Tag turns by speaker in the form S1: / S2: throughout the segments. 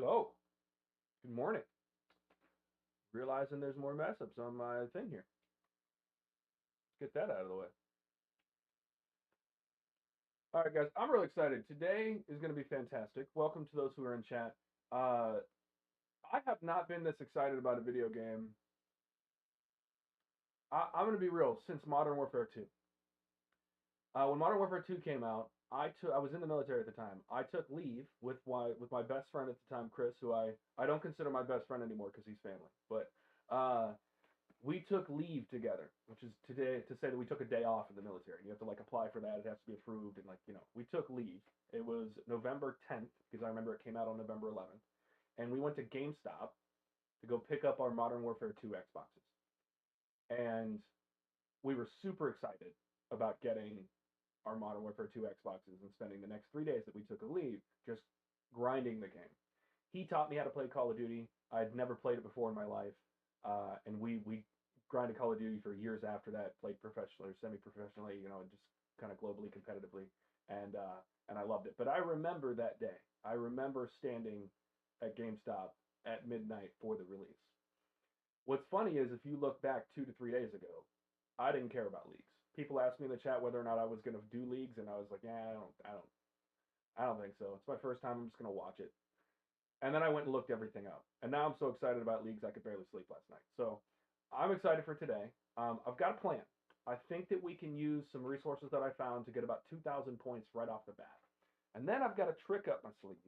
S1: So, good morning. Realizing there's more mess ups on my thing here. Let's get that out of the way. All right, guys, I'm really excited. Today is going to be fantastic. Welcome to those who are in chat. Uh, I have not been this excited about a video game. I'm going to be real, since Modern Warfare 2. When Modern Warfare 2 came out, I was in the military at the time. I took leave with my best friend at the time, Chris, who I don't consider my best friend anymore because he's family. But we took leave together, which is today to say that we took a day off in the military. You have to like apply for that; it has to be approved, and we took leave. It was November 10th because I remember it came out on November 11th, and we went to GameStop to go pick up our Modern Warfare 2 Xboxes, and we were super excited about getting our Modern Warfare 2 Xboxes and spending the next 3 days that we took a leave just grinding the game. He taught me how to play Call of Duty. I had never played it before in my life, and we grinded Call of Duty for years after that. Played professionally or semi-professionally, just kind of globally competitively, and I loved it. But I remember that day. I remember standing at GameStop at midnight for the release. What's funny is if you look back 2 to 3 days ago, I didn't care about leagues. People asked me in the chat whether or not I was going to do leagues, and I was like, yeah, I don't think so. It's my first time. I'm just going to watch it. And then I went and looked everything up. And now I'm so excited about leagues, I could barely sleep last night. So I'm excited for today. I've got a plan. I think that we can use some resources that I found to get about 2,000 points right off the bat. And then I've got a trick up my sleeve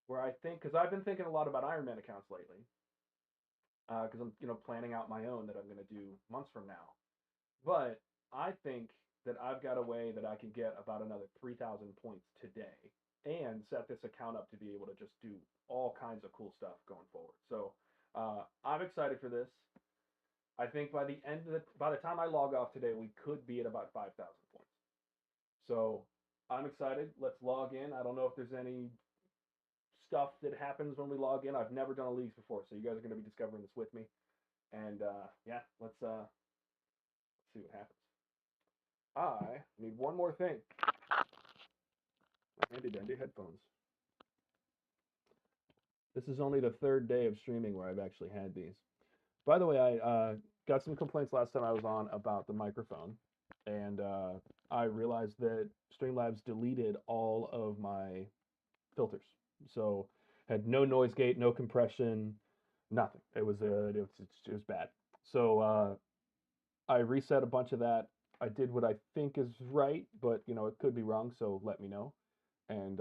S1: where I think, because I've been thinking a lot about Iron Man accounts lately, because I'm planning out my own that I'm going to do months from now. But I think that I've got a way that I can get about another 3,000 points today and set this account up to be able to just do all kinds of cool stuff going forward. So I'm excited for this. I think by the time I log off today, we could be at about 5,000 points. So I'm excited. Let's log in. I don't know if there's any stuff that happens when we log in. I've never done a leagues before, so you guys are going to be discovering this with me. And yeah, let's see what happens. I need one more thing. My handy dandy headphones. This is only the third day of streaming where I've actually had these. By the way, I got some complaints last time I was on about the microphone, and I realized that Streamlabs deleted all of my filters. So had no noise gate, no compression, nothing. It was bad. So I reset a bunch of that. I did what I think is right, but it could be wrong. So let me know, and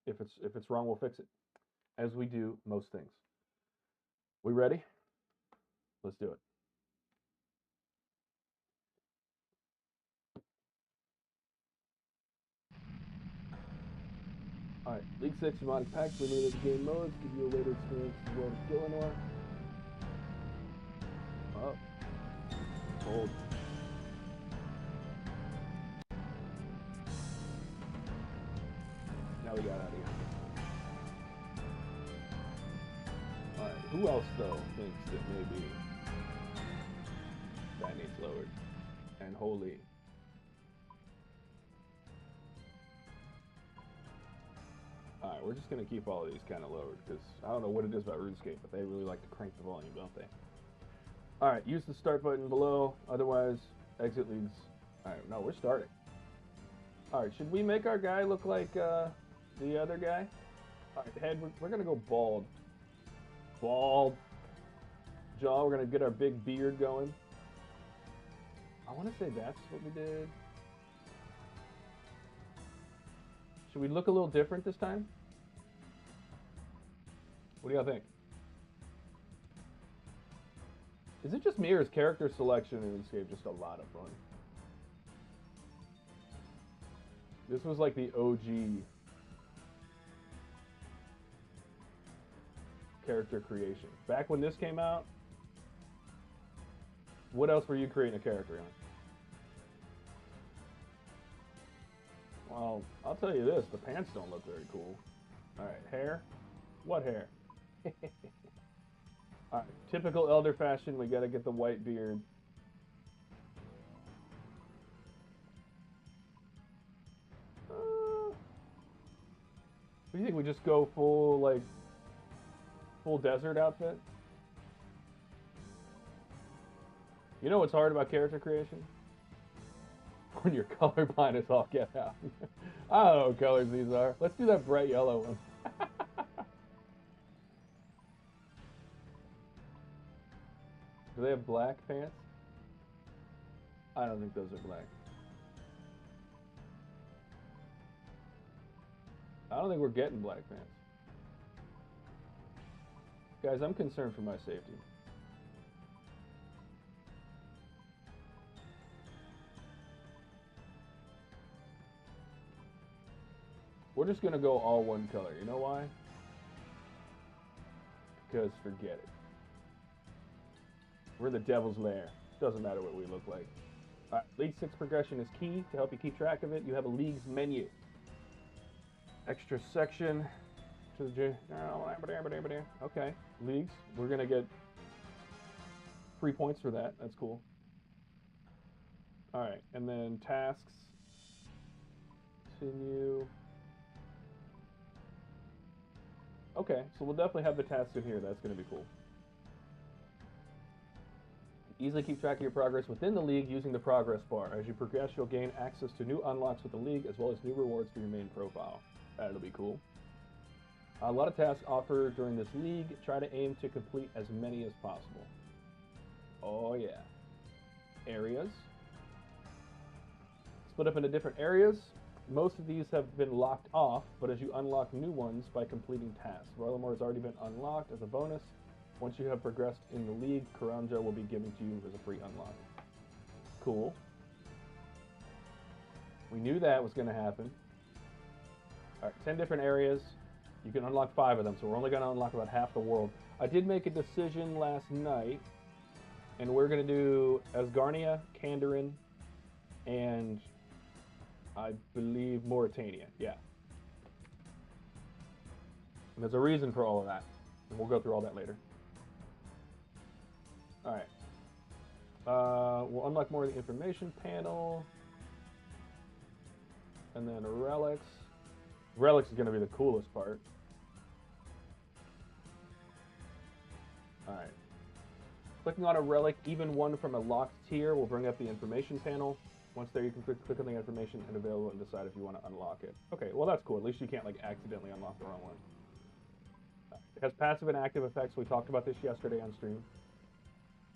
S1: if it's wrong, we'll fix it, as we do most things. We ready? Let's do it. Alright, League 6 Demonic Packs, limited game modes, give you a later experience as well as Gillinor. Oh. Cold. Now we got out of here. Alright, who else though thinks that maybe that needs lowered? And holy. Alright, we're just going to keep all of these kind of lowered, because I don't know what it is about RuneScape, but they really like to crank the volume, don't they? Alright, use the start button below, otherwise exit leagues. Alright, no, we're starting. Alright, should we make our guy look like the other guy? Alright, head, we're going to go bald. Bald. Jaw, we're going to get our big beard going. I want to say that's what we did. Should we look a little different this time? What do y'all think? Is it just me, or is character selection in RuneScape just a lot of fun? This was like the OG character creation. Back when this came out, what else were you creating a character on? Well, I'll tell you this, the pants don't look very cool. Alright, hair? What hair? Alright, typical elder fashion, we gotta get the white beard. What do you think, we just go full, like, full desert outfit. You know what's hard about character creation? When your colorblind is all get out. I don't know what colors these are. Let's do that bright yellow one. Do they have black pants? I don't think those are black. I don't think we're getting black pants. Guys, I'm concerned for my safety. We're just gonna go all one color. You know why? Because forget it. We're the devil's lair. Doesn't matter what we look like. Alright, League 6 progression is key. To help you keep track of it, you have a League's menu. Extra section to the... Okay, Leagues. We're gonna get 3 points for that. That's cool. Alright, and then tasks. Continue. Okay, so we'll definitely have the tasks in here. That's going to be cool. Easily keep track of your progress within the League using the progress bar. As you progress, you'll gain access to new unlocks with the League, as well as new rewards for your main profile. That'll be cool. A lot of tasks offered during this League. Try to aim to complete as many as possible. Oh yeah. Areas. Split up into different areas. Most of these have been locked off, but as you unlock new ones by completing tasks. Roylamore has already been unlocked as a bonus. Once you have progressed in the League, Karanja will be given to you as a free unlock. Cool. We knew that was going to happen. Alright, 10 different areas. You can unlock 5 of them, so we're only going to unlock about half the world. I did make a decision last night, and we're going to do Asgarnia, Kandarin, and... I believe Mauritania, yeah. And there's a reason for all of that. And we'll go through all that later. Alright. We'll unlock more of the information panel. And then relics. Relics is going to be the coolest part. Alright. Clicking on a relic, even one from a locked tier, will bring up the information panel. Once there, you can click on the information and available and decide if you want to unlock it. Okay, well that's cool. At least you can't like accidentally unlock the wrong one. It has passive and active effects. We talked about this yesterday on stream.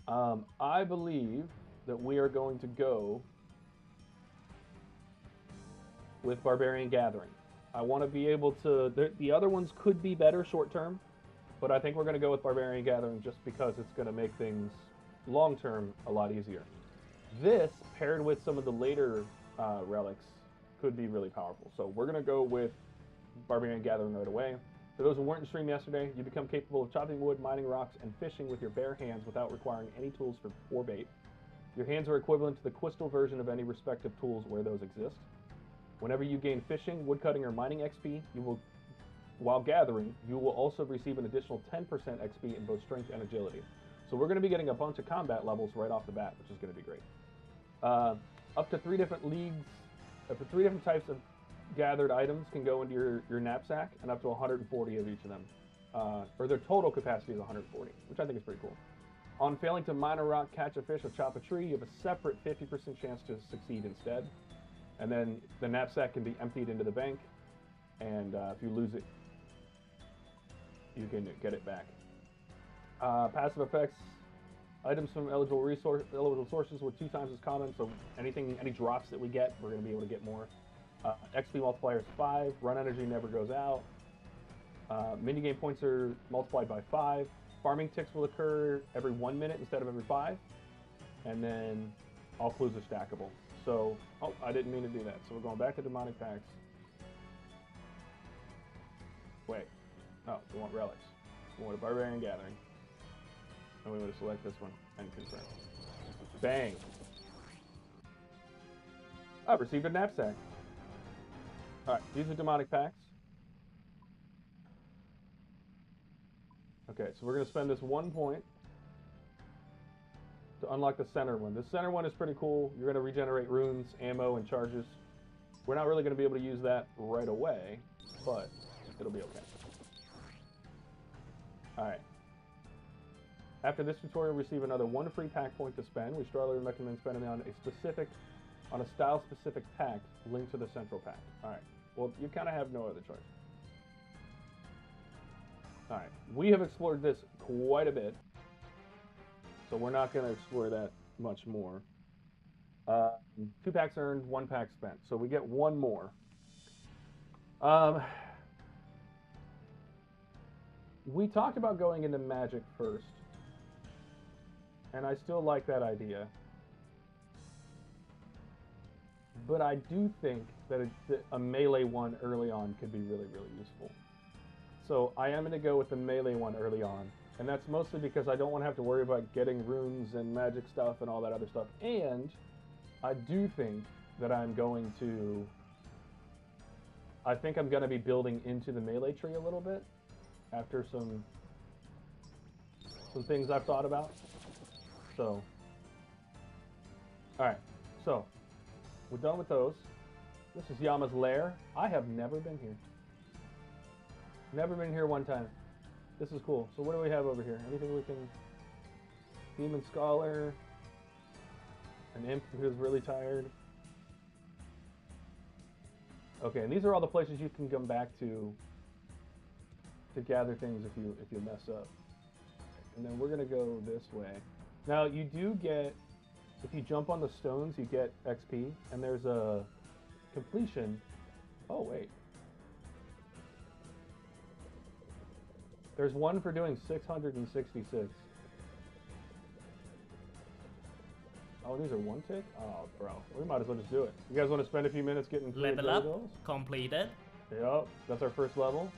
S1: I believe that we are going to go with Barbarian Gathering. I want to be able to... The other ones could be better short term, but I think we're going to go with Barbarian Gathering just because it's going to make things long term a lot easier. This, paired with some of the later relics, could be really powerful. So we're going to go with Barbarian Gathering right away. For those who weren't in stream yesterday, you become capable of chopping wood, mining rocks, and fishing with your bare hands without requiring any tools or bait. Your hands are equivalent to the Quistal version of any respective tools where those exist. Whenever you gain fishing, woodcutting, or mining XP, while gathering, you will also receive an additional 10% XP in both strength and agility. So we're going to be getting a bunch of combat levels right off the bat, which is going to be great. Up to 3 different leagues, up to 3 different types of gathered items can go into your knapsack, and up to 140 of each of them. Or their total capacity is 140, which I think is pretty cool. On failing to mine a rock, catch a fish, or chop a tree, you have a separate 50% chance to succeed instead. And then the knapsack can be emptied into the bank, and if you lose it, you can get it back. Passive effects. Items from eligible sources with 2 times as common, so any drops that we get, we're going to be able to get more. XP multiplier is 5. Run energy never goes out. Minigame points are multiplied by 5. Farming ticks will occur every 1 minute instead of every 5. And then all clues are stackable. So, oh, I didn't mean to do that. So we're going back to demonic packs. Wait. Oh, we want relics. We want a Barbarian Gathering. And we would select this one and confirm. Bang! I've received a knapsack. Alright, these are demonic packs. Okay, so we're going to spend this 1 point to unlock the center one. The center one is pretty cool. You're going to regenerate runes, ammo, and charges. We're not really going to be able to use that right away, but it'll be okay. Alright. After this tutorial, receive another 1 free pack point to spend. We strongly recommend spending on a style-specific pack linked to the central pack. Alright. Well, you kind of have no other choice. Alright. We have explored this quite a bit, so we're not going to explore that much more. 2 packs earned, 1 pack spent. So we get 1 more. We talked about going into Magic first, and I still like that idea. But I do think that a melee one early on could be really, really useful. So I am going to go with the melee one early on. And that's mostly because I don't want to have to worry about getting runes and magic stuff and all that other stuff. And I do think that I think I'm going to be building into the melee tree a little bit after some things I've thought about. So, alright, so we're done with those. This is Yama's lair. I have never been here. Never been here one time. This is cool. So what do we have over here? Anything we can... Demon Scholar. An imp who's really tired. Okay, and these are all the places you can come back to gather things if you mess up. And then we're gonna go this way. Now you do get, if you jump on the stones, you get XP, and there's a completion. Oh wait. There's one for doing 666. Oh, these are 1 tick? Oh, bro. We might as well just do it. You guys want to spend a few minutes getting through
S2: level up
S1: those?
S2: completed.
S1: Yep, that's our first level.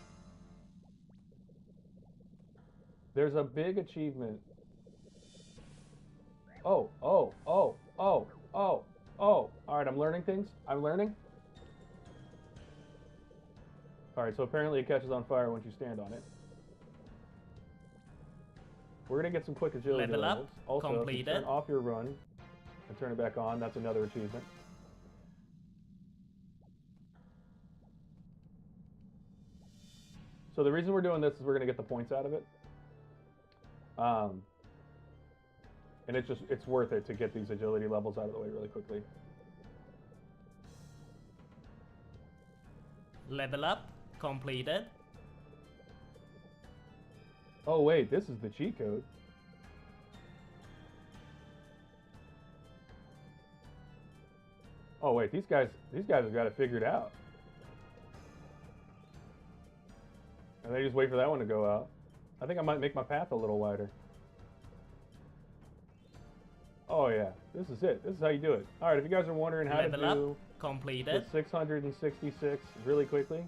S1: There's a big achievement. Oh. Alright, I'm learning things. I'm learning. Alright, so apparently it catches on fire once you stand on it. We're going to get some quick agility
S2: Level
S1: levels.
S2: up
S1: Also,
S2: completed.
S1: if you turn off your run and turn it back on, that's another achievement. So the reason we're doing this is we're going to get the points out of it. And it's worth it to get these agility levels out of the way really quickly.
S2: Level up completed.
S1: Oh wait, this is the cheat code. Oh wait, these guys have got it figured out. And they just wait for that one to go out. I think I might make my path a little wider. Oh yeah, this is it. This is how you do it. All right, if you guys are wondering how
S2: Level
S1: to do
S2: up completed.
S1: the 666 really quickly,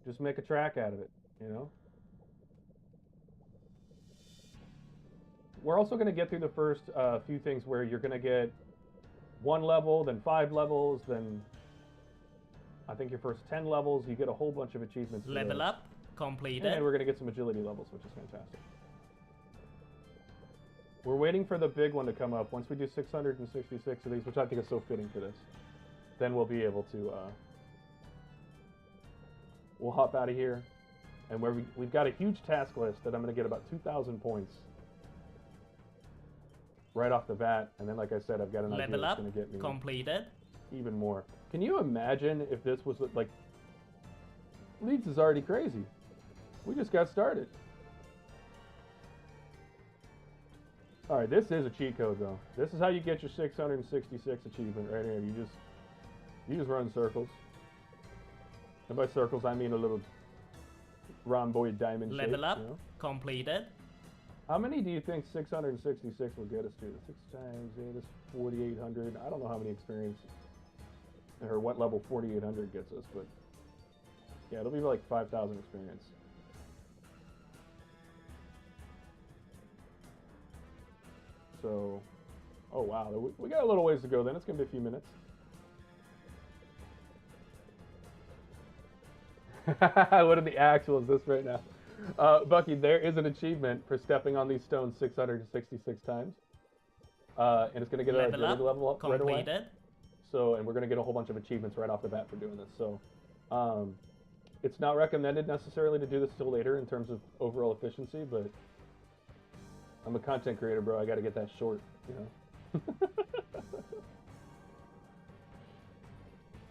S1: just make a track out of it, you know? We're also going to get through the first few things where you're going to get 1 level, then 5 levels, then I think your first 10 levels, you get a whole bunch of achievements.
S2: Level up completed.
S1: And we're going to get some agility levels, which is fantastic. We're waiting for the big one to come up. Once we do 666 of these, which I think is so fitting for this, then we'll be able to, we'll hop out of here. And we've got a huge task list that I'm going to get about 2,000 points right off the bat. And then, like I said, I've got an idea
S2: Level
S1: that's
S2: up
S1: going to get me
S2: completed.
S1: even more. Can you imagine if this was like, Leeds is already crazy. We just got started. All right, this is a cheat code though. This is how you get your 666 achievement right here. You just run circles. And by circles, I mean a little rhomboid diamond shape.
S2: Level up
S1: you know?
S2: completed.
S1: How many do you think 666 will get us to? 6 times 8 is 4,800. I don't know how many experience or what level 4,800 gets us, but yeah, it'll be like 5,000 experience. So, oh wow, we got a little ways to go then. It's going to be a few minutes. What are the actuals this right now? Bucky, there is an achievement for stepping on these stones 666 times. And it's going to get our agility level up right away. So, and we're going to get a whole bunch of achievements right off the bat for doing this. So, It's not recommended necessarily to do this till later in terms of overall efficiency, but I'm a content creator, bro. I got to get that short, you know.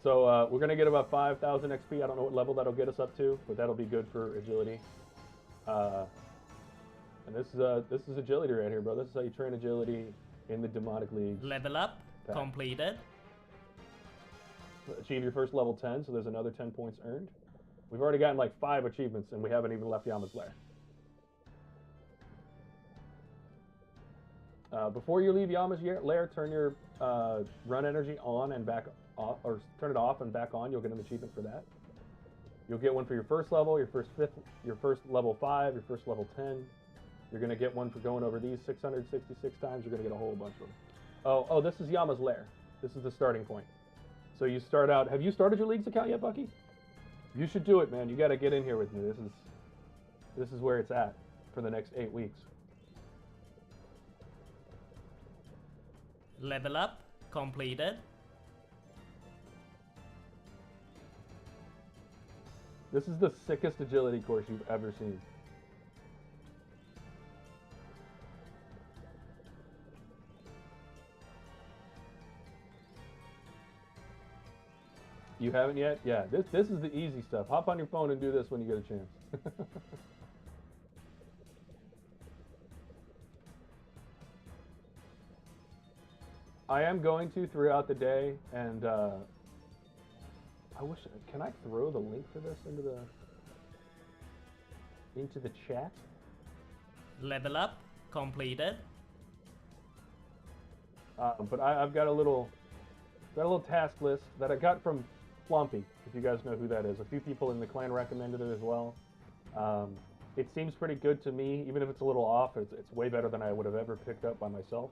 S1: So we're gonna get about 5,000 XP. I don't know what level that'll get us up to, but that'll be good for agility. And this is agility right here, bro. This is how you train agility in the demonic league.
S2: Level up
S1: pack.
S2: completed.
S1: Achieve your first level 10, so there's another 10 points earned. We've already gotten like 5 achievements, and we haven't even left Yama's lair. Before you leave Yama's lair, turn your run energy on and back off, or turn it off and back on. You'll get an achievement for that. You'll get one for your first level, your first level 5, your first level 10. You're gonna get one for going over these 666 times. You're gonna get a whole bunch of them. Oh, this is Yama's lair. This is the starting point. So you start out. Have you started your Leagues account yet, Bucky? You should do it, man. You got to get in here with me. This is where it's at for the next 8 weeks.
S2: Level up completed.
S1: This is the sickest agility course you've ever seen. You haven't yet? Yeah, this is the easy stuff. Hop on your phone and do this when you get a chance. I am going to throughout the day, and I wish. Can I throw the link for this into the chat?
S2: Level up completed.
S1: But I've got a little task list that I got from Flompy, if you guys know who that is. A few people in the clan recommended it as well. It seems pretty good to me, even if it's a little off. It's way better than I would have ever picked up by myself.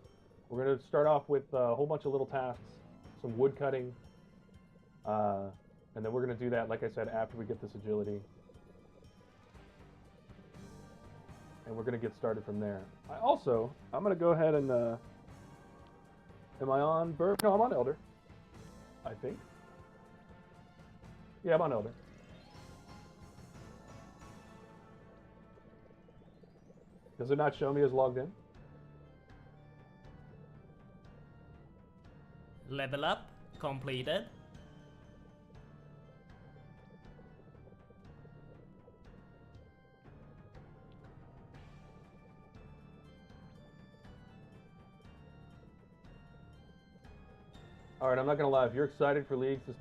S1: We're going to start off with a whole bunch of little tasks, some wood cutting, and then we're going to do that, like I said, after we get this agility. And we're going to get started from there. I'm going to go ahead and, am I on Burp? No, I'm on Elder, I think. Yeah, I'm on Elder. Does it not show me as logged in?
S2: Level up completed.
S1: All right, I'm not gonna lie. If you're excited for Leagues, this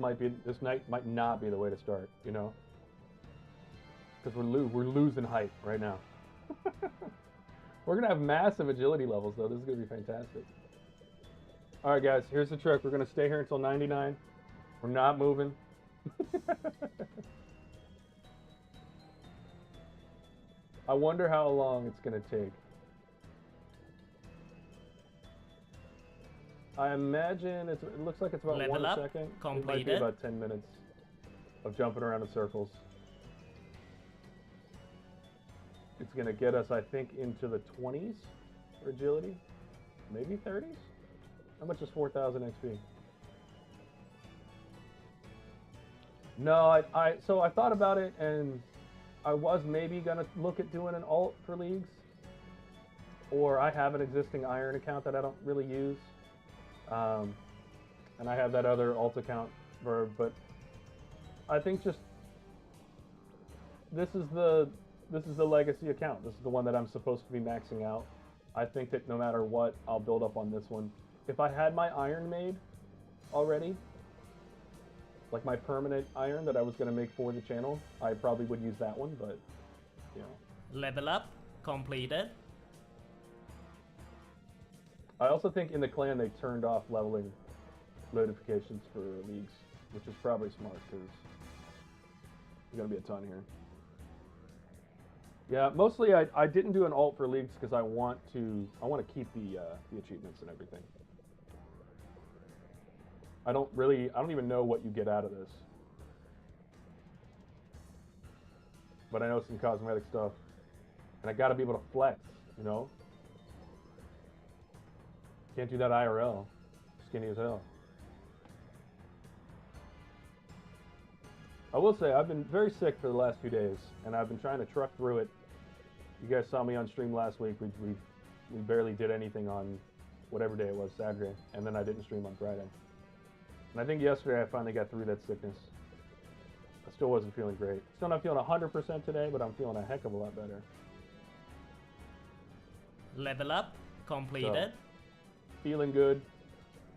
S1: night might not be the way to start. You know, because we're losing hype right now. We're gonna have massive agility levels though. This is gonna be fantastic. All right, guys. Here's the trick. We're gonna stay here until 99. We're not moving. I wonder how long it's gonna take. I imagine it looks like it's about
S2: Level
S1: 1
S2: up,
S1: second.
S2: completed.
S1: It might be about 10 minutes of jumping around in circles. It's going to get us, I think, into the 20s for agility. Maybe 30s? How much is 4,000 XP? No, so I thought about it, and I was maybe going to look at doing an alt for Leagues. Or I have an existing Iron account that I don't really use. And I have that other alt account Verb, but I think just this is the legacy account. This is the one that I'm supposed to be maxing out. I think that no matter what, I'll build up on this one. If I had my iron made already, like my permanent iron that I was going to make for the channel, I probably would use that one, but you know.
S2: Level up completed.
S1: I also think in the clan they turned off leveling notifications for Leagues, which is probably smart because there's going to be a ton here. Yeah, mostly I didn't do an alt for Leagues because I want to keep the achievements and everything. I don't even know what you get out of this. But I know some cosmetic stuff. And I got to be able to flex, you know? Can't do that IRL. Skinny as hell. I will say I've been very sick for the last few days, and I've been trying to truck through it. You guys saw me on stream last week. We barely did anything on whatever day it was, Saturday, and then I didn't stream on Friday. And I think yesterday I finally got through that sickness. I still wasn't feeling great. Still not feeling 100% today, but I'm feeling a heck of a lot better.
S2: Level up completed.
S1: So, feeling good.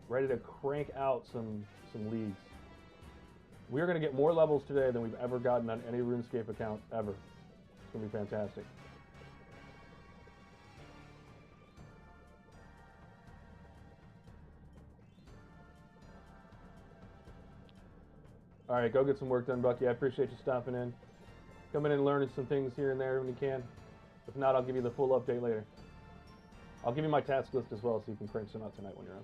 S1: Ready to crank out some leagues. We're going to get more levels today than we've ever gotten on any RuneScape account ever. It's going to be fantastic. All right, go get some work done, Bucky. I appreciate you stopping in. Coming in and learning some things here and there when you can. If not, I'll give you the full update later. I'll give you my task list as well so you can crank some out tonight when you're on.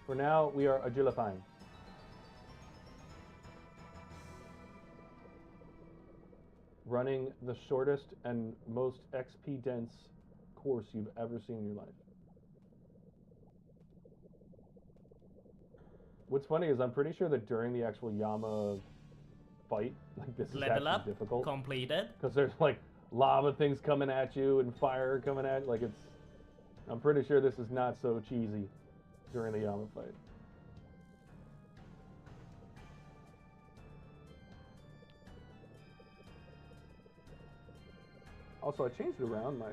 S1: For now, we are agilifying. Running the shortest and most XP dense course you've ever seen in your life. What's funny is I'm pretty sure that during the actual Yama fight, like this is
S2: Level up
S1: actually difficult.
S2: completed.
S1: Because there's like lava things coming at you and fire coming at you. Like it's, I'm pretty sure this is not so cheesy during the Yama fight. Also, I changed around my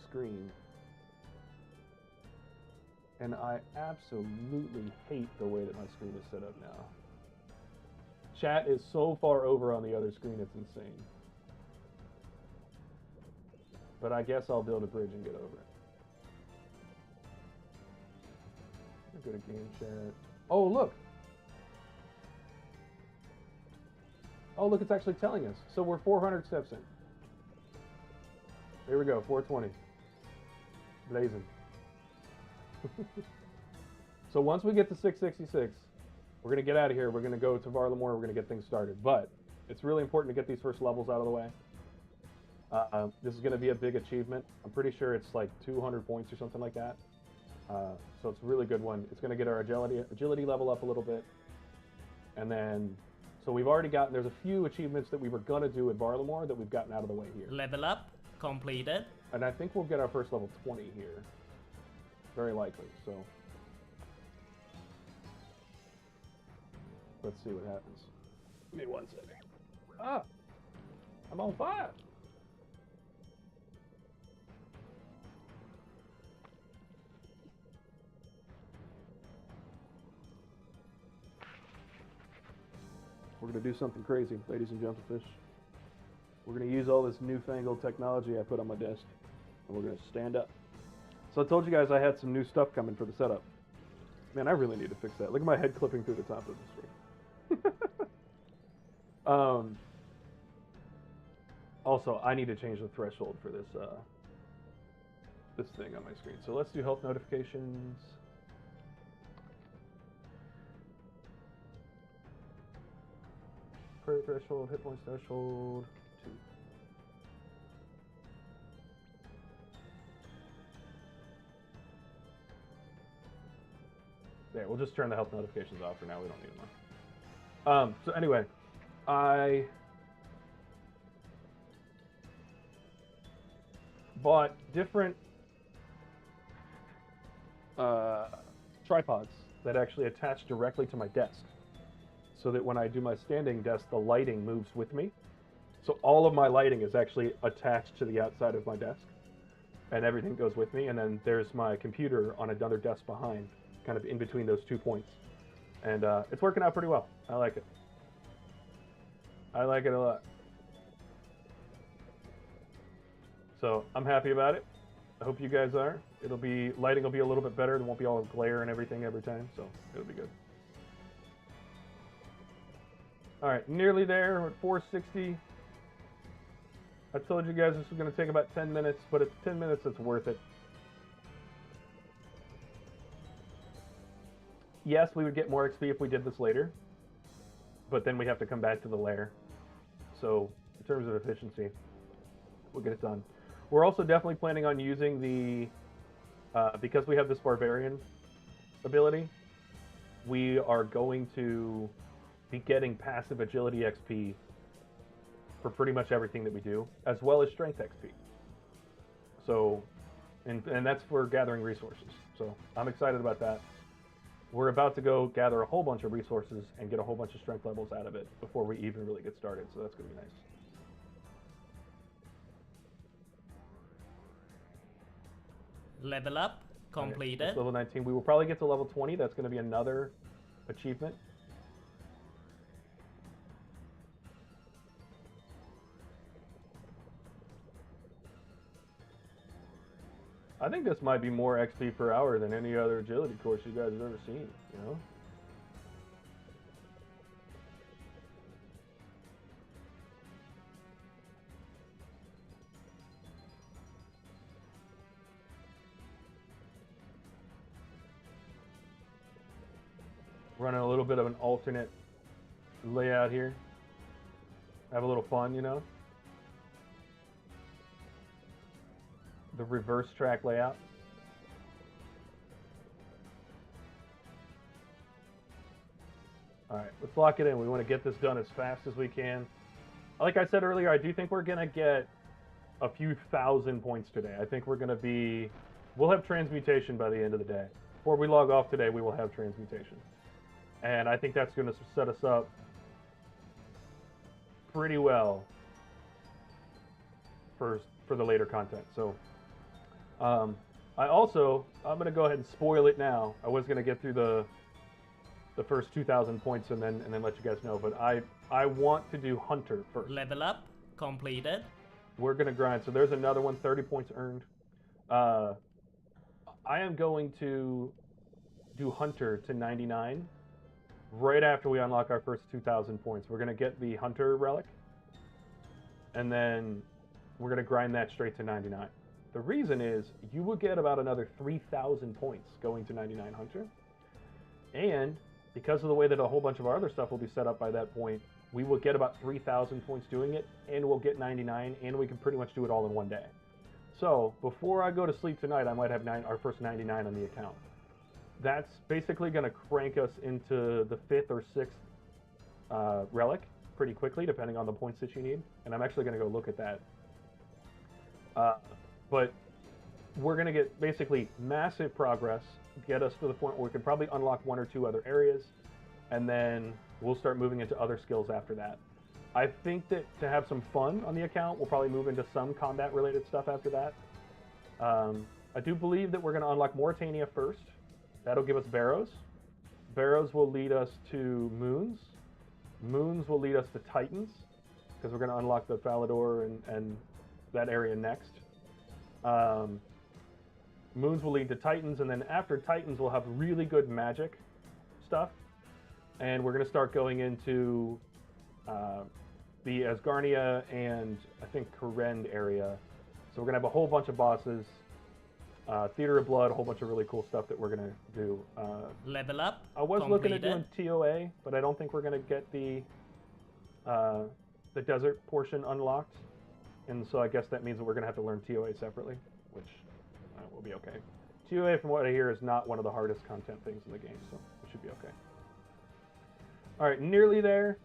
S1: screen. And I absolutely hate the way that my screen is set up now. Chat is so far over on the other screen, it's insane. But I guess I'll build a bridge and get over it. Go to game chat. Oh, look! Oh, look, it's actually telling us. So we're 400 steps in. Here we go, 420. Blazing. So once we get to 666, we're going to get out of here. We're going to go to Varlamore. We're going to get things started. But it's really important to get these first levels out of the way. This is going to be a big achievement. I'm pretty sure it's like 200 points or something like that. So it's a really good one. It's going to get our agility level up a little bit. And then, so we've already gotten, there's a few achievements that we were going to do at Varlamore that we've gotten out of the way here.
S2: Level up completed.
S1: And I think we'll get our first level 20 here. Very likely, so let's see what happens. Give me 1 second. Ah! I'm on fire! We're going to do something crazy, ladies and gentlefish. We're going to use all this newfangled technology I put on my desk, and we're going to stand up. So I told you guys I had some new stuff coming for the setup. Man, I really need to fix that. Look at my head clipping through the top of the screen. Also, I need to change the threshold for this this thing on my screen. So let's do health notifications. Prayer threshold, hit points threshold, 2. There, we'll just turn the health notifications off for now. We don't need them on. So anyway, I bought different tripods that actually attach directly to my desk, so that when I do my standing desk, the lighting moves with me. So all of my lighting is actually attached to the outside of my desk, and everything goes with me. And then there's my computer on another desk behind, kind of in between those 2 points. And it's working out pretty well. I like it. I like it a lot. So I'm happy about it. I hope you guys are. Lighting will be a little bit better. There won't be all glare and everything every time, so it'll be good. All right, nearly there. We're at 460. I told you guys this was going to take about 10 minutes, but it's 10 minutes that's worth it. Yes, we would get more XP if we did this later, but then we have to come back to the lair. So in terms of efficiency, we'll get it done. We're also definitely planning on using the Because we have this barbarian ability, we are going to be getting passive agility XP for pretty much everything that we do, as well as strength XP. So, and that's for gathering resources. So I'm excited about that. We're about to go gather a whole bunch of resources and get a whole bunch of strength levels out of it before we even really get started. So that's going to be nice.
S2: Level up completed.
S1: Right, level 19. We will probably get to level 20. That's going to be another achievement. I think this might be more XP per hour than any other agility course you guys have ever seen, you know? Running a little bit of an alternate layout here. Have a little fun, you know? The reverse track layout. All right, let's lock it in. We want to get this done as fast as we can. Like I said earlier, I do think we're going to get a few thousand points today. I think we're going to be... We'll have transmutation by the end of the day. Before we log off today, we will have transmutation. And I think that's going to set us up pretty well for the later content. So I'm going to go ahead and spoil it now. I was going to get through the first 2,000 points and then let you guys know, but I want to do Hunter first.
S2: Level up completed.
S1: We're going to grind. So there's another one, 30 points earned. I am going to do Hunter to 99 right after we unlock our first 2,000 points. We're going to get the Hunter relic, and then we're going to grind that straight to 99. The reason is you will get about another 3,000 points going to 99 Hunter, and because of the way that a whole bunch of our other stuff will be set up by that point, we will get about 3,000 points doing it, and we'll get 99, and we can pretty much do it all in one day. So before I go to sleep tonight, I might have our first 99 on the account. That's basically going to crank us into the 5th or 6th relic pretty quickly, depending on the points that you need. And I'm actually going to go look at that. But we're going to get basically massive progress, get us to the point where we can probably unlock 1 or 2 other areas, and then we'll start moving into other skills after that. I think that to have some fun on the account, we'll probably move into some combat-related stuff after that. I do believe that we're going to unlock Mauritania first. That'll give us Barrows. Barrows will lead us to Moons. Moons will lead us to Titans, because we're going to unlock the Falador and that area next. Moons will lead to Titans, and then after Titans, we'll have really good magic stuff. And we're going to start going into the Asgarnia and I think Korend area. So we're going to have a whole bunch of bosses. Theater of Blood, a whole bunch of really cool stuff that we're going to do.
S2: Level up
S1: I was
S2: completed.
S1: looking at doing TOA, but I don't think we're going to get the desert portion unlocked. And so I guess that means that we're going to have to learn TOA separately, which will be okay. TOA, from what I hear, is not one of the hardest content things in the game, so it should be okay. All right, nearly there.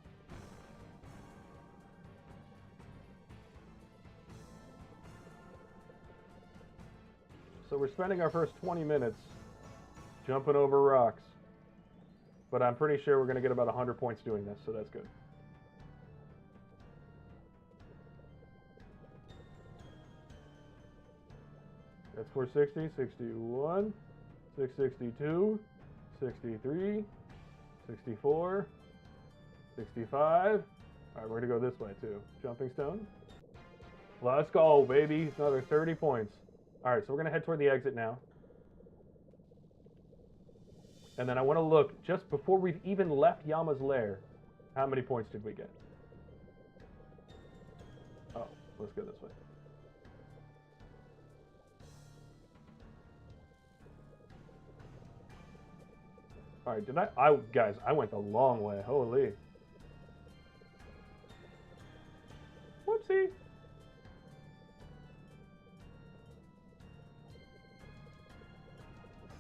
S1: So we're spending our first 20 minutes jumping over rocks. But I'm pretty sure we're going to get about 100 points doing this, so that's good. That's 460, 61, 662, 63, 64, 65. All right, we're going to go this way too. Jumping stone. Let's go, baby. Another 30 points. All right, so we're going to head toward the exit now. And then I want to look, just before we've even left Yama's lair, how many points did we get? Oh, let's go this way. All right, guys, I went the long way. Holy. Whoopsie.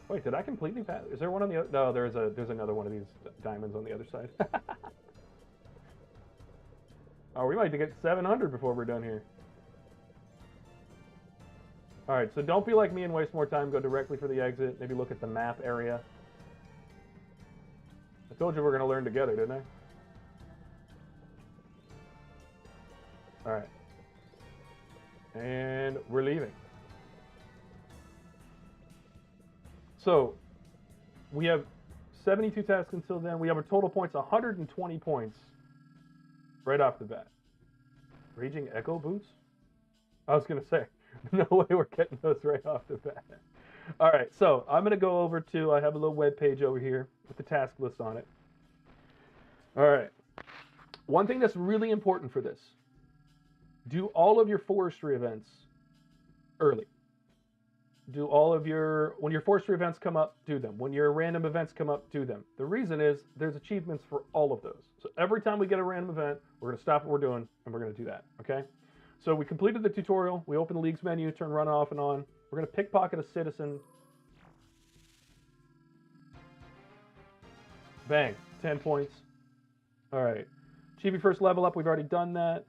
S1: Wait, did I completely pass? Is there one on the other? No, there's another one of these diamonds on the other side. Oh, we might get 700 before we're done here. All right, so don't be like me and waste more time. Go directly for the exit. Maybe look at the map area. I told you we're gonna learn together, didn't I? All right. And we're leaving. So we have 72 tasks until then. We have a total points, 120 points right off the bat. Raging Echo boots? I was going to say, no way we're getting those right off the bat. All right, so I'm going to go over to, I have a little web page over here with the task list on it. All right. One thing that's really important for this, do all of your forestry events early. Do all of when your forestry events come up, do them. When your random events come up, do them. The reason is there's achievements for all of those. So every time we get a random event, we're going to stop what we're doing and we're going to do that, okay? So we completed the tutorial. We open the leagues menu, turn run off and on. We're going to pickpocket a citizen. Bang, 10 points. All right. Achieve your first level up. We've already done that.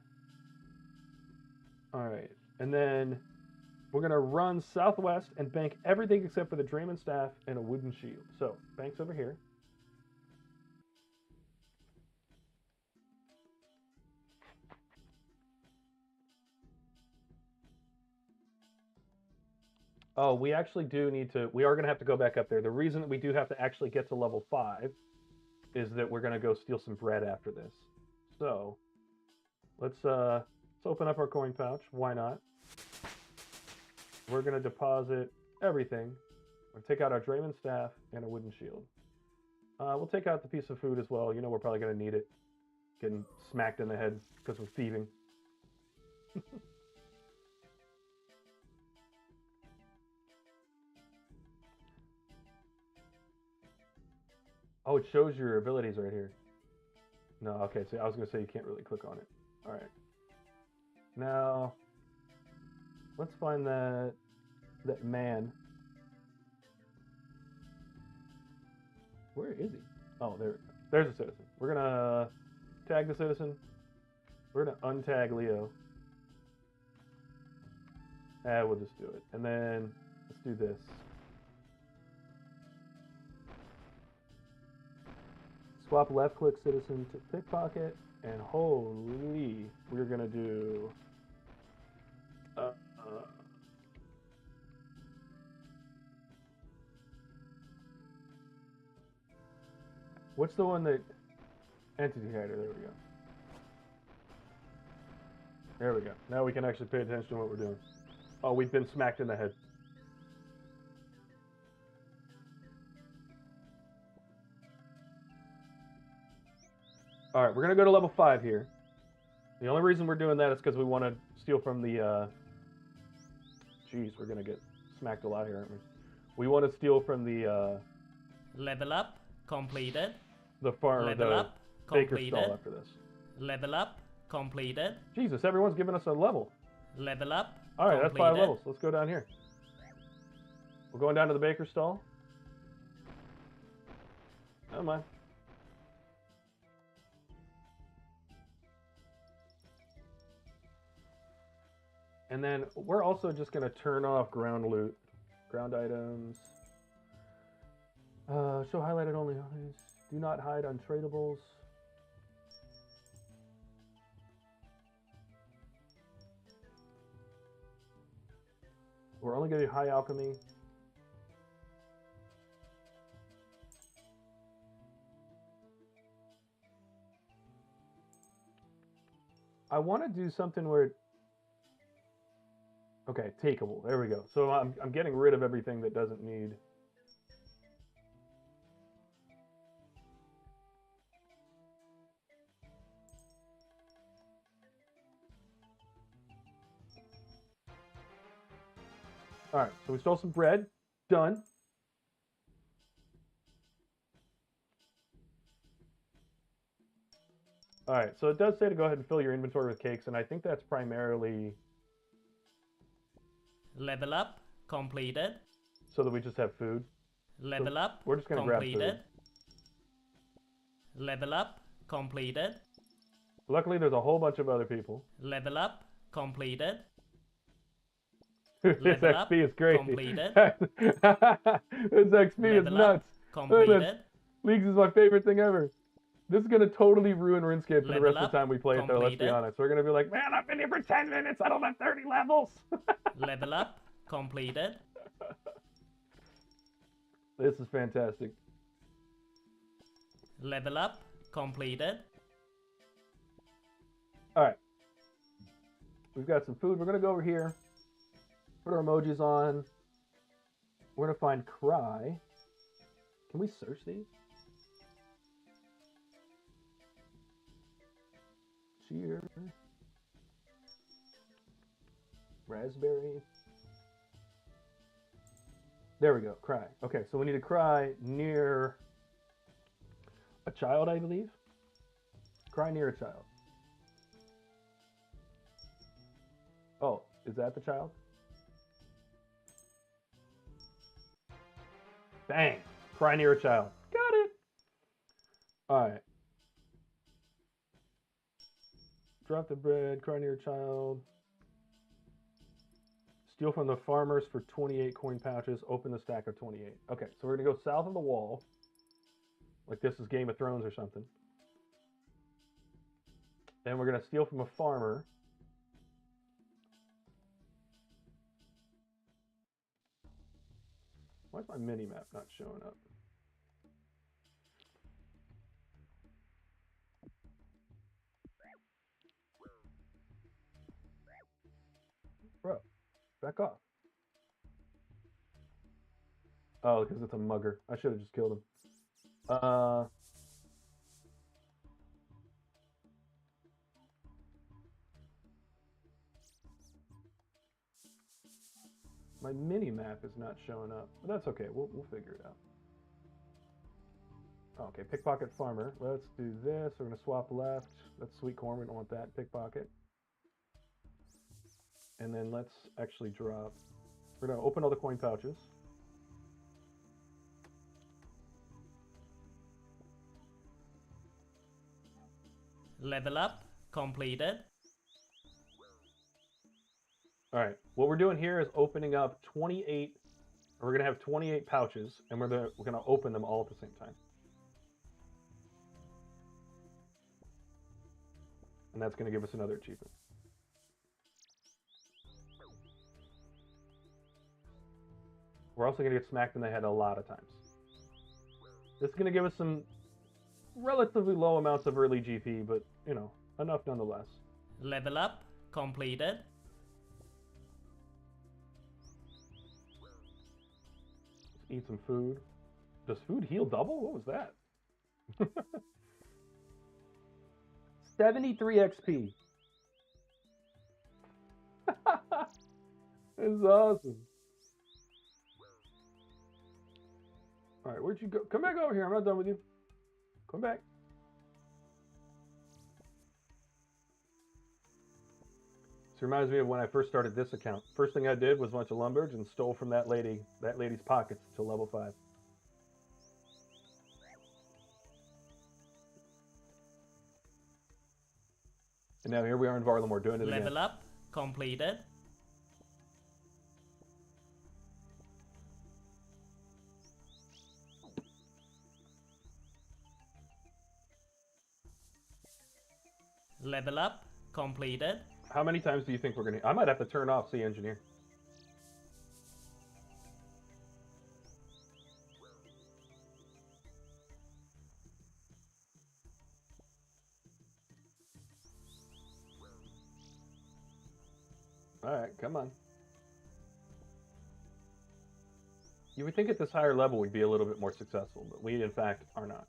S1: All right. And then we're going to run southwest and bank everything except for the Drayman staff and a wooden shield. So, bank's over here. Oh, we actually do need to, we are going to have to go back up there. The reason that we do have to actually get to level 5 is that we're going to go steal some bread after this. So, let's open up our coin pouch. Why not? We're going to deposit everything. We'll take out our Drayman staff and a wooden shield. We'll take out the piece of food as well. You know we're probably going to need it. Getting smacked in the head because we're thieving. Oh, it shows your abilities right here. No, okay, so I was going to say you can't really click on it. All right. Now, let's find that man. Where is he? Oh, there's a citizen. We're gonna tag the citizen. We're gonna untag Leo. We'll just do it. And then let's do this. Swap left click citizen to pickpocket, and holy, we're gonna do what's the one that entity hider? There we go. There we go. Now we can actually pay attention to what we're doing. Oh, we've been smacked in the head. All right, we're gonna go to level 5 here. The only reason we're doing that is because we want to steal from the. Jeez, we're gonna get smacked a lot here, aren't we? We want to steal from the.
S2: Level up completed.
S1: The farm,
S2: Level
S1: the
S2: up
S1: baker
S2: completed.
S1: stall after this.
S2: Level up completed.
S1: Jesus, everyone's giving us a level.
S2: Level up.
S1: All right,
S2: completed.
S1: that's 5 levels. Let's go down here. We're going down to the baker stall. Never mind. And then we're also just going to turn off ground loot, ground items. Show highlighted only. Do not hide untradables. We're only going to do high alchemy. I want to do something where. Okay, takeable. There we go. So I'm getting rid of everything that doesn't need. All right, so we stole some bread. Done. All right, so it does say to go ahead and fill your inventory with cakes, and I think that's primarily
S2: Level up completed.
S1: so that we just have food.
S2: Level up.
S1: We're just gonna grab food.
S2: Completed. Level up. Completed.
S1: Luckily, there's a whole bunch of other people.
S2: Level up. Completed.
S1: This
S2: Level up.
S1: XP is crazy.
S2: Completed.
S1: This XP is
S2: Level up.
S1: nuts.
S2: Completed.
S1: Leagues is my favorite thing ever. This is gonna totally ruin RuneScape for the
S2: Level
S1: rest of
S2: up.
S1: the time we play it, though. Let's be
S2: Completed.
S1: honest. We're gonna be like, man, I've been here for 10 minutes. I don't have 30 levels.
S2: Level up. Completed.
S1: This is fantastic.
S2: Level up. Completed.
S1: All right. We've got some food. We're gonna go over here. Put our emojis on. We're gonna find Cry. Can we search these? Cheer. Raspberry. There we go. Cry. Okay, so we need to cry near a child, I believe. Cry near a child. Oh, is that the child? Bang! Cry near a child. Got it! Alright. Drop the bread, cry near a child. Steal from the farmers for 28 coin pouches. Open the stack of 28. Okay, so we're going to go south of the wall. Like this is Game of Thrones or something. Then we're going to steal from a farmer. Why is my mini-map not showing up? Bro, back off. Oh, because it's a mugger. I should have just killed him. My mini-map is not showing up, but that's okay. We'll figure it out. Okay, pickpocket farmer. Let's do this. We're gonna swap left. That's sweet corn. We don't want that. Pickpocket. And then let's actually drop. We're gonna open all the coin pouches.
S2: Level up. Completed.
S1: All right, what we're doing here is opening up 28. We're gonna have 28 pouches, and we're gonna open them all at the same time. And that's gonna give us another achievement. We're also gonna get smacked in the head a lot of times. This is gonna give us some relatively low amounts of early GP, but you know, enough nonetheless.
S2: Level up. Completed.
S1: Eat some food. Does food heal double? What was that? 73 XP. This is awesome. Alright, where'd you go? Come back over here. I'm not done with you. Come back. This reminds me of when I first started this account. First thing I did was a bunch of lumberge and stole from that lady's pockets till level 5. And now here we are in Varlamore doing it again.
S2: Level up. Completed. Level up. Completed.
S1: How many times do you think we're gonna... I might have to turn off Sea Engineer. Alright, come on. You would think at this higher level we'd be a little bit more successful, but we in fact are not.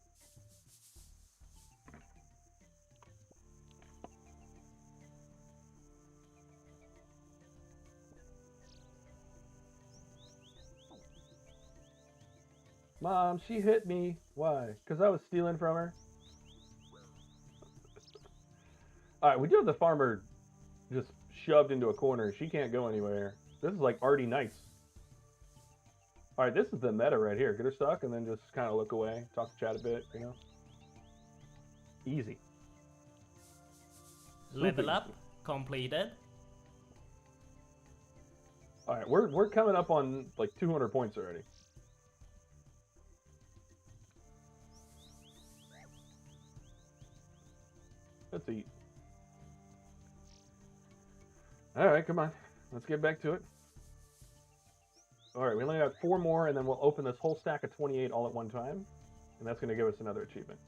S1: Mom, she hit me. Why? Because I was stealing from her? Alright, we do have the farmer just shoved into a corner. She can't go anywhere. This is like Artie Nice. All right, this is the meta right here. Get her stuck and then just kind of look away, talk to chat a bit, you know. Easy.
S2: Level up completed.
S1: All right, we're coming up on like 200 points already. Let's eat. All right, come on. Let's get back to it. All right, we only got 4 more, and then we'll open this whole stack of 28 all at one time, and that's going to give us another achievement.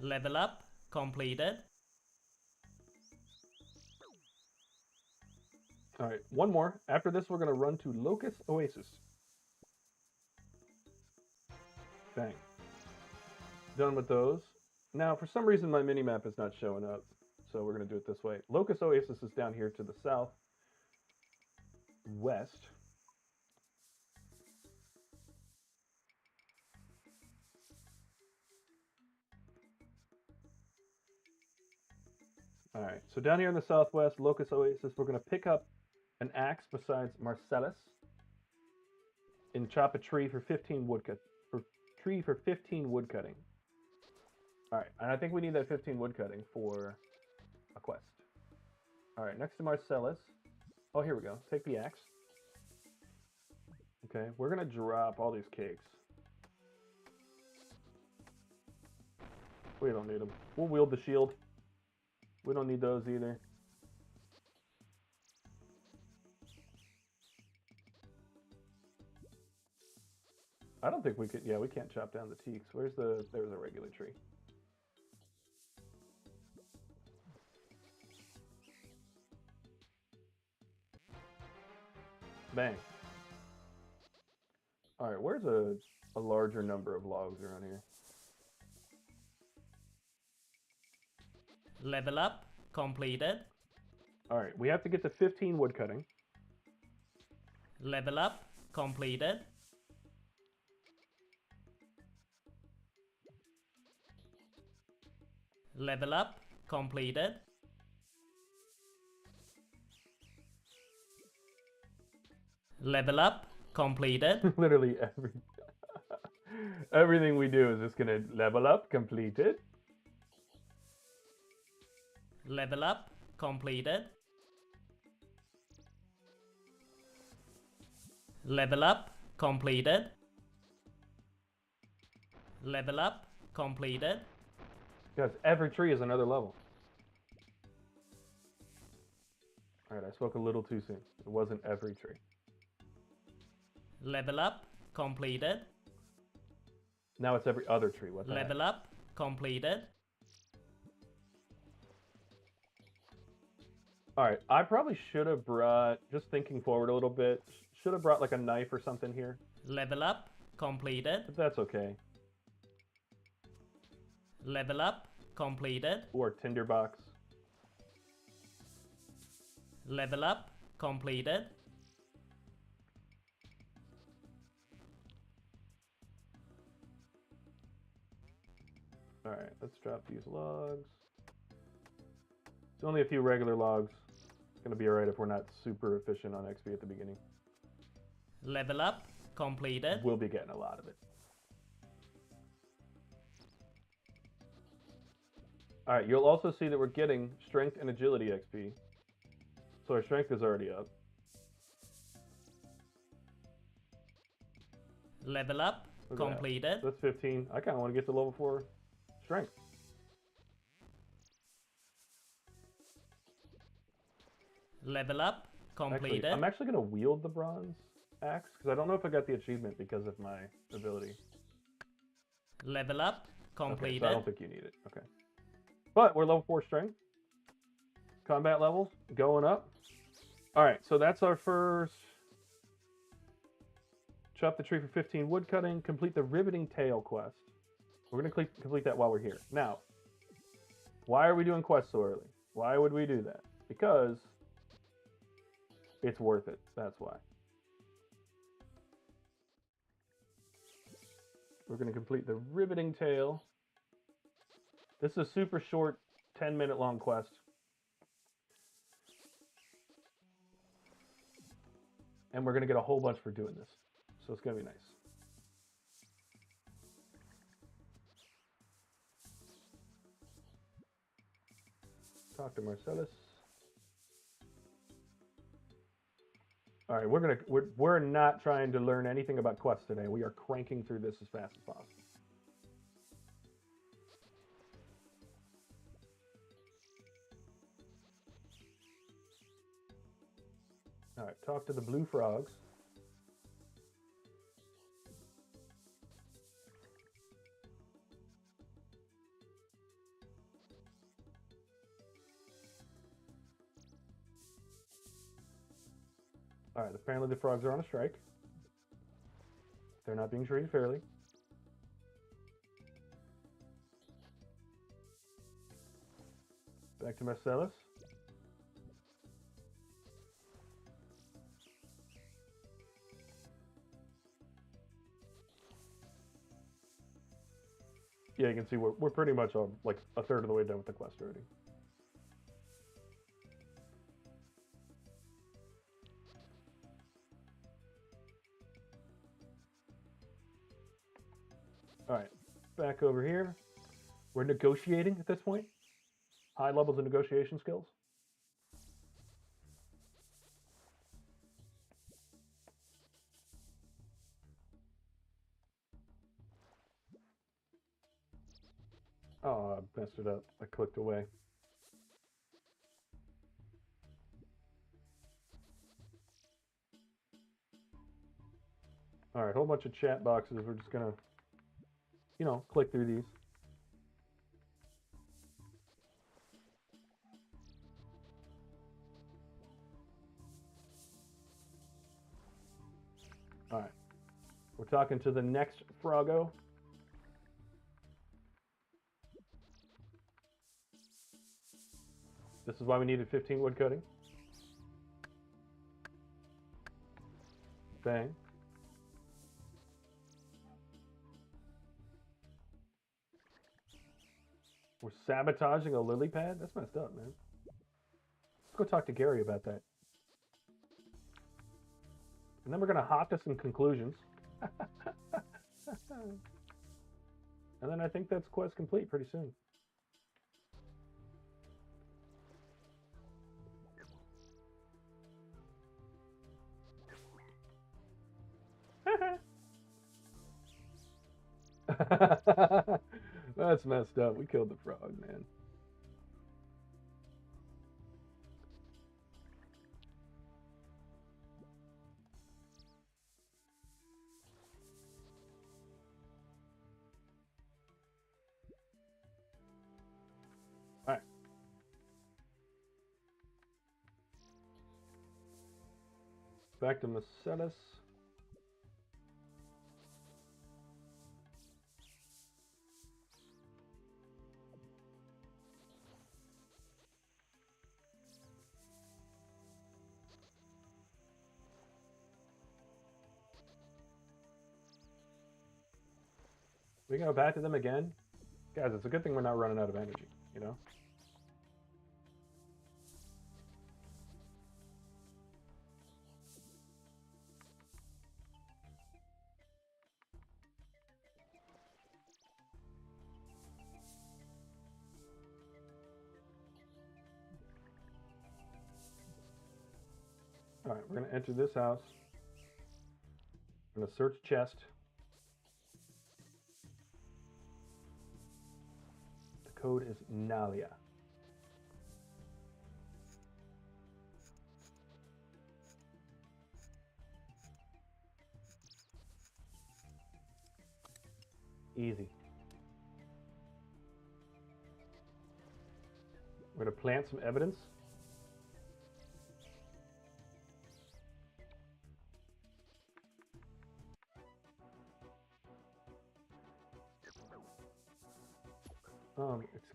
S2: Level up completed.
S1: All right, one more. After this, we're going to run to Locust Oasis. Bang. Done with those. Now, for some reason, my mini-map is not showing up, so we're going to do it this way. Locust Oasis is down here to the south west. All right, so down here in the southwest, Locust Oasis, we're going to pick up an axe besides Marcellus and chop a tree for 15 woodcut. Tree for 15 wood cutting. All right, and I think we need that 15 wood cutting for a quest. All right, next to Marcellus. Oh, here we go. Take the axe. Okay, we're gonna drop all these cakes. We don't need them. We'll wield the shield. We don't need those either. I don't think we could. Yeah, we can't chop down the teaks. There's a regular tree. Bang. All right, where's a larger number of logs around here?
S2: Level up completed.
S1: All right, we have to get to 15 wood cutting.
S2: Level up completed. Level up completed. Level up completed.
S1: Literally everything we do is just gonna level up, completed.
S2: Level up completed. Level up completed. Level up completed.
S1: Guys, every tree is another level. All right, I spoke a little too soon. It wasn't every tree.
S2: Level up completed.
S1: Now it's every other tree. What the
S2: Level
S1: heck?
S2: up completed.
S1: All right, I probably should have brought, just thinking forward a little bit, should have brought like a knife or something here.
S2: Level up completed.
S1: But that's okay.
S2: Level up completed.
S1: Or tinderbox.
S2: Level up completed.
S1: All right, let's drop these logs. It's only a few regular logs. It's gonna be all right if we're not super efficient on XP at the beginning.
S2: Level up completed.
S1: We'll be getting a lot of it. All right, you'll also see that we're getting strength and agility XP. So our strength is already up.
S2: Level up
S1: Look at that.
S2: completed.
S1: That's 15. I kind of want to get to level 4 strength.
S2: Level up completed.
S1: I'm actually going to wield the bronze axe because I don't know if I got the achievement because of my ability.
S2: Level up completed.
S1: Okay, so I don't think you need it. Okay. But we're level 4 strength. Combat levels going up. All right, so that's our first. Chop the tree for 15 wood cutting. Complete the riveting tail quest. We're going to complete that while we're here. Now, why are we doing quests so early? Why would we do that? Because it's worth it. That's why. We're going to complete the riveting tail. This is a super short 10-minute long quest. And we're going to get a whole bunch for doing this. So it's going to be nice. Talk to Marcellus. All right, we're not trying to learn anything about quests today. We are cranking through this as fast as possible. All right, talk to the blue frogs. All right, apparently the frogs are on a strike. They're not being treated fairly. Back to Marcellus. Yeah, you can see we're pretty much like a third of the way done with the quest already. All right, back over here. We're negotiating at this point. High levels of negotiation skills. Oh, I messed it up. I clicked away. All right, whole bunch of chat boxes. We're just gonna, click through these. All right, we're talking to the next Froggo. This is why we needed 15 wood cutting. Bang. We're sabotaging a lily pad? That's messed up, man. Let's go talk to Gary about that. And then we're going to hop to some conclusions. And then I think that's quest complete pretty soon. That's messed up. We killed the frog, man. All right. Back to Marcellus. We go back to them again? Guys, it's a good thing we're not running out of energy, you know? All right, we're going to enter this house. I'm going to search chest. The code is Nalia. Easy. We're going to plant some evidence.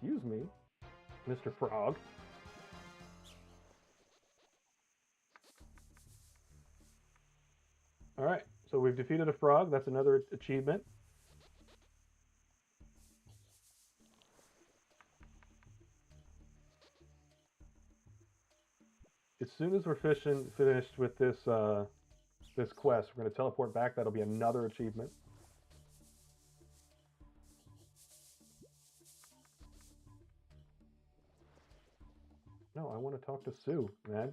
S1: Excuse me, Mr. Frog. All right, so we've defeated a frog. That's another achievement. As soon as we're finished with this this quest. We're going to teleport back. That'll be another achievement. No, I want to talk to Sue, man.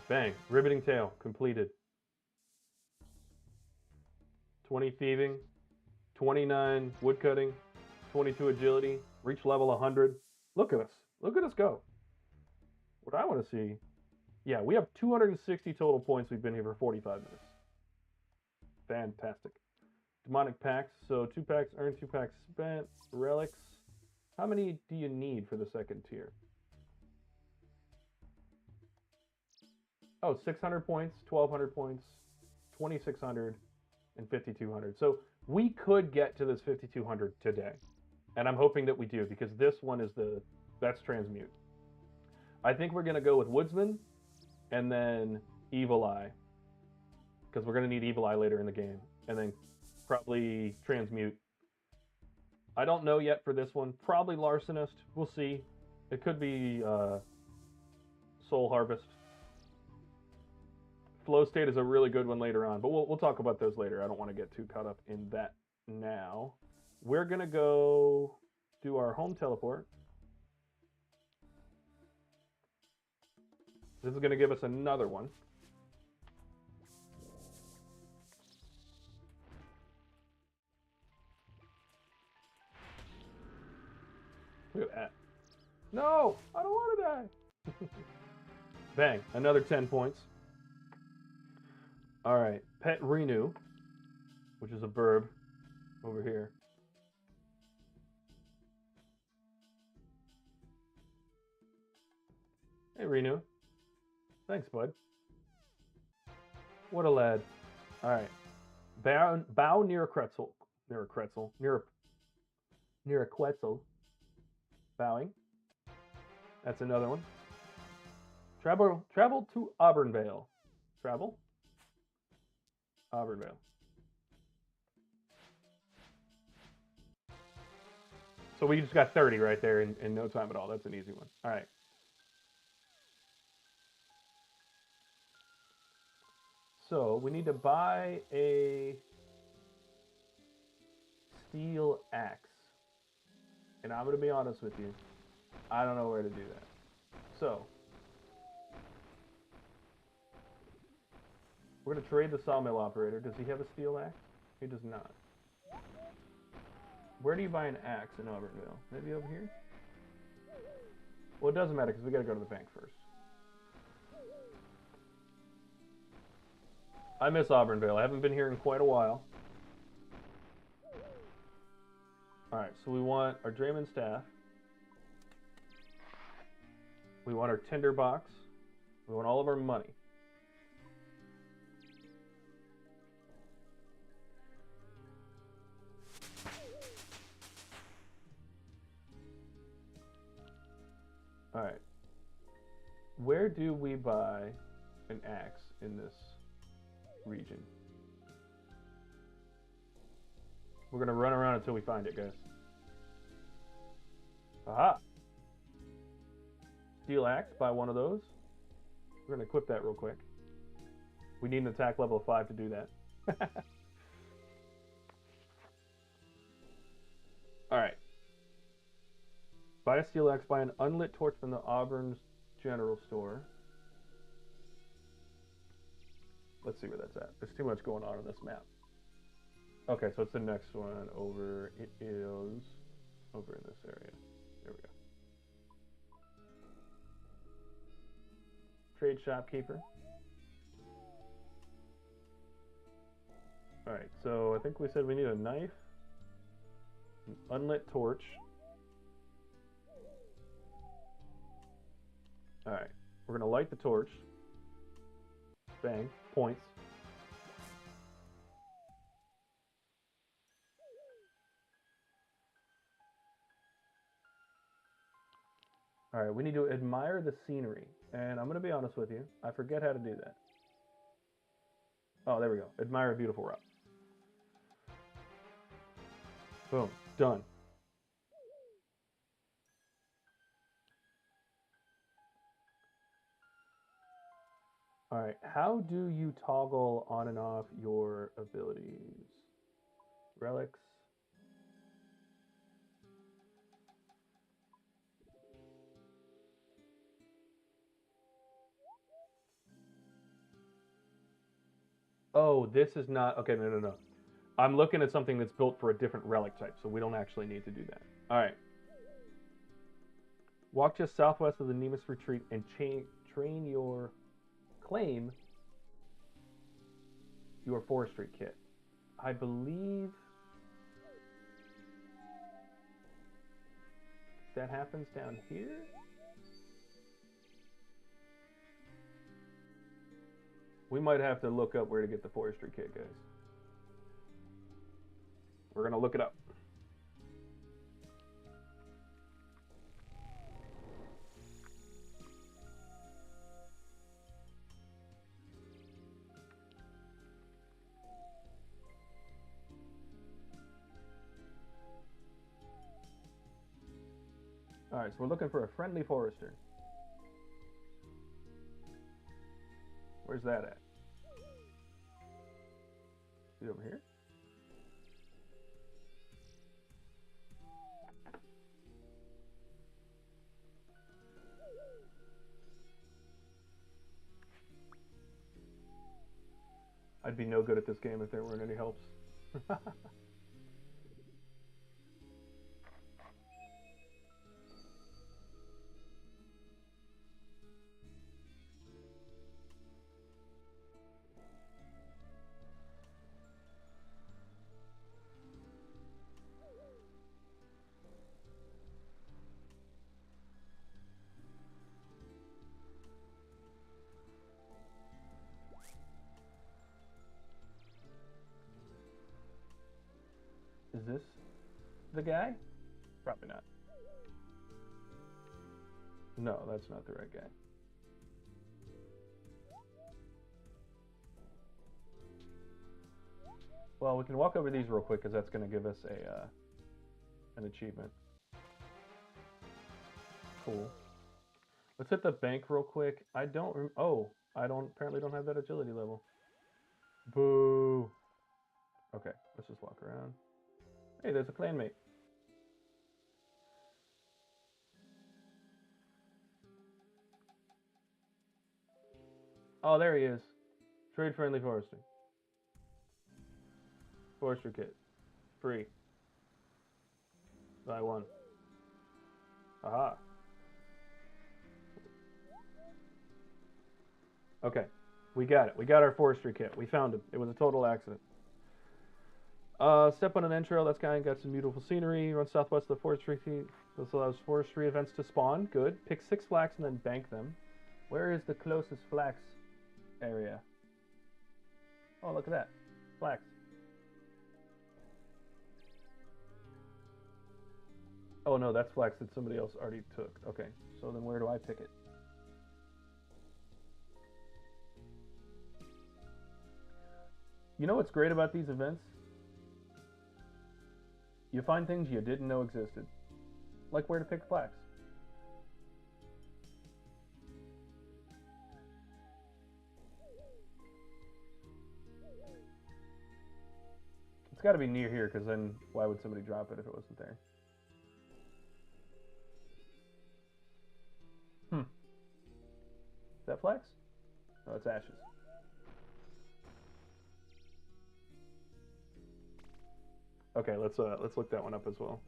S1: Bang. Riveting Tale. Completed. 20 thieving. 29 woodcutting. 22 agility. Reach level 100. Look at us. Look at us go. What I want to see... Yeah, we have 260 total points. We've been here for 45 minutes. Fantastic. Demonic packs. So 2 packs earned, 2 packs spent. Relics. How many do you need for the second tier? Oh, 600 points, 1,200 points, 2,600, and 5,200. So we could get to this 5,200 today. And I'm hoping that we do, because this one is that's transmute. I think we're going to go with Woodsman and then Evil Eye, because we're going to need Evil Eye later in the game. And then probably transmute. I don't know yet for this one. Probably Larcenist. We'll see. It could be Soul Harvest. Flow State is a really good one later on, but we'll talk about those later. I don't want to get too caught up in that now. We're going to go do our home teleport. This is going to give us another one. Look at that. No, I don't want to die. Bang, another 10 points. All right, Pet Renew, which is a verb over here. Hey, Renew. Thanks, bud. What a lad. All right. Bow near a Quetzal. Near a Quetzal. Near a Quetzal. Bowing. That's another one. Travel to Auburnvale. Travel. Auburnvale. So we just got 30 right there in no time at all. That's an easy one. All right. So we need to buy a steel axe. And I'm going to be honest with you. I don't know where to do that. So we're going to trade the sawmill operator. Does he have a steel axe? He does not. Where do you buy an axe in Auburnvale? Maybe over here? Well, it doesn't matter because we got to go to the bank first. I miss Auburnvale. I haven't been here in quite a while. Alright, so we want our Drayman staff. We want our tinder box. We want all of our money. Alright. Where do we buy an axe in this region? We're going to run around until we find it, guys. Aha! Steel axe, buy one of those. We're going to equip that real quick. We need an attack level of 5 to do that. Alright. Buy a steel axe, buy an unlit torch from the Auburn's general store. Let's see where that's at. There's too much going on this map. Okay, so it's the next one over. It is over in this area. There we go. Trade shopkeeper. Alright, so I think we said we need a knife, an unlit torch. Alright, we're going to light the torch. Bang, points. Alright, we need to admire the scenery. And I'm going to be honest with you, I forget how to do that. Oh, there we go. Admire a beautiful rock. Boom, done. All right. How do you toggle on and off your abilities? Relics. Oh, this is not okay. No, no, no. I'm looking at something that's built for a different relic type, so we don't actually need to do that. All right. Walk just southwest of the Nemus retreat and train your claim your forestry kit. I believe that happens down here. We might have to look up where to get the forestry kit, guys. We're gonna look it up. All right, so we're looking for a friendly forester. Where's that at? Is it over here? I'd be no good at this game if there weren't any helps. Is this the guy? Probably not. No, that's not the right guy. Well, we can walk over these real quick because that's going to give us an achievement. Cool. Let's hit the bank real quick. I don't. Oh, I apparently don't have that agility level. Boo. Okay, let's just walk around. Hey, there's a clanmate. Oh, there he is. Trade friendly forester. Forester kit. Free. Buy one. Aha. Okay. We got it. We got our forestry kit. We found him. It was a total accident. Step on an entrail. That's kind of got some beautiful scenery. Run southwest of the forestry. This allows forestry events to spawn. Good. Pick 6 flax and then bank them. Where is the closest flax area? Oh, look at that. Flax. Oh, no, that's flax that somebody else already took. Okay, so then where do I pick it? You know what's great about these events? You find things you didn't know existed. Like where to pick flax. It's got to be near here, because then why would somebody drop it if it wasn't there? Is that flax? No, it's ashes. Okay, let's look that one up as well.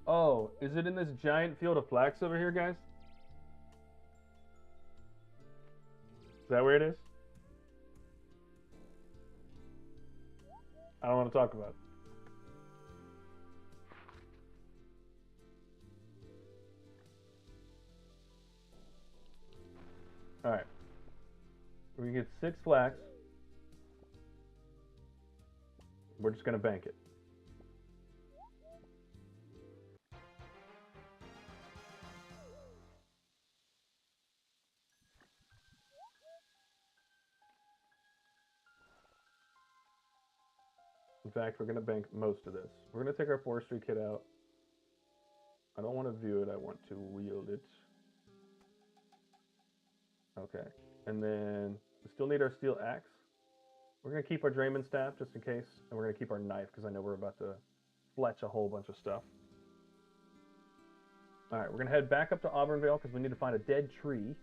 S1: Oh, is it in this giant field of flax over here, guys? Is that where it is? I don't want to talk about it. Alright. We get 6 flax. We're just going to bank it. In fact, we're going to bank most of this. We're going to take our forestry kit out. I don't want to view it. I want to wield it. Okay. And then we still need our steel axe. We're going to keep our drayman staff just in case. And we're going to keep our knife because I know we're about to fletch a whole bunch of stuff. All right, we're going to head back up to Auburnvale because we need to find a dead tree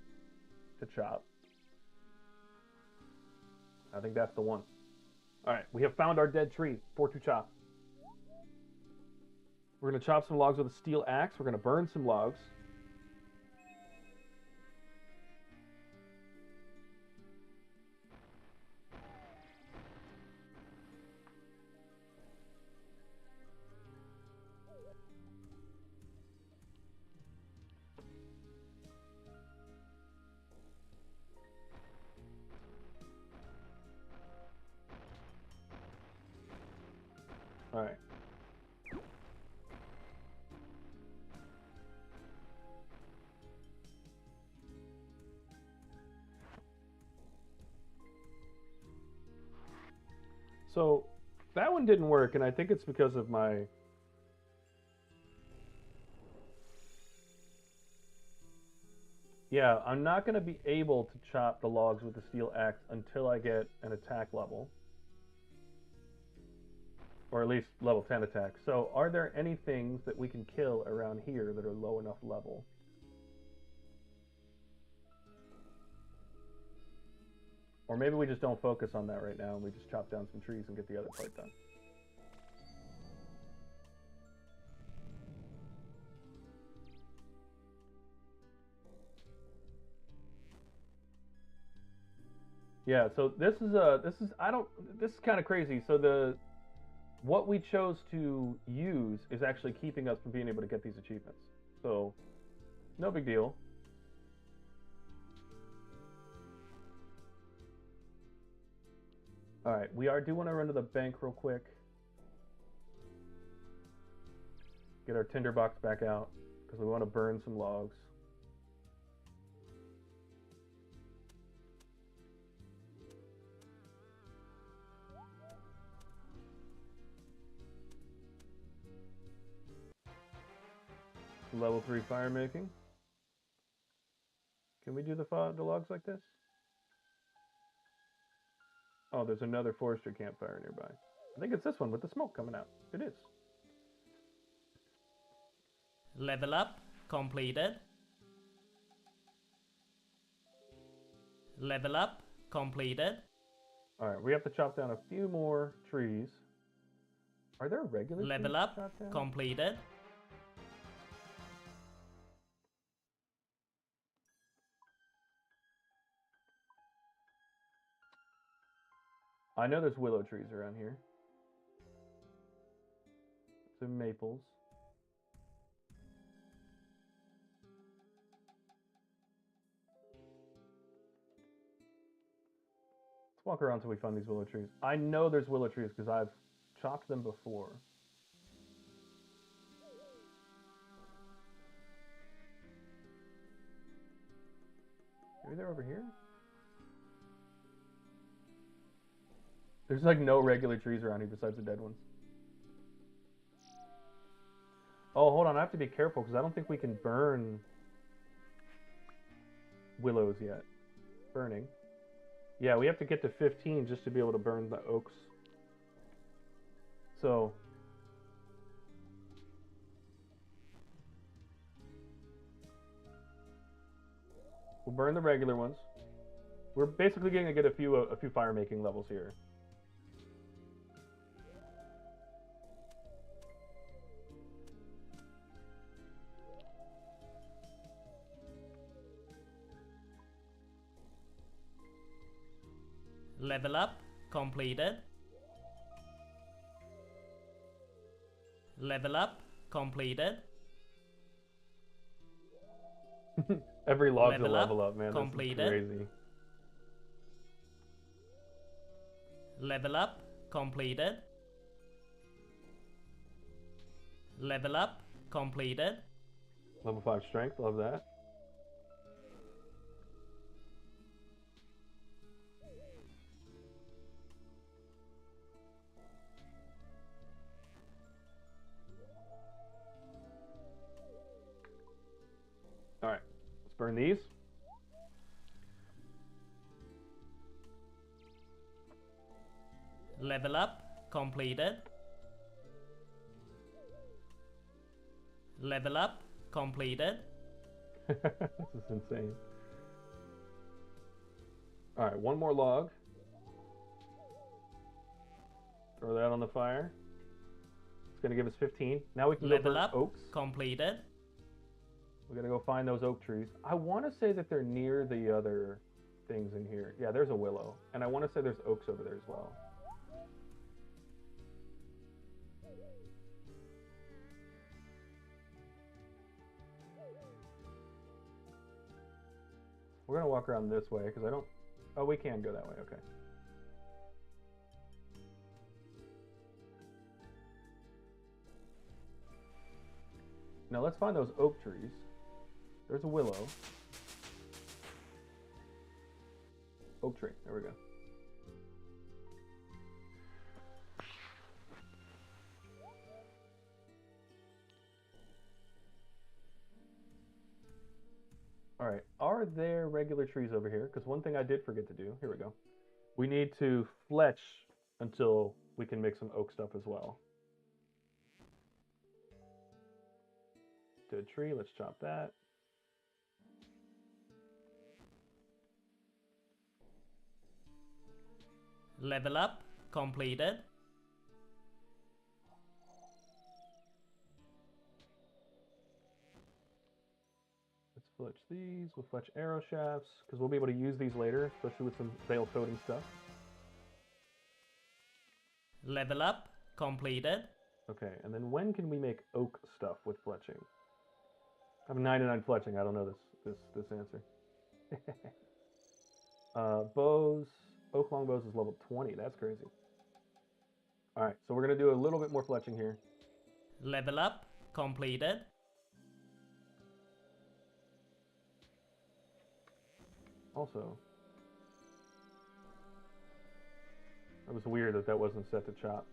S1: to chop. I think that's the one. All right, we have found our dead tree for to chop. We're going to chop some logs with a steel axe. We're going to burn some logs. All right. So that one didn't work, and I think it's because of my... Yeah, I'm not going to be able to chop the logs with the steel axe until I get an attack level. Or at least level 10 attack. So are there any things that we can kill around here that are low enough level? Or maybe we just don't focus on that right now and we just chop down some trees and get the other part done. Yeah, so this is kind of crazy. So what we chose to use is actually keeping us from being able to get these achievements. So, no big deal. All right, we do want to run to the bank real quick. Get our tinderbox back out because we want to burn some logs. Level 3 fire making. Can we do the logs like this? Oh, there's another forestry campfire nearby. I think it's this one with the smoke coming out. It is.
S2: Level up completed. Level up completed.
S1: All right, we have to chop down a few more trees. Are there regular
S2: level
S1: trees
S2: up
S1: to chop down?
S2: completed.
S1: I know there's willow trees around here. Some maples. Let's walk around until we find these willow trees. I know there's willow trees because I've chopped them before. Maybe they're over here? There's like no regular trees around here besides the dead ones. Oh, hold on. I have to be careful because I don't think we can burn willows yet. Burning. Yeah, we have to get to 15 just to be able to burn the oaks. So... we'll burn the regular ones. We're basically going to get a few fire making levels here.
S2: Level up completed. Level up completed.
S1: Every log's a
S2: Level
S1: level up, man.
S2: completed.
S1: This is crazy.
S2: Level up completed. Level up completed.
S1: Level 5 strength, love that. Burn these.
S2: Level up completed. Level up completed.
S1: This is insane. All right, one more log. Throw that on the fire. It's gonna give us 15. Now we can go
S2: Level
S1: burn
S2: up
S1: oaks.
S2: completed.
S1: We're gonna go find those oak trees. I want to say that they're near the other things in here. Yeah, there's a willow, and I want to say there's oaks over there as well. We're gonna walk around this way because I don't. Oh, we can go that way. Okay. Now let's find those oak trees. There's a willow. Oak tree. There we go. All right. Are there regular trees over here? Because one thing I did forget to do. Here we go. We need to fletch until we can make some oak stuff as well. Dead tree. Let's chop that.
S2: Level up completed.
S1: Let's fletch these. We'll fletch arrow shafts because we'll be able to use these later, especially with some veil coating stuff.
S2: Level up completed.
S1: Okay, and then when can we make oak stuff with fletching? I'm 99 fletching. I don't know this answer. Bows. Oak longbows is level 20. That's crazy. All right, so we're gonna do a little bit more fletching here.
S2: Level up completed.
S1: Also, that was weird that wasn't set to chop.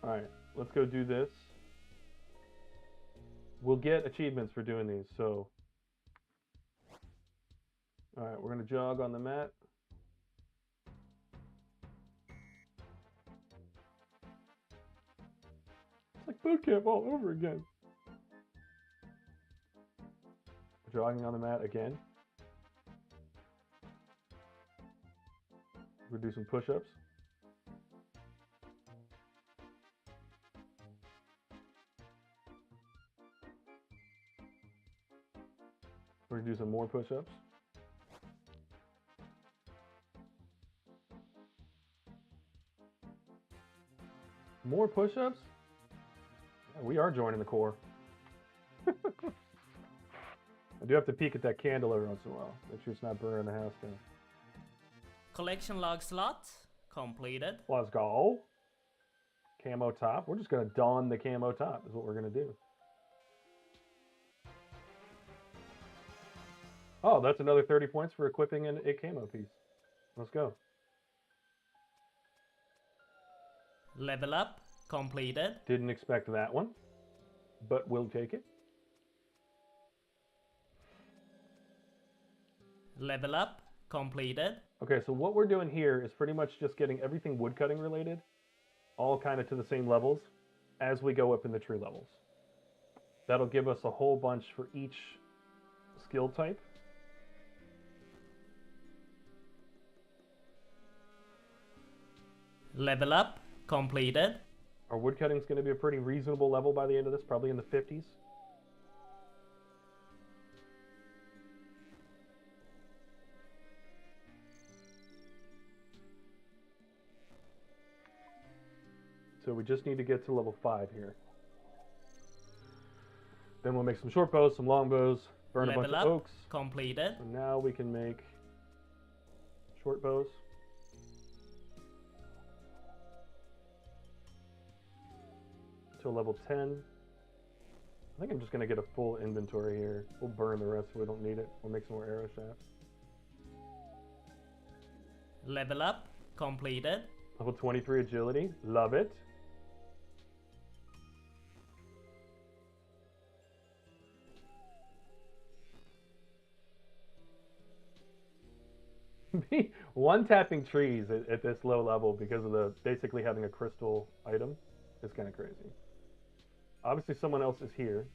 S1: All right, let's go do this. We'll get achievements for doing these, so. All right, we're gonna jog on the mat. It's like boot camp all over again. Jogging on the mat again. We're gonna do some push-ups. We're gonna do some more push-ups. More push-ups? Yeah, we are joining the Corps. I do have to peek at that candle every once in a while. Make sure it's not burning the house down.
S2: Collection log slot completed.
S1: Let's go. Camo top. We're just gonna don the camo top is what we're gonna do. Oh, that's another 30 points for equipping a camo piece. Let's go.
S2: Level up completed.
S1: Didn't expect that one, but we'll take it.
S2: Level up completed.
S1: Okay, so what we're doing here is pretty much just getting everything woodcutting related, all kind of to the same levels as we go up in the tree levels. That'll give us a whole bunch for each skill type.
S2: Level up completed.
S1: Our woodcutting is going to be a pretty reasonable level by the end of this, probably in the 50s. So we just need to get to level 5 here. Then we'll make some short bows, some long bows, burn a bunch of oaks.
S2: Completed.
S1: So now we can make short bows. To level 10. I think I'm just going to get a full inventory here. We'll burn the rest if we don't need it. We'll make some more arrow shafts.
S2: Level up completed.
S1: Level 23 agility. Love it. One tapping trees at this low level because of the basically having a crystal item is kind of crazy. Obviously someone else is here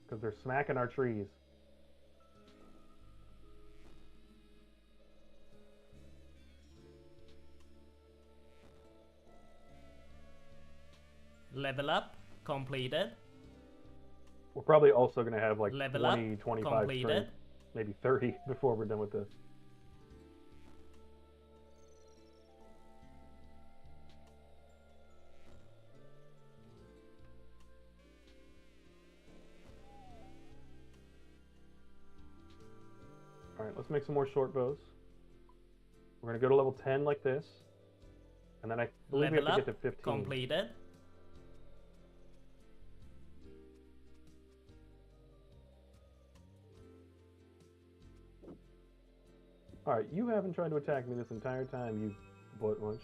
S1: because they're smacking our trees.
S2: Level up completed.
S1: We're probably also going to have like
S2: Level
S1: 20,
S2: up
S1: 25
S2: completed.
S1: strength, maybe 30 before we're done with this. All right, let's make some more short bows. We're going to go to level 10 like this. And then I believe
S2: Level
S1: we have to
S2: up
S1: get to 15.
S2: completed.
S1: All right, you haven't tried to attack me this entire time, you butt munch.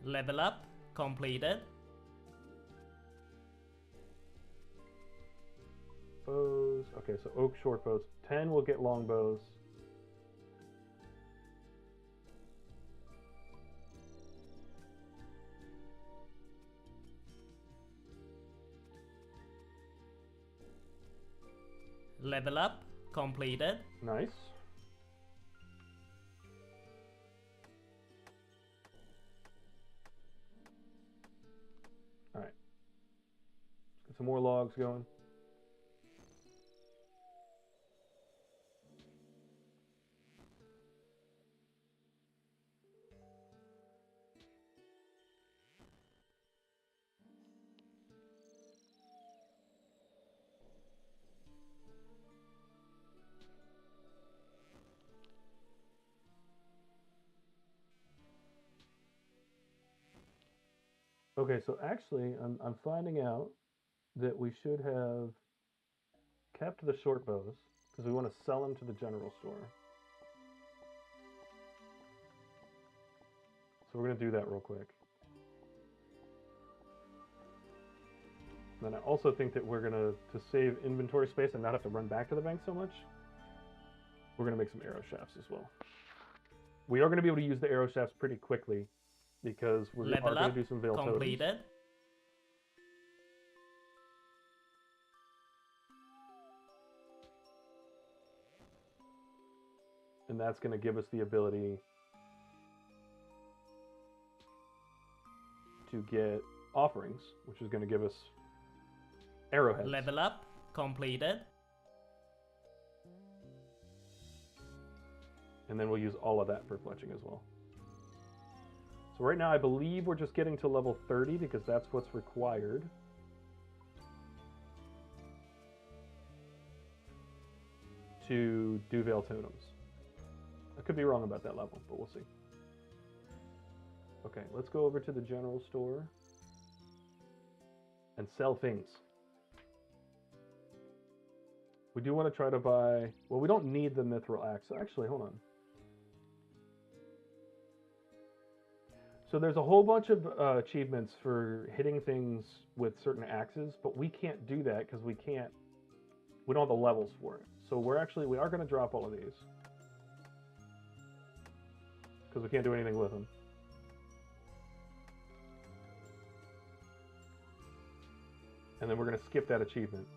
S2: Level up completed.
S1: Bows. Okay, so oak short bows. 10 will get long bows.
S2: Level up completed.
S1: Nice. All right. Let's get some more logs going. Okay, so actually, I'm finding out that we should have kept the short bows because we want to sell them to the general store. So we're going to do that real quick. And then I also think that we're going to save inventory space and not have to run back to the bank so much, we're going to make some arrow shafts as well. We are going to be able to use the arrow shafts pretty quickly because we're
S2: Level
S1: going
S2: up
S1: to do some veil totems.
S2: completed.
S1: And that's going to give us the ability to get offerings, which is going to give us arrowheads.
S2: Level up completed.
S1: And then we'll use all of that for fletching as well. So right now I believe we're just getting to level 30 because that's what's required. To do veil totems. I could be wrong about that level, but we'll see. Okay, let's go over to the general store and sell things. We do want to try to buy... Well, we don't need the mithril axe. So actually, hold on. So there's a whole bunch of achievements for hitting things with certain axes, but we can't do that because we don't have the levels for it. So we are going to drop all of these because we can't do anything with them. And then we're going to skip that achievement.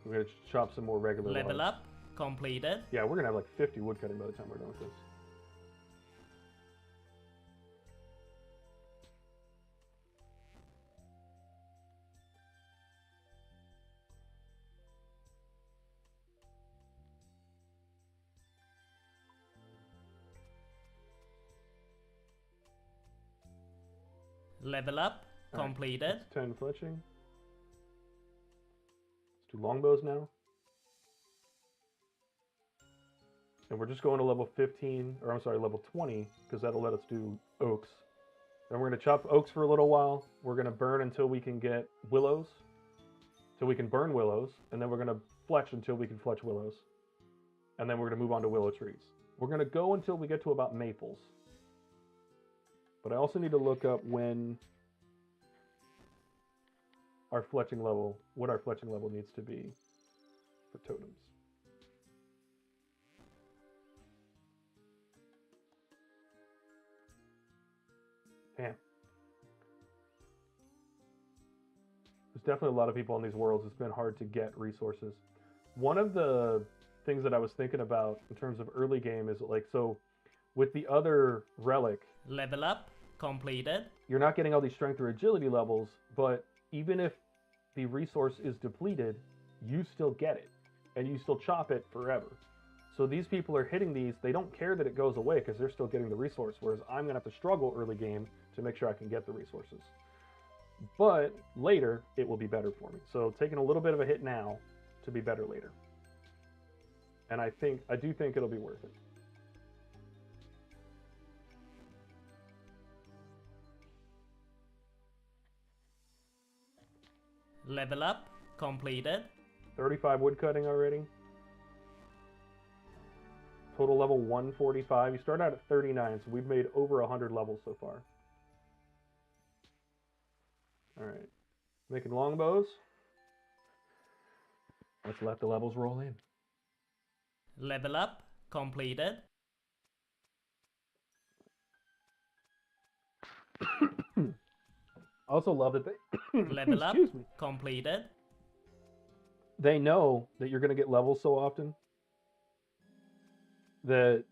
S1: We're going to chop some more regular
S2: Level
S1: logs.
S2: up completed.
S1: Yeah, we're going to have like 50 woodcutting by the time we're done with this.
S2: Level up completed.
S1: That's 10 fletching. Let's do longbows now. And we're just going to level 15, or I'm sorry, level 20, because that'll let us do oaks. Then we're going to chop oaks for a little while. We're going to burn until we can get willows. So we can burn willows, and then we're going to fletch until we can fletch willows. And then we're going to move on to willow trees. We're going to go until we get to about maples. But I also need to look up when our fletching level, what our fletching level needs to be for totems. Damn. There's definitely a lot of people in these worlds. It's been hard to get resources. One of the things that I was thinking about in terms of early game is like, so with the other relic,
S2: Level up completed.
S1: you're not getting all these strength or agility levels, but even if the resource is depleted, you still get it and you still chop it forever. So these people are hitting these, they don't care that it goes away because they're still getting the resource, whereas I'm going to have to struggle early game to make sure I can get the resources. But later, it will be better for me. So taking a little bit of a hit now to be better later. And I do think it'll be worth it.
S2: Level up completed.
S1: 35 woodcutting already. Total level 145. You start out at 39, so we've made over 100 levels so far. All right, making longbows. Let's let the levels roll in.
S2: Level up completed.
S1: I also love that they
S2: Level up
S1: excuse me.
S2: completed.
S1: They know that you're going to get levels so often that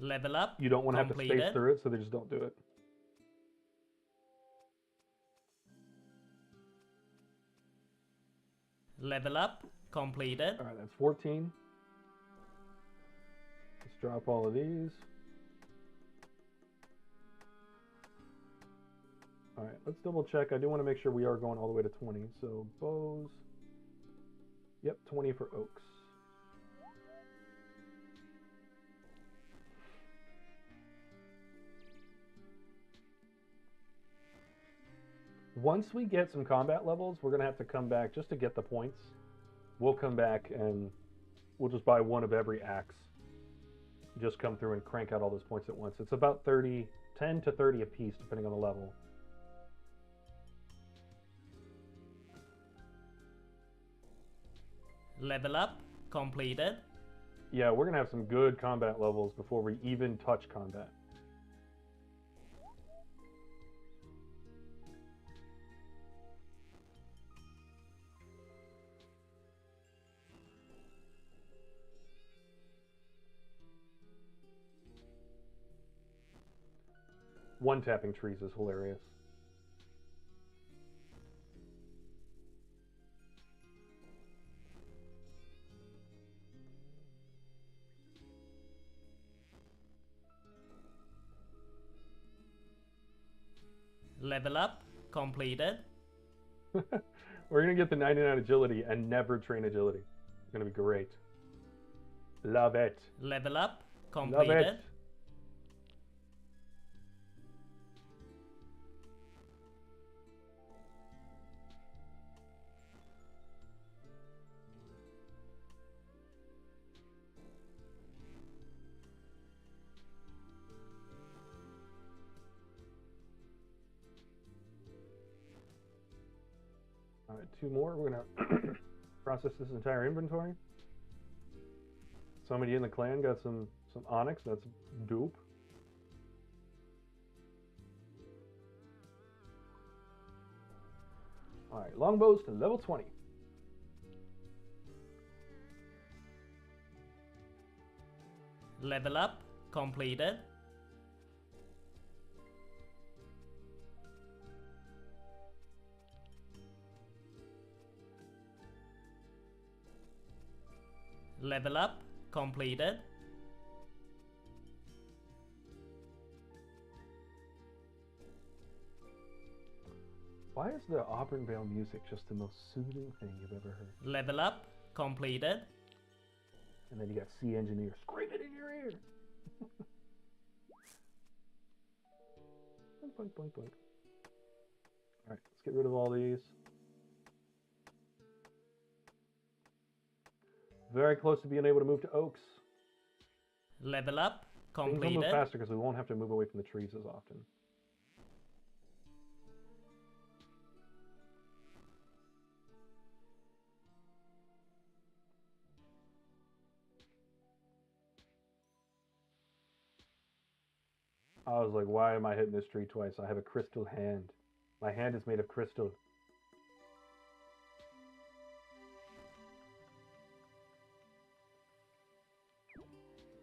S2: Level up
S1: you don't want to have to space
S2: completed.
S1: through it, so they just don't do it.
S2: Level up completed.
S1: All right, that's 14. Let's drop all of these. All right, let's double check. I do want to make sure we are going all the way to 20. So bows. Yep, 20 for oaks. Once we get some combat levels, we're going to have to come back just to get the points. We'll come back and we'll just buy one of every axe. Just come through and crank out all those points at once. It's about 10 to 30 a piece, depending on the level.
S2: Level up completed.
S1: Yeah, we're going to have some good combat levels before we even touch combat. One-tapping trees is hilarious.
S2: Level up completed.
S1: We're going to get the 99 agility and never train agility. It's going to be great. Love it.
S2: Level up
S1: Love
S2: completed.
S1: it. All right, two more. We're going to process this entire inventory. Somebody in the clan got some onyx. That's dope. All right, longbows to level 20.
S2: Level up completed. Level up completed.
S1: Why is the Auburn Vale music just the most soothing thing you've ever heard?
S2: Level up completed.
S1: And then you got C Engineer screaming in your ear. Boink, boink, boink, boink. Alright, let's get rid of all these. Very close to being able to move to Oaks.
S2: Level up
S1: Things will move
S2: completed.
S1: faster because we won't have to move away from the trees as often. I was like, why am I hitting this tree twice? I have a crystal hand. My hand is made of crystal.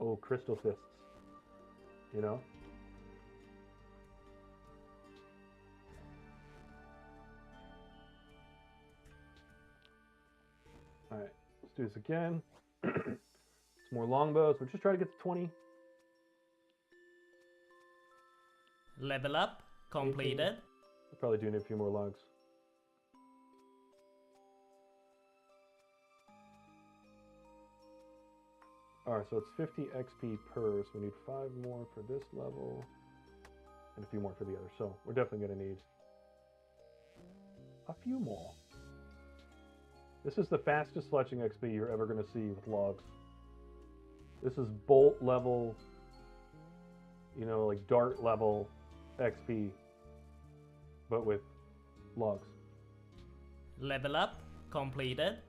S1: Oh, crystal fists. You know? Alright, let's do this again. Some more longbows. We'll just try to get to 20.
S2: Level up completed.
S1: We'll probably do need a few more logs. Alright, so it's 50 XP per, so we need 5 more for this level, and a few more for the other. So we're definitely going to need a few more. This is the fastest fletching XP you're ever going to see with logs. This is bolt level, you know, like dart level XP, but with logs.
S2: Level up completed.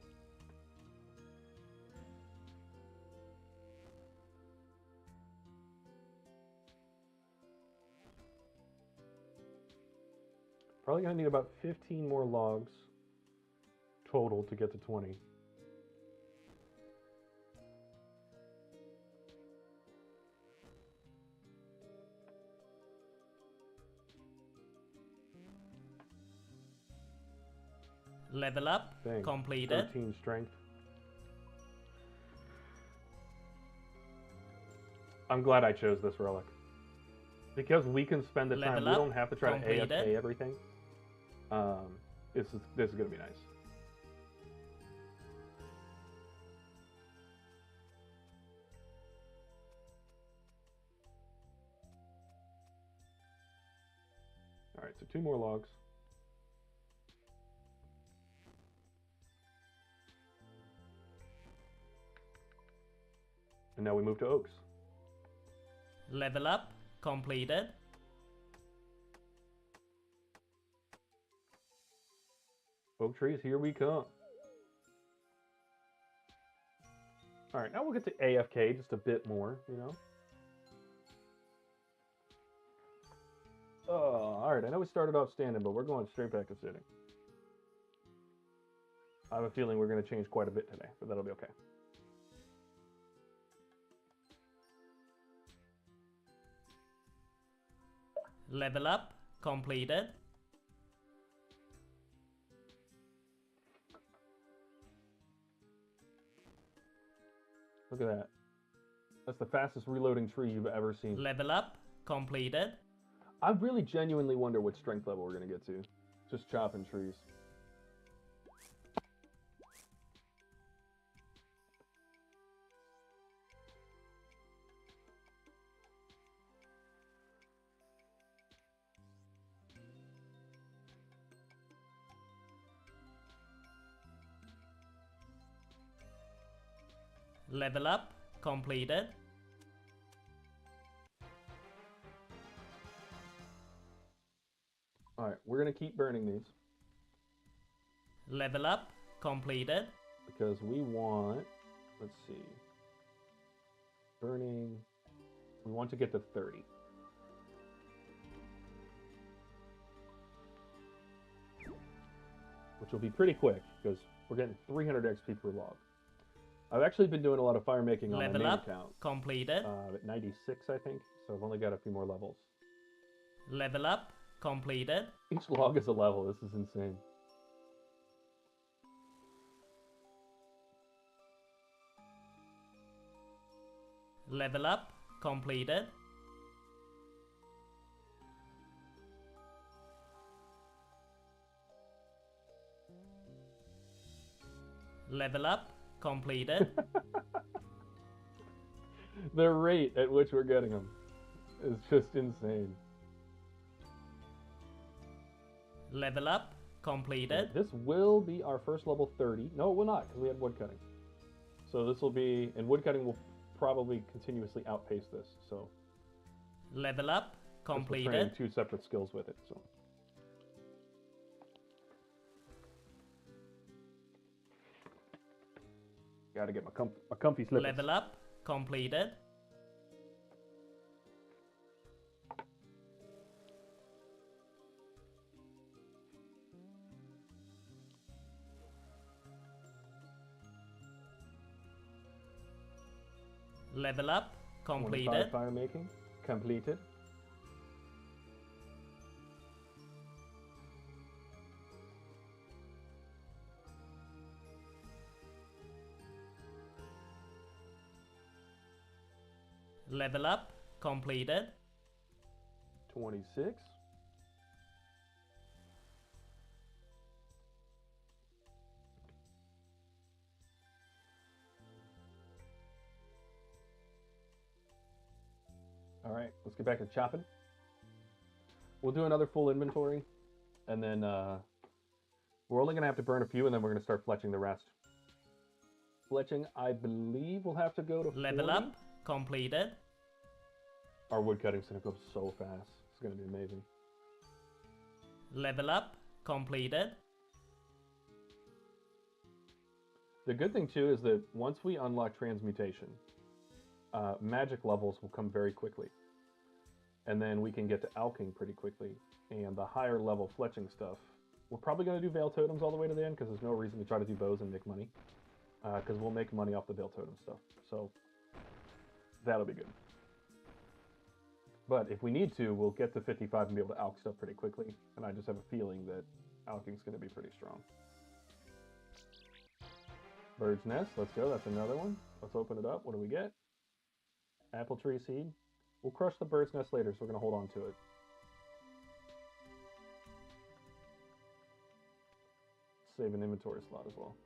S1: Probably going to need about 15 more logs total to get to 20.
S2: Level up
S1: Dang,
S2: completed.
S1: 13 strength. I'm glad I chose this relic. Because we can spend the time,
S2: Level
S1: we
S2: up,
S1: don't have to try
S2: completed.
S1: to AFK everything. This is going to be nice. Alright, so 2 more logs. And now we move to oaks.
S2: Level up completed.
S1: Oak trees, here we come. Alright, now we'll get to AFK just a bit more, you know? Alright, I know we started off standing, but we're going straight back to sitting. I have a feeling we're going to change quite a bit today, but that'll be okay.
S2: Level up completed.
S1: Look at that. That's the fastest reloading tree you've ever seen.
S2: Level up completed.
S1: I really genuinely wonder what strength level we're going to get to. Just chopping trees.
S2: Level up completed.
S1: Alright, we're going to keep burning these.
S2: Level up completed.
S1: Because we want, let's see, burning, we want to get to 30. Which will be pretty quick, because we're getting 300 XP per log. I've actually been doing a lot of fire making on my
S2: Level
S1: main
S2: up
S1: account.
S2: completed.
S1: At 96, I think, so I've only got a few more levels.
S2: Level up completed.
S1: Each log is a level, this is insane.
S2: Level up completed. Level up completed.
S1: The rate at which we're getting them is just insane.
S2: Level up completed.
S1: This will be our first level 30. No, it will not, because we had woodcutting. So this will be, and woodcutting will probably continuously outpace this. So
S2: Level up
S1: we're training
S2: completed.
S1: 2 separate skills with it. So gotta get my comfy slippers.
S2: Level up completed. Level up
S1: 25
S2: completed.
S1: fire making completed.
S2: Level up completed.
S1: 26. All right, let's get back to chopping. We'll do another full inventory, and then we're only going to have to burn a few, and then we're going to start fletching the rest. Fletching, I believe we'll have to go to
S2: Level
S1: 40.
S2: up completed.
S1: Our woodcutting's going to go so fast. It's going to be amazing.
S2: Level up completed.
S1: The good thing, too, is that once we unlock transmutation, magic levels will come very quickly. And then we can get to alching pretty quickly. And the higher level fletching stuff, we're probably going to do veil totems all the way to the end, because there's no reason to try to do bows and make money. Because we'll make money off the veil totem stuff. So that'll be good. But if we need to, we'll get to 55 and be able to alch stuff pretty quickly. And I just have a feeling that alching's going to be pretty strong. Bird's nest, let's go. That's another one. Let's open it up. What do we get? Apple tree seed. We'll crush the bird's nest later, so we're going to hold on to it. Save an inventory slot as well.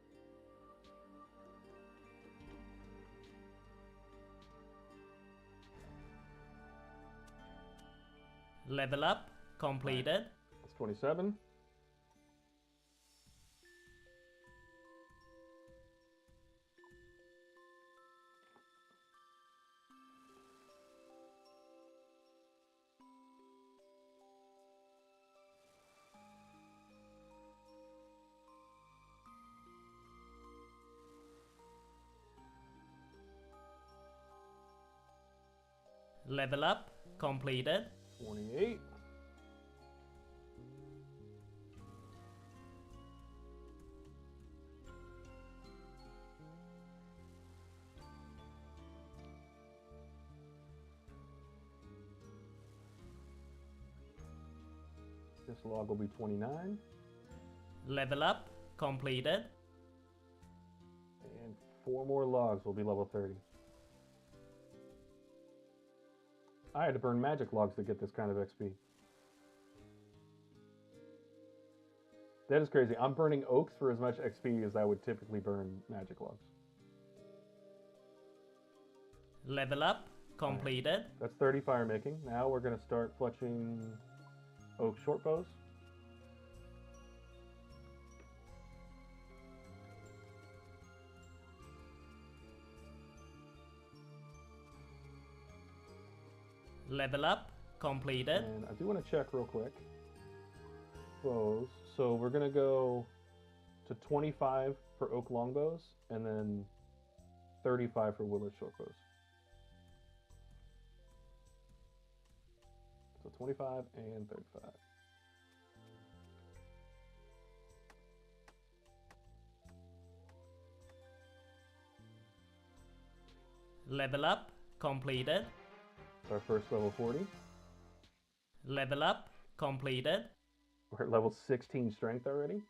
S2: Level up completed.
S1: That's 27.
S2: Level up completed.
S1: 28. This log will be 29.
S2: Level up completed.
S1: And 4 more logs will be level 30. I had to burn magic logs to get this kind of XP. That is crazy. I'm burning oaks for as much XP as I would typically burn magic logs.
S2: Level up completed.
S1: Right. That's 30 fire making. Now we're going to start fletching oak short bows.
S2: Level up completed.
S1: And I do want to check real quick. Bows. So we're going to go to 25 for oak longbows and then 35 for woodland short bows. So 25 and 35.
S2: Level up completed.
S1: It's our first level 40.
S2: Level up completed.
S1: We're at level 16 strength already.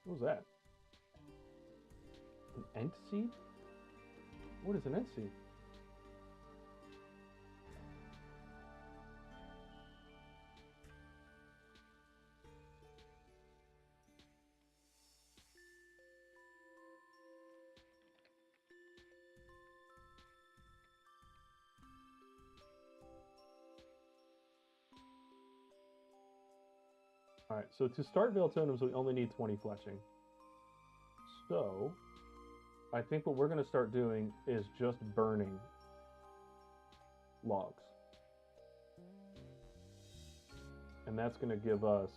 S1: What was that? An ent seed? What is an ent seed? Alright, so to start Veil Totems, we only need 20 fleshing. So, I think what we're going to start doing is just burning logs. And that's going to give us...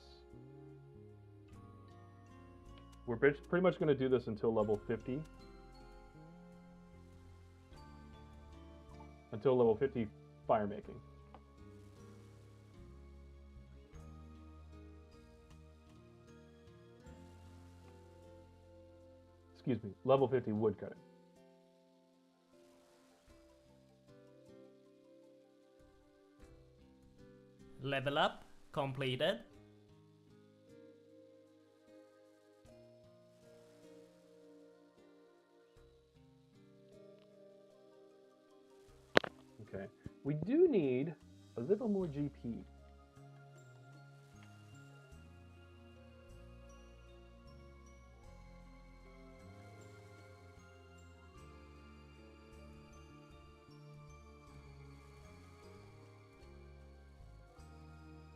S1: We're pretty much going to do this until level 50. Until level 50 fire making. Excuse me, level 50 wood cutting.
S2: Level up completed.
S1: Okay, we do need a little more GP.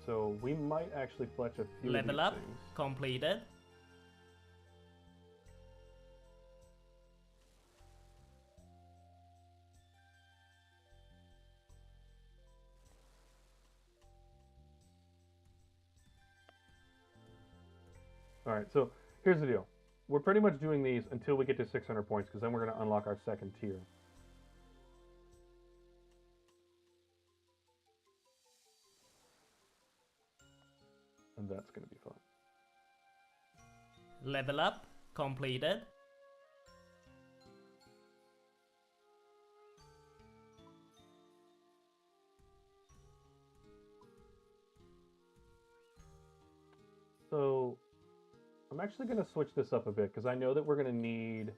S1: So we might actually fletch a few
S2: Level
S1: of these
S2: up
S1: things.
S2: completed.
S1: All right, so here's the deal. We're pretty much doing these until we get to 600 points, because then we're going to unlock our second tier. And that's going to be fun.
S2: Level up completed.
S1: So I'm actually going to switch this up a bit, because I know that we're going to need...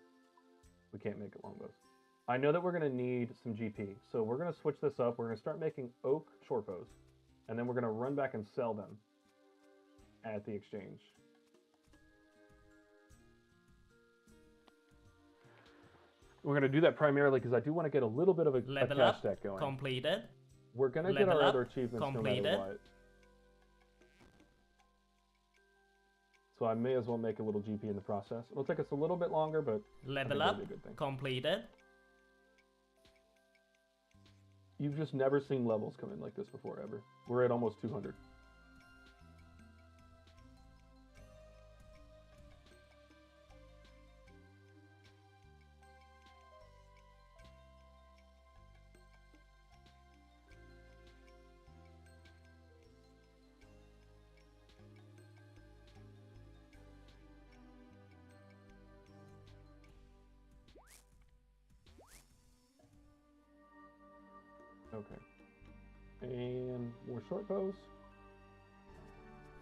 S1: We can't make it longbows. I know that we're going to need some GP. So we're going to switch this up. We're going to start making oak short bows. And then we're going to run back and sell them at the exchange. We're going to do that primarily because I do want to get a little bit of a
S2: Level
S1: cash
S2: up
S1: stack going.
S2: completed.
S1: We're going to get
S2: Level
S1: our
S2: up
S1: other achievements no
S2: completed.
S1: matter what. So I may as well make a little GP in the process. It'll take us a little bit longer, but
S2: Level
S1: I
S2: up
S1: think it'll be a good thing.
S2: completed.
S1: You've just never seen levels come in like this before, ever. We're at almost 200. Okay. And more short bows.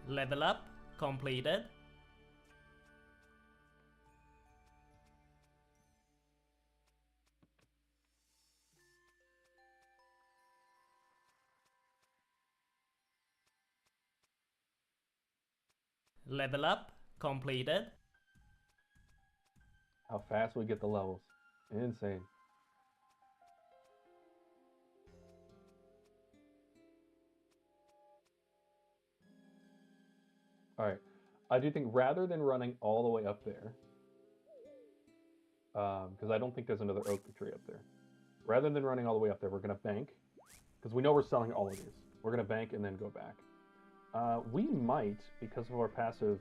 S2: Level up completed. Level up completed.
S1: How fast we get the levels. Insane. Alright. I do think rather than running all the way up there, because I don't think there's another oak tree up there. Rather than running all the way up there, we're going to bank, because we know we're selling all of these. We're going to bank and then go back. We might, because of our passive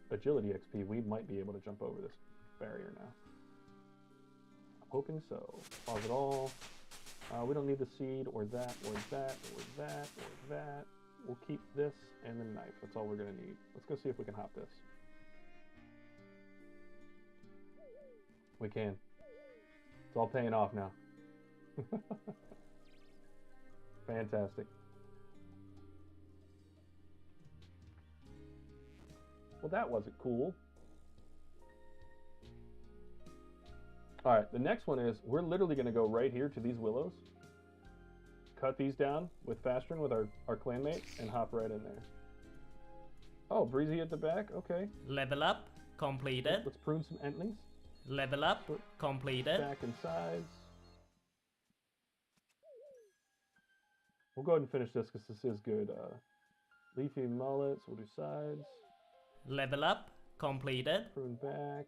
S1: agility XP, we might be able to jump over this barrier now. I'm hoping so. Pause it all. We don't need the seed, or that, or that, or that, or that. We'll keep this and the knife. That's all we're going to need. Let's go see if we can hop this. We can. It's all paying off now. Fantastic. Well, that wasn't cool. All right, the next one is we're literally going to go right here to these willows, cut these down with Fastrin with our clanmate, and hop right in there. Oh, Breezy at the back? Okay.
S2: Level up completed.
S1: Let's prune some entlings.
S2: Level up completed.
S1: Back and sides. We'll go ahead and finish this because this is good.
S3: Leafy mullets, we'll do sides.
S2: Level up completed.
S3: Prune back.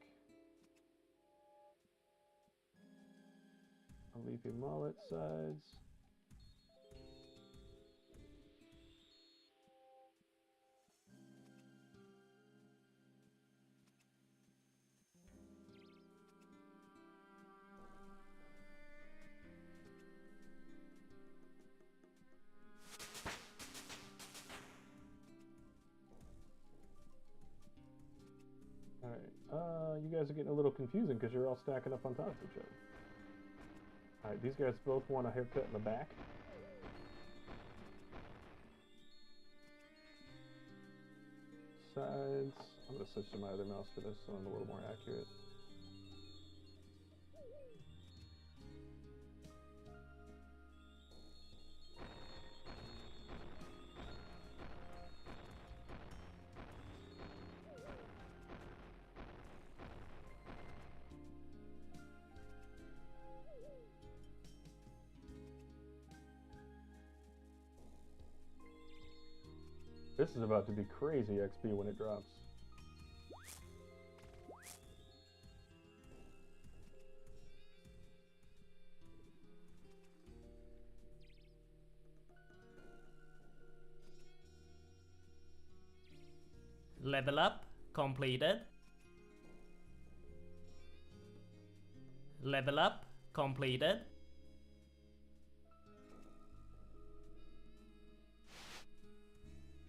S3: A leafy mullet, sides. Alright, you guys are getting a little confusing because you're all stacking up on top of each other. Alright, these guys both want a haircut in the back. Sides. I'm going to switch to my other mouse for this so I'm a little more accurate. This is about to be crazy XP when it drops.
S2: Level up completed. Level up completed.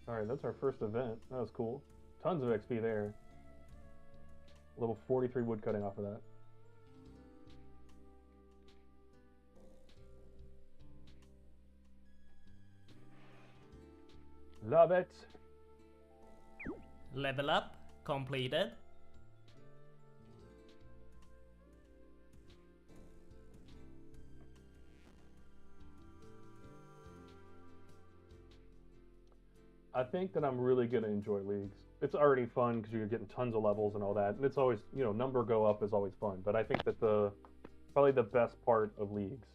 S3: Alright, that's our first event. That was cool. Tons of XP there. Level 43 wood cutting off of that. Love it!
S2: Level up completed.
S3: I think that I'm really going to enjoy leagues. It's already fun because you're getting tons of levels and all that. And it's always, you know, number go up is always fun. But I think that probably the best part of leagues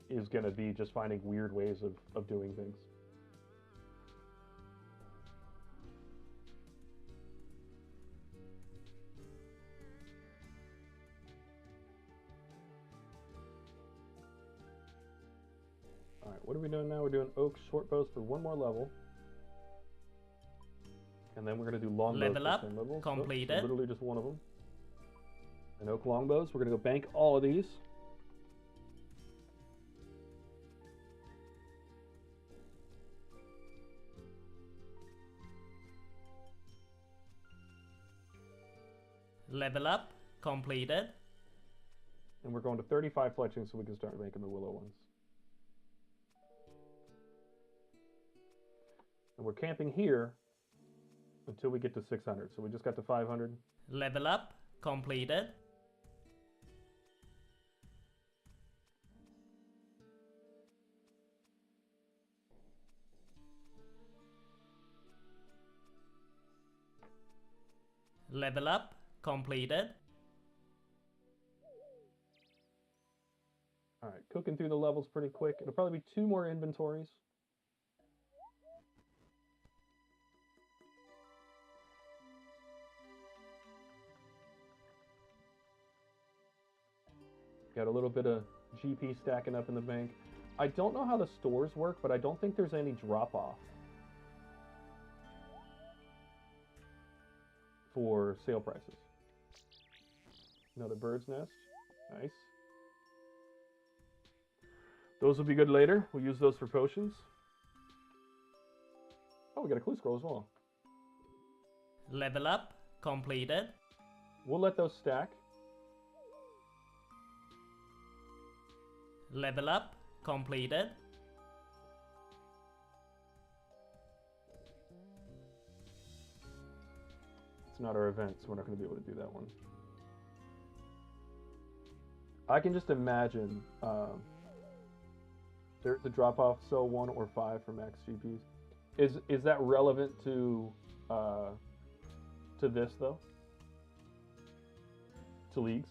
S3: is going to be just finding weird ways of doing things. Alright, what are we doing now? We're doing oak short bows for one more level. And then we're going to do long bows
S2: Level
S3: for
S2: up
S3: the same levels.
S2: completed.
S3: So literally just one of them. And oak longbows. We're going to go bank all of these.
S2: Level up completed.
S3: And we're going to 35 fletching so we can start making the willow ones. And we're camping here until we get to 600. So we just got to 500.
S2: Level up completed. Level up completed.
S3: Alright, cooking through the levels pretty quick. It'll probably be 2 more inventories. Got a little bit of GP stacking up in the bank. I don't know how the stores work, but I don't think there's any drop-off for sale prices. Another bird's nest. Nice. Those will be good later. We'll use those for potions. Oh, we got a clue scroll as well.
S2: Level up completed.
S3: We'll let those stack.
S2: Level up completed.
S3: It's not our event, so we're not going to be able to do that one. I can just imagine the drop-off cell 1 or 5 for max GPs. Is that relevant to this though? To leagues?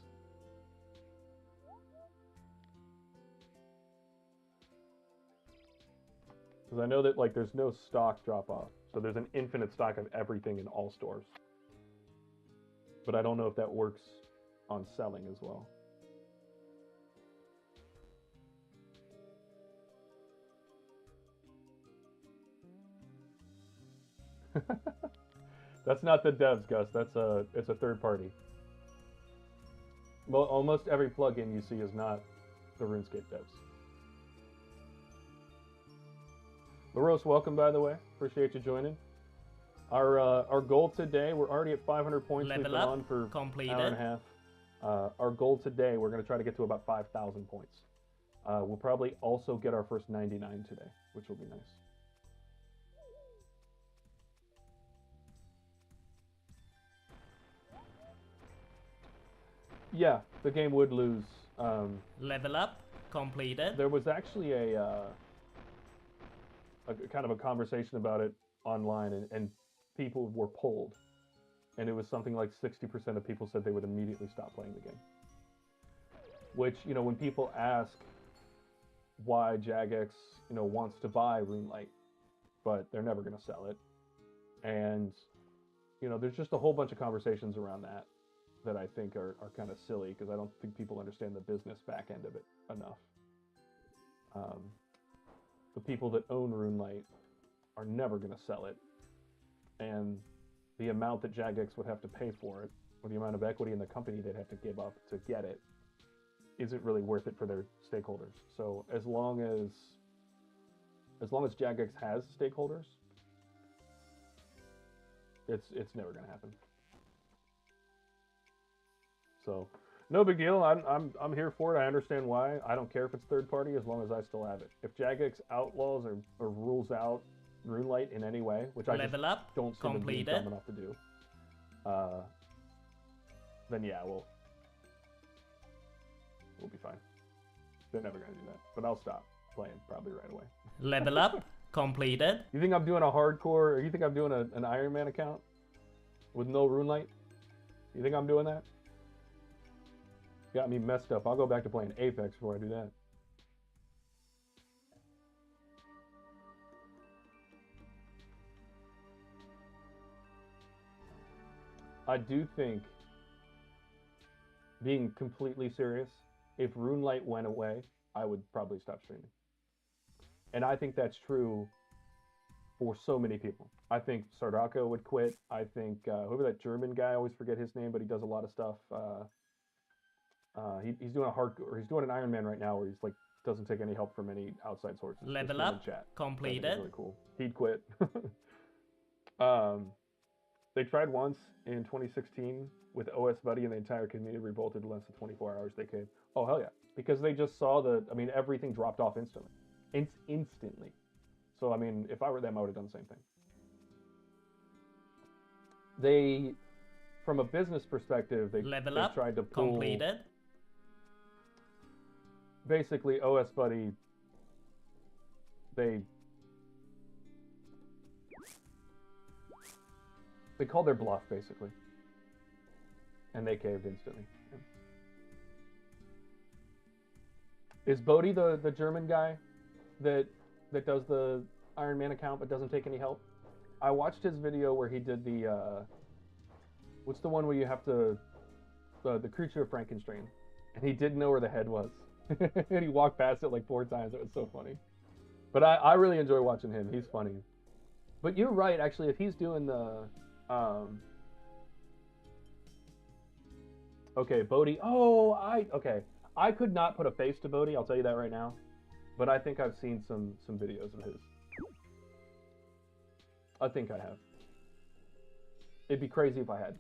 S3: Because I know that like there's no stock drop off, so there's an infinite stock of everything in all stores. But I don't know if that works on selling as well. That's not the devs, Gus. It's a third party. Well, almost every plugin you see is not the RuneScape devs. LaRose, welcome by the way. Appreciate you joining. Our goal today, we're already at 500 points. We've been on for an hour and a half. Our goal today, we're going to try to get to about 5,000 points. We'll probably also get our first 99 today, which will be nice. Yeah, the game would lose.
S2: Level up completed.
S3: There was actually a kind of a conversation about it online, and people were polled, and it was something like 60% of people said they would immediately stop playing the game. Which, you know, when people ask why Jagex, you know, wants to buy RuneLight, but they're never going to sell it, and you know, there's just a whole bunch of conversations around that I think are kind of silly, because I don't think people understand the business back end of it enough. The people that own RuneLight are never going to sell it, and the amount that Jagex would have to pay for it, or the amount of equity in the company they'd have to give up to get it, isn't really worth it for their stakeholders. So as long as Jagex has stakeholders, it's never going to happen. So no big deal. I'm here for it. I understand why. I don't care if it's third party as long as I still have it. If Jagex outlaws or rules out RuneLight in any way, which I just don't see them being dumb enough to do, then yeah, we'll be fine. They're never gonna do that. But I'll stop playing probably right away.
S2: Level up completed.
S3: You think I'm doing a hardcore, or you think I'm doing an Iron Man account with no RuneLight? You think I'm doing that? Got me messed up. I'll go back to playing Apex before I do that. I do think, being completely serious, if RuneLight went away, I would probably stop streaming. And I think that's true for so many people. I think Sardaka would quit. I think whoever that German guy, I always forget his name, but he does a lot of stuff. He's doing he's doing an Iron Man right now where he's like doesn't take any help from any outside sources.
S2: Level up completed.
S3: Really cool. He'd quit. They tried once in 2016 with OS Buddy, and the entire community revolted in less than 24 hours. They came. Oh hell yeah! Because they just saw everything dropped off instantly. Instantly. So I mean, if I were them, I would have done the same thing. They, from a business perspective, they tried to pull.
S2: Completed.
S3: Basically, OS Buddy, they called their bluff, basically. And they caved instantly. Yeah. Is Bodhi the German guy that does the Iron Man account but doesn't take any help? I watched his video where he did the, what's the one where you have to, the Creature of Frankenstein. And he didn't know where the head was. And he walked past it like 4 times. It was so funny. But I really enjoy watching him. He's funny. But you're right, actually, if he's doing the... Okay, Bodhi. Oh, okay. I could not put a face to Bodhi, I'll tell you that right now. But I think I've seen some videos of his. I think I have. It'd be crazy if I had.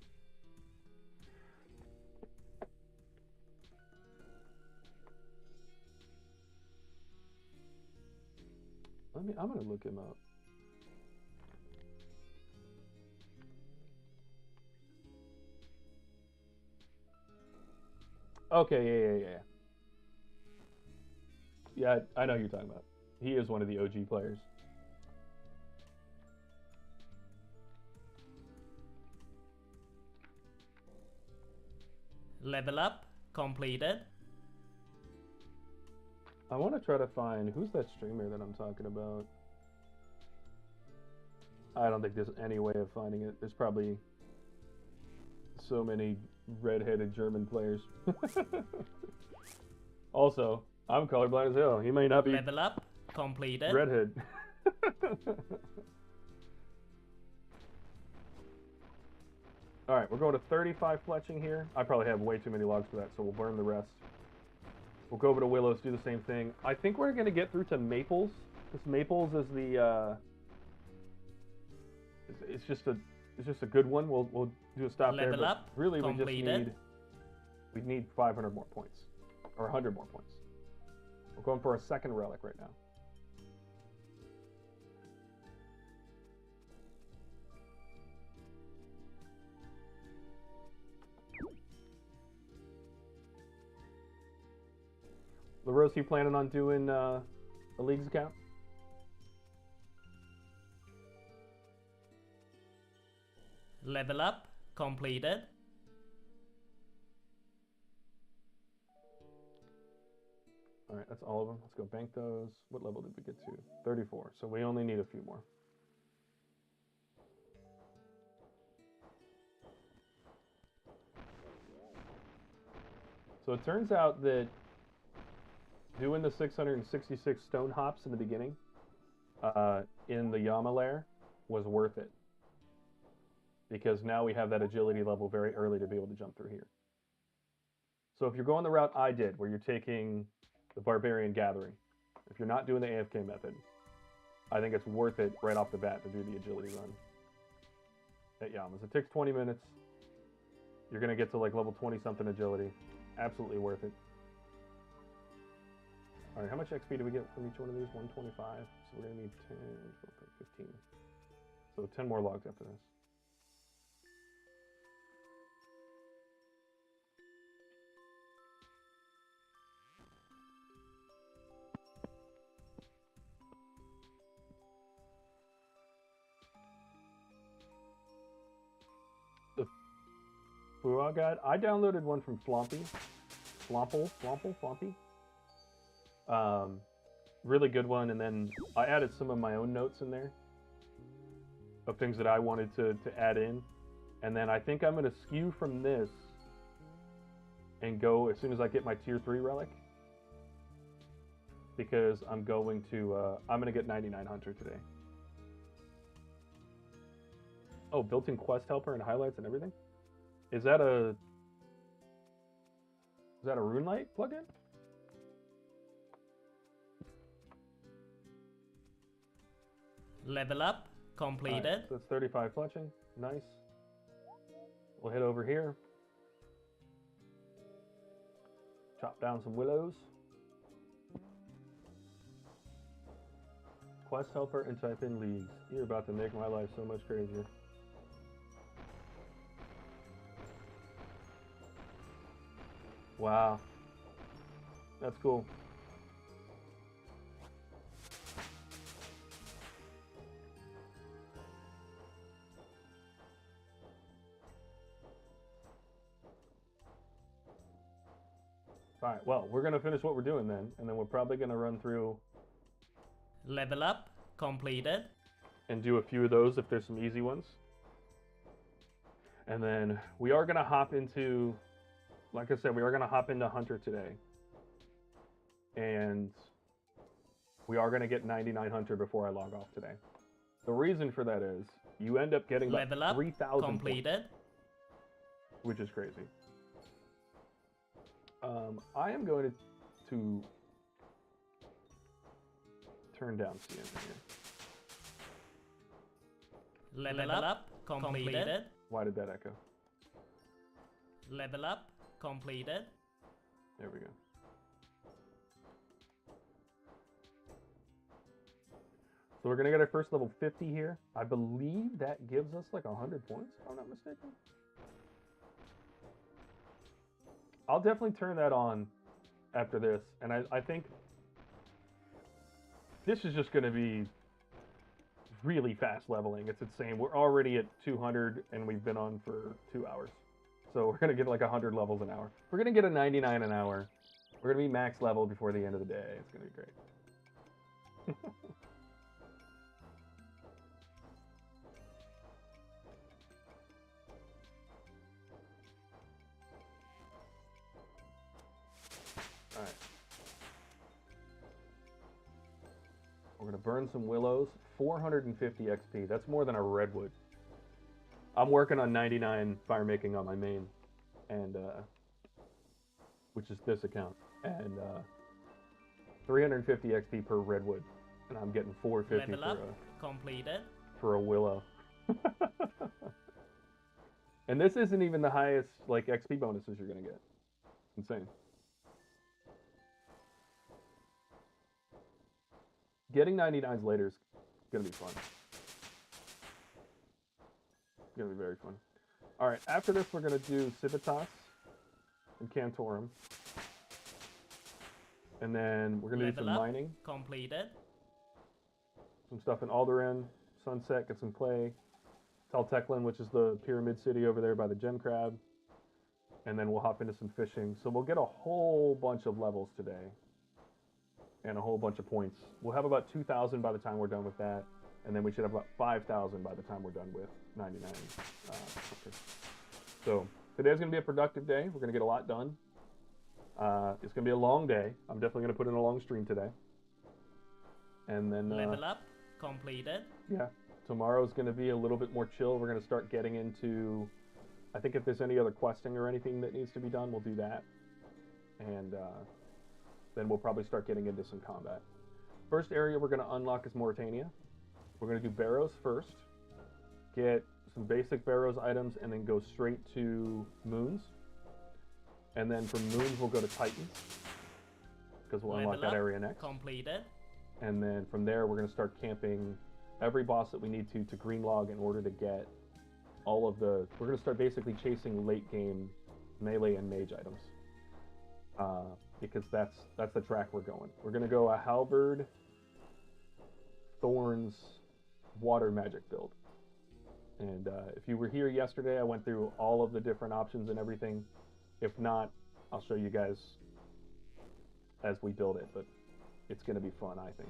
S3: I'm gonna look him up. Okay, yeah. Yeah, I know who you're talking about. He is one of the OG players.
S2: Level up completed.
S3: I want to try to find, who's that streamer that I'm talking about? I don't think there's any way of finding it. There's probably so many red-headed German players. Also, I'm colorblind as hell. He may not be
S2: Level up completed.
S3: redhead. All right, we're going to 35 fletching here. I probably have way too many logs for that, so we'll burn the rest. We'll go over to Willows, do the same thing. I think we're going to get through to Maples. This Maples is the it's just a good one. We'll do a stop there.
S2: Level
S3: But
S2: up
S3: really,
S2: completed.
S3: we need 500 more points, or 100 more points. We're going for a second relic right now. LaRose, you planning on doing a Leagues account?
S2: Level up completed.
S3: All right, that's all of them. Let's go bank those. What level did we get to? 34. So we only need a few more. So it turns out that doing the 666 stone hops in the beginning in the Yama lair was worth it. Because now we have that agility level very early to be able to jump through here. So if you're going the route I did, where you're taking the Barbarian Gathering, if you're not doing the AFK method, I think it's worth it right off the bat to do the agility run at Yamas. It takes 20 minutes. You're going to get to like level 20-something agility. Absolutely worth it. All right, how much XP do we get from each one of these? 125. So we're going to need 10, 12, 15. So 10 more logs after this. Fuwa Guide. I downloaded one from Flompy. Flompy. Really good one, and then I added some of my own notes in there of things that I wanted to add in. And then I think I'm going to skew from this and go as soon as I get my tier 3 relic. Because I'm going to get 99 Hunter today. Oh, built-in quest helper and highlights and everything? Is that a RuneLite plugin?
S2: Level up completed.
S3: Right, so that's 35 fletching. Nice. We'll head over here. Chop down some willows. Quest helper and type in leagues. You're about to make my life so much crazier. Wow. That's cool. Alright, well, we're going to finish what we're doing then, and then we're probably going to run through
S2: Level up completed.
S3: and do a few of those if there's some easy ones. And then we are going to hop into, like I said, we are going to hop into Hunter today. And we are going to get 99 Hunter before I log off today. The reason for that is you end up getting about
S2: Level up
S3: 3,000
S2: completed.
S3: points, which is crazy. I am going to turn down CN here.
S2: Level up completed.
S3: Why did that echo?
S2: Level up completed.
S3: There we go. So we're going to get our first level 50 here. I believe that gives us like 100 points, if I'm not mistaken. I'll definitely turn that on after this. And I think this is just going to be really fast leveling. It's insane. We're already at 200 and we've been on for 2 hours. So we're going to get like 100 levels an hour. We're going to get a 99 an hour. We're going to be max level before the end of the day. It's going to be great. burn some willows. 450 XP. That's more than a redwood. I'm working on 99 fire making on my main, and which is this account, and 350 XP per redwood, and I'm getting 450
S2: Level up completed.
S3: for a willow. And this isn't even the highest like XP bonuses you're gonna get. Insane. Getting 99s later is gonna be fun. It's gonna be very fun. All right, after this we're gonna do Civitas and Cantorum, and then we're gonna do some mining.
S2: Completed.
S3: Some stuff in Alderaan, Sunset, get some clay. Taltechlin, which is the pyramid city over there by the gem crab, and then we'll hop into some fishing. So we'll get a whole bunch of levels today, and a whole bunch of points. We'll have about 2,000 by the time we're done with that, and then we should have about 5,000 by the time we're done with 99. So today's going to be a productive day. We're going to get a lot done. It's going to be a long day. I'm definitely going to put in a long stream today. And then
S2: level up completed.
S3: Yeah, tomorrow's going to be a little bit more chill. We're going to start getting into, I think if there's any other questing or anything that needs to be done, we'll do that. And then we'll probably start getting into some combat. First area we're going to unlock is Mauritania. We're going to do Barrows first, get some basic Barrows items, and then go straight to Moons. And then from Moons we'll go to Titans, because we'll unlock that area next.
S2: Completed.
S3: And then from there we're going to start camping every boss that we need to green log in order to get all of the... We're going to start basically chasing late game melee and mage items. Because that's the track we're going. We're going to go a Halberd, Thorns, Water Magic build. And if you were here yesterday, I went through all of the different options and everything. If not, I'll show you guys as we build it, but it's going to be fun, I think.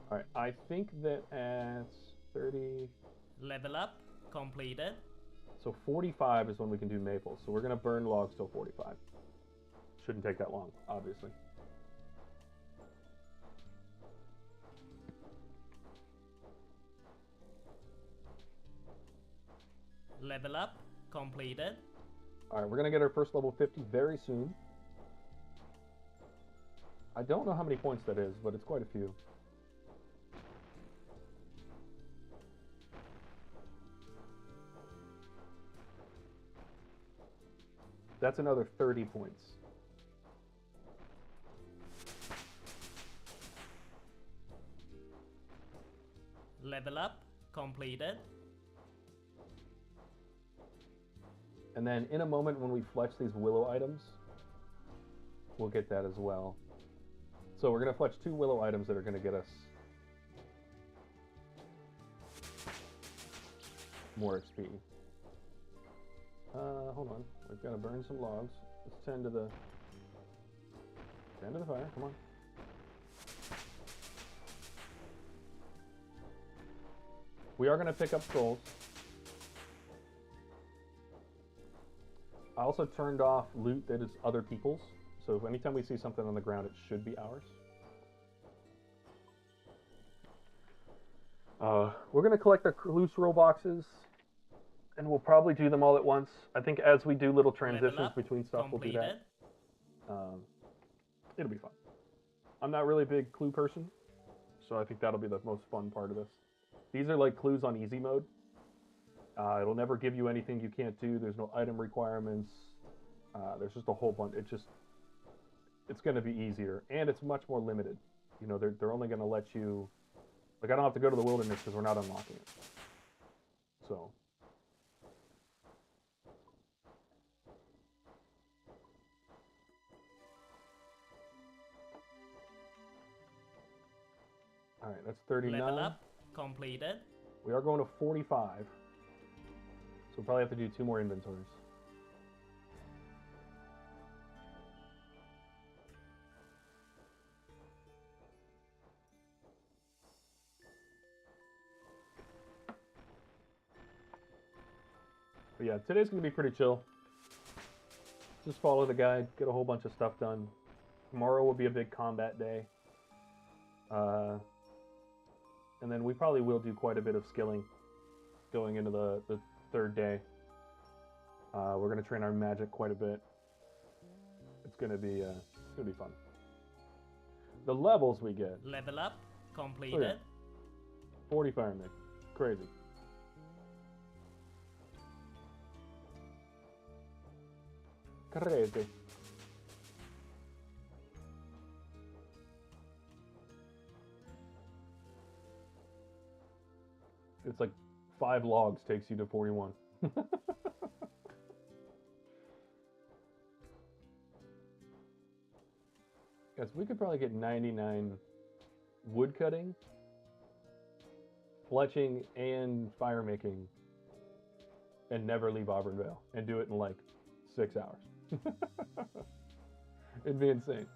S3: All right, I think that at 30...
S2: Level up completed.
S3: So 45 is when we can do maple. So we're going to burn logs till 45. Shouldn't take that long, obviously.
S2: Level up completed.
S3: All right, we're going to get our first level 50 very soon. I don't know how many points that is, but it's quite a few. That's another 30 points.
S2: Level up completed.
S3: And then in a moment when we fletch these willow items, we'll get that as well. So we're going to fletch 2 willow items that are going to get us more XP. Hold on. We've got to burn some logs. Let's tend to the fire. Come on. We are going to pick up scrolls. I also turned off loot that is other people's. So if anytime we see something on the ground, it should be ours. We're going to collect our loose roll boxes, and we'll probably do them all at once. I think as we do little transitions between stuff, we'll do that. It'll be fun. I'm not really a big clue person, so I think that'll be the most fun part of this. These are like clues on easy mode. It'll never give you anything you can't do. There's no item requirements. There's just a whole bunch. It's going to be easier, and it's much more limited. You know, they're only going to let you... Like, I don't have to go to the wilderness because we're not unlocking it. So... All right, that's 39.
S2: Level up completed.
S3: We are going to 45. So we'll probably have to do 2 more inventories. But yeah, today's going to be pretty chill. Just follow the guide, get a whole bunch of stuff done. Tomorrow will be a big combat day. and then we probably will do quite a bit of skilling going into the third day. We're gonna train our magic quite a bit. It's gonna be fun. The levels we get.
S2: Level up completed.
S3: 40 fire make. Crazy. Crazy. It's like 5 logs takes you to 41. Guys, we could probably get 99 wood cutting, fletching, and fire making, and never leave Auburn Vale, and do it in like 6 hours. It'd be insane.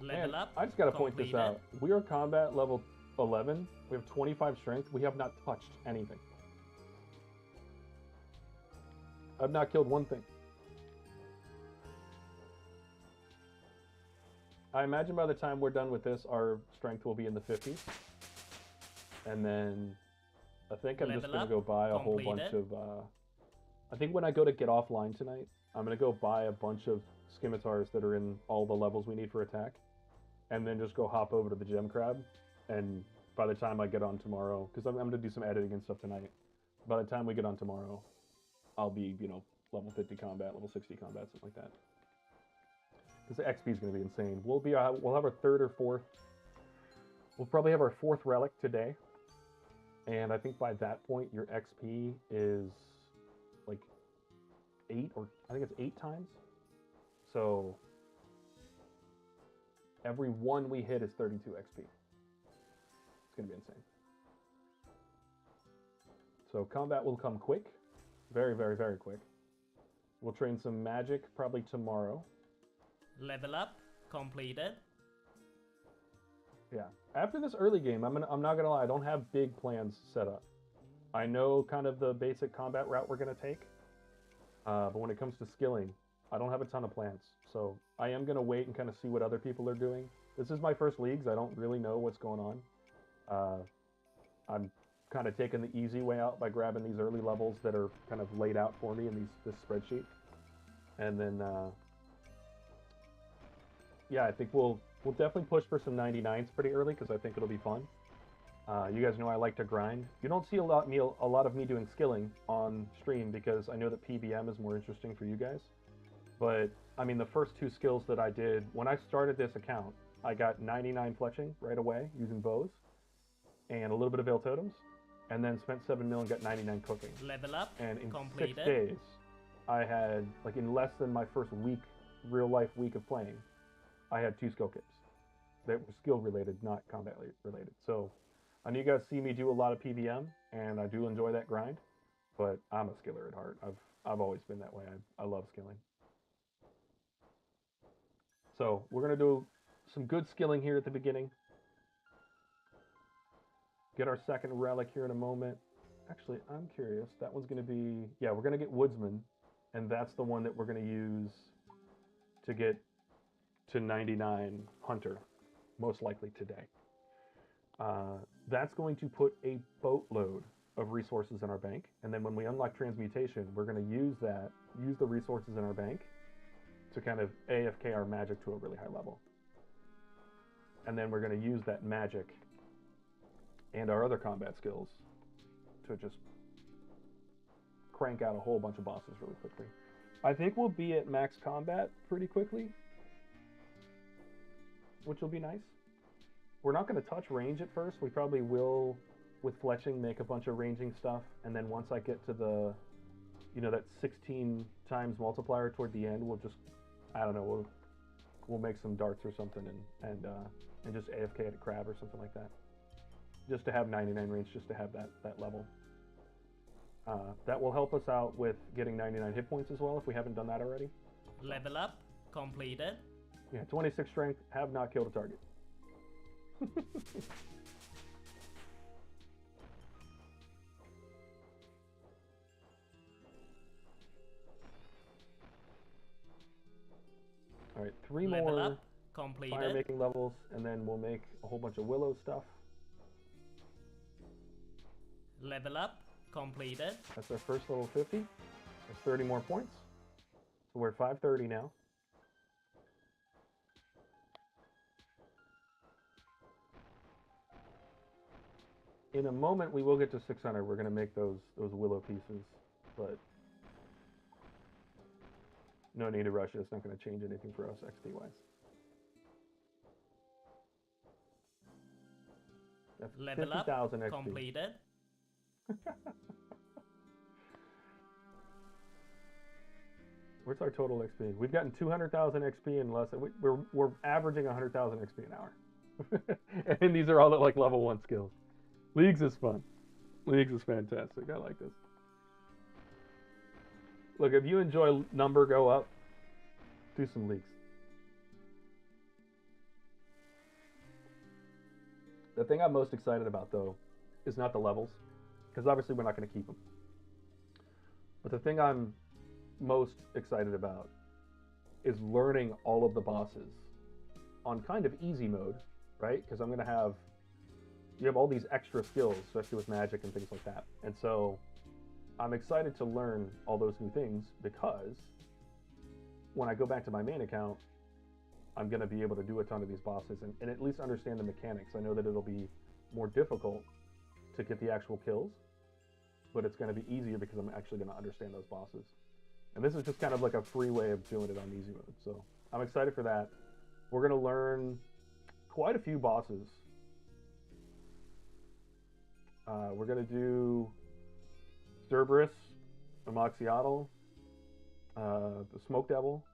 S2: Level up.
S3: I just gotta point this
S2: completed.
S3: out. We are combat level 11. We have 25 strength. We have not touched anything. I've not killed one thing. I imagine by the time we're done with this, our strength will be in the 50s. And then I think I'm just
S2: Level
S3: gonna
S2: up,
S3: go buy a whole bunch
S2: completed.
S3: of. I think when I go to get offline tonight, I'm gonna go buy a bunch of scimitars that are in all the levels we need for attack, and then just go hop over to the gem crab. And by the time I get on tomorrow, because I'm gonna do some editing and stuff tonight, by the time we get on tomorrow, I'll be, you know, level 50 combat, level 60 combat, something like that. Because the XP is going to be insane. We'll have our third or fourth. We'll probably have our 4th relic today, and I think by that point your XP is like 8, or I think it's 8 times. So every one we hit is 32 XP. It's going to be insane. So combat will come quick, very, very, very quick. We'll train some magic probably tomorrow.
S2: Level up completed.
S3: Yeah. After this early game, I'm not gonna lie, I don't have big plans set up. I know kind of the basic combat route we're gonna take, but when it comes to skilling, I don't have a ton of plans. So I am gonna wait and kind of see what other people are doing. This is my first leagues. I don't really know what's going on. I'm kind of taking the easy way out by grabbing these early levels that are kind of laid out for me in this spreadsheet, and then. Yeah, I think we'll definitely push for some 99s pretty early because I think it'll be fun. You guys know I like to grind. You don't see a lot of me doing skilling on stream because I know that PBM is more interesting for you guys. But I mean, the first 2 skills that I did when I started this account, I got 99 fletching right away using bows and a little bit of veil totems, and then spent 7 mil and got 99 cooking.
S2: Level up
S3: And in
S2: completed.
S3: 6 days, I had, like in less than my first week, real life week of playing, I had 2 skill kits that were skill related, not combat related. So I know you guys see me do a lot of PBM, and I do enjoy that grind, but I'm a skiller at heart. I've always been that way. I love skilling. So we're gonna do some good skilling here at the beginning. Get our second relic here in a moment. Actually, I'm curious. That one's gonna be, yeah, we're gonna get Woodsman, and that's the one that we're gonna use to get to 99 Hunter, most likely today. That's going to put a boatload of resources in our bank, and then when we unlock transmutation, we're going to use the resources in our bank to kind of AFK our magic to a really high level. And then we're going to use that magic and our other combat skills to just crank out a whole bunch of bosses really quickly. I think we'll be at max combat pretty quickly, which will be nice. We're not going to touch range at first. We probably will, with fletching, make a bunch of ranging stuff, and then once I get to the, you know, that 16 times multiplier toward the end, we'll just, I don't know, we'll make some darts or something and just AFK at a crab or something like that, just to have 99 range, just to have that level. That will help us out with getting 99 hit points as well if we haven't done that already.
S2: Level up completed.
S3: Yeah, 26 strength, have not killed a target. All right, 3
S2: Level
S3: more
S2: up completed.
S3: making levels, and then we'll make a whole bunch of willow stuff.
S2: Level up completed.
S3: That's our first level 50. That's 30 more points. So we're at 530 now. In a moment, we will get to 600. We're going to make those willow pieces, but no need to rush it. It's not going to change anything for us XP-wise. That's
S2: Level up
S3: 50,000 XP.
S2: completed.
S3: Where's our total XP? We've gotten 200,000 XP in less. We're averaging 100,000 XP an hour, and these are all at like level 1 skills. Leagues is fun. Leagues is fantastic. I like this. Look, if you enjoy number go up, do some leagues. The thing I'm most excited about, though, is not the levels, because obviously we're not going to keep them. But the thing I'm most excited about is learning all of the bosses on kind of easy mode, right? Because I'm going to have, you have all these extra skills, especially with magic and things like that. And so I'm excited to learn all those new things, because when I go back to my main account, I'm going to be able to do a ton of these bosses and at least understand the mechanics. I know that it'll be more difficult to get the actual kills, but it's going to be easier because I'm actually going to understand those bosses. And this is just kind of like a free way of doing it on easy mode. So I'm excited for that. We're going to learn quite a few bosses. We're going to do Cerberus, Amoxyotl, the Smoke Devil.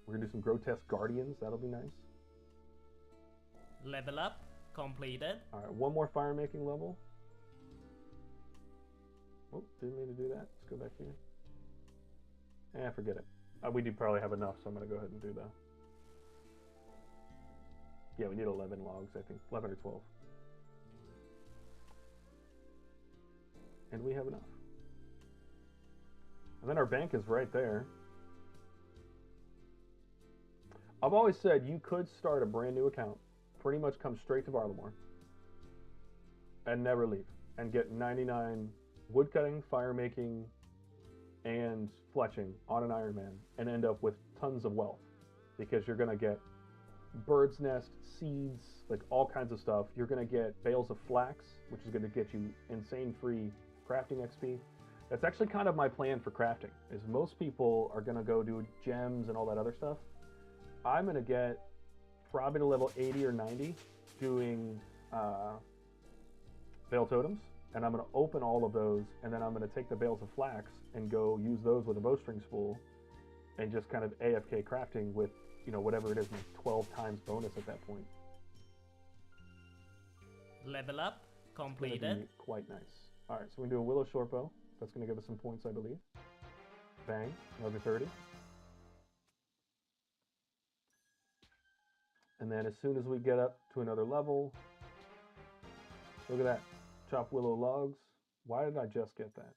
S3: We're going to do some Grotesque Guardians. That'll be nice.
S2: Level up completed.
S3: All right, one more fire making level. Oh, didn't mean to do that. Let's go back here. Forget it. We do probably have enough, so I'm going to go ahead and do that. Yeah, we need 11 logs, I think. 11 or 12. And we have enough. And then our bank is right there. I've always said you could start a brand new account, pretty much come straight to Varlamore, and never leave, and get 99 woodcutting, fire making, and fletching on an Iron Man, and end up with tons of wealth, because you're going to get bird's nest, seeds, like all kinds of stuff. You're going to get bales of flax, which is going to get you insane free crafting XP. That's actually kind of my plan for crafting, is most people are going to go do gems and all that other stuff. I'm going to get probably to level 80 or 90 doing Veil Totems, and I'm going to open all of those, and then I'm going to take the bales of flax and go use those with a bowstring spool and just kind of AFK crafting with, you know, whatever it is, like 12 times bonus at that point.
S2: Level up
S3: It's
S2: completed.
S3: gonna be quite nice. All right, so we do a Willow Shortbow. That's going to give us some points, I believe. Bang, another 30. And then as soon as we get up to another level, look at that, chop willow logs. Why did I just get that?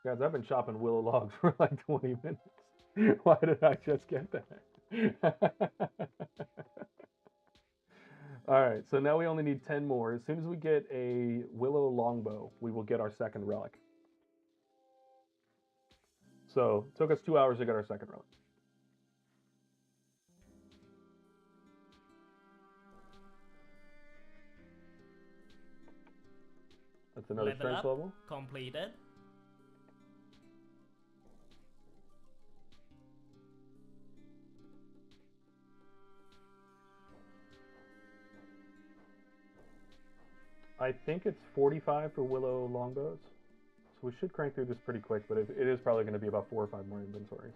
S3: Guys, I've been chopping willow logs for like 20 minutes. Why did I just get that? All right, so now we only need 10 more. As soon as we get a willow longbow, we will get our second relic. So it took us 2 hours to get our second relic. That's another
S2: Level
S3: strength
S2: up
S3: level.
S2: completed.
S3: I think it's 45 for willow longbows. So we should crank through this pretty quick, but it is probably going to be about 4 or 5 more inventories.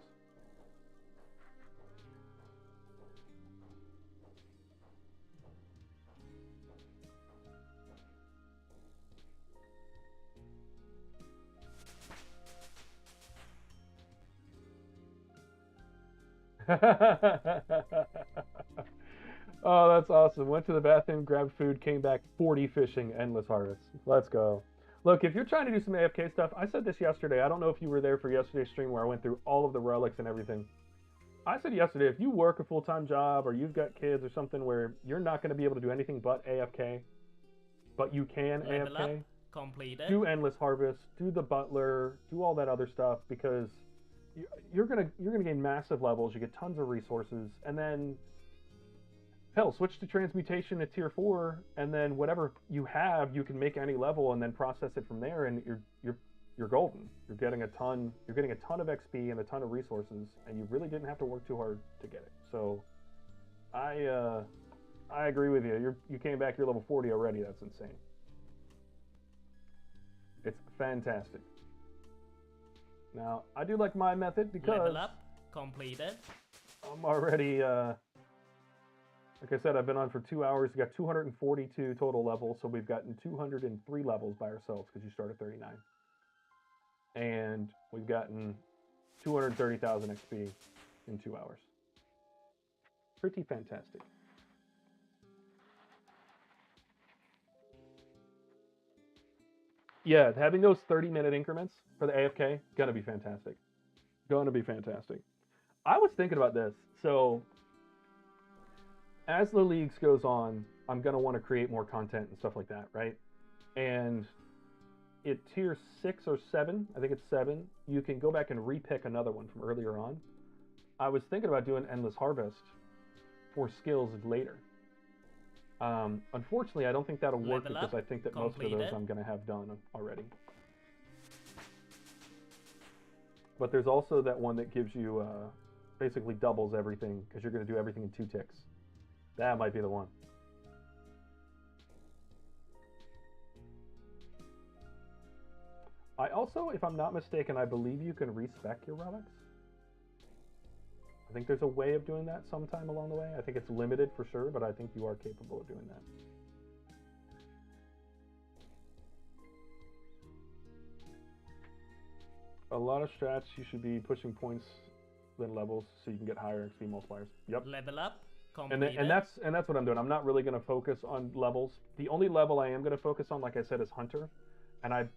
S3: Oh, that's awesome. Went to the bathroom, grabbed food, came back 40 fishing, endless harvest. Let's go. Look, if you're trying to do some AFK stuff, I said this yesterday. I don't know if you were there for yesterday's stream where I went through all of the relics and everything. I said yesterday, if you work a full-time job or you've got kids or something where you're not going to be able to do anything but AFK, but you can
S2: Level
S3: AFK,
S2: up completed.
S3: do Endless Harvest, do the Butler, do all that other stuff, because you're gonna gain massive levels. You get tons of resources, and then hell, switch to Transmutation at Tier 4, and then whatever you have, you can make any level and then process it from there, and you're golden. You're getting a ton of XP and a ton of resources, and you really didn't have to work too hard to get it. So I agree with you. You came back, you're level 40 already. That's insane. It's fantastic. Now, I do like my method because
S2: Level up completed.
S3: I'm already, like I said, I've been on for 2 hours. We got 242 total levels, so we've gotten 203 levels by ourselves because you start at 39. And we've gotten 230,000 XP in 2 hours. Pretty fantastic. Yeah, having those 30-minute increments for the AFK, gonna be fantastic. Gonna be fantastic. I was thinking about this. So, as the leagues goes on, I'm gonna want to create more content and stuff like that, right? And at tier 6 or 7, I think it's 7, you can go back and repick another one from earlier on. I was thinking about doing Endless Harvest for skills later. Unfortunately, I don't think that'll work
S2: Level
S3: because
S2: up
S3: I think that most of those
S2: completed.
S3: I'm going to have done already. But there's also that one that gives you basically doubles everything because you're going to do everything in 2 ticks. That might be the one. I also, if I'm not mistaken, I believe you can respec your relics. I think there's a way of doing that sometime along the way. I think it's limited for sure, but I think you are capable of doing that. A lot of strats, you should be pushing points than levels so you can get higher XP multipliers. Yep.
S2: Level up completed.
S3: And that's what I'm doing. I'm not really going to focus on levels. The only level I am going to focus on, like I said, is Hunter. And I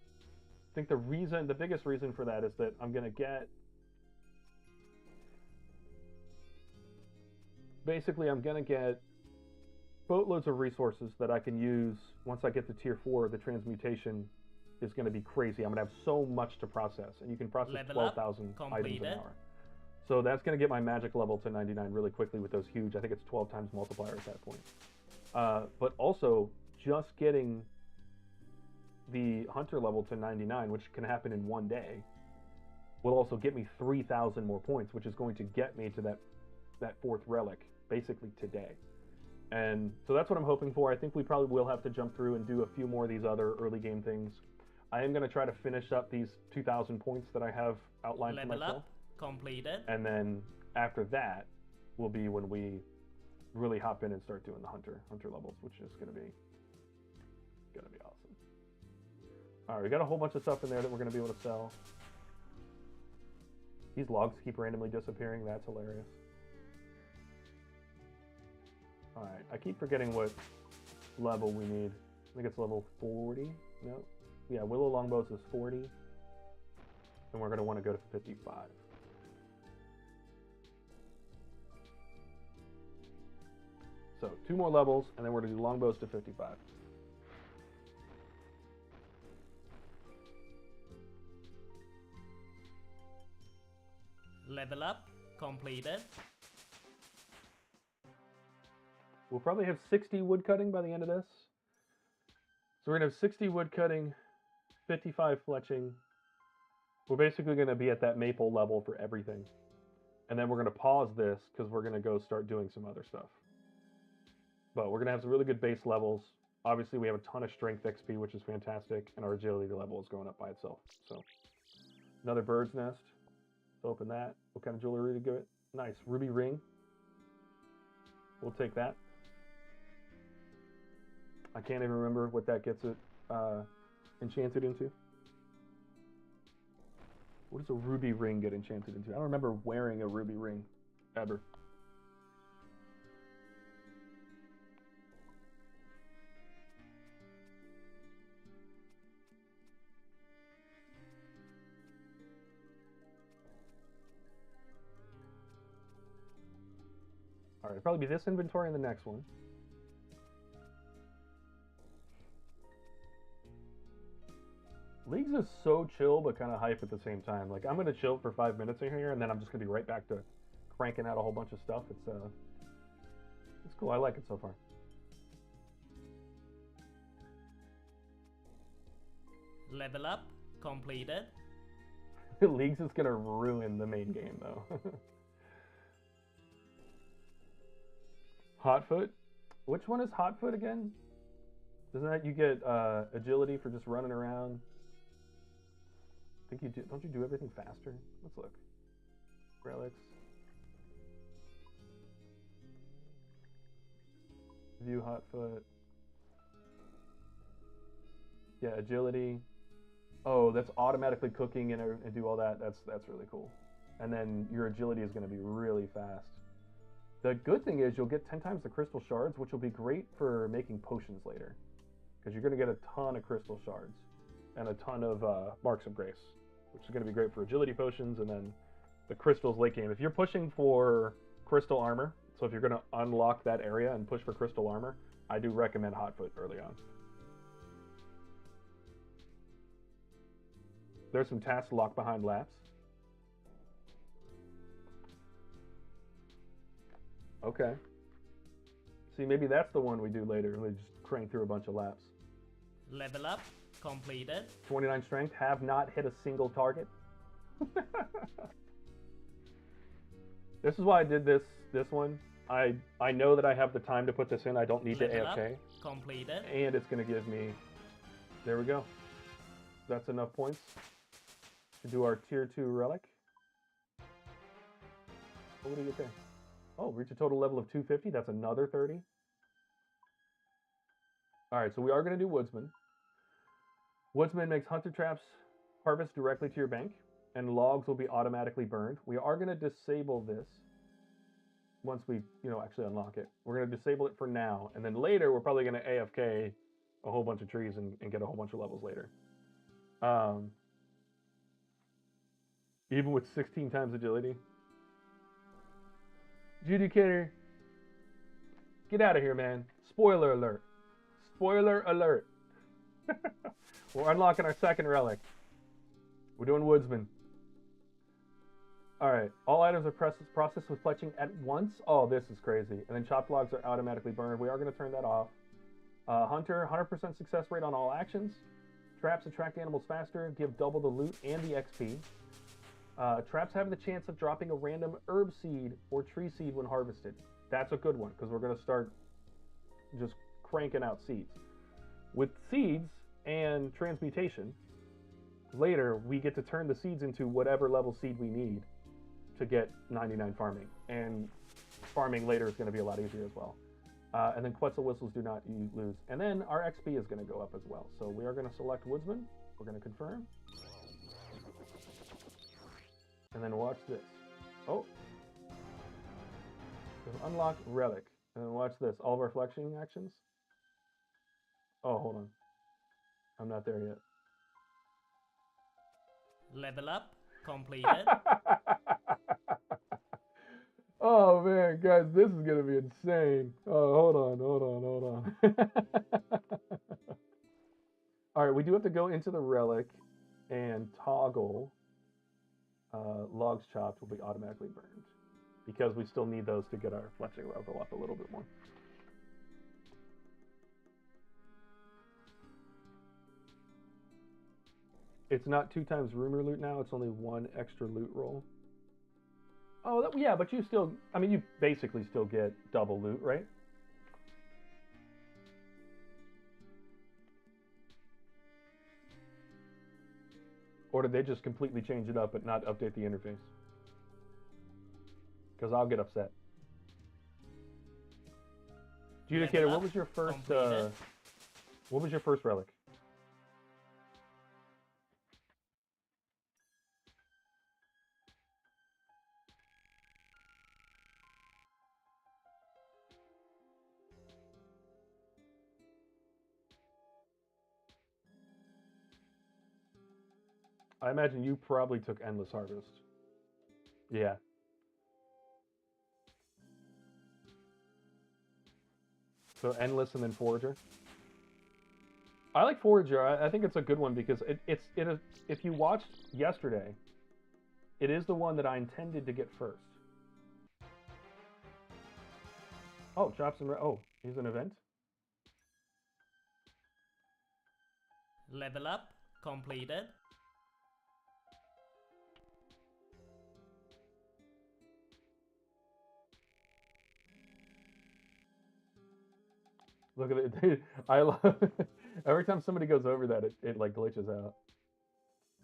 S3: think the biggest reason for that is that I'm going to get boatloads of resources that I can use once I get to tier 4. The transmutation is going to be crazy. I'm going to have so much to process, and you can process
S2: Level up
S3: 12,000 items an
S2: completed.
S3: hour. So that's going to get my magic level to 99 really quickly with those huge, I think it's 12 times multiplier at that point. But also, just getting the hunter level to 99, which can happen in one day, will also get me 3,000 more points, which is going to get me to that 4th relic basically today. And so that's what I'm hoping for. I think we probably will have to jump through and do a few more of these other early game things. I am going to try to finish up these 2,000 points that I have outlined for
S2: Level
S3: myself.
S2: up completed.
S3: And then after that will be when we really hop in and start doing the hunter levels, which is going to be awesome. All right, we got a whole bunch of stuff in there that we're going to be able to sell. These logs keep randomly disappearing. That's hilarious. All right, I keep forgetting what level we need. I think it's level 40. No, yeah, Willow Longbows is 40, and we're going to want to go to 55. So 2 more levels, and then we're going to do Longbows to 55.
S2: Level up completed.
S3: We'll probably have 60 woodcutting by the end of this. So we're going to have 60 woodcutting, 55 fletching. We're basically going to be at that maple level for everything. And then we're going to pause this because we're going to go start doing some other stuff. But we're going to have some really good base levels. Obviously, we have a ton of strength XP, which is fantastic. And our agility level is going up by itself. So another bird's nest. Let's open that. What kind of jewelry to give it? Nice. Ruby ring. We'll take that. I can't even remember what that gets it enchanted into. What does a ruby ring get enchanted into? I don't remember wearing a ruby ring ever. All right, probably be this inventory and the next one. Leagues is so chill, but kind of hype at the same time. Like, I'm gonna chill for 5 minutes in here, and then I'm just gonna be right back to cranking out a whole bunch of stuff. It's cool. I like it so far.
S2: Level up completed.
S3: Leagues is gonna ruin the main game, though. Hotfoot. Which one is Hotfoot again? Doesn't that you get agility for just running around? I think you do. Don't you do everything faster? Let's look. Relics. View Hotfoot. Yeah, agility. Oh, that's automatically cooking and do all that. That's really cool. And then your agility is going to be really fast. The good thing is you'll get 10 times the crystal shards, which will be great for making potions later. Because you're going to get a ton of crystal shards and a ton of marks of grace, which is going to be great for agility potions and then the crystals late game. If you're pushing for crystal armor, so if you're going to unlock that area and push for crystal armor, I do recommend Hotfoot early on. There's some tasks locked behind laps. Okay. See, maybe that's the one we do later. We just crank through a bunch of laps.
S2: Level up completed.
S3: 29 strength, have not hit a single target. This is why I did this one. I know that I have the time to put this in. I don't need to
S2: Level up
S3: AFK.
S2: completed.
S3: And it's going to give me... There we go. That's enough points to do our tier 2 relic. What do you get there? Oh, reach a total level of 250. That's another 30. All right, so we are going to do Woodsman. Woodsman makes hunter traps harvest directly to your bank, and logs will be automatically burned. We are going to disable this once we, actually unlock it. We're going to disable it for now, and then later we're probably going to AFK a whole bunch of trees and get a whole bunch of levels later. Even with 16 times agility. Judicator, get out of here, man. Spoiler alert. Spoiler alert. We're unlocking our second relic. We're doing Woodsman. Alright, all items are processed with fletching at once. Oh, this is crazy. And then chopped logs are automatically burned. We are going to turn that off. Hunter, 100% success rate on all actions. Traps attract animals faster, give double the loot and the XP. Traps have the chance of dropping a random herb seed or tree seed when harvested. That's a good one, because we're going to start just cranking out seeds. With seeds and transmutation, later we get to turn the seeds into whatever level seed we need to get 99 farming. And farming later is going to be a lot easier as well. And then Quetzal Whistles do not lose. And then our XP is going to go up as well. So we are going to select Woodsman. We're going to confirm. And then watch this. Oh. Unlock Relic. And then watch this. All of our flexing actions. Oh, hold on. I'm not there yet.
S2: Level up completed.
S3: Oh man, guys, this is gonna be insane. Oh, hold on. All right, we do have to go into the relic and toggle logs chopped will be automatically burned because we still need those to get our fletching level up a little bit more. It's not 2 times rumor loot now, it's only 1 extra loot roll. Oh, yeah, but you still, you basically still get double loot, right? Or did they just completely change it up but not update the interface? Because I'll get upset. Judicator, what was your first, relic? I imagine you probably took Endless Harvest. Yeah. So Endless and then Forager. I like Forager. I think it's a good one because it is, if you watched yesterday, it is the one that I intended to get first. Oh, drops and oh, here's an event.
S2: Level up completed.
S3: Look at it. I love every time somebody goes over that, it like glitches out.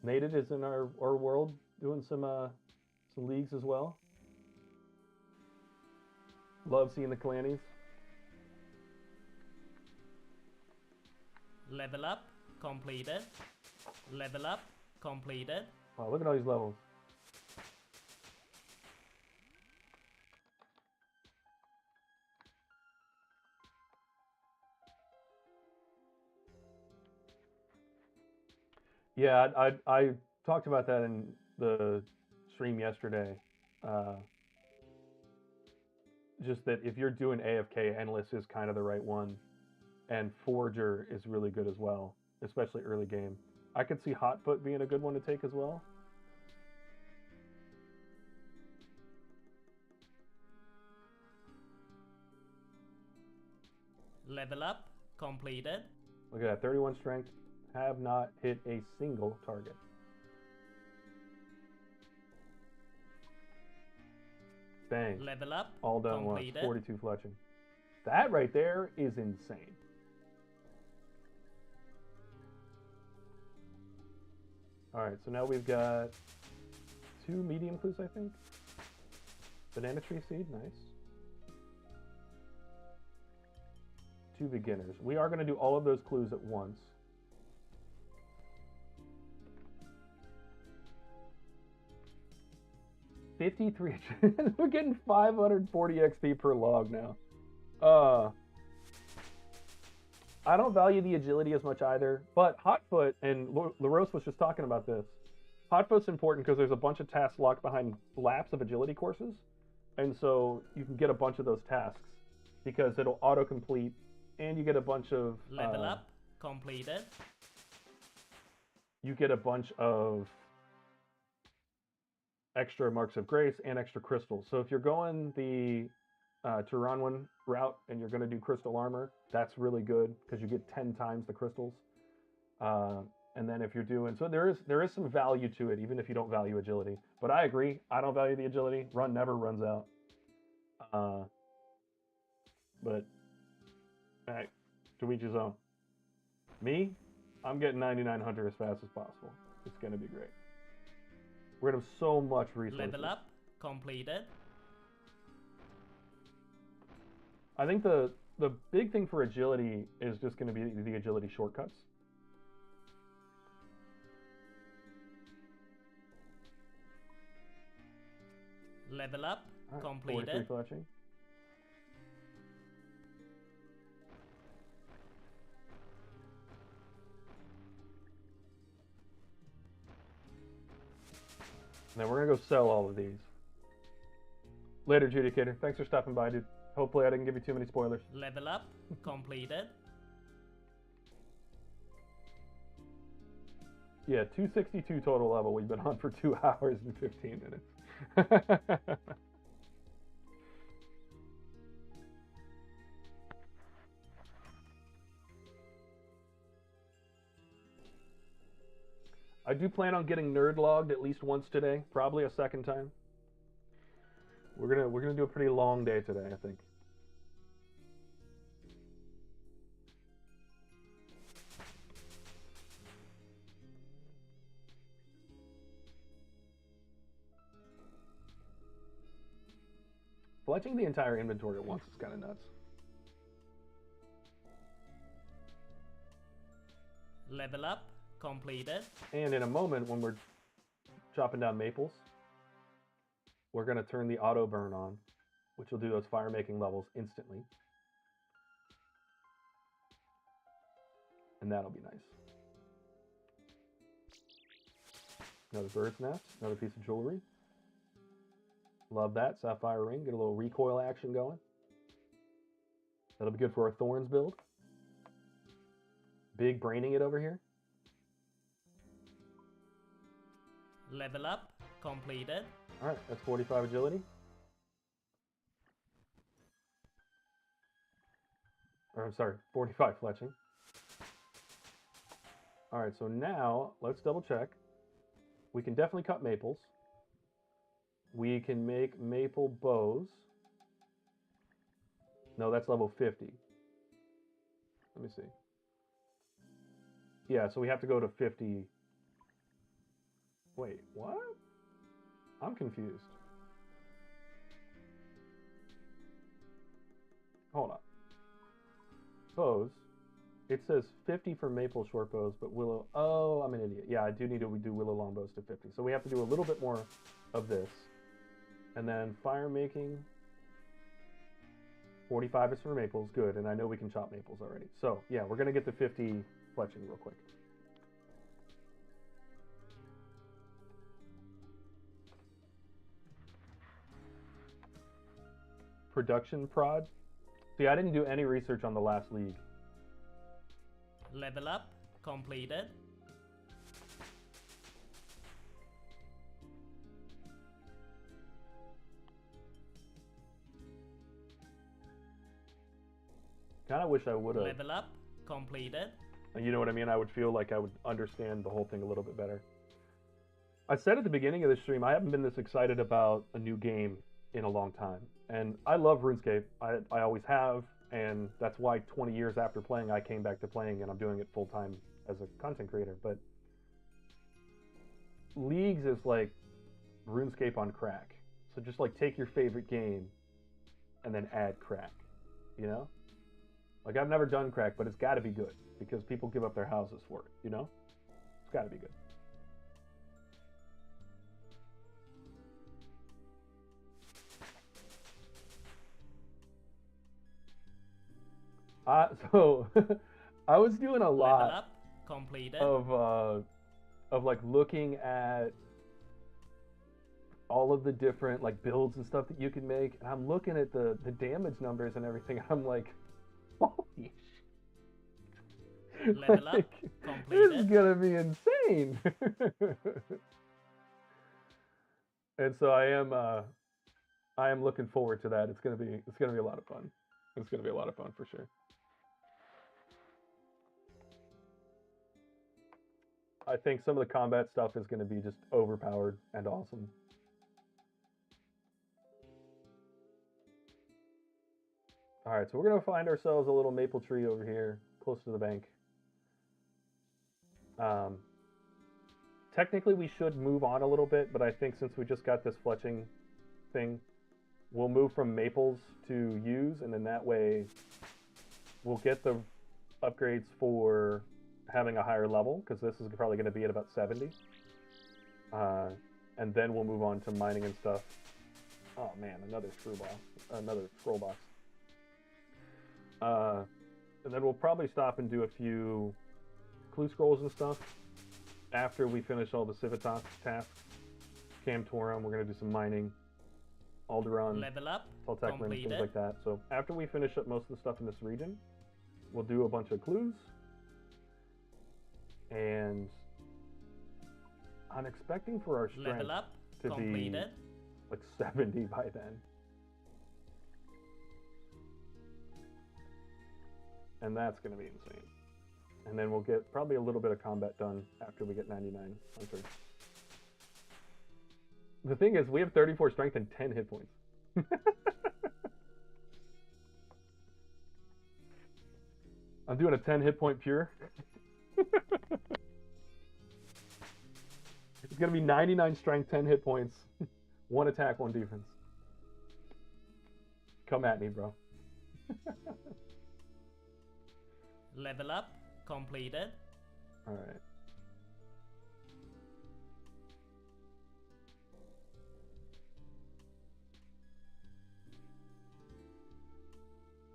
S3: Nated is in our world doing some leagues as well. Love seeing the clannies.
S2: Level up completed. Level up completed.
S3: Wow, look at all these levels. Yeah, I talked about that in the stream yesterday. Just that if you're doing AFK, Endless is kind of the right one, and Forager is really good as well, especially early game. I could see Hotfoot being a good one to take as well.
S2: Level up completed.
S3: Look at that, 31 strength, have not hit a single target. Bang.
S2: Level up
S3: All done
S2: completed.
S3: once, 42 fletching. That right there is insane. All right, so now we've got 2 medium clues, I think. Banana tree seed, nice. 2 beginners. We are going to do all of those clues at once. $53. We're getting 540 XP per log now. I don't value the agility as much either, but Hotfoot, and LaRose was just talking about this. Hotfoot's important because there's a bunch of tasks locked behind laps of agility courses, and so you can get a bunch of those tasks because it'll autocomplete, and you get a bunch of
S2: level up completed.
S3: You get a bunch of extra marks of grace and extra crystals. So if you're going the Turanwan route and you're going to do crystal armor, that's really good because you get 10 times the crystals. And then if you're doing, so there is some value to it, even if you don't value agility. But I agree, I don't value the agility. Run never runs out. But all right, to each his own. Me, I'm getting 99 Hunter as fast as possible. It's going to be great. We're going to have so much resources.
S2: Level up completed.
S3: I think the big thing for agility is just going to be the agility shortcuts.
S2: Level up
S3: Right,
S2: completed.
S3: 43 fletching. And then we're going to go sell all of these. Later, Judicator. Thanks for stopping by, dude. Hopefully I didn't give you too many spoilers.
S2: Level up completed.
S3: Yeah, 262 total level. We've been on for 2 hours and 15 minutes. I do plan on getting nerd logged at least once today, probably a second time. We're gonna do a pretty long day today, I think. Fletching the entire inventory at once is kind of nuts.
S2: Level up completed.
S3: And in a moment, when we're chopping down maples, we're going to turn the auto burn on, which will do those fire making levels instantly. And that'll be nice. Another bird's nest, another piece of jewelry. Love that. Sapphire ring, get a little recoil action going. That'll be good for our thorns build. Big braining it over here.
S2: Level up completed.
S3: All right, that's 45 agility. Or I'm sorry, 45 fletching. All right, so now let's double check. We can definitely cut maples. We can make maple bows. No, that's level 50. Let me see. Yeah, so we have to go to 50. Wait, what? I'm confused. Hold on. Bows. It says 50 for maple short bows, but willow. Oh, I'm an idiot. Yeah, I do need to do willow long bows to 50. So we have to do a little bit more of this. And then fire making. 45 is for maples. Good. And I know we can chop maples already. So yeah, we're going to get to 50 fletching real quick. Production prod. See, I didn't do any research on the last league.
S2: Level up completed.
S3: Kind of wish I would have.
S2: Level up completed.
S3: You know what I mean? I would feel like I would understand the whole thing a little bit better. I said at the beginning of the stream, I haven't been this excited about a new game in a long time. And I love RuneScape. I always have. And that's why 20 years after playing, I came back to playing, and I'm doing it full time as a content creator. But Leagues is like RuneScape on crack. So just like take your favorite game and then add crack, you know? Like I've never done crack, but it's got to be good because people give up their houses for it, you know? It's got to be good. So I was doing a
S2: Level
S3: lot
S2: up completed.
S3: of like looking at all of the different like builds and stuff that you can make, and I'm looking at the damage numbers and everything. And I'm like, holy shit!
S2: Level up
S3: Like,
S2: completed.
S3: this is gonna be insane. And so I am looking forward to that. It's gonna be a lot of fun. It's gonna be a lot of fun for sure. I think some of the combat stuff is going to be just overpowered and awesome. All right, so we're going to find ourselves a little maple tree over here, close to the bank. Technically, we should move on a little bit, but I think since we just got this fletching thing, we'll move from maples to yews, and then that way we'll get the upgrades for having a higher level, because this is probably going to be at about 70. And then we'll move on to mining and stuff. Oh man, another scroll box. And then we'll probably stop and do a few clue scrolls and stuff after we finish all the Civitas tasks. Camtorum, we're going to do some mining. Alderon,
S2: Level up
S3: Saltekman, things
S2: completed.
S3: like that. So after we finish up most of the stuff in this region, we'll do a bunch of clues. And I'm expecting for our strength
S2: Level up
S3: to be
S2: completed.
S3: like 70 by then. And that's going to be insane. And then we'll get probably a little bit of combat done after we get 99 Hunter. The thing is, we have 34 strength and 10 hit points. I'm doing a 10 hit point pure. It's going to be 99 strength, 10 hit points, 1 attack, 1 defense. Come at me, bro.
S2: Level up completed.
S3: All right.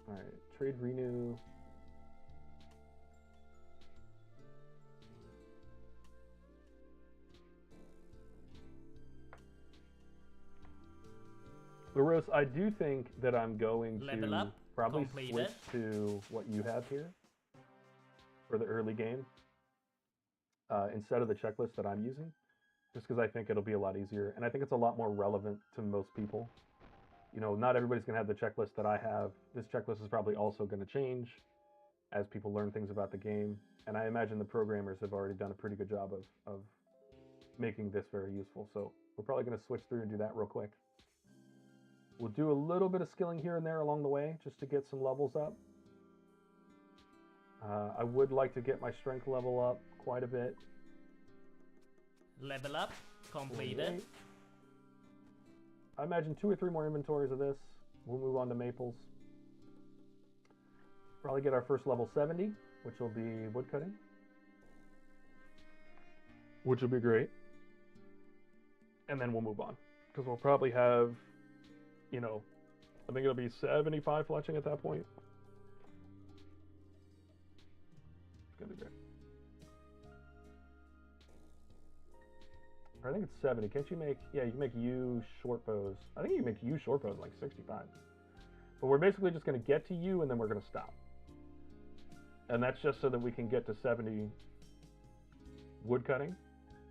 S3: All right. Trade renew. Laros, I do think that I'm going
S2: Level
S3: to
S2: up
S3: probably
S2: Completed.
S3: switch to what you have here for the early game instead of the checklist that I'm using, just because I think it'll be a lot easier, and I think it's a lot more relevant to most people. You know, not everybody's going to have the checklist that I have. This checklist is probably also going to change as people learn things about the game, and I imagine the programmers have already done a pretty good job of making this very useful. So we're probably going to switch through and do that real quick. We'll do a little bit of skilling here and there along the way just to get some levels up. I would like to get my strength level up quite a bit.
S2: Level up. Completed.
S3: 48. I imagine 2 or 3 more inventories of this. We'll move on to maples. Probably get our first level 70, which will be woodcutting. Which will be great. And then we'll move on. Because we'll probably have, you know, I think it'll be 75 fletching at that point. It's going to be great. I think it's 70. Can't you make, yeah, you can make U short bows. I think you can make U short bows like 65. But we're basically just going to get to U and then we're going to stop. And that's just so that we can get to 70 wood cutting.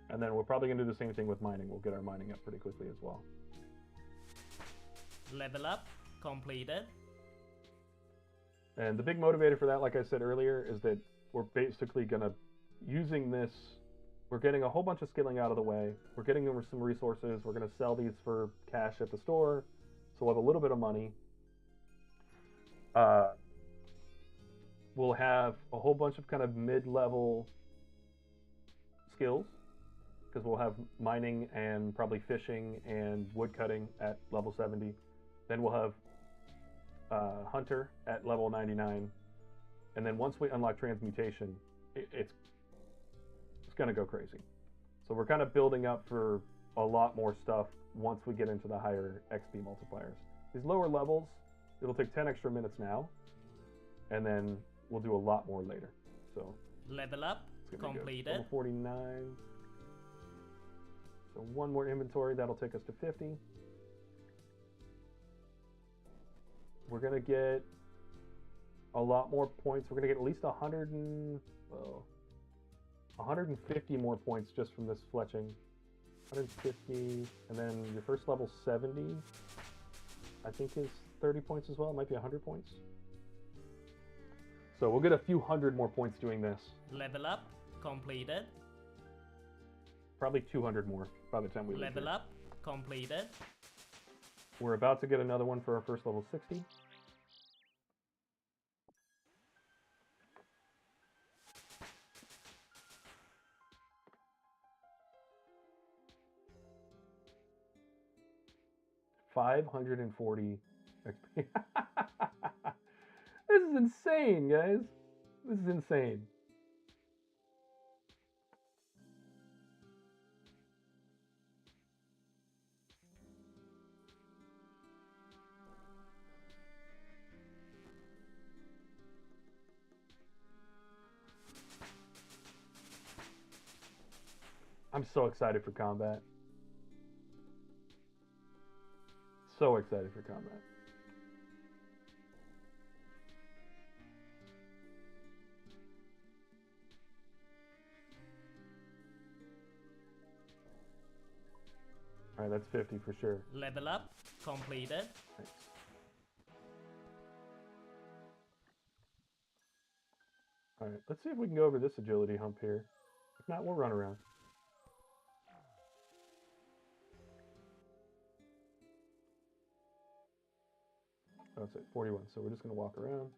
S3: And then we're probably going to do the same thing with mining. We'll get our mining up pretty quickly as well.
S2: Level up. Completed.
S3: And the big motivator for that, like I said earlier, is that we're basically going to, using this, we're getting a whole bunch of skilling out of the way. We're getting them some resources. We're going to sell these for cash at the store. So we'll have a little bit of money. We'll have a whole bunch of kind of mid-level skills, because we'll have mining and probably fishing and wood cutting at level 70. Then we'll have hunter at level 99. And then once we unlock transmutation, it's going to go crazy. So we're kind of building up for a lot more stuff once we get into the higher XP multipliers. These lower levels, it'll take 10 extra minutes now, and then we'll do a lot more later. So
S2: Level up. Completed.
S3: Level 49. So one more inventory, that'll take us to 50. We're gonna get a lot more points. We're gonna get at least 150 more points just from this fletching. 150, and then your first level 70, I think is 30 points as well. It might be 100 points. So we'll get a few hundred more points doing this.
S2: Level up. Completed.
S3: Probably 200 more by the time we leave
S2: Level
S3: here.
S2: up. Completed.
S3: We're about to get another one for our first level 60. $540 XP. This is insane, guys. This is insane. I'm so excited for combat. So excited for combat. All right, that's 50 for sure.
S2: Level up. Completed.
S3: Thanks. All right, let's see if we can go over this agility hump here. If not, we'll run around. Oh, it's at 41, so we're just going to walk around.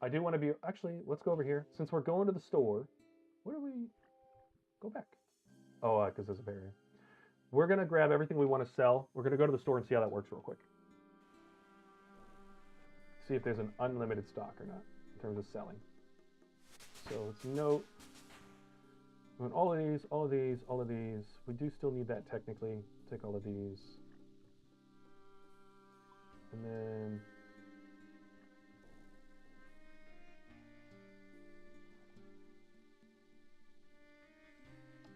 S3: I do want to be... Actually, let's go over here. Since we're going to the store, where do we... Go back. Oh, because there's a barrier. We're going to grab everything we want to sell. We're going to go to the store and see how that works real quick. See if there's an unlimited stock or not in terms of selling. So let's note... we want all of these, all of these, all of these. We do still need that technically. Take all of these. And then...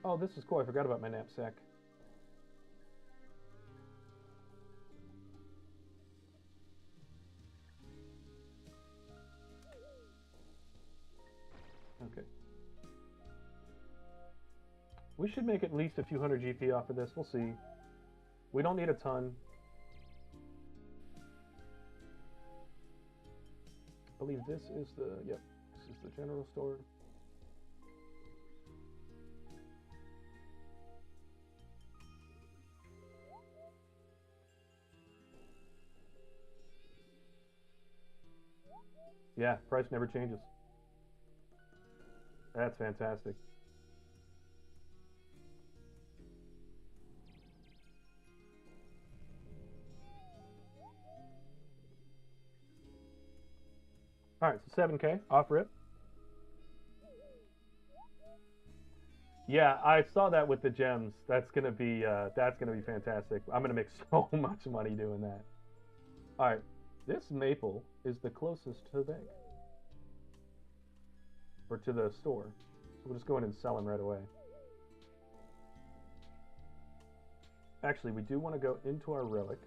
S3: Oh, this is cool. I forgot about my knapsack. We should make at least a few hundred GP off of this. We'll see. We don't need a ton. I believe this is the, yep, this is the general store. Yeah, price never changes. That's fantastic. All right, so 7K off rip. Yeah, I saw that with the gems. That's gonna be fantastic. I'm gonna make so much money doing that. All right, this maple is the closest to the bank or to the store, so we'll just go in and sell them right away. Actually, we do want to go into our relic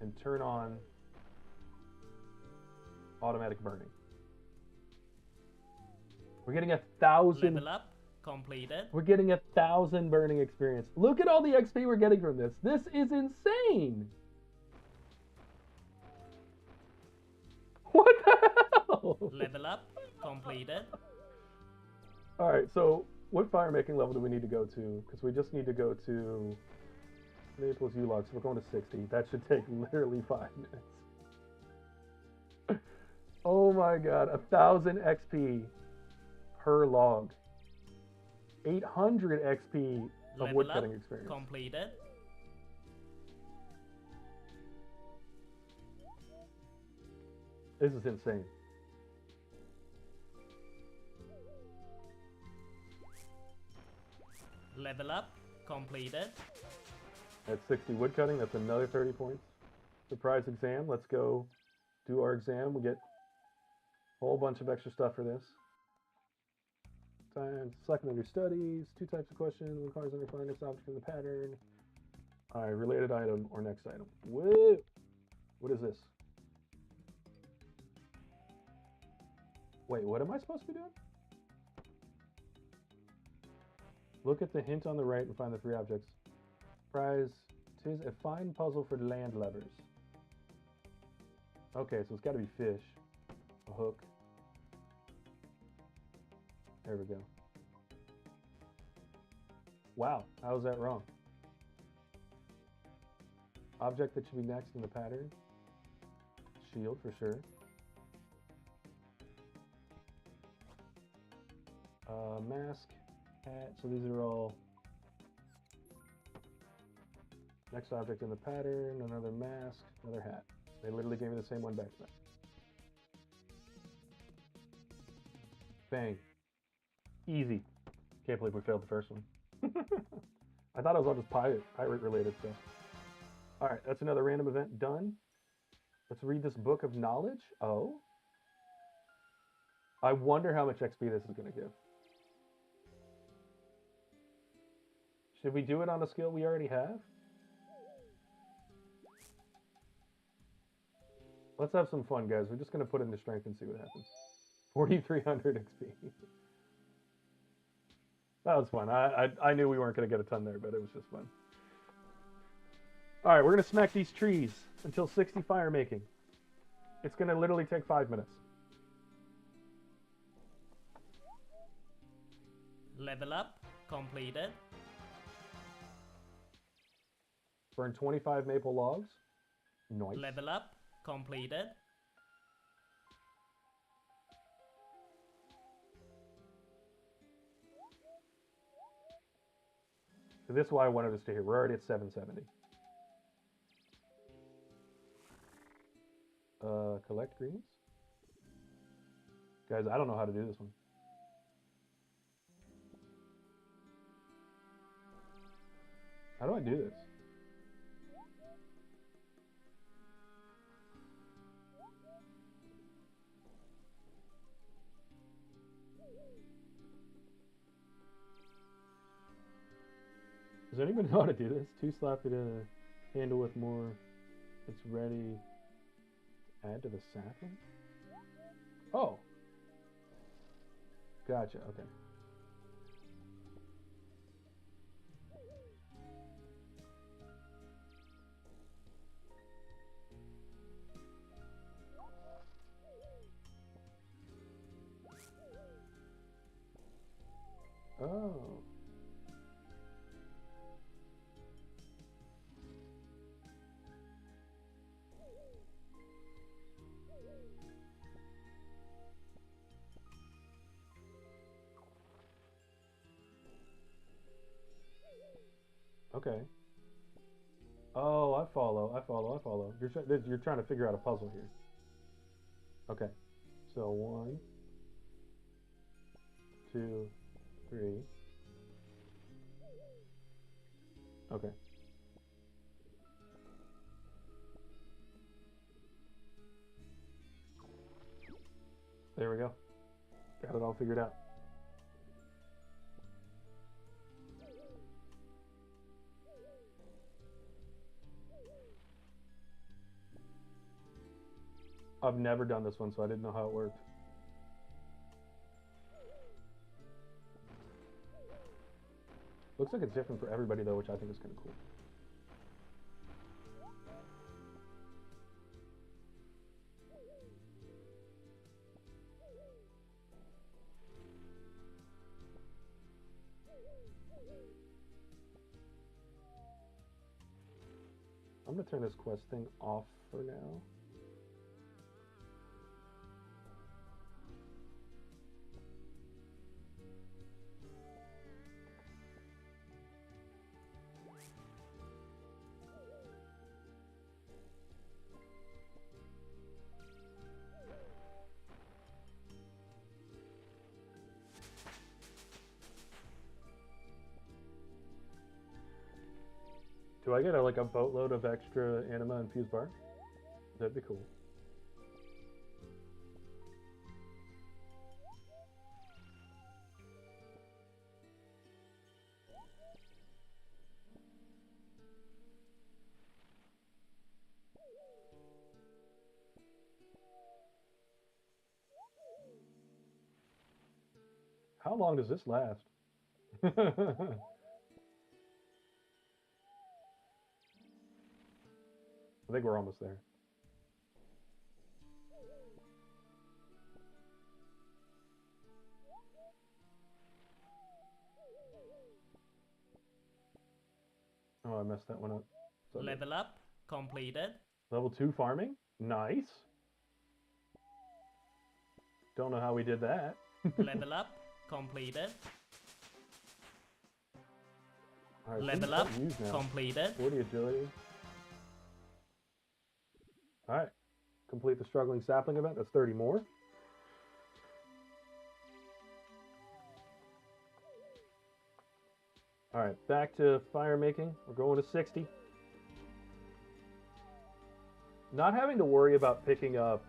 S3: and turn on automatic burning. We're getting 1,000.
S2: Level up completed.
S3: We're getting 1,000 burning experience. Look at all the XP we're getting from this. This is insane. What the hell?
S2: Level up completed.
S3: All right, so what fire making level do we need to go to? Because we just need to go to Naples U-Log, so we're going to 60. That should take literally 5 minutes. Oh my god, 1,000 XP per log. 800 XP of
S2: Level
S3: woodcutting
S2: up
S3: experience.
S2: completed.
S3: This is insane.
S2: Level up completed.
S3: At 60 woodcutting, that's another 30 points. Surprise exam. Let's go do our exam. We get a whole bunch of extra stuff for this. Times secondary studies, 2 types of questions, requires under finest object in the pattern. All right, related item or next item. Whoa! What is this? Wait, what am I supposed to be doing? Look at the hint on the right and find the 3 objects. Prize, 'tis a fine puzzle for land levers. Okay, so it's got to be fish. A hook. There we go. Wow, how is that wrong? Object that should be next in the pattern. Shield for sure. Mask, hat, so these are all next object in the pattern, another mask, another hat. They literally gave me the same one back to back. Bang. Easy. Can't believe we failed the first one. I thought it was all just pirate related stuff. All right, that's another random event done. Let's read this book of knowledge. Oh. I wonder how much XP this is going to give. Should we do it on a skill we already have? Let's have some fun, guys. We're just going to put in the strength and see what happens. 4,300 XP. That was fun. I knew we weren't going to get a ton there, but it was just fun. All right, we're going to smack these trees until 60 fire making. It's going to literally take 5 minutes.
S2: Level up completed.
S3: Burn 25 maple logs. Nice.
S2: Level up completed.
S3: So this is why I wanted to stay here. We're already at 770. Collect greens. Guys, I don't know how to do this one. How do I do this? Does anyone know how to do this? 2 slap it in a handle with more. It's ready. Add to the sapling? Oh. Gotcha. Okay. Oh. Okay. Oh, I follow. I follow. I follow. You're trying to figure out a puzzle here. Okay. So 1, 2, 3. Okay. There we go. Got it all figured out. I've never done this one, so I didn't know how it worked. Looks like it's different for everybody, though, which I think is kind of cool. I'm going to turn this quest thing off for now. Do I get like a boatload of extra anima and fused bark? That'd be cool. How long does this last? I think we're almost there. Oh, I messed that one up.
S2: Level up completed.
S3: Level 2 farming? Nice. Don't know how we did that.
S2: Level up completed.
S3: Right,
S2: Level up completed.
S3: 40 agility. Alright. Complete the struggling sapling event. That's 30 more. Alright, back to fire making. We're going to 60. Not having to worry about picking up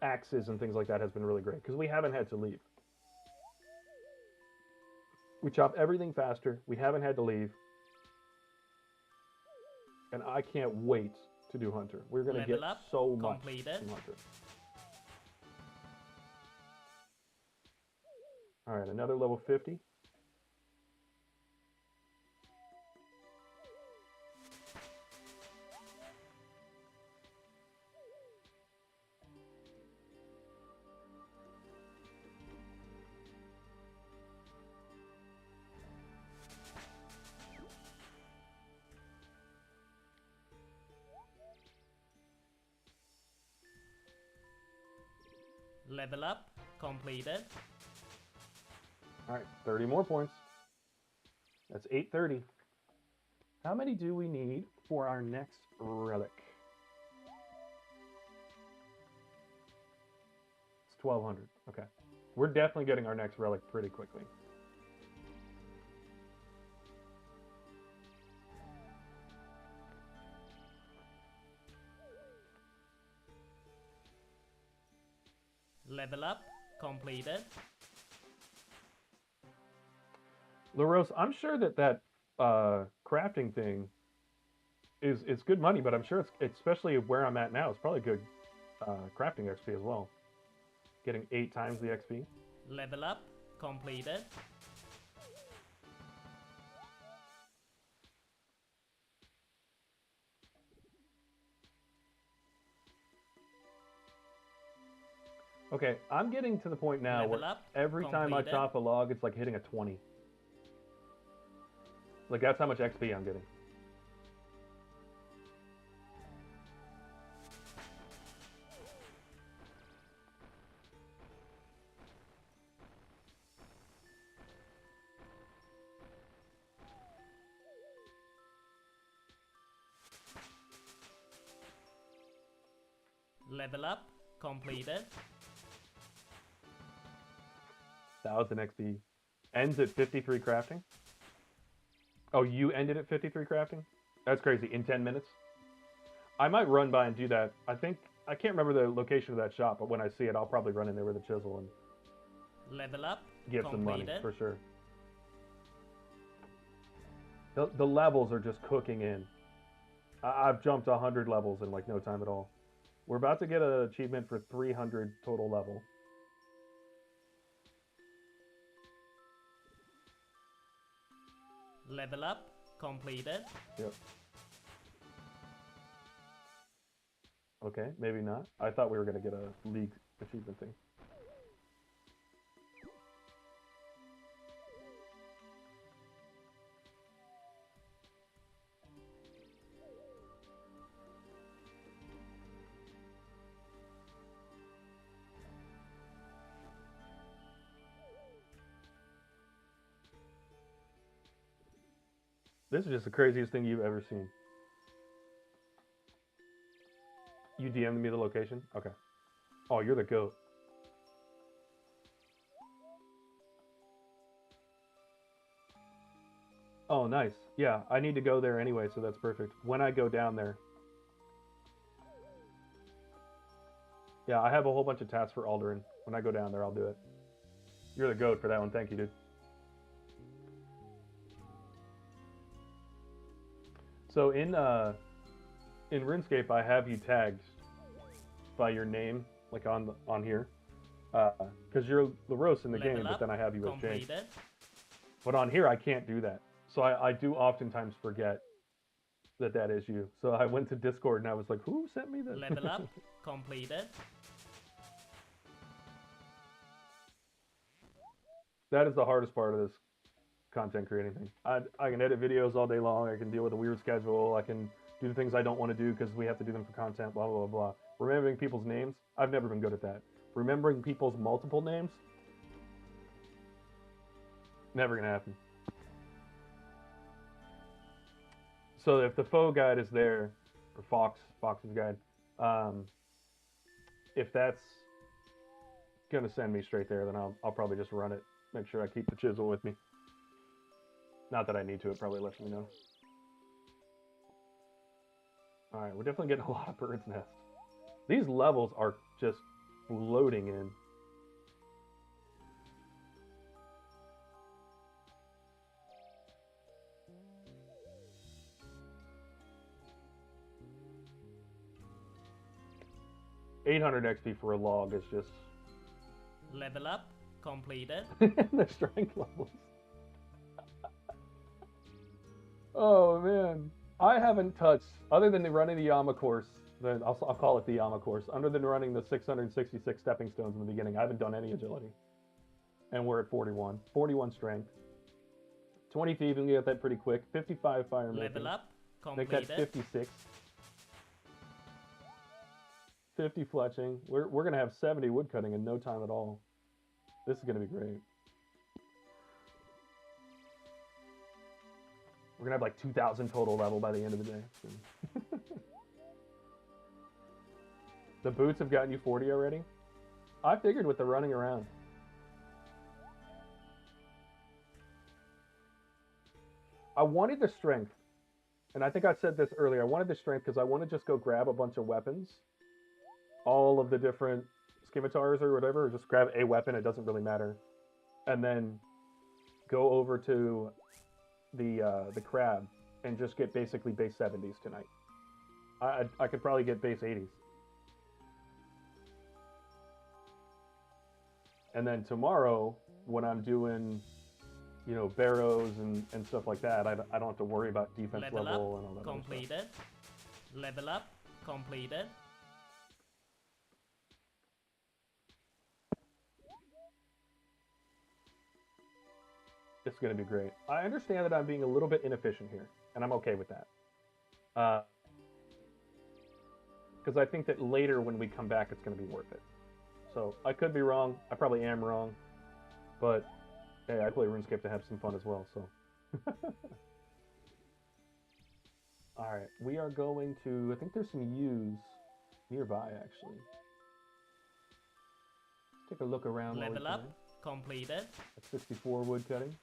S3: axes and things like that has been really great because we haven't had to leave. We chop everything faster. We haven't had to leave. And I can't wait to do Hunter. We're going to get so much from Hunter. All right, another level 50.
S2: Level up completed.
S3: All right, 30 more points. That's 830. How many do we need for our next relic? It's 1200. Okay. We're definitely getting our next relic pretty quickly.
S2: Level up completed.
S3: LaRose, I'm sure that crafting thing is good money, but I'm sure it's especially where I'm at now, it's probably good crafting XP as well. getting 8 times the XP.
S2: Level up completed.
S3: Okay, I'm getting to the point now
S2: Level
S3: where
S2: up
S3: every time I
S2: completed.
S3: chop a log, it's like hitting a 20. Like, that's how much XP I'm getting.
S2: Level up completed.
S3: 1,000 XP. Ends at 53 crafting? Oh, you ended at 53 crafting? That's crazy. In 10 minutes? I might run by and do that. I can't remember the location of that shop, but when I see it, I'll probably run in there with a chisel and
S2: Level up
S3: give some money,
S2: completed.
S3: for sure. The levels are just cooking in. I've jumped 100 levels in like no time at all. We're about to get an achievement for 300 total level.
S2: Level up completed.
S3: Yep. Okay, maybe not. I thought we were going to get a league achievement thing. This is just the craziest thing you've ever seen. You DM'd me the location? Okay. Oh, you're the goat. Oh, nice. Yeah, I need to go there anyway, so that's perfect. When I go down there. Yeah, I have a whole bunch of tasks for Aldurin. When I go down there, I'll do it. You're the goat for that one. Thank you, dude. So in RuneScape, I have you tagged by your name, like on here, because you're LaRose in the
S2: Level
S3: game, but
S2: up
S3: then I have you as Jane.
S2: completed.
S3: But on here, I can't do that. So I do oftentimes forget that is you. So I went to Discord and I was like, who sent me this?
S2: Level up completed.
S3: That is the hardest part of this content creating thing. I can edit videos all day long. I can deal with a weird schedule. I can do the things I don't want to do because we have to do them for content, blah, blah, blah, blah. Remembering people's names, I've never been good at that. Remembering people's multiple names, never gonna happen. So if the foe guide is there, or Fox's guide, if that's gonna send me straight there, then I'll probably just run it. Make sure I keep the chisel with me. Not that I need to, it probably lets me know. Alright, we're definitely getting a lot of bird's nests. These levels are just floating in. $800 XP for a log is just...
S2: Level up completed.
S3: the strength levels. Oh man, I haven't touched, other than running the Yama course, then I'll call it the Yama course, other than running the 666 stepping stones in the beginning, I haven't done any agility. And we're at 41. 41 strength. 20 thieving, you get that pretty quick. 55 fire making.
S2: Level up
S3: Make
S2: completed.
S3: that 56. 50 fletching. We're gonna have 70 woodcutting in no time at all. This is gonna be great. We're gonna have like 2,000 total level by the end of the day. The boots have gotten you 40 already? I figured with the running around. I wanted the strength. And I think I said this earlier. I wanted the strength because I want to just go grab a bunch of weapons. All of the different scimitars or whatever. Or just grab a weapon. It doesn't really matter. And then go over to the crab and just get basically base 70s tonight. I could probably get base 80s. And then tomorrow, when I'm doing, you know, barrows and stuff like that, I don't have to worry about defense
S2: Level
S3: level
S2: up
S3: and all that other stuff.
S2: completed. Level up completed.
S3: It's going to be great. I understand that I'm being a little bit inefficient here, and I'm okay with that. Because I think that later when we come back, it's going to be worth it. So I could be wrong. I probably am wrong. But hey, I play RuneScape to have some fun as well, so. Alright, we are going to, I think there's some U's nearby, actually. Let's take a look around.
S2: Level up completed.
S3: At 64 wood cutting.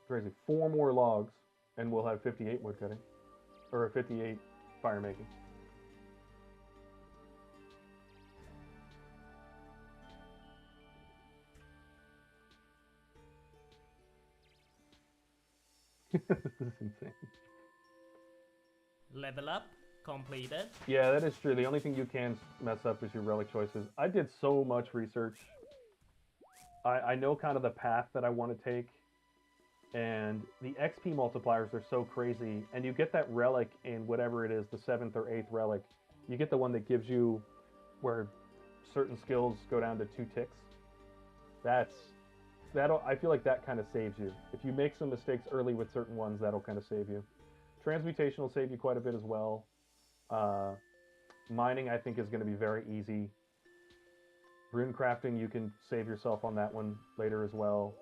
S3: Crazy. 4 more logs, and we'll have 58 wood cutting. Or 58 fire making. This is insane.
S2: Level up completed.
S3: Yeah, that is true. The only thing you can mess up is your relic choices. I did so much research. I know kind of the path that I want to take. And the XP multipliers are so crazy. And you get that relic in whatever it is, the 7th or 8th relic. You get the one that gives you where certain skills go down to 2 ticks. I feel like that kind of saves you. If you make some mistakes early with certain ones, that'll kind of save you. Transmutation will save you quite a bit as well. Mining, I think, is going to be very easy. Rune crafting, you can save yourself on that one later as well.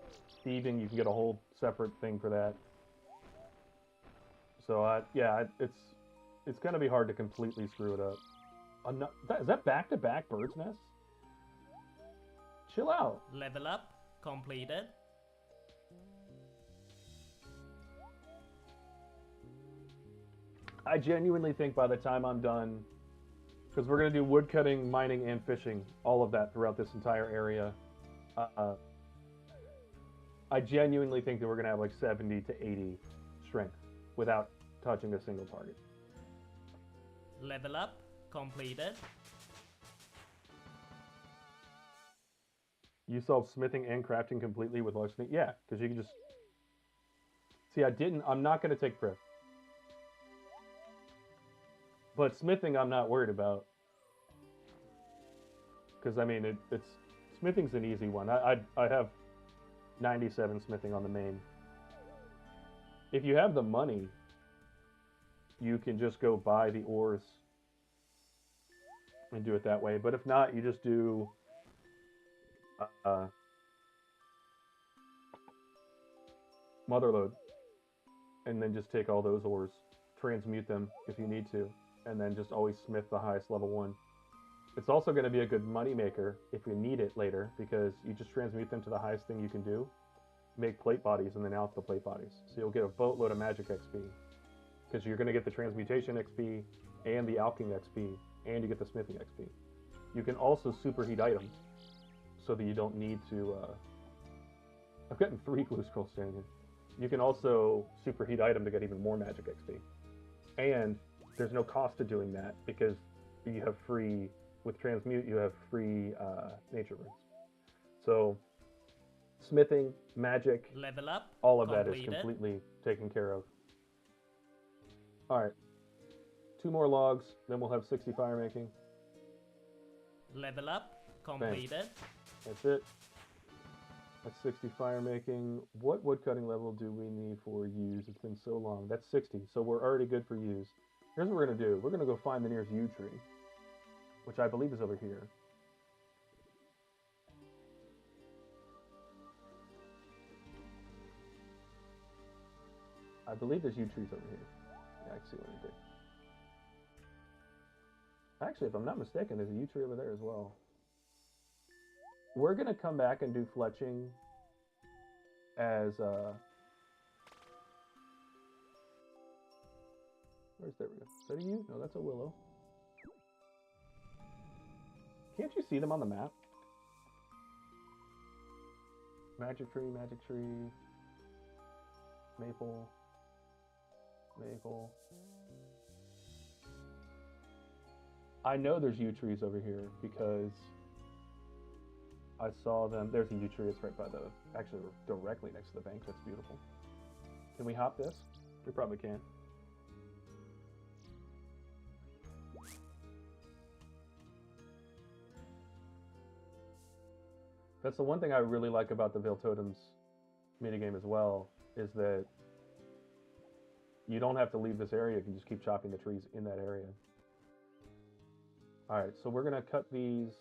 S3: Thieving, you can get a whole separate thing for that. So, yeah, it's going to be hard to completely screw it up. Is that back-to-back bird's nests? Chill out.
S2: Level up completed.
S3: I genuinely think by the time I'm done, because we're going to do woodcutting, mining, and fishing, all of that throughout this entire area. I genuinely think that we're going to have like 70 to 80 strength without touching a single target.
S2: Level up completed.
S3: You solve smithing and crafting completely with larceny? Yeah, because you can just... See, I'm not going to take Prith. But smithing I'm not worried about. Because, I mean, smithing's an easy one. I have 97 smithing on the main. If you have the money, you can just go buy the ores and do it that way. But if not, you just do... Motherload, and then just take all those ores, transmute them if you need to, and then just always smith the highest level one. It's also going to be a good money maker if you need it later, because you just transmute them to the highest thing you can do, make plate bodies, and then out the plate bodies. So you'll get a boatload of magic XP, because you're going to get the transmutation XP and the alching XP, and you get the smithing XP. You can also superheat items, so that you don't need to... I've gotten 3 glue scrolls standing here. You can also superheat item to get even more magic XP. And there's no cost to doing that, because you have free... With transmute, you have free nature runes. So, smithing, magic,
S2: Level up
S3: all of that
S2: completed.
S3: is completely taken care of. Alright. 2 more logs, then we'll have 60 fire making.
S2: Level up completed.
S3: That's it. That's 60 fire making. What woodcutting level do we need for use? It's been so long. That's 60, so we're already good for use. Here's what we're going to do. We're going to go find the nearest yew tree, which I believe is over here. I believe there's yew trees over here. Yeah, I can see one right there. Actually, if I'm not mistaken, there's a yew tree over there as well. We're going to come back and do fletching as... Where's that? Is that a yew? No, that's a willow. Can't you see them on the map? Magic tree, magic tree. Maple. Maple. I know there's yew trees over here because I saw them. There's a yew tree. It's right by the, actually directly next to the bank. That's beautiful. Can we hop this? We probably can. That's the one thing I really like about the Veil Totems minigame as well, is that you don't have to leave this area. You can just keep chopping the trees in that area. All right, so we're gonna cut these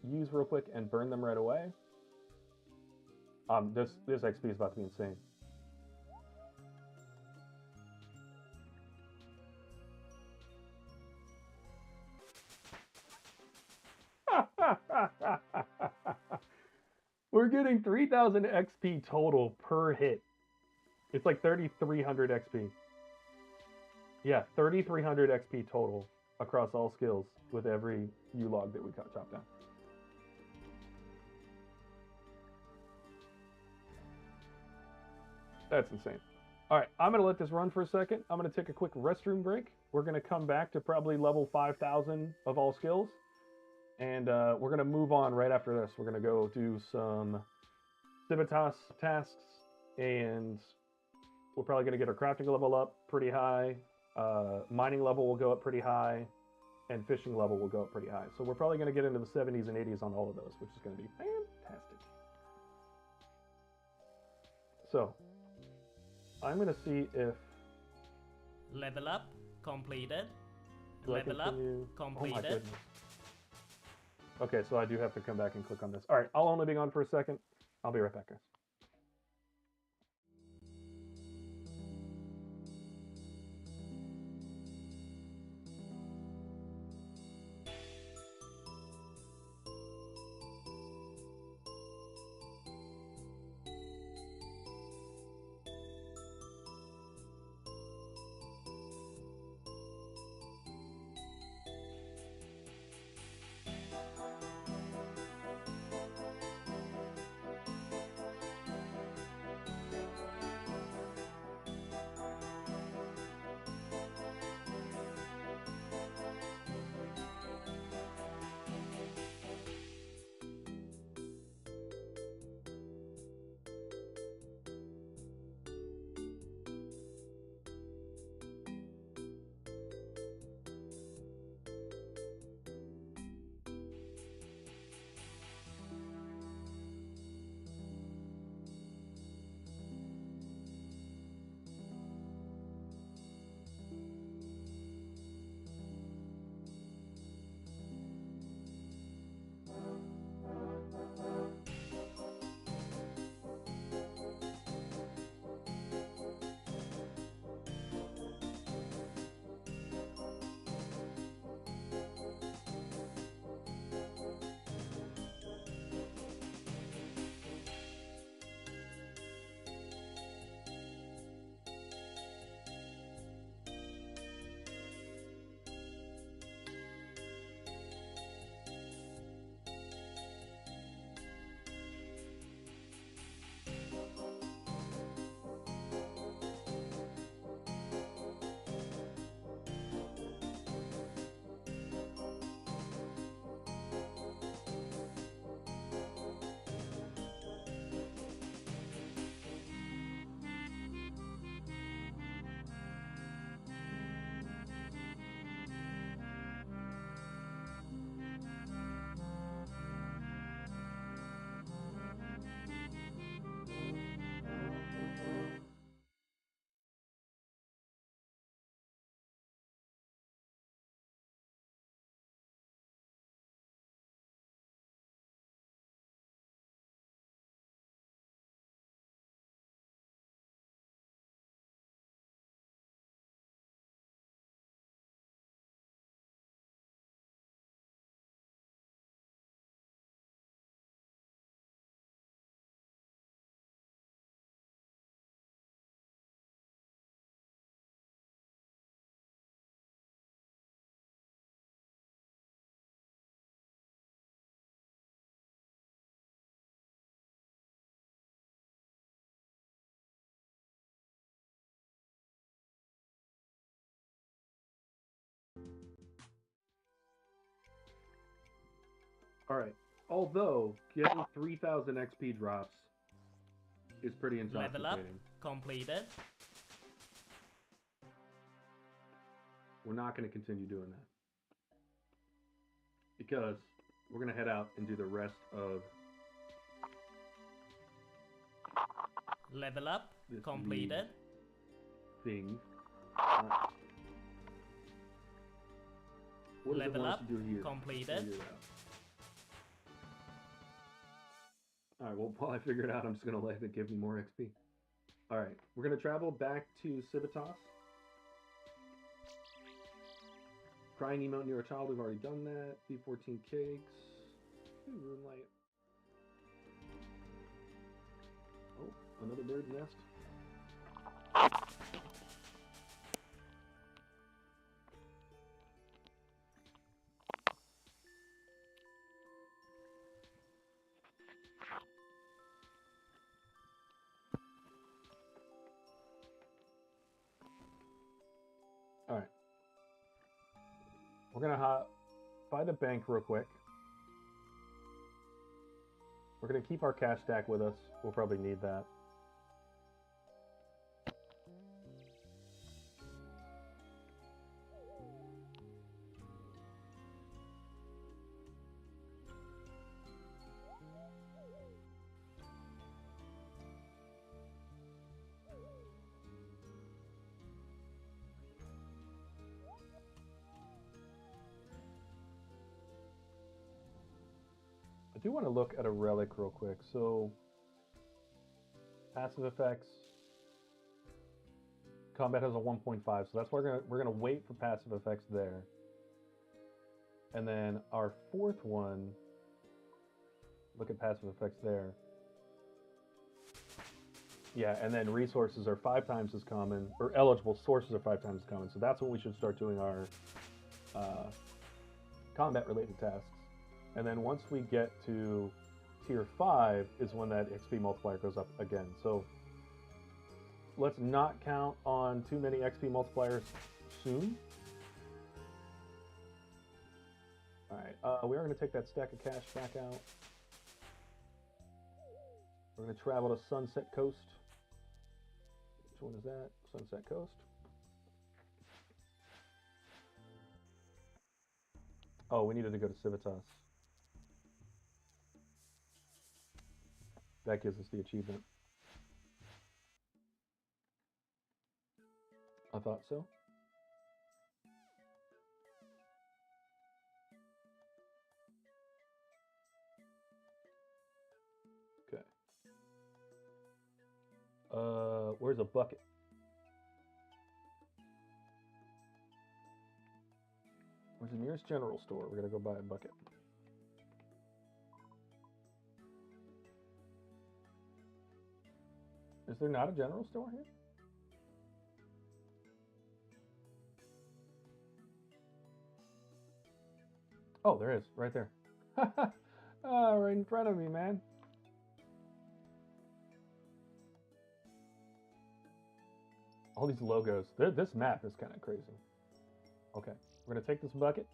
S3: yews real quick and burn them right away. This XP is about to be insane. We're getting 3,000 XP total per hit. It's like 3,300 XP. Yeah, 3,300 XP total across all skills with every yew log that we chop down. That's insane. All right, I'm going to let this run for a second. I'm going to take a quick restroom break. We're going to come back to probably level 5,000 of all skills. And we're going to move on right after this. We're going to go do some Civitas tasks. And we're probably going to get our crafting level up pretty high. Mining level will go up pretty high. And fishing level will go up pretty high. So we're probably going to get into the 70s and 80s on all of those, which is going to be fantastic. So I'm going to see if...
S2: Level up completed.
S3: Do I
S2: Level up
S3: continue? Oh my
S2: completed.
S3: goodness. Okay, so I do have to come back and click on this. All right, I'll only be gone for a second. I'll be right back, guys.
S1: All right. Although getting 3,000 XP drops is pretty intoxicating.
S2: Level up completed.
S1: We're not going to continue doing that because we're going to head out and do the rest of
S2: Level up
S1: this
S2: completed.
S1: thing. Right. What does it
S2: Level
S1: want us
S2: up
S1: to do here?
S2: completed.
S1: Figure it out. All right. Well, while I figure it out, I'm just going to let it give me more XP. All right. We're going to travel back to Civitas. Crying emote near a child, we've already done that. B14 cakes. Ooh, Moonlight. Oh, another bird's nest. All right. We're going to hop by the bank real quick. We're going to keep our cash stack with us. We'll probably need that. I do want to look at a relic real quick. So, passive effects. Combat has a 1.5, so that's why we're gonna wait for passive effects there. And then our fourth one, look at passive effects there. Yeah, and then resources are 5 times as common, or eligible sources are 5 times as common. So that's when we should start doing our combat-related tasks. And then once we get to tier 5 is when that XP multiplier goes up again. So let's not count on too many XP multipliers soon. All right, we are going to take that stack of cash back out. We're going to travel to Sunset Coast. Which one is that? Sunset Coast. Oh, we needed to go to Civitas. That gives us the achievement. I thought so. Okay. Where's a bucket? Where's the nearest general store? We're gonna go buy a bucket. Is there not a general store here? Oh, there is, right there. Oh, right in front of me, man. All these logos. This map is kind of crazy. Okay, we're gonna take this bucket.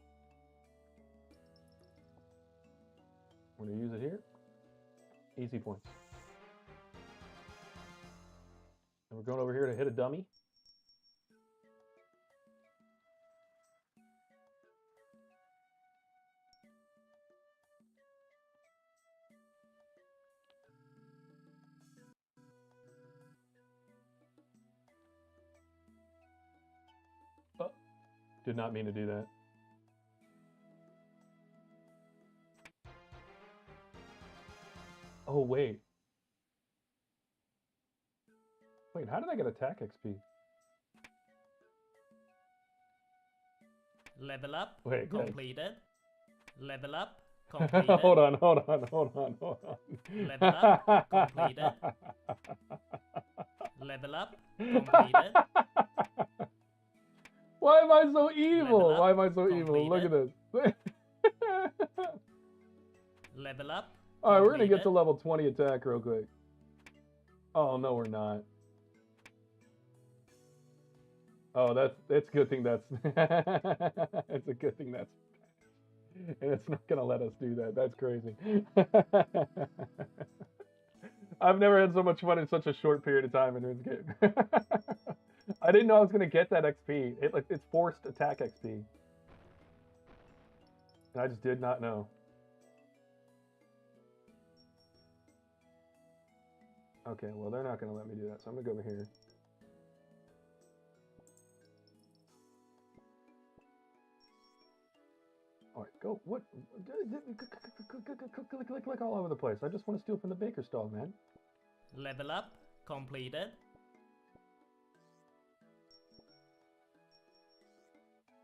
S1: We're gonna use it here. Easy points. And we're going over here to hit a dummy. Oh, did not mean to do that. Oh, wait. Wait, how did I get attack XP?
S2: Level up
S3: Wait, guys.
S2: completed. Level up completed.
S3: hold on.
S2: Level up completed. Level up completed.
S3: Why am I so evil?
S2: Level up
S3: Why am I so evil? Look at this.
S2: Level up.
S3: All right, we're gonna get
S2: completed.
S3: to level 20 attack real quick. Oh no, we're not. Oh, that's a good thing. That's it's a good thing. That's And it's not gonna let us do that. That's crazy. I've never had so much fun in such a short period of time in this game. I didn't know I was gonna get that XP. It's forced attack XP. And I just did not know. Okay, well they're not gonna let me do that, so I'm gonna go over here. All right, go. What? Click all over the place. I just want to steal from the baker's stall, man.
S2: Level up completed.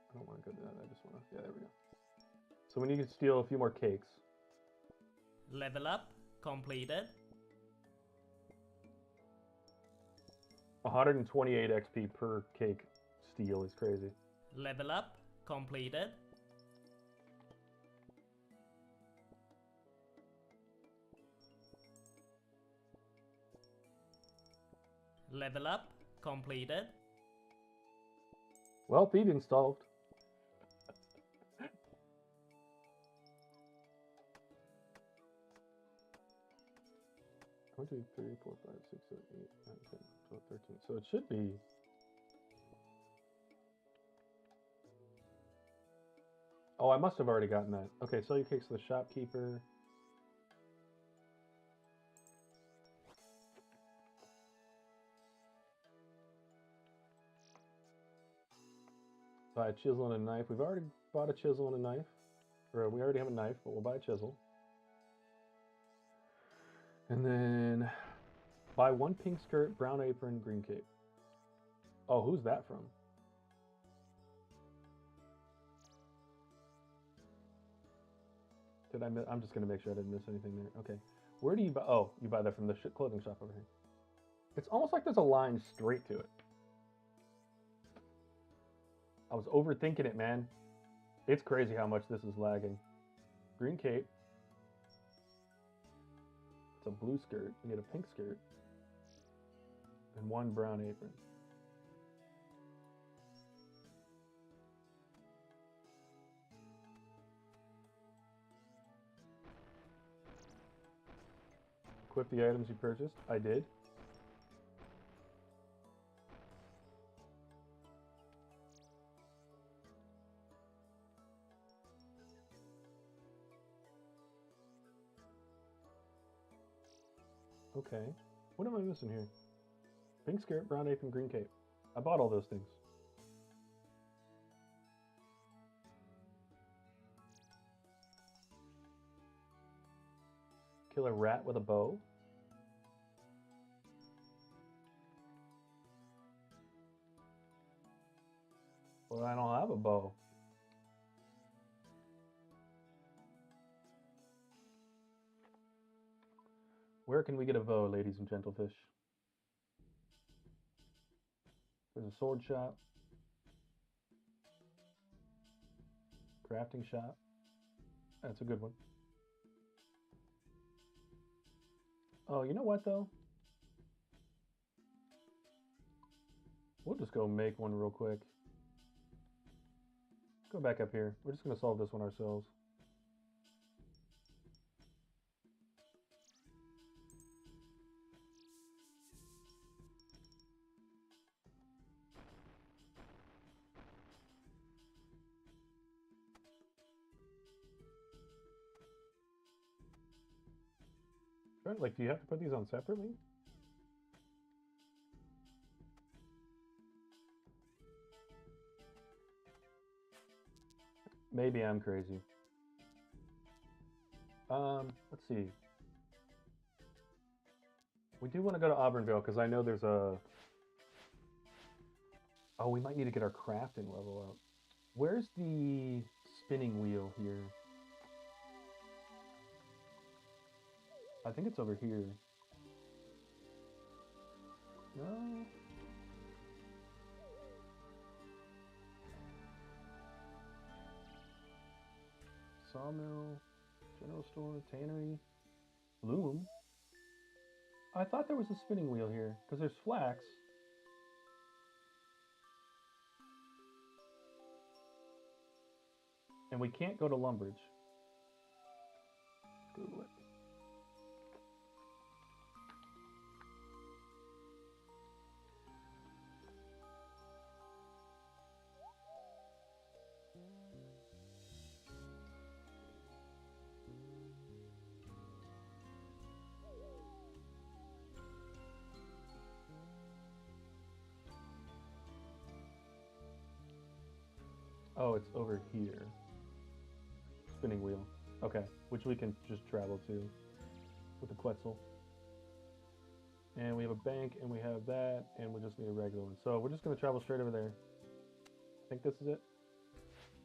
S3: I don't want to go to that. I just want to. Yeah, there we go. So we need to steal a few more cakes.
S2: Level up completed.
S3: 128 XP per cake steal is crazy.
S2: Level up completed. Level up completed.
S3: Well, thieving solved. 1, 2, 3, 4, 5, 6, 7, 8, 9, 10, 12, 13. So it should be. Oh, I must have already gotten that. Okay, sell your cakes to the shopkeeper. Buy a chisel and a knife. We've already bought a chisel and a knife. Or we already have a knife, but we'll buy a chisel. And then buy 1 pink skirt, brown apron, green cape. Oh, who's that from? Did I miss? I'm just going to make sure I didn't miss anything there. Okay. Where do you buy? Oh, you buy that from the clothing shop over here. It's almost like there's a line straight to it. I was overthinking it, man. It's crazy how much this is lagging. Green cape. It's a blue skirt. You need a pink skirt. And 1 brown apron. Equip the items you purchased. I did. Okay. What am I missing here? Pink skirt, brown apron, green cape. I bought all those things. Kill a rat with a bow. Well, I don't have a bow. Where can we get a bow, ladies and gentlefish? There's a sword shop. Crafting shop. That's a good one. Oh, you know what, though? We'll just go make one real quick. Go back up here. We're just going to solve this one ourselves. Like, do you have to put these on separately? Maybe I'm crazy. Let's see. We do want to go to Auburnville because I know there's a... Oh, we might need to get our crafting level up. Where's the spinning wheel here? I think it's over here. No. Sawmill, general store, tannery, loom. I thought there was a spinning wheel here because there's flax. And we can't go to Lumbridge. Google it. Oh, it's over here. Spinning wheel. Okay, which we can just travel to with the Quetzal. And we have a bank, and we have that, and we just need a regular one. So we're just going to travel straight over there. I think this is it.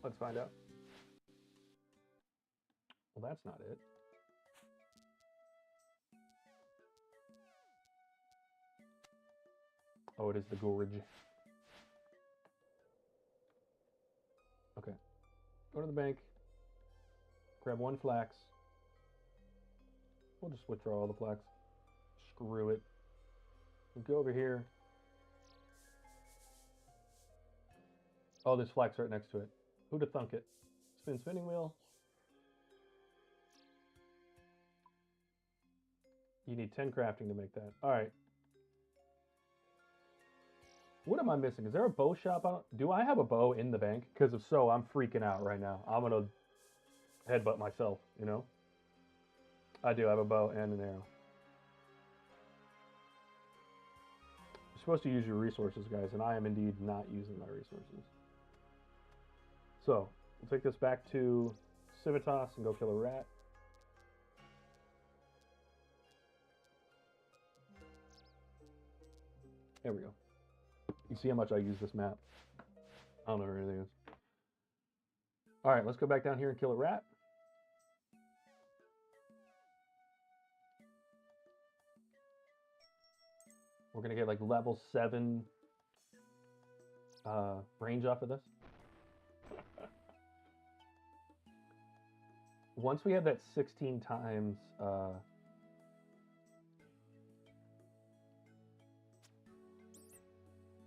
S3: Let's find out. Well, that's not it. Oh, it is the gorge. Okay. Go to the bank. Grab one flax. We'll just withdraw all the flax. Screw it. We'll go over here. Oh, there's flax right next to it. Who'da thunk it? Spin spinning wheel. You need 10 crafting to make that. All right. What am I missing? Is there a bow shop out? Do I have a bow in the bank? Because if so, I'm freaking out right now. I'm going to headbutt myself, you know? I do have a bow and an arrow. You're supposed to use your resources, guys, and I am indeed not using my resources. So, we'll take this back to Civitas and go kill a rat. There we go. You see how much I use this map. I don't know where anything is. All right, let's go back down here and kill a rat. We're going to get like level 7 range off of this. Once we have that 16 times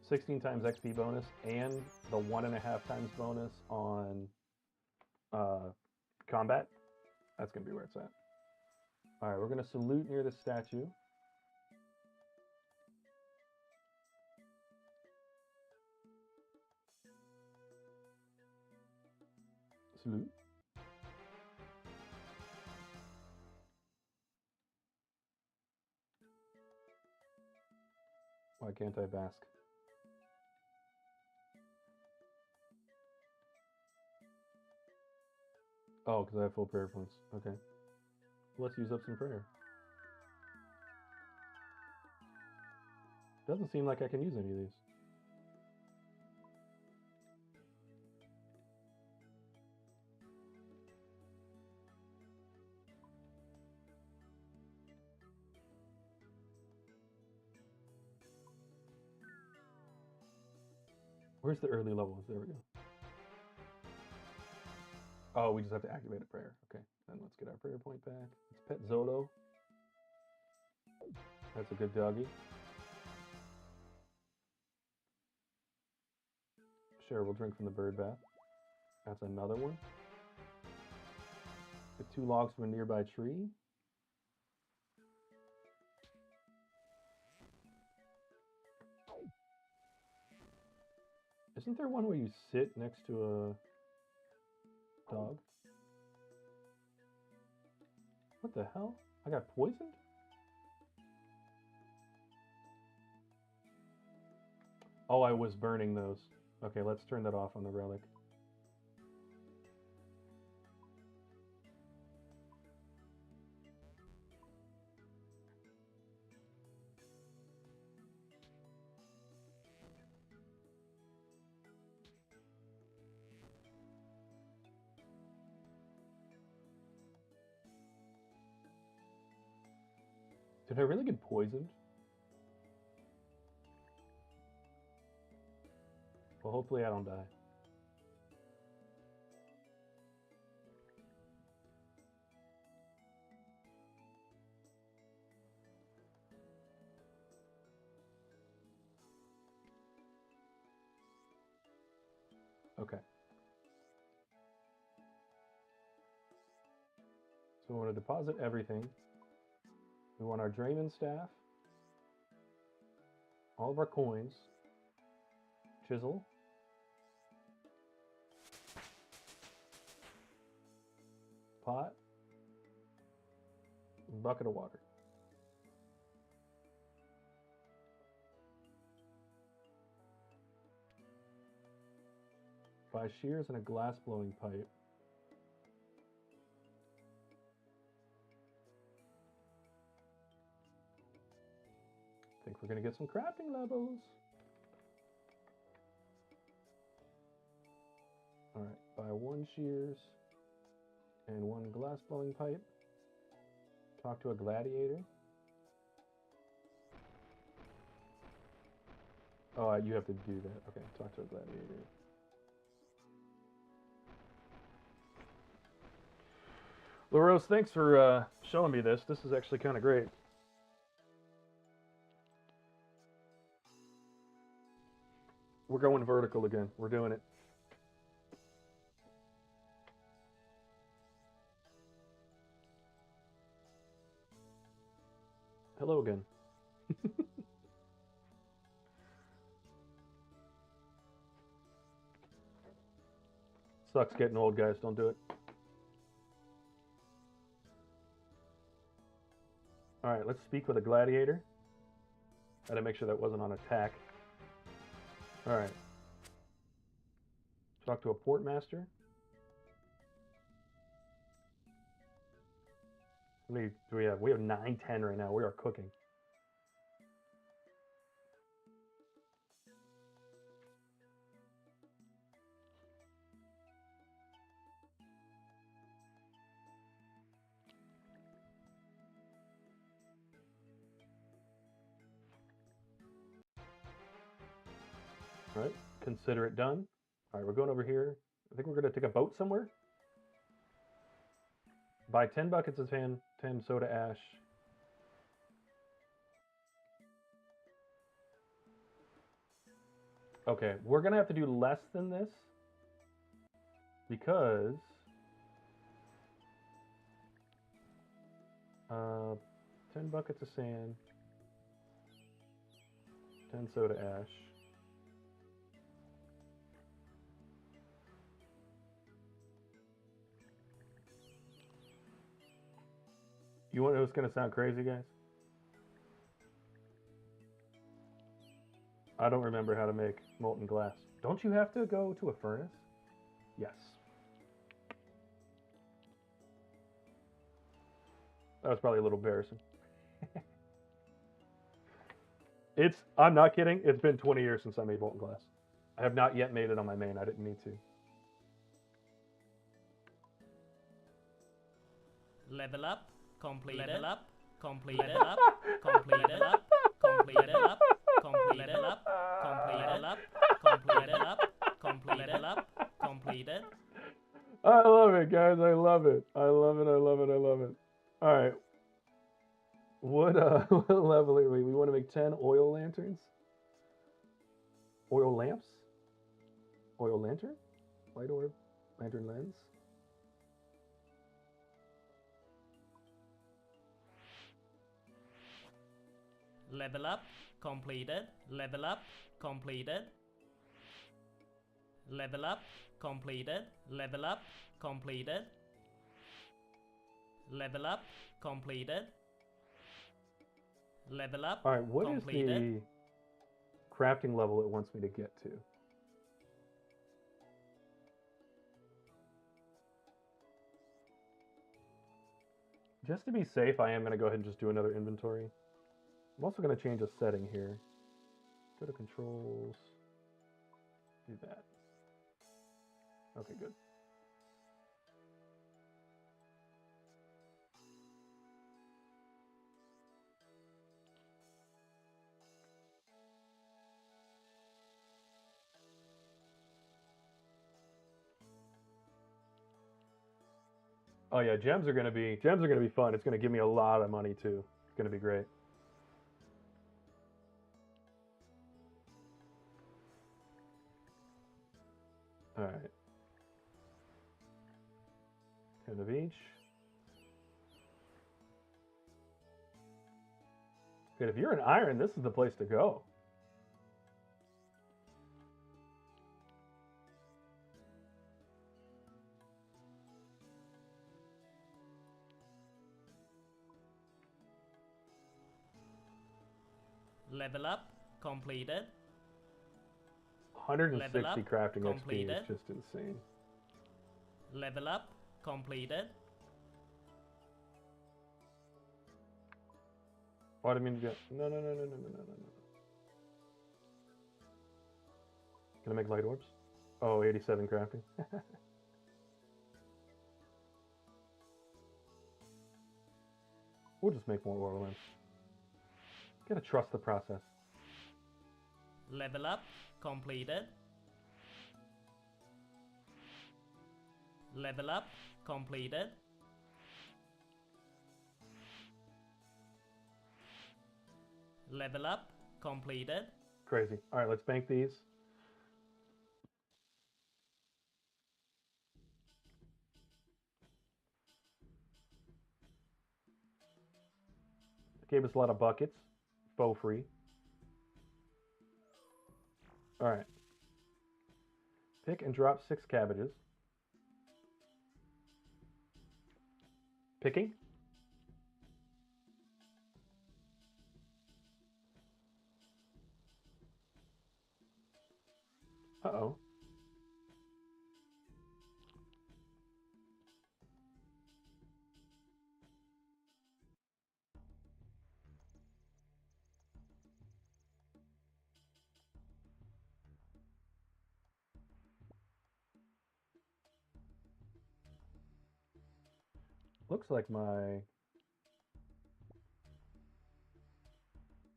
S3: 16 times XP bonus and the 1.5 times bonus on combat, that's going to be where it's at. All right, we're going to salute near the statue. Salute. Why can't I bask? Oh, because I have full prayer points. Okay. Let's use up some prayer. Doesn't seem like I can use any of these. Where's the early levels? There we go. Oh, we just have to activate a prayer. Okay, then let's get our prayer point back. Let's pet Zolo. That's a good doggy. Sure, we'll drink from the bird bath. That's another one. Get 2 logs from a nearby tree. Isn't there one where you sit next to a dog? What the hell? I got poisoned? Oh, I was burning those. Okay, let's turn that off on the relic. Did I really get poisoned? Well, hopefully I don't die. Okay. So we want to deposit everything. We want our Drayman staff, all of our coins, chisel, pot, and bucket of water. Buy shears and a glass blowing pipe. I think we're going to get some crafting levels. Alright, buy 1 shears and 1 glass blowing pipe. Talk to a gladiator. Oh, you have to do that. Okay, talk to a gladiator. LaRose, thanks for showing me this. This is actually kind of great. We're going vertical again. We're doing it. Hello again. Sucks getting old, guys. Don't do it. Alright, let's speak with a gladiator. I had to make sure that wasn't on attack. Alright. Talk to a portmaster. How many do we have? We have 9, 10 right now. We are cooking. All right, consider it done. All right, we're going over here. I think we're going to take a boat somewhere. Buy 10 buckets of 10 soda ash. Okay, we're going to have to do less than this because 10 buckets of sand, 10 soda ash. You want to know what's going to sound crazy, guys? I don't remember how to make molten glass. Don't you have to go to a furnace? Yes. That was probably a little embarrassing. I'm not kidding. It's been 20 years since I made molten glass. I have not yet made it on my main. I didn't need to.
S2: Level up, completed. Level up, completed. Level up, completed. Up, completed. Up, completed. Up, completed. Up, completed. Up, completed. Up, completed.
S3: I love it, guys. I love it. I love it. I love it. I love it. All right. What level are we? We want to make 10 oil lanterns. Oil lamps. Oil lantern. Light orb. Lantern lens.
S2: Level up, completed. Level up, completed. Level up, completed. Level up, completed. Level up, completed. Level up.
S3: All right, what
S2: completed.
S3: is the crafting level it wants me to get to? Just to be safe, I am going to go ahead and just do another inventory. I'm also going to change a setting here. Go to controls. Do that. Okay, good. Oh yeah, gems are gonna be fun. It's gonna give me a lot of money too. It's gonna be great. All right. 10 of each. Good. If you're an iron, this is the place to go.
S2: Level up completed.
S3: 160
S2: Level up,
S3: crafting XP is
S2: completed.
S3: just insane.
S2: Level up completed.
S3: Oh, I didn't mean to get. No, no, no, no, no, no, no, no, no. Can I make light orbs? Oh, 87 crafting. We'll just make more oil lamps. Gotta trust the process.
S2: Level up completed. Level up completed. Level up completed.
S3: Crazy. All right, let's bank these. Gave us a lot of buckets. Bow free. All right. Pick and drop 6 cabbages. Picking. Uh-oh. Looks like my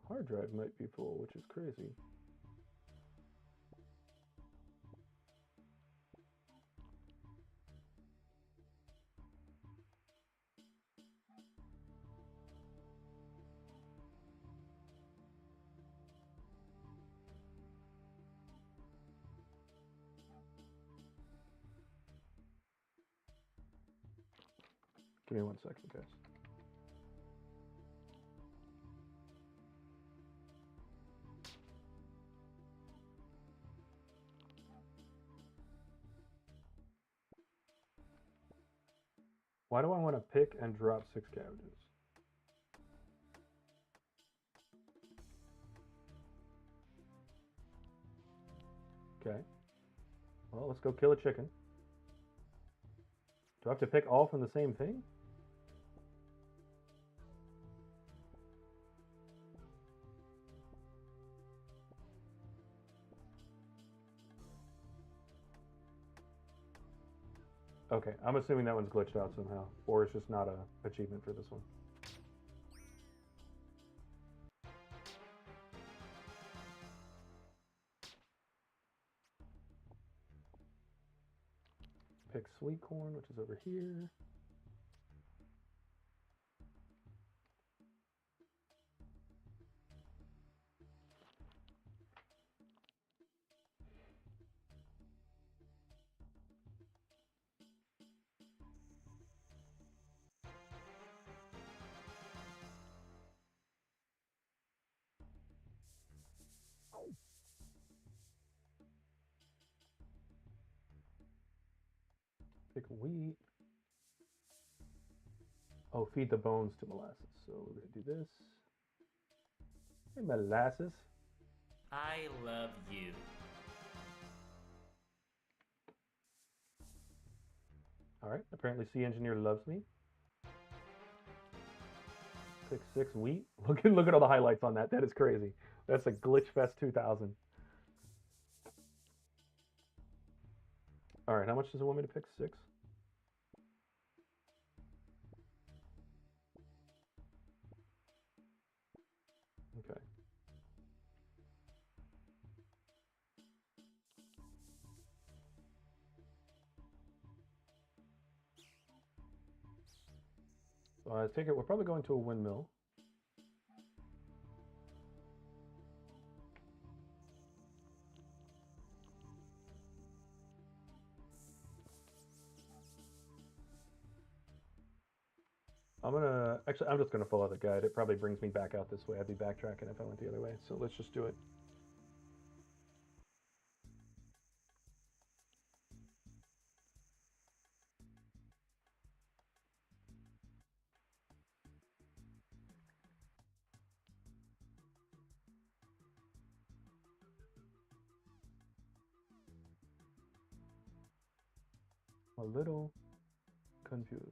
S3: hard drive might be full, which is crazy. Give me 1 second, guys. Why do I want to pick and drop 6 cabbages? Okay. Well, let's go kill a chicken. Do I have to pick all from the same thing? Okay, I'm assuming that one's glitched out somehow, or it's just not a achievement for this one. Pick sweet corn, which is over here. Pick wheat. Oh, feed the bones to molasses. So we're going to do this. Hey, molasses.
S2: I love you.
S3: All right, apparently Sea Engineer loves me. Pick 6 wheat. Look at all the highlights on that. That is crazy. That's a Glitch Fest 2000. All right, how much does it want me to pick? 6? Okay. So I take it we're probably going to a windmill. Actually, I'm just gonna follow the guide. It probably brings me back out this way. I'd be backtracking if I went the other way. So let's just do it. A little confused.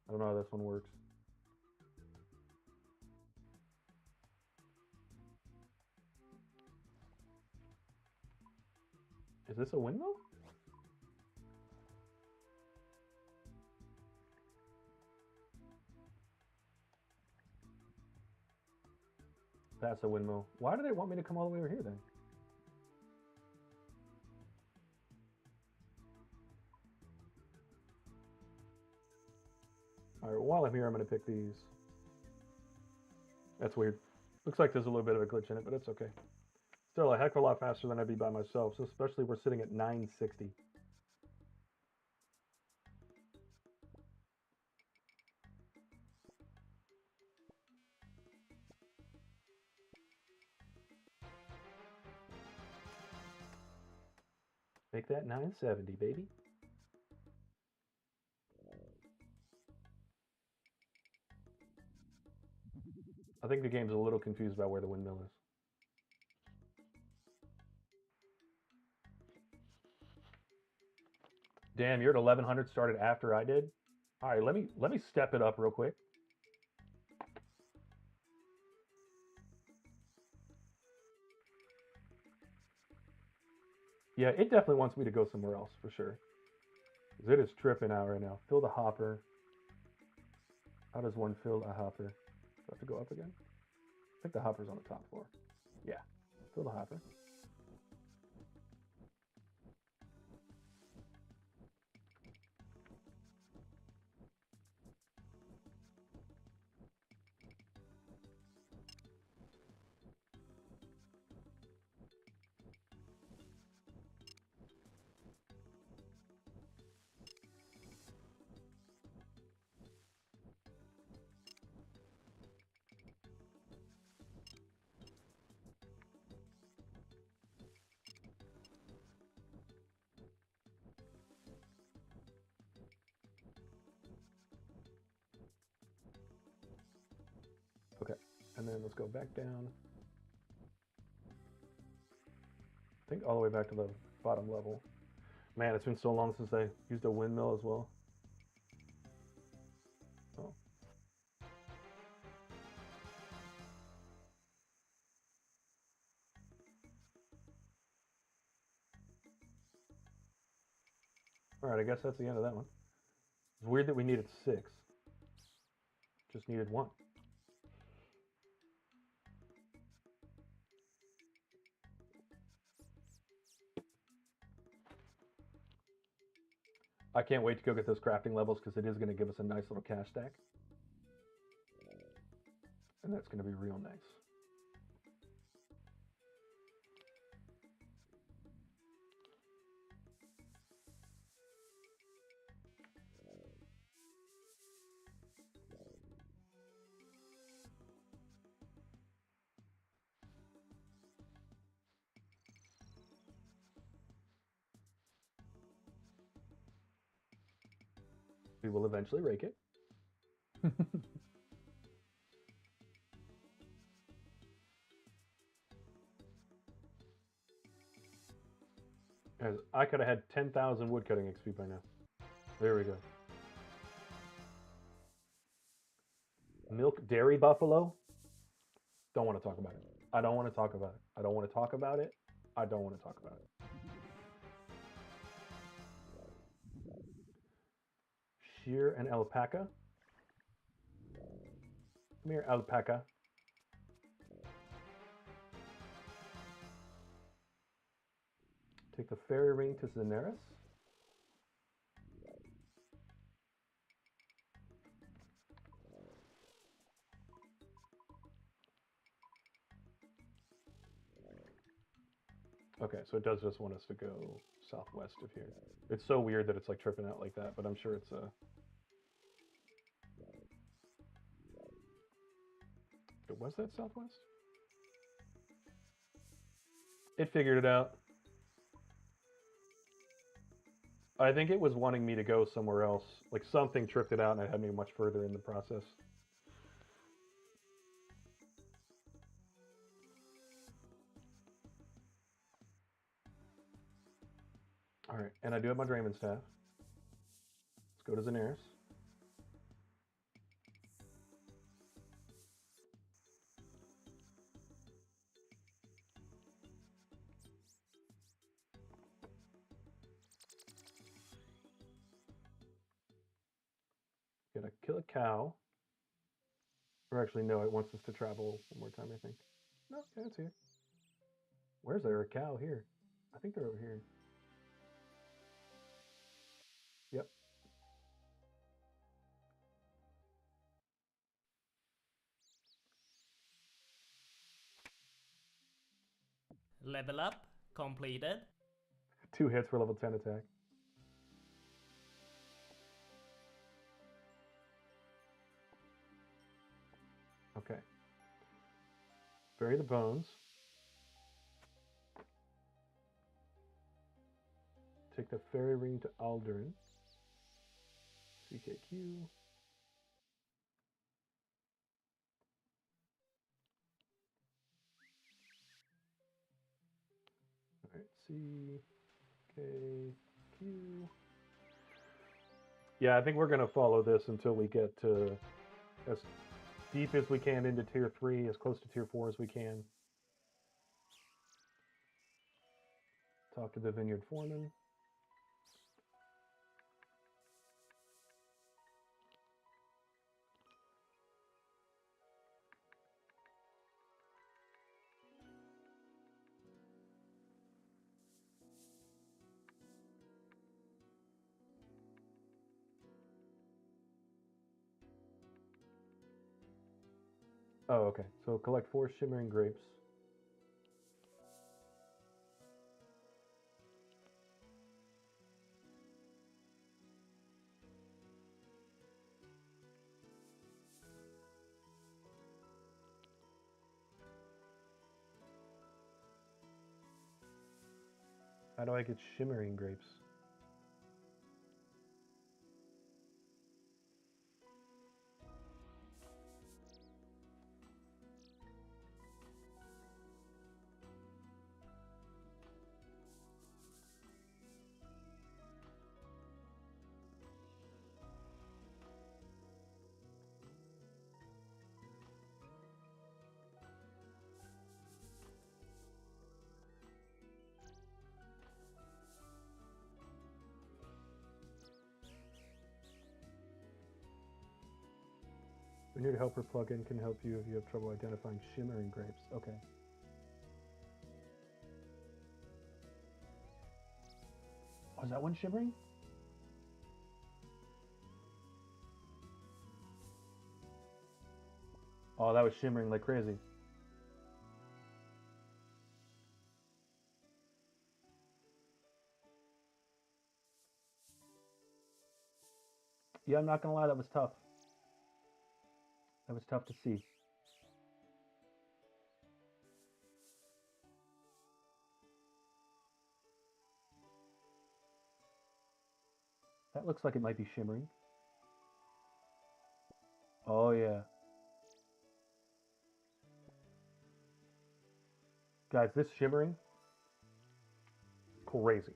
S3: I don't know how this one works. Is this a windmill? That's a windmill. Why do they want me to come all the way over here then? Alright, well, while I'm here, I'm going to pick these. That's weird. Looks like there's a little bit of a glitch in it, but it's okay. Still a heck of a lot faster than I'd be by myself, so especially we're sitting at 960. Make that 970, baby. I think the game's a little confused about where the windmill is. Damn, you're at 1100 started after I did? All right, let me step it up real quick. Yeah, it definitely wants me to go somewhere else for sure. 'Cause it is tripping out right now. Fill the hopper. How does one fill a hopper? Do I have to go up again? I think the hopper's on the top floor. Yeah, fill the hopper. Okay, and then let's go back down. I think all the way back to the bottom level. Man, it's been so long since I used a windmill as well. Oh. All right, I guess that's the end of that one. It's weird that we needed 6. Just needed 1. I can't wait to go get those crafting levels because it is going to give us a nice little cash stack. And that's going to be real nice. We will eventually rake it. Guys, I could have had 10,000 woodcutting XP by now. There we go. Milk dairy buffalo? Don't want to talk about it. I don't want to talk about it. I don't want to talk about it. I don't want to talk about it. Shear and alpaca. Come here, alpaca. Take the fairy ring to Daenerys. Okay, so it does just want us to go southwest of here. It's so weird that it's like tripping out like that, but I'm sure it's a... was that southwest? It figured it out. I think it was wanting me to go somewhere else. Like something tripped it out and it had me much further in the process. All right, and I do have my Draymond staff. Let's go to Xanaris. Gotta kill a cow. Or actually, no, it wants us to travel one more time, I think. No, yeah, it's here. Where's there a cow here? I think they're over here. Yep.
S2: Level up completed.
S3: 2 hits for level 10 attack. Okay. Bury the bones. Take the fairy ring to Aldurin. CKQ. Alright, CKQ. Yeah, I think we're going to follow this until we get to as deep as we can into tier 3, as close to tier 4 as we can. Talk to the vineyard foreman. Oh, okay. So collect 4 shimmering grapes. How do I get shimmering grapes? Vineyard Helper plugin can help you if you have trouble identifying shimmering grapes. Okay. Oh, is that one shimmering? Oh, that was shimmering like crazy. Yeah, I'm not gonna lie, that was tough. That was tough to see. That looks like it might be shimmering. Oh, yeah. Guys, this shimmering, crazy.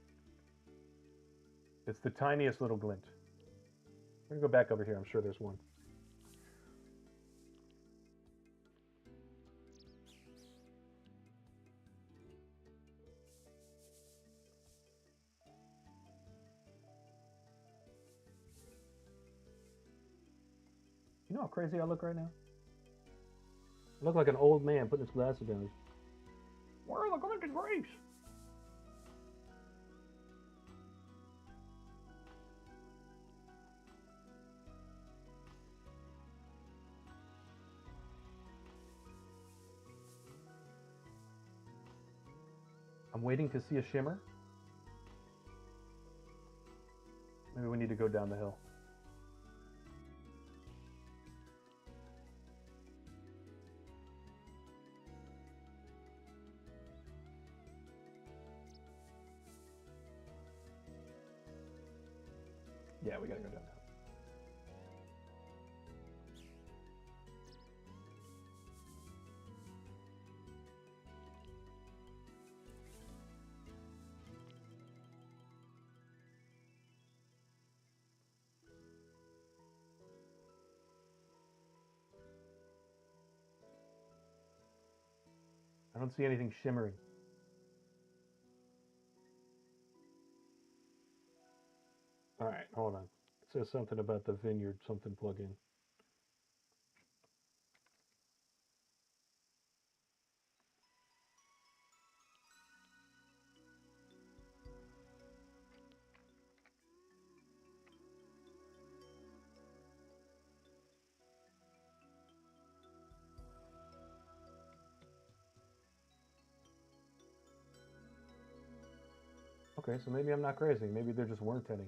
S3: It's the tiniest little glint. We're gonna go back over here. I'm sure there's one. You know how crazy I look right now? I look like an old man putting his glasses down. Where are the glinted grapes? I'm waiting to see a shimmer. Maybe we need to go down the hill. Yeah, we gotta go down now. I don't see anything shimmering. All right, hold on. It says something about the vineyard, something plugin. Okay, so maybe I'm not crazy. Maybe there just weren't any.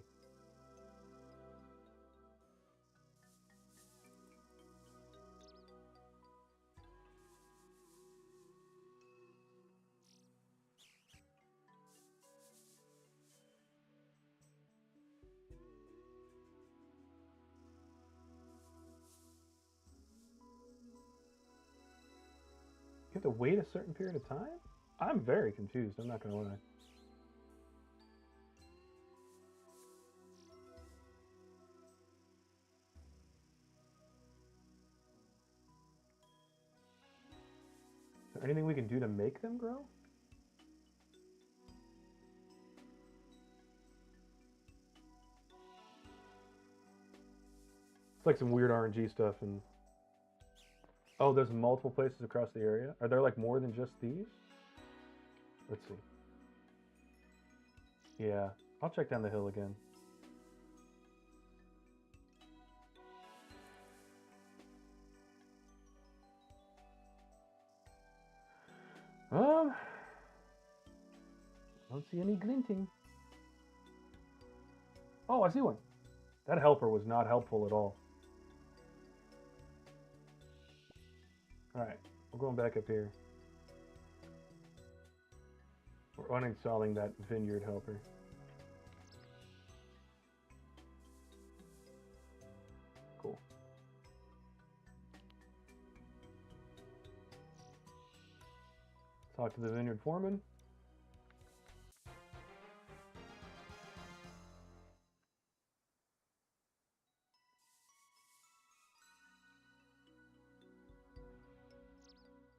S3: You have to wait a certain period of time? I'm very confused, I'm not gonna lie. Is there anything we can do to make them grow? It's like some weird RNG stuff and... Oh, there's multiple places across the area? Are there like more than just these? Let's see. Yeah, I'll check down the hill again. Don't see any glinting. Oh, I see one. That helper was not helpful at all. Alright, we're going back up here. We're uninstalling that vineyard helper. Cool. Talk to the vineyard foreman.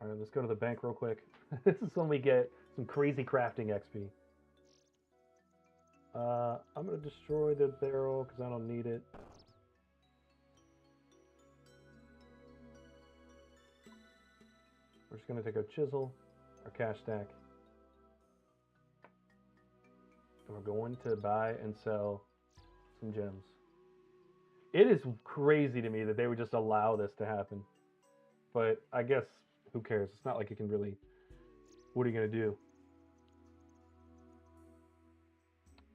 S3: Alright, let's go to the bank real quick. This is when we get some crazy crafting XP. I'm going to destroy the barrel because I don't need it. We're just going to take our chisel, our cash stack, and we're going to buy and sell some gems. It is crazy to me that they would just allow this to happen. But I guess, who cares? It's not like you can really... What are you going to do?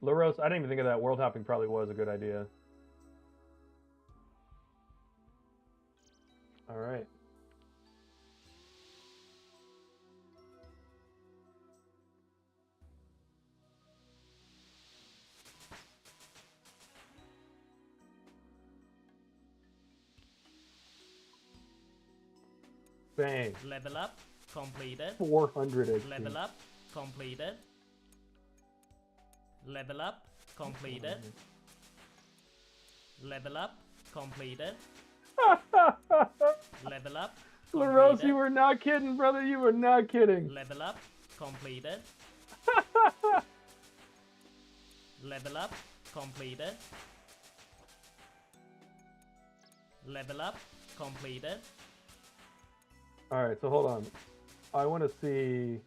S3: LaRose, I didn't even think of that. World hopping probably was a good idea. Alright. Bang.
S2: Level up completed.
S3: 400 XP.
S2: Level up completed. Level up completed. Level up completed. Level up.
S3: LaRose, you were not kidding, brother. You were not kidding.
S2: Level up completed. Level up completed. Level up completed.
S3: Alright, so hold on. I want to see...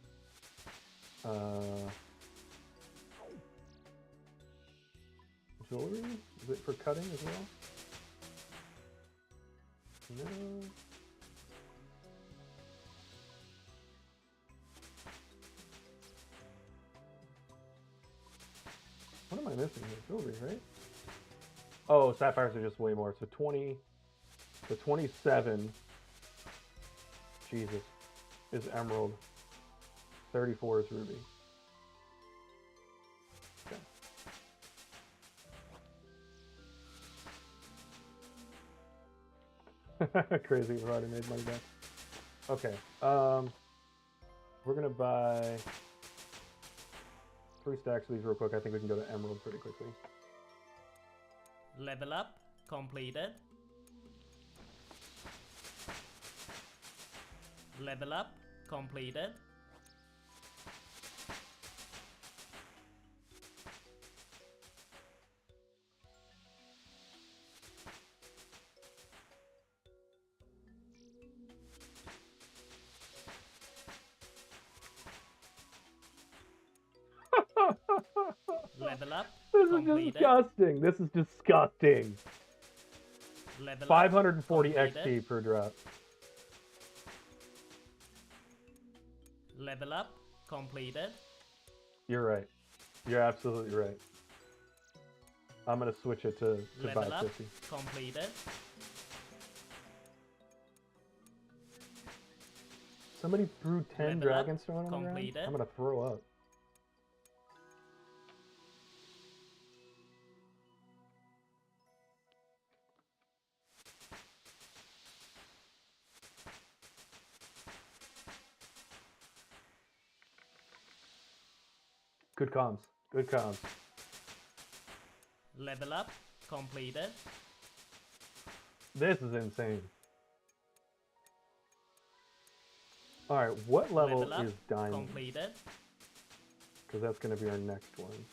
S3: jewelry? Is it for cutting as well? No. What am I missing here? Jewelry, right? Oh, sapphires are just way more. So 20, so 27, Jesus, is emerald. 34 is ruby. Okay. Crazy, we've already made money back. Okay, we're gonna buy 3 stacks of these real quick. I think we can go to Emerald pretty quickly.
S2: Level up completed. Level up completed. Level up
S3: This is
S2: completed.
S3: disgusting. This is disgusting.
S2: Level up
S3: 540
S2: completed.
S3: XP per drop.
S2: Level up completed.
S3: You're right. You're absolutely right. I'm gonna switch it to
S2: Level
S3: buy
S2: up
S3: 50.
S2: completed.
S3: Somebody threw 10
S2: Level up
S3: Dragonstone on the ground?
S2: completed.
S3: I'm gonna throw up. Good comms. Good comms.
S2: Level up completed.
S3: This is insane. Alright, what level
S2: Level up
S3: is Diamond?
S2: completed.
S3: Because that's going to be our next one.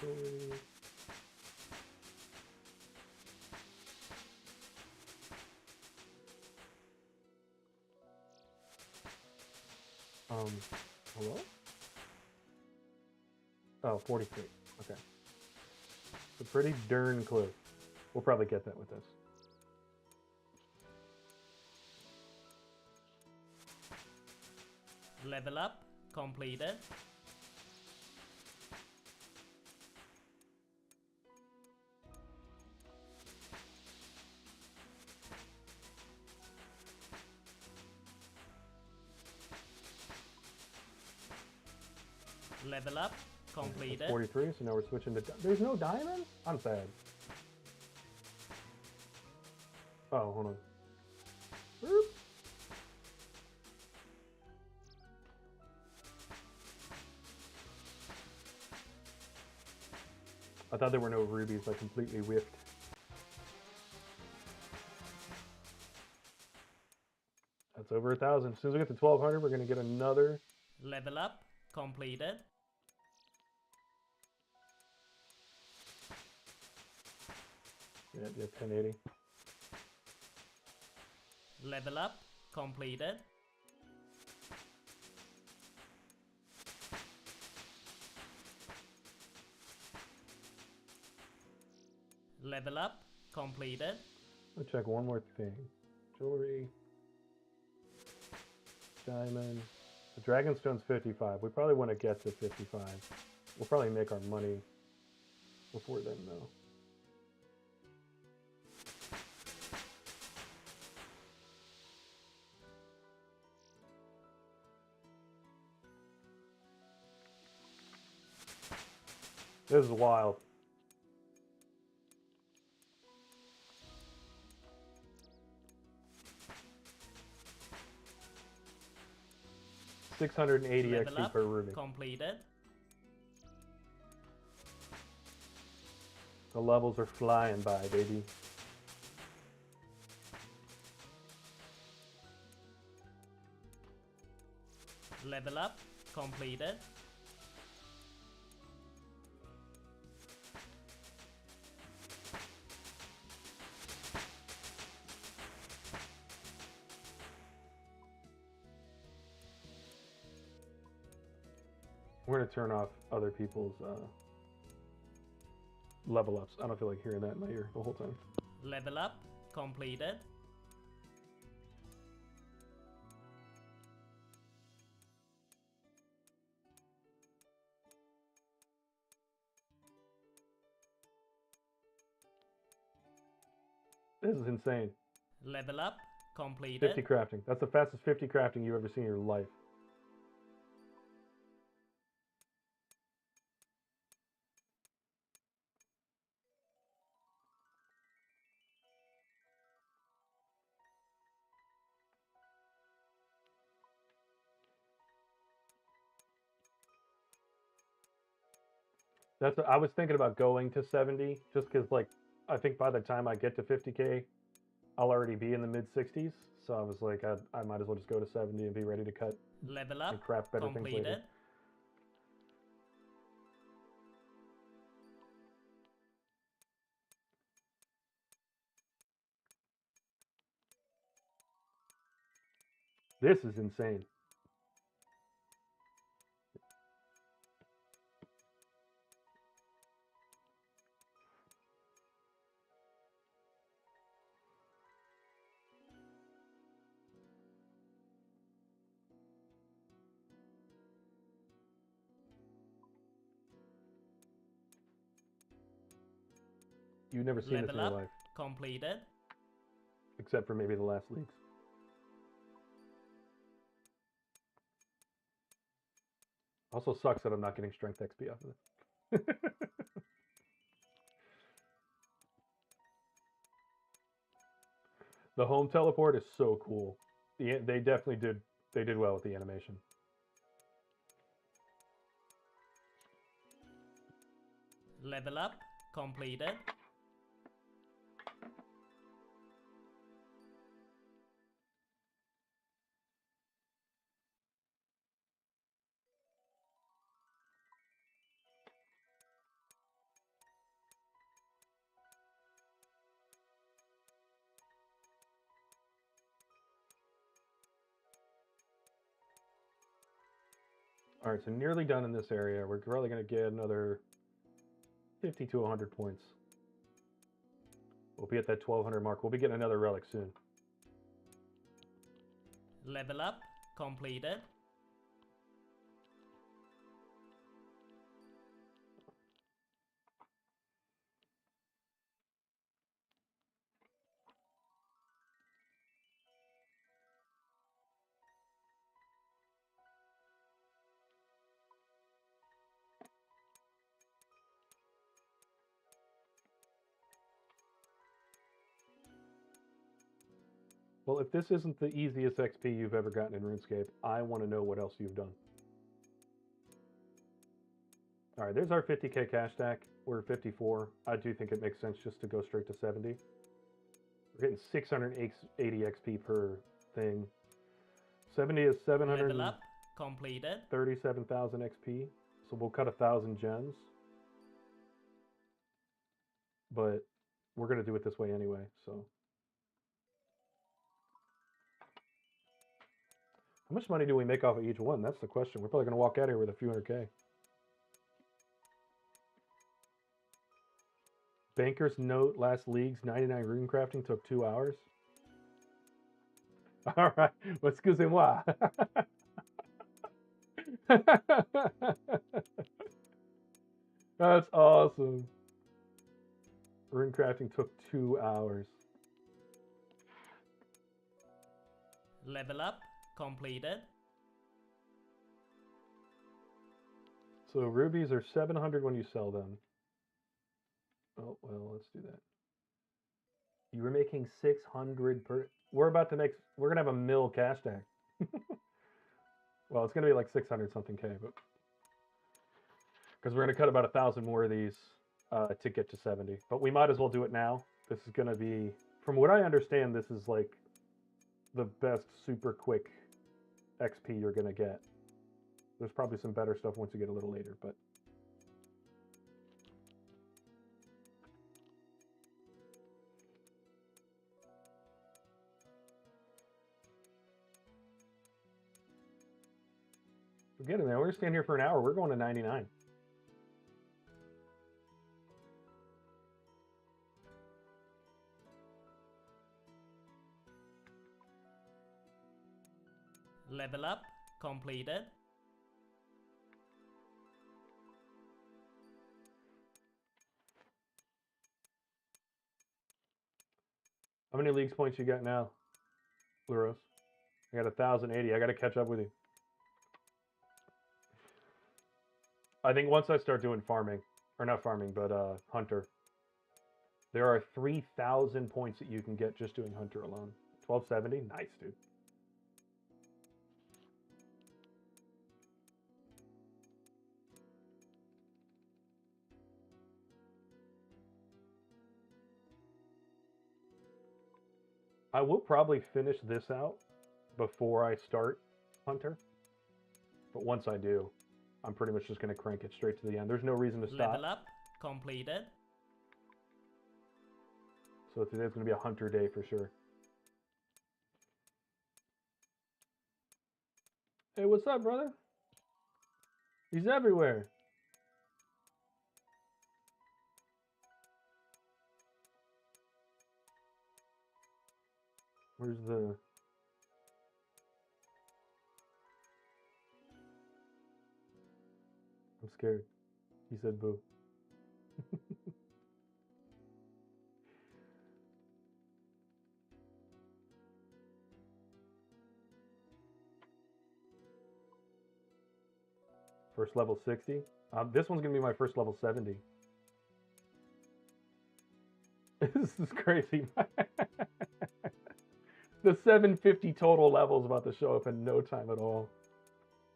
S3: Jewelry. Hello? Oh, 43. Okay. So pretty darn close. We'll probably get that with this.
S2: Level up completed. Level up completed.
S3: 43, so now we're switching to... There's no diamonds? I'm sad. Oh, hold on. Boop. I thought there were no rubies. I completely whiffed. That's over 1,000. As soon as we get to 1,200, we're going to get another.
S2: Level up completed.
S3: Yeah, 1080.
S2: Level up completed. Level up completed.
S3: Let's check one more thing. Jewelry. Diamond. The Dragonstone's 55. We probably want to get to 55. We'll probably make our money before then, though. This is wild. $680
S2: Level
S3: XP
S2: up
S3: per ruby.
S2: completed.
S3: The levels are flying by, baby.
S2: Level up completed.
S3: We're going to turn off other people's level ups. I don't feel like hearing that in my ear the whole time.
S2: Level up completed.
S3: This is insane.
S2: Level up completed.
S3: 50 crafting. That's the fastest 50 crafting you've ever seen in your life. That's I was thinking about going to 70 just because like I think by the time I get to 50K, I'll already be in the mid 60s. So I was like, I might as well just go to 70 and be ready to cut
S2: Level up
S3: and craft better things later.
S2: completed.
S3: This is insane. You've never seen this in
S2: Level
S3: your
S2: up
S3: life,
S2: completed.
S3: except for maybe the last leagues. Also sucks that I'm not getting strength XP off of it. The home teleport is so cool. They definitely did. They did well with the animation.
S2: Level up completed.
S3: All right, so nearly done in this area. We're probably going to get another 50 to 100 points. We'll be at that 1200 mark. We'll be getting another relic soon.
S2: Level up completed.
S3: Well, if this isn't the easiest XP you've ever gotten in RuneScape, I want to know what else you've done. All right, there's our 50K cash stack. We're at 54. I do think it makes sense just to go straight to 70. We're getting 680 XP per thing. 70 is
S2: Level up completed.
S3: 737,000 XP. So we'll cut 1,000 gems. But we're going to do it this way anyway, so. How much money do we make off of each one? That's the question. We're probably going to walk out here with a few 100K. Banker's note, last leagues, 99 rune crafting took 2 hours. All right, excusez-moi. That's awesome. Rune crafting took 2 hours.
S2: Level up completed.
S3: So rubies are 700 when you sell them. Oh, well, let's do that. You were making 600 per... We're going to have a mill cash stack. Well, it's going to be like 600 something K, but... Because we're going to cut about 1,000 more of these to get to 70. But we might as well do it now. This is going to be... From what I understand, this is like the best super quick XP you're going to get. There's probably some better stuff once you get a little later, but... We're getting there. We're going to stand here for an hour. We're going to 99.
S2: Level up completed.
S3: How many leagues points you got now, Luros? I got 1,080. I got to catch up with you. I think once I start doing farming, or not farming, but hunter, there are 3,000 points that you can get just doing hunter alone. 1270? Nice, dude. I will probably finish this out before I start Hunter. But once I do, I'm pretty much just going to crank it straight to the end. There's no reason to stop.
S2: Level up completed.
S3: So today's going to be a Hunter day for sure. Hey, what's up, brother? He's everywhere. Where's the... I'm scared. He said boo. First level 60. This one's going to be my first level 70. This is crazy. The 750 total level is about to show up in no time at all.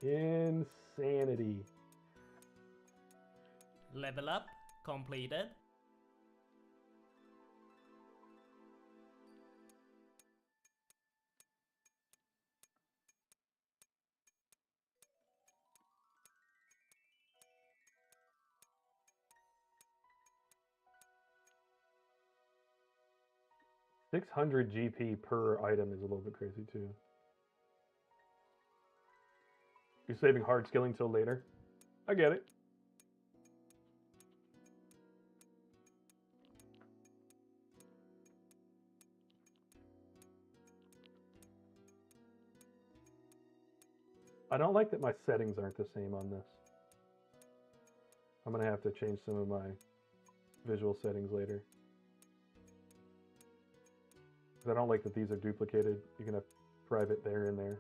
S3: Insanity.
S2: Level up completed.
S3: $600 GP per item is a little bit crazy too. You're saving hard skilling till later? I get it. I don't like that my settings aren't the same on this. I'm going to have to change some of my visual settings later. Because I don't like that these are duplicated. You can have private there and there.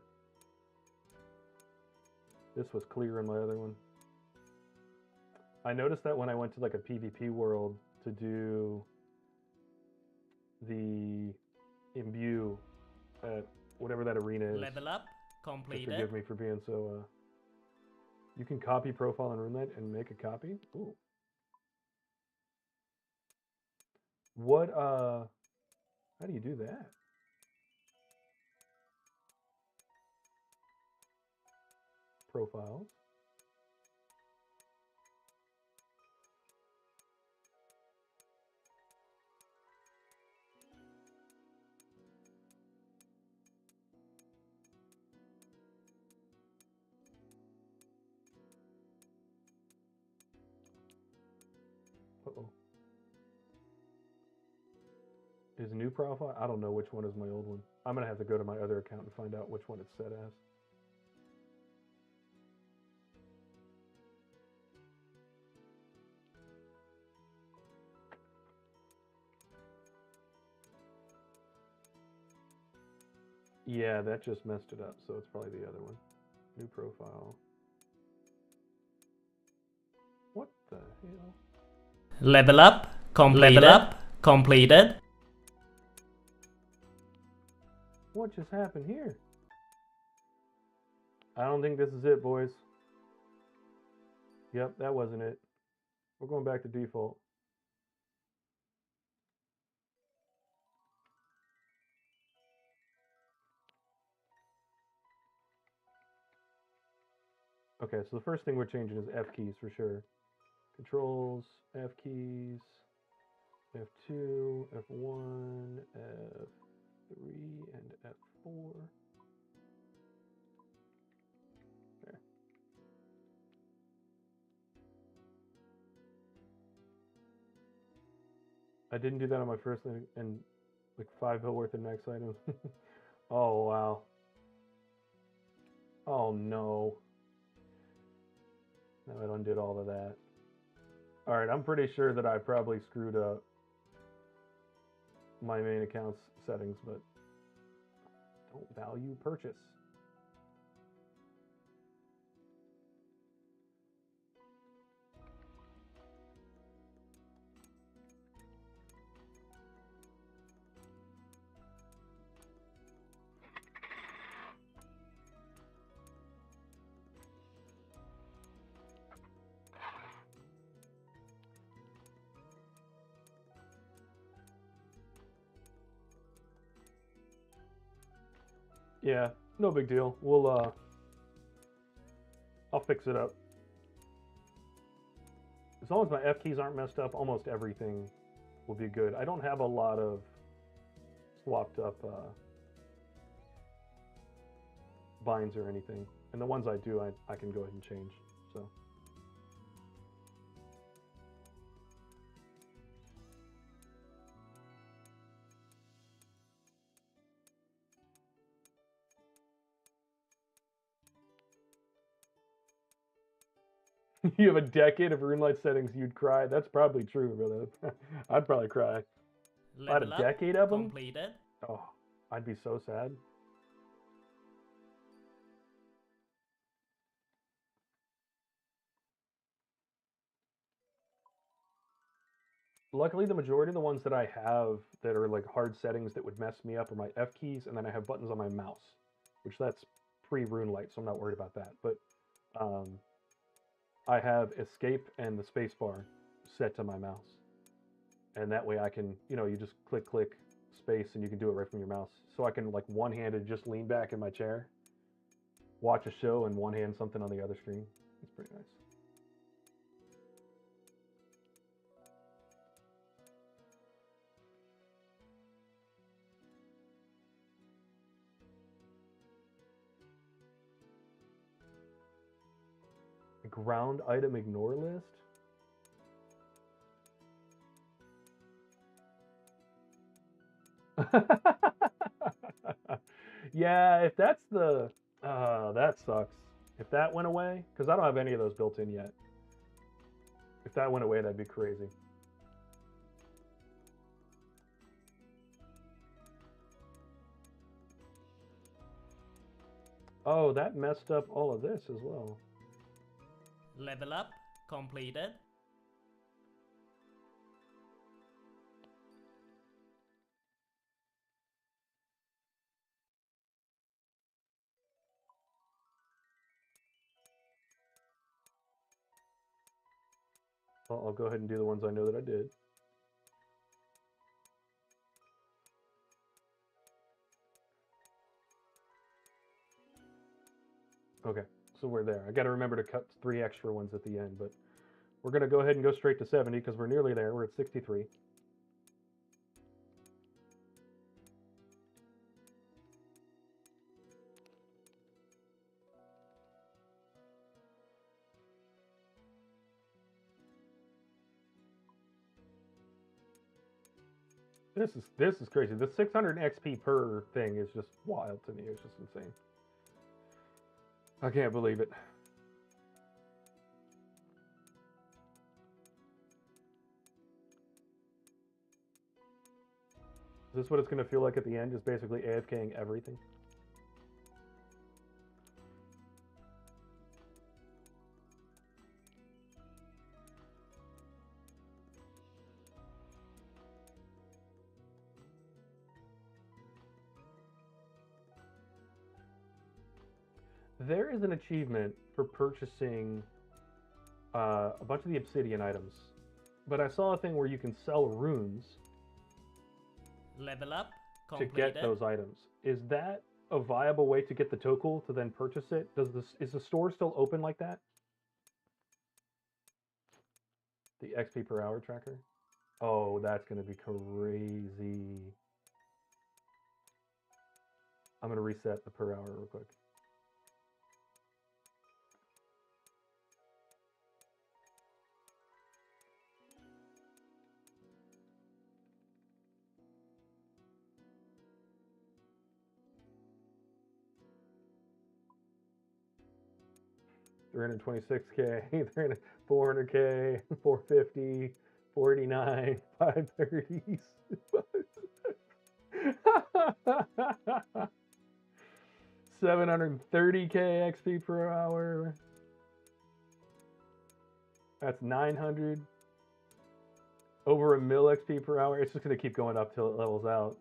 S3: This was clear in my other one. I noticed that when I went to like a PvP world to do the imbue at whatever that arena is.
S2: Level up completed.
S3: Forgive me for being so... You can copy profile in RuneLite and make a copy? Ooh. What, how do you do that? Profiles. Uh-oh. Is new profile? I don't know which one is my old one. I'm going to have to go to my other account and find out which one it's set as. Yeah, that just messed it up, so it's probably the other one. New profile. What the hell?
S2: Level up completed. Level up completed.
S3: What just happened here? I don't think this is it, boys. Yep, that wasn't it. We're going back to default. Okay, so the first thing we're changing is F keys for sure. Controls, F keys, F2, F1, F3, and F4. There. I didn't do that on my first thing, and like 5 bill worth of next items. Oh, wow. Oh, no. Now it undid all of that. Alright, I'm pretty sure that I probably screwed up my main account's settings, but don't value purchase. Yeah, no big deal. We'll I'll fix it up. As long as my F keys aren't messed up, almost everything will be good. I don't have a lot of swapped up binds or anything. And the ones I do, I can go ahead and change. So. You have a decade of RuneLight settings, you'd cry. That's probably true, brother. I'd probably cry. I had a
S2: Level up
S3: decade of them?
S2: completed.
S3: Oh, I'd be so sad. Luckily, the majority of the ones that I have that are like hard settings that would mess me up are my F keys, and then I have buttons on my mouse, which that's pre-RuneLight, so I'm not worried about that. But I have escape and the space bar set to my mouse. And that way I can, you just click space and you can do it right from your mouse. So I can like one-handed just lean back in my chair, watch a show and one hand something on the other screen. It's pretty nice. A ground item ignore list? Yeah, if that's the that sucks. If that went away, because I don't have any of those built in yet. If that went away, that'd be crazy. Oh, that messed up all of this as well.
S2: Level up completed.
S3: Well, I'll go ahead and do the ones I know that I did. Okay, so we're there. I got to remember to cut 3 extra ones at the end, but we're going to go ahead and go straight to 70 because we're nearly there. We're at 63. This is crazy. The 600 XP per thing is just wild to me. It's just insane. I can't believe it. Is this what it's going to feel like at the end? Just basically AFKing everything? There is an achievement for purchasing a bunch of the obsidian items, but I saw a thing where you can sell runes
S2: Level up
S3: to
S2: completed.
S3: get those items. Is that a viable way to get the Tokul to then purchase it? Is the store still open like that? The XP per hour tracker? Oh, that's going to be crazy. I'm going to reset the per hour real quick. $326K, 400K, 450, 489, 530s. 730K XP per hour. That's 900. Over a mil XP per hour. It's just going to keep going up till it levels out.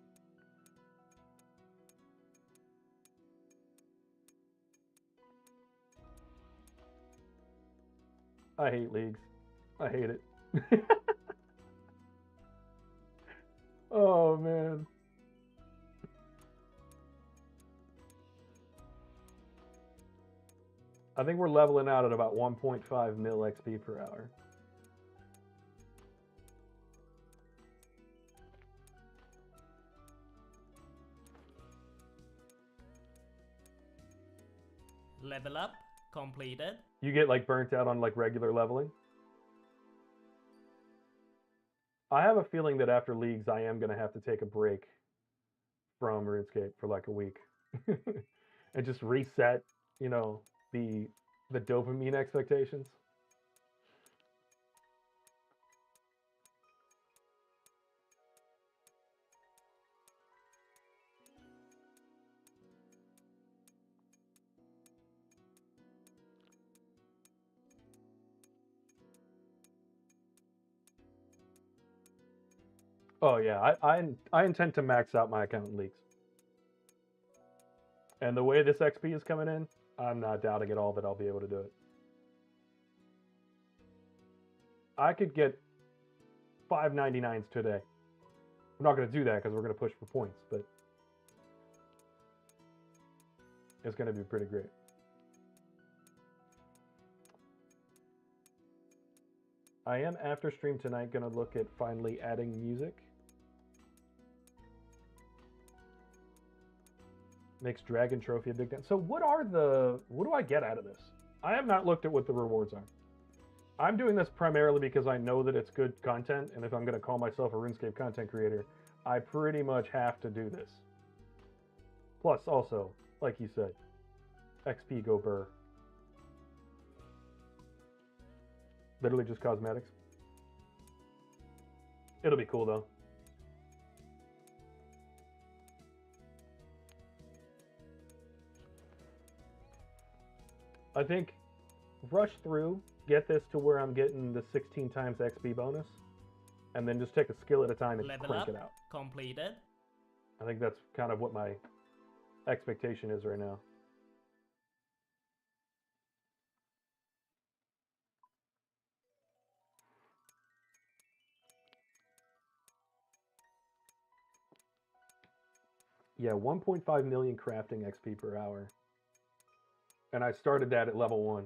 S3: I hate leagues. I hate it. Oh, man. I think we're leveling out at about 1.5 mil XP per hour.
S2: Level up completed.
S3: You get like burnt out on like regular leveling? I have a feeling that after Leagues I am going to have to take a break from RuneScape for like a week and just reset, you know, the dopamine expectations. Oh yeah, I intend to max out my account in Leagues. And the way this XP is coming in, I'm not doubting at all that I'll be able to do it. I could get 599s today. I'm not going to do that because we're going to push for points, but it's going to be pretty great. I am after stream tonight going to look at finally adding music. Makes Dragon Trophy a big dance. So what do I get out of this? I have not looked at what the rewards are. I'm doing this primarily because I know that it's good content, and if I'm going to call myself a RuneScape content creator, I pretty much have to do this. Plus, also, like you said, XP go burr. Literally just cosmetics. It'll be cool, though. I think rush through, get this to where I'm getting the 16 times XP bonus, and then just take a skill at a time and
S2: Level
S3: crank
S2: up
S3: it out.
S2: completed.
S3: I think that's kind of what my expectation is right now. Yeah, 1.5 million crafting XP per hour. And I started that at level 1.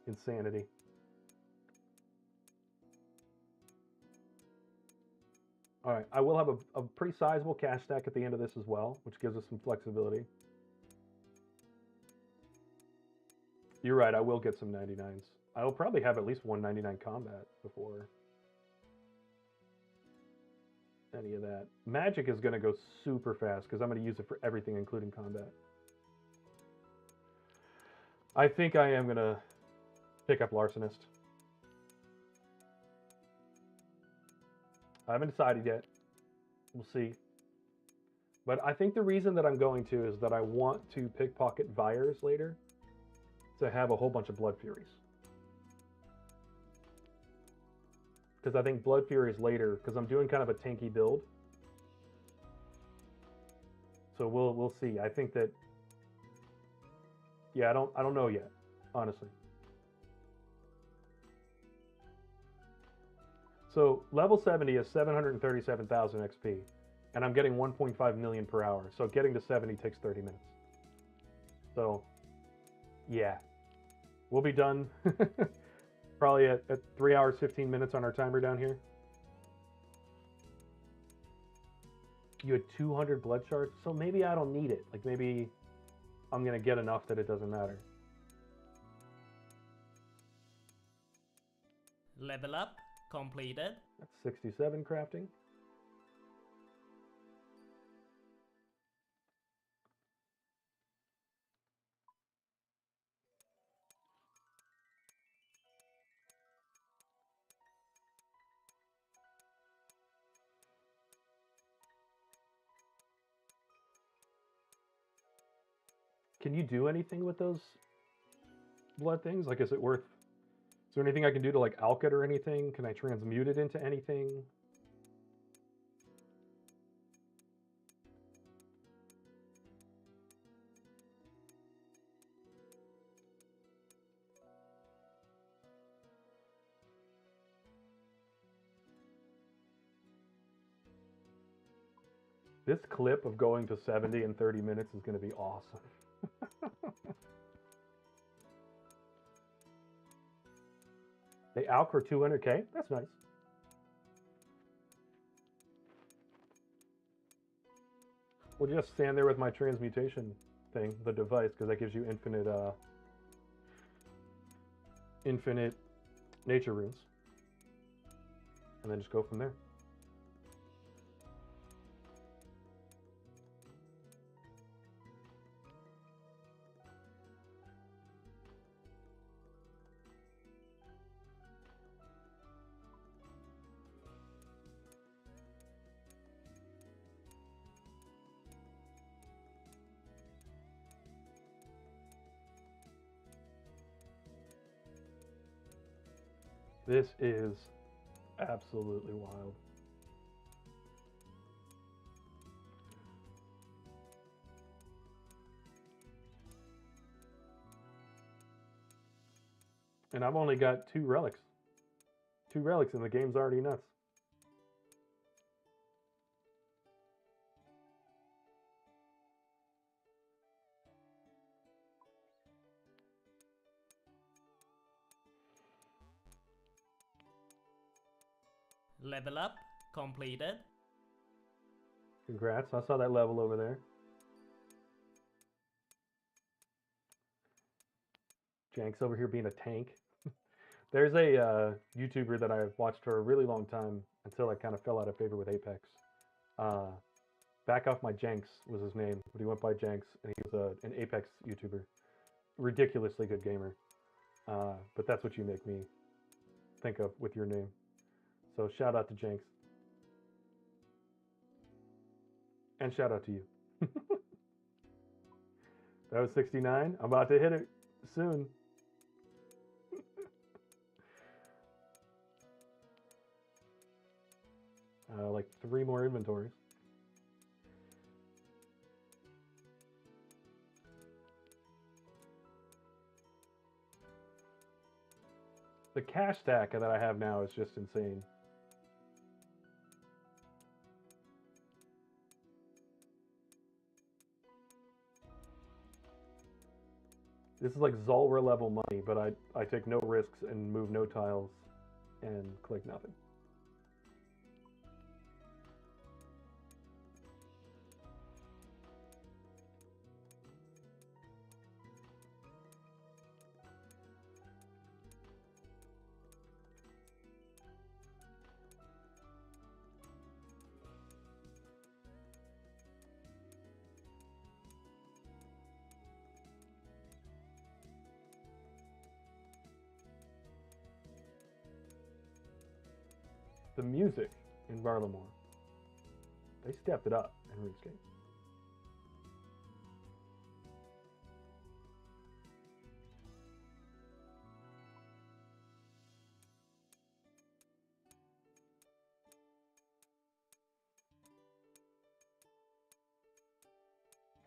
S3: Insanity. All right, I will have a pretty sizable cash stack at the end of this as well, which gives us some flexibility. You're right, I will get some 99s. I'll probably have at least one 99 combat before any of that. Magic is going to go super fast because I'm going to use it for everything, including combat. I think I am going to pick up Larcenist. I haven't decided yet. We'll see. But I think the reason that I'm going to is that I want to pickpocket Vyres later to have a whole bunch of Blood Furies. Because I think Blood Furies later, because I'm doing kind of a tanky build. So we'll see. I think that, yeah, I don't know yet, honestly. So level 70 is 737,000 XP, and I'm getting 1.5 million per hour. So getting to 70 takes 30 minutes. So, yeah, we'll be done probably at 3 hours 15 minutes on our timer down here. You had 200 blood shards, so maybe I don't need it. Like maybe I'm gonna get enough that it doesn't matter.
S2: Level up completed.
S3: That's 67 crafting. Can you do anything with those blood things? Like, is it worth... Is there anything I can do to, like, alch it or anything? Can I transmute it into anything? This clip of going to 70 in 30 minutes is going to be awesome. They alk for 200k? That's nice. We'll just stand there with my transmutation thing, the device, because that gives you infinite nature runes. And then just go from there. This is absolutely wild. And I've only got 2 relics. 2 relics and the game's already nuts.
S2: Level up completed.
S3: Congrats, I saw that level over there. Janks over here being a tank. There's a YouTuber that I've watched for a really long time until I kind of fell out of favor with Apex. Back Off My Janks was his name, but he went by Janks, and he was an Apex YouTuber. Ridiculously good gamer. But that's what you make me think of with your name. So shout out to Janks. And shout out to you. That was 69. I'm about to hit it soon. Like 3 more inventories. The cash stack that I have now is just insane. This is like Zulrah level money, but I take no risks and move no tiles and click nothing. The music in Varlamore, they stepped it up in RuneScape.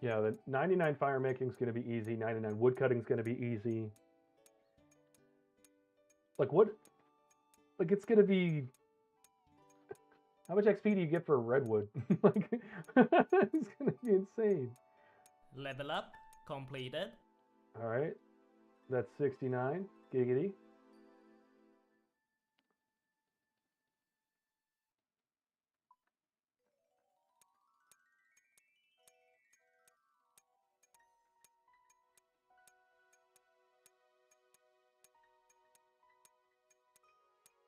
S3: Yeah, the 99 fire making is going to be easy. 99 wood cutting is going to be easy. Like what? Like it's going to be. How much XP do you get for a redwood? Like, it's gonna be insane.
S2: Level up completed.
S3: All right, that's 69. Giggity.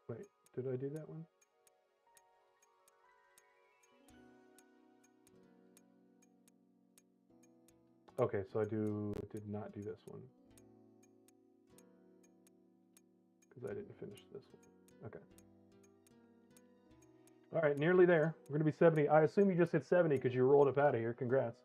S3: Wait, did I do that one? Okay, so I did not do this one. Because I didn't finish this one. Okay. All right, nearly there. We're going to be 70. I assume you just hit 70 because you rolled up out of here. Congrats.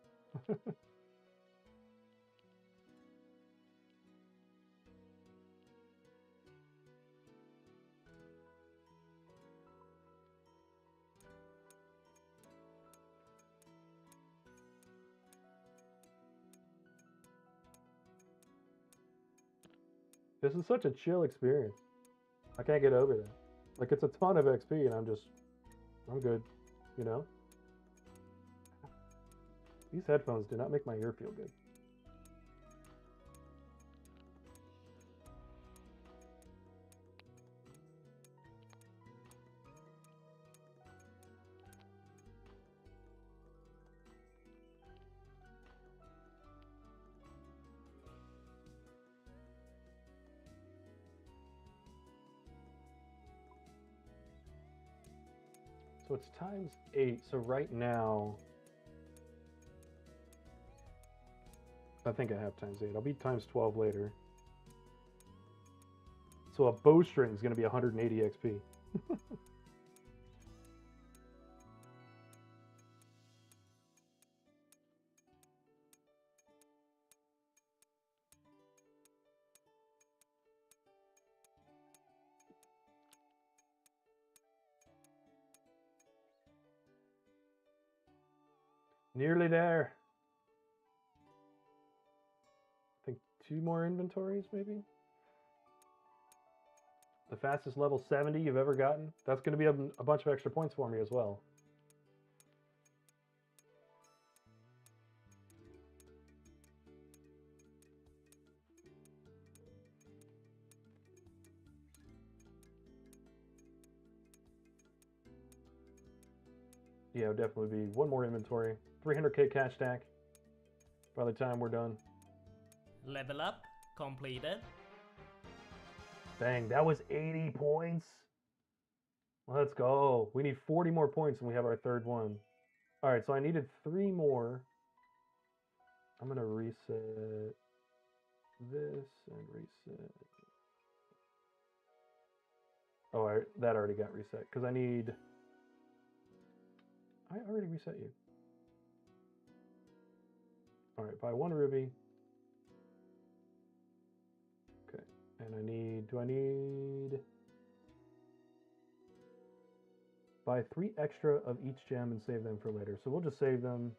S3: This is such a chill experience. I can't get over that. Like, it's a ton of XP, and I'm good, you know? These headphones do not make my ear feel good. So it's times 8. So right now, I think I have times 8. I'll be times 12 later. So a bowstring is going to be 180 XP. Nearly there. I think 2 more inventories, maybe? The fastest level 70 you've ever gotten. That's going to be a bunch of extra points for me as well. Yeah, it would definitely be 1 more inventory. 300k cash stack by the time we're done.
S2: Level up completed.
S3: Dang, that was 80 points. Let's go. We need 40 more points and we have our 3rd one. All right, so I needed 3 more. I'm going to reset this and reset. Oh, that already got reset because I need... I already reset you. All right, buy 1 ruby. Okay, and I need... Do I need... Buy 3 extra of each gem and save them for later. So we'll just save them.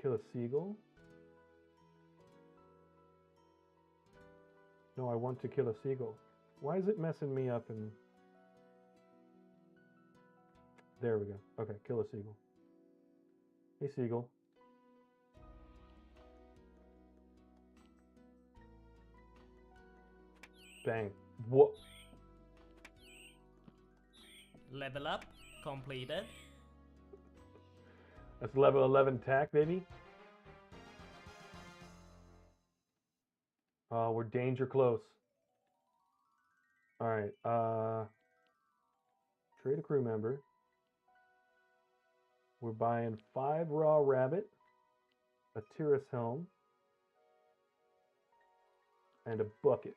S3: Kill a seagull. No, I want to kill a seagull. Why is it messing me up? And there we go. Okay, kill a seagull. Hey, seagull. Bang. What?
S2: Level up completed.
S3: That's level 11 attack, baby. Oh, we're danger close. All right. Trade a crew member. We're buying 5 raw rabbit, a Tiras helm, and a bucket.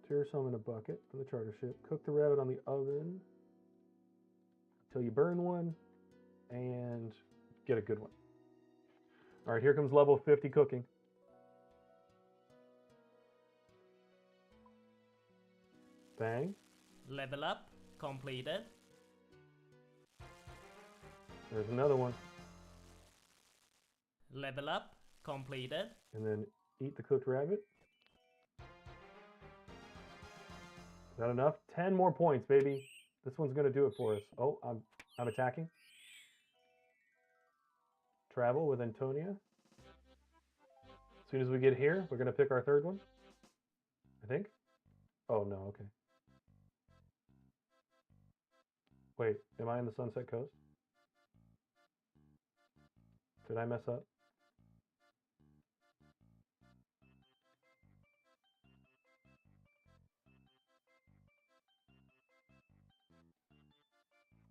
S3: Tiras helm and a bucket for the charter ship. Cook the rabbit on the oven until you burn one and get a good one. All right, here comes level 50 cooking. Bang.
S2: Level up completed.
S3: There's another one.
S2: Level up completed.
S3: And then eat the cooked rabbit. Is that enough? 10 more points, baby. This one's going to do it for us. Oh, I'm attacking. Travel with Antonia. As soon as we get here, we're going to pick our 3rd one. I think. Oh, no, okay. Wait, am I in the Sunset Coast? Did I mess up?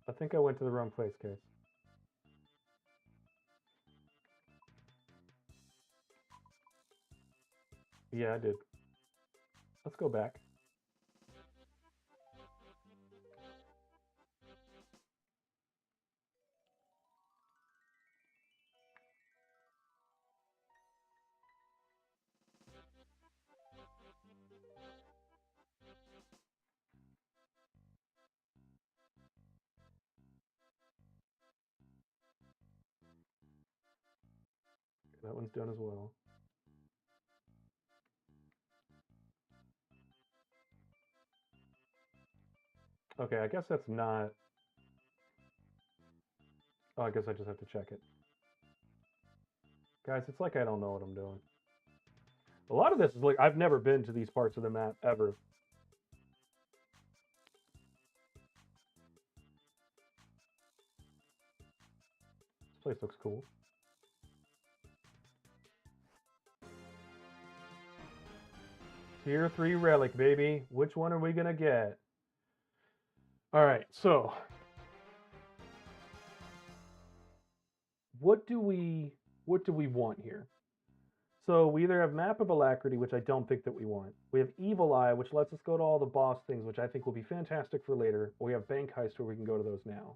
S3: I think I went to the wrong place, Case. Yeah, I did. Let's go back. That one's done as well. Okay, I guess that's not... Oh, I guess I just have to check it. Guys, it's like I don't know what I'm doing. A lot of this is like, I've never been to these parts of the map, ever. This place looks cool. Tier 3 relic, baby. Which one are we gonna get? Alright, so what do we want here? So we either have Map of Alacrity, which I don't think that we want. We have Evil Eye, which lets us go to all the boss things, which I think will be fantastic for later. Or we have Bank Heist, where we can go to those now.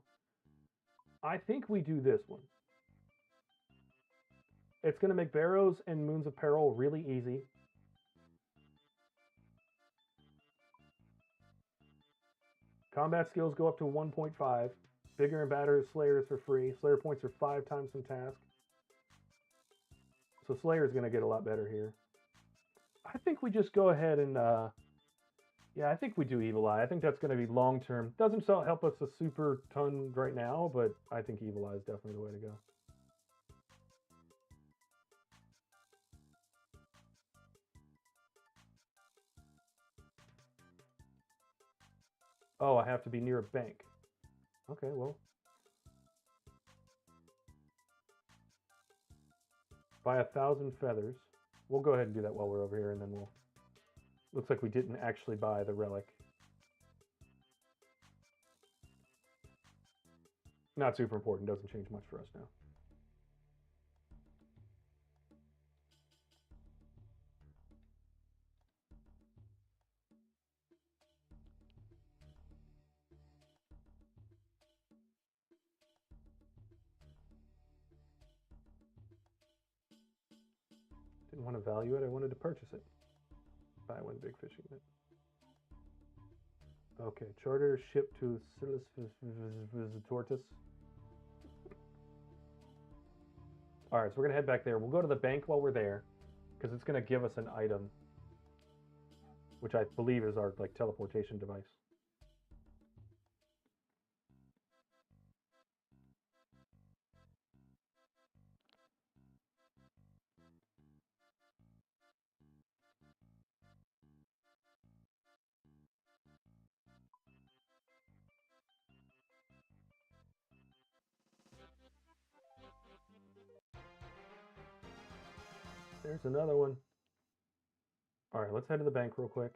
S3: I think we do this one. It's going to make Barrows and Moons of Peril really easy. Combat skills go up to 1.5. Bigger and badder Slayers for free. Slayer points are 5 times some task. So Slayer's going to get a lot better here. I think we just go ahead and, yeah, I think we do Evil Eye. I think that's going to be long-term. Doesn't help us a super ton right now, but I think Evil Eye is definitely the way to go. Oh, I have to be near a bank. Okay, well. Buy 1,000 feathers. We'll go ahead and do that while we're over here, and then we'll... Looks like we didn't actually buy the relic. Not super important. Doesn't change much for us now. Didn't want to value it. I wanted to purchase it. Buy one big fishing net. Okay, charter ship to Tortoise. All right, so we're gonna head back there. We'll go to the bank while we're there, because it's gonna give us an item, which I believe is our like teleportation device. There's another one. All right, let's head to the bank real quick.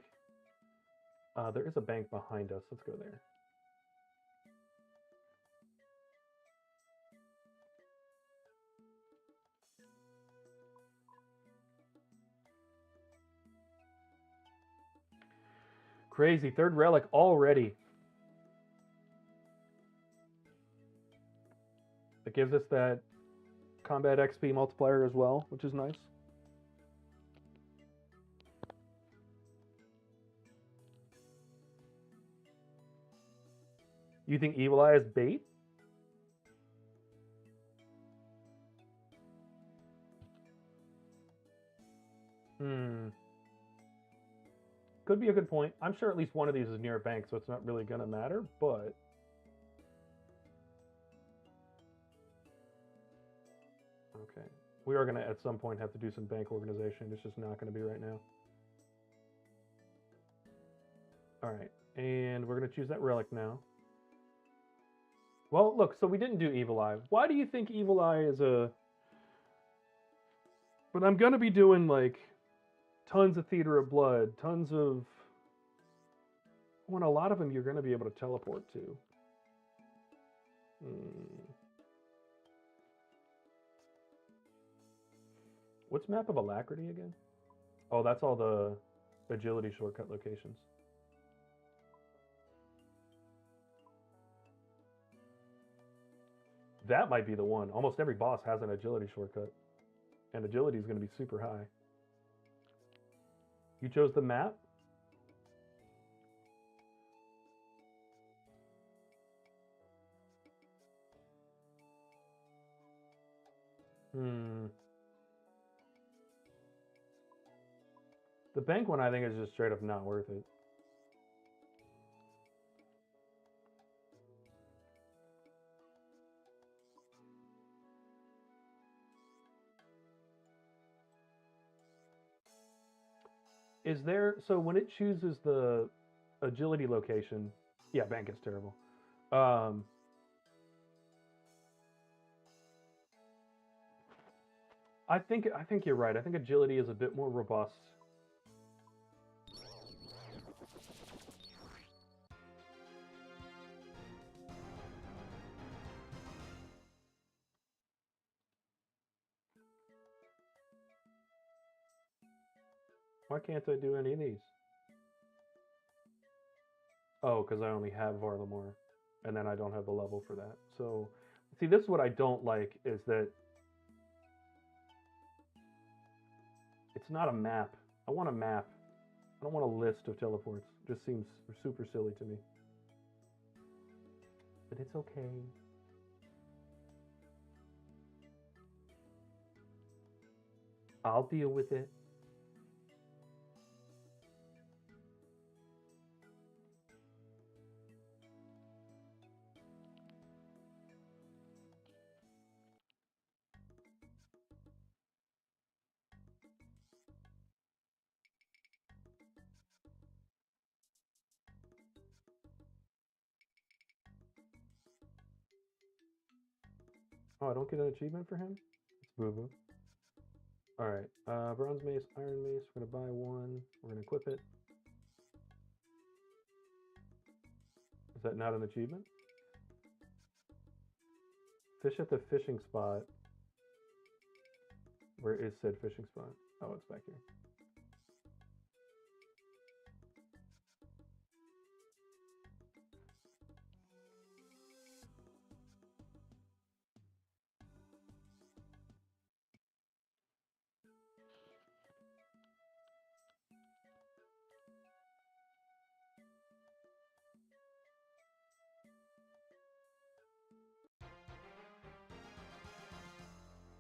S3: There is a bank behind us. Let's go there. Crazy, 3rd relic already. It gives us that combat XP multiplier as well, which is nice. You think Evil Eye is bait? Could be a good point. I'm sure at least one of these is near a bank, so it's not really going to matter, but... Okay. We are going to, at some point, have to do some bank organization. It's just not going to be right now. Alright, and we're going to choose that relic now. Well, look, so we didn't do Evil Eye. Why do you think Evil Eye is a... But I'm going to be doing, like, tons of Theater of Blood, tons of... Well, a lot of them you're going to be able to teleport to. What's Map of Alacrity again? Oh, that's all the agility shortcut locations. That might be the one. Almost every boss has an agility shortcut. And agility is going to be super high. You chose the map? The bank one I think is just straight up not worth it. Is there, so when it chooses the agility location, yeah, bank is terrible. I think you're right. I think agility is a bit more robust. Why can't I do any of these? Oh, because I only have Varlamore, and then I don't have the level for that. So, see, this is what I don't like, is that it's not a map. I want a map. I don't want a list of teleports. It just seems super silly to me. But it's okay. I'll deal with it. Oh, I don't get an achievement for him? It's boo-boo. Alright, Bronze Mace, Iron Mace, we're gonna buy one. We're gonna equip it. Is that not an achievement? Fish at the fishing spot. Where is said fishing spot? Oh, it's back here.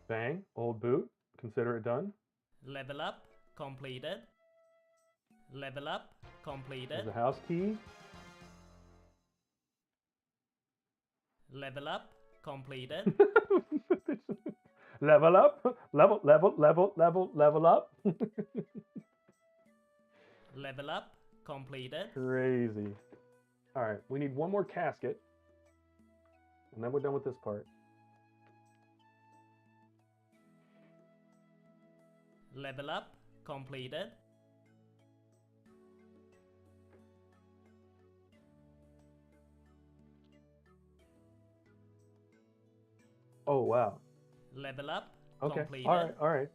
S3: Bang, old boot. Consider it done.
S2: Level up completed. Level up completed.
S3: There's a house key.
S2: Level up completed.
S3: Level up. Level up.
S2: Level up completed.
S3: Crazy. Alright, we need one more casket. And then we're done with this part.
S2: Level up completed.
S3: Oh, wow.
S2: Level up
S3: Okay.
S2: completed.
S3: Alright.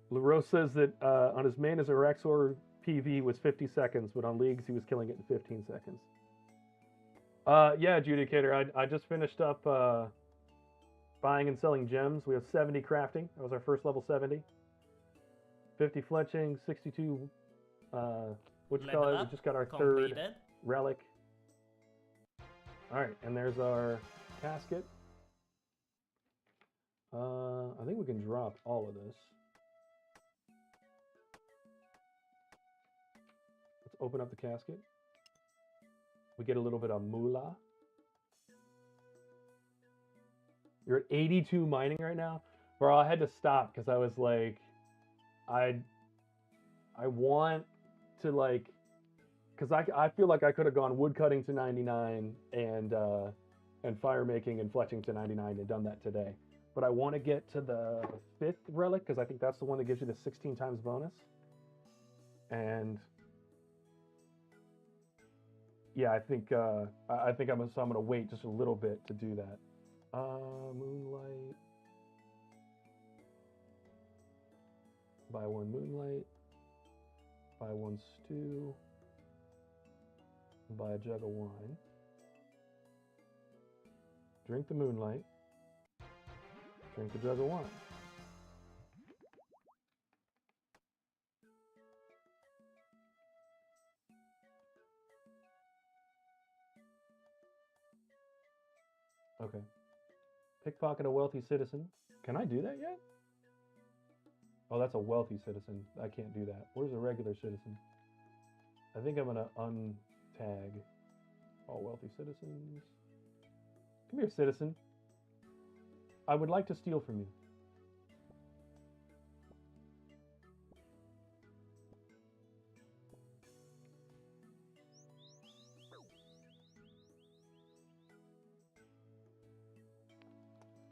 S3: LaRose says that on his main as a Rexor PV was 50 seconds, but on Leagues he was killing it in 15 seconds. Yeah, Adjudicator, I just finished up buying and selling gems. We have 70 crafting. That was our first level 70. 50 fletching, 62 what you call it? We just got our
S2: completed.
S3: third relic. Alright, and there's our casket. I think we can drop all of this. Let's open up the casket. We get a little bit of moolah. You're at 82 mining right now? Bro, I had to stop because I was like, I want to like, because I feel like I could have gone woodcutting to 99 and fire making and fletching to 99 and done that today. But I want to get to the 5th relic because I think that's the one that gives you the 16 times bonus. And yeah, I think I'm gonna wait just a little bit to do that. Moonlight. Buy one moonlight. Buy one stew. Buy a jug of wine. Drink the moonlight. Drink the jug of wine. Okay. Pickpocket a wealthy citizen. Can I do that yet? Oh, that's a wealthy citizen. I can't do that. Where's a regular citizen? I think I'm gonna untag all wealthy citizens. Come here, citizen. I would like to steal from you.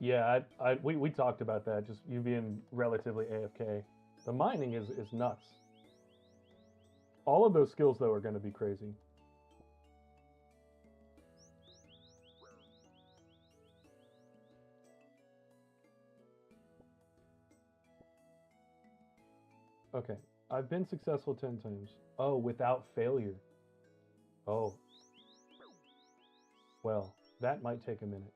S3: Yeah, we talked about that, just you being relatively AFK. The mining is nuts. All of those skills, though, are going to be crazy. Okay. I've been successful 10 times. Oh, without failure. Oh. Well, that might take a minute.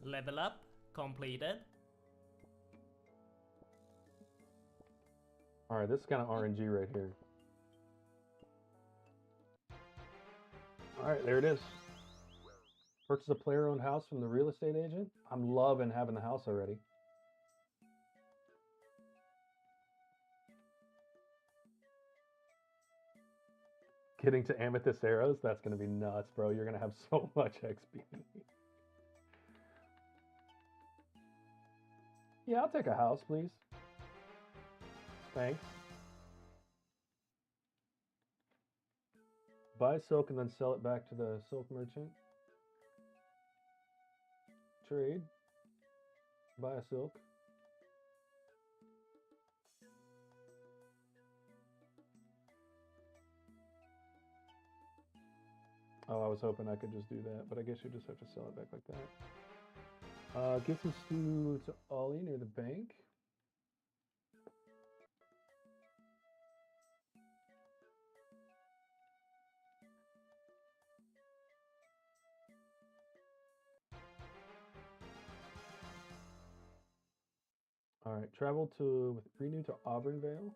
S2: Level up completed.
S3: Alright, this is kind of RNG right here. Alright, there it is. Purchase a player-owned house from the real estate agent. I'm loving having the house already. Getting to amethyst arrows, that's going to be nuts, bro. You're going to have so much XP. Yeah, I'll take a house, please. Thanks. Buy silk and then sell it back to the silk merchant. Trade. Buy a silk. Oh, I was hoping I could just do that, but I guess you just have to sell it back like that. Get some stew to Ollie near the bank. All right, travel to renew to Auburnvale.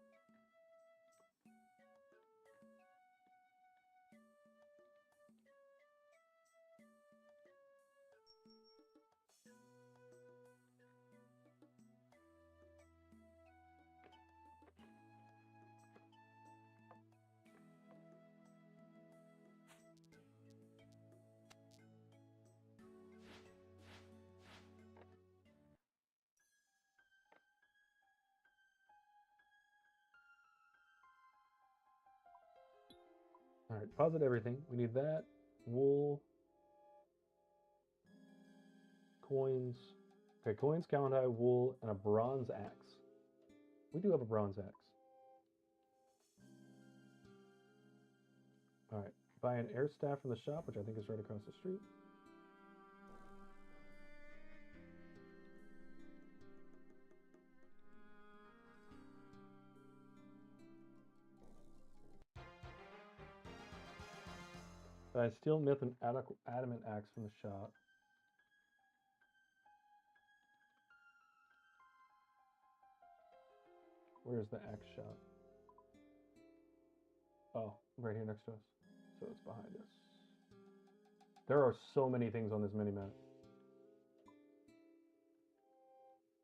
S3: All right, deposit everything. We need that, wool, coins. Okay, coins, calendar, wool, and a bronze axe. We do have a bronze axe. All right, buy an air staff from the shop, which I think is right across the street. Buy steel, myth, and adamant axe from the shop. Where's the axe shop? Oh, right here next to us. So it's behind us. There are so many things on this mini-map.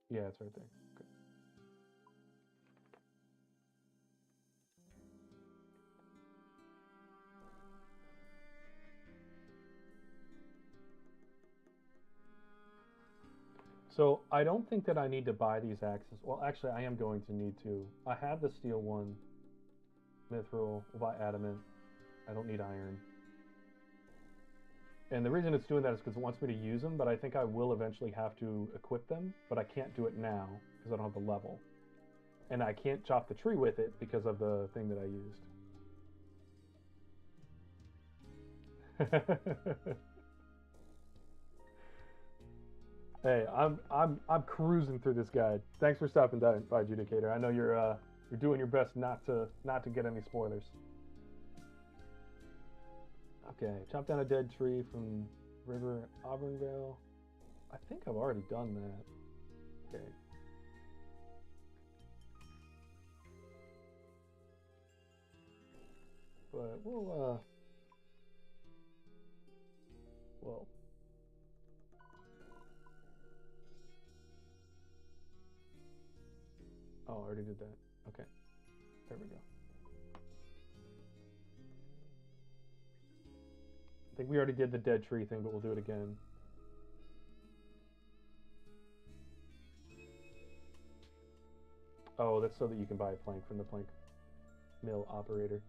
S3: Yeah, it's right there. Okay. So I don't think that I need to buy these axes. Well, actually, I am going to need to. I have the steel one. Mithril. We'll buy adamant. I don't need iron. And the reason it's doing that is because it wants me to use them, but I think I will eventually have to equip them, but I can't do it now because I don't have the level. And I can't chop the tree with it because of the thing that I used. Hey, I'm cruising through this guide. Thanks for stopping by, Adjudicator. I know you're doing your best not to get any spoilers. Okay, chop down a dead tree from River Auburnvale. I think I've already done that. Okay. But we'll oh, I already did that. Okay. There we go. I think we already did the dead tree thing, but we'll do it again. Oh, that's so that you can buy a plank from the plank mill operator.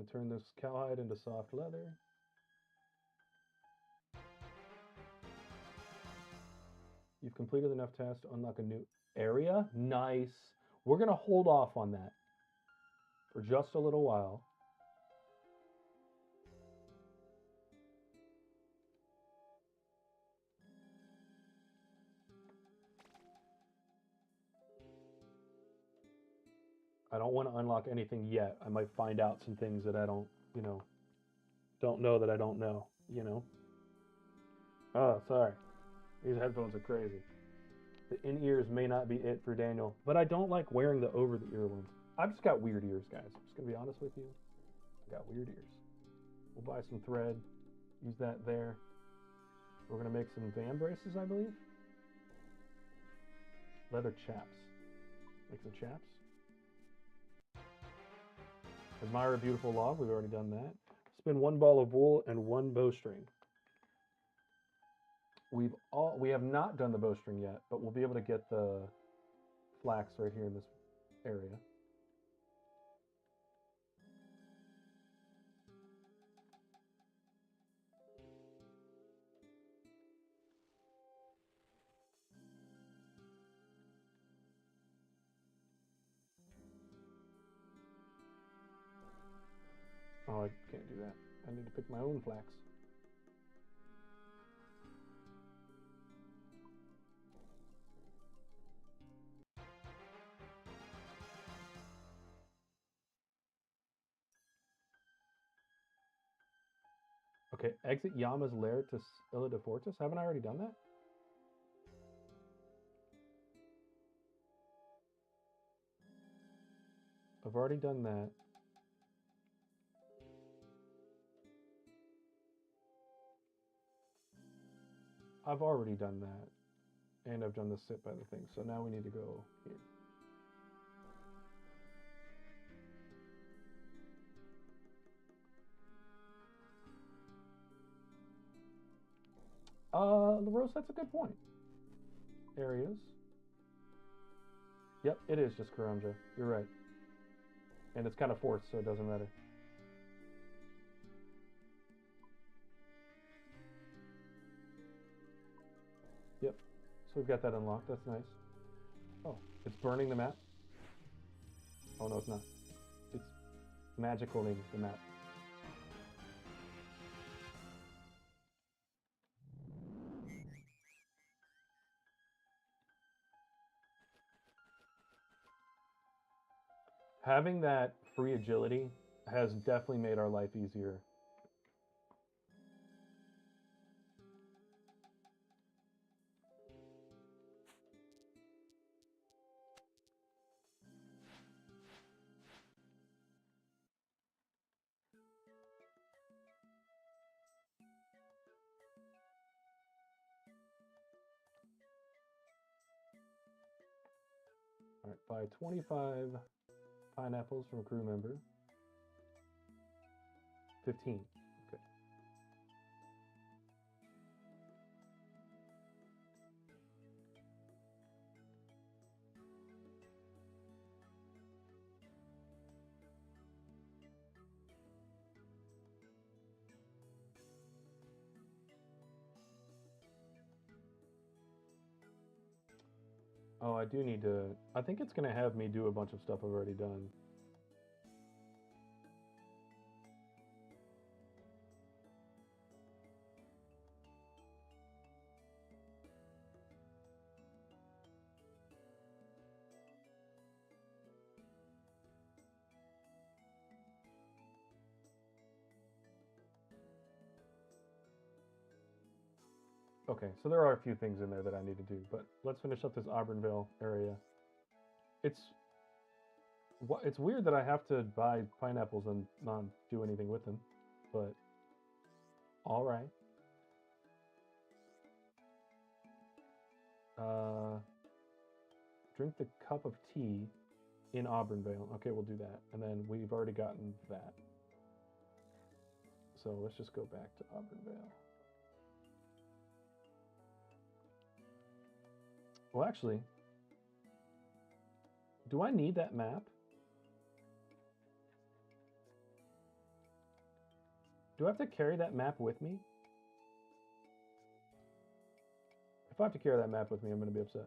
S3: gonna turn this cowhide into soft leather. You've completed enough tasks to unlock a new area. Nice. We're gonna hold off on that for just a little while. I don't want to unlock anything yet. I might find out some things that I don't, don't know that I don't know, Oh, sorry. These headphones are crazy. The in-ears may not be it for Daniel, but I don't like wearing the over-the-ear ones. I've just got weird ears, guys. I'm just going to be honest with you. I got weird ears. We'll buy some thread, use that there. We're going to make some van braces, I believe. Leather chaps. Make some chaps. Admire a beautiful log. We've already done that. Spin 1 ball of wool and 1 bowstring. We have not done the bowstring yet, but we'll be able to get the flax right here in this area. Oh, I can't do that. I need to pick my own flax. Okay, exit Yama's lair to Illida Fortress. Haven't I already done that? I've already done that. I've already done that. And I've done the sit by the thing. So now we need to go here. LaRose, that's a good point. Areas. Yep, it is just Karamja. You're right. And it's kind of forced, so it doesn't matter. Yep. So we've got that unlocked. That's nice. Oh, it's burning the map? Oh, no, it's not. It's magicaling the map. Having that free agility has definitely made our life easier. All right, buy 25 pineapples from a crew member. 15. Okay. Oh, I do need to... I think it's going to have me do a bunch of stuff I've already done. Okay, so there are a few things in there that I need to do, but let's finish up this Auburnville area. It's weird that I have to buy pineapples and not do anything with them, but all right. Drink the cup of tea in Auburnvale. Okay, we'll do that. And then we've already gotten that. So let's just go back to Auburnvale. Well, actually, do I need that map? Do I have to carry that map with me? If I have to carry that map with me, I'm going to be upset.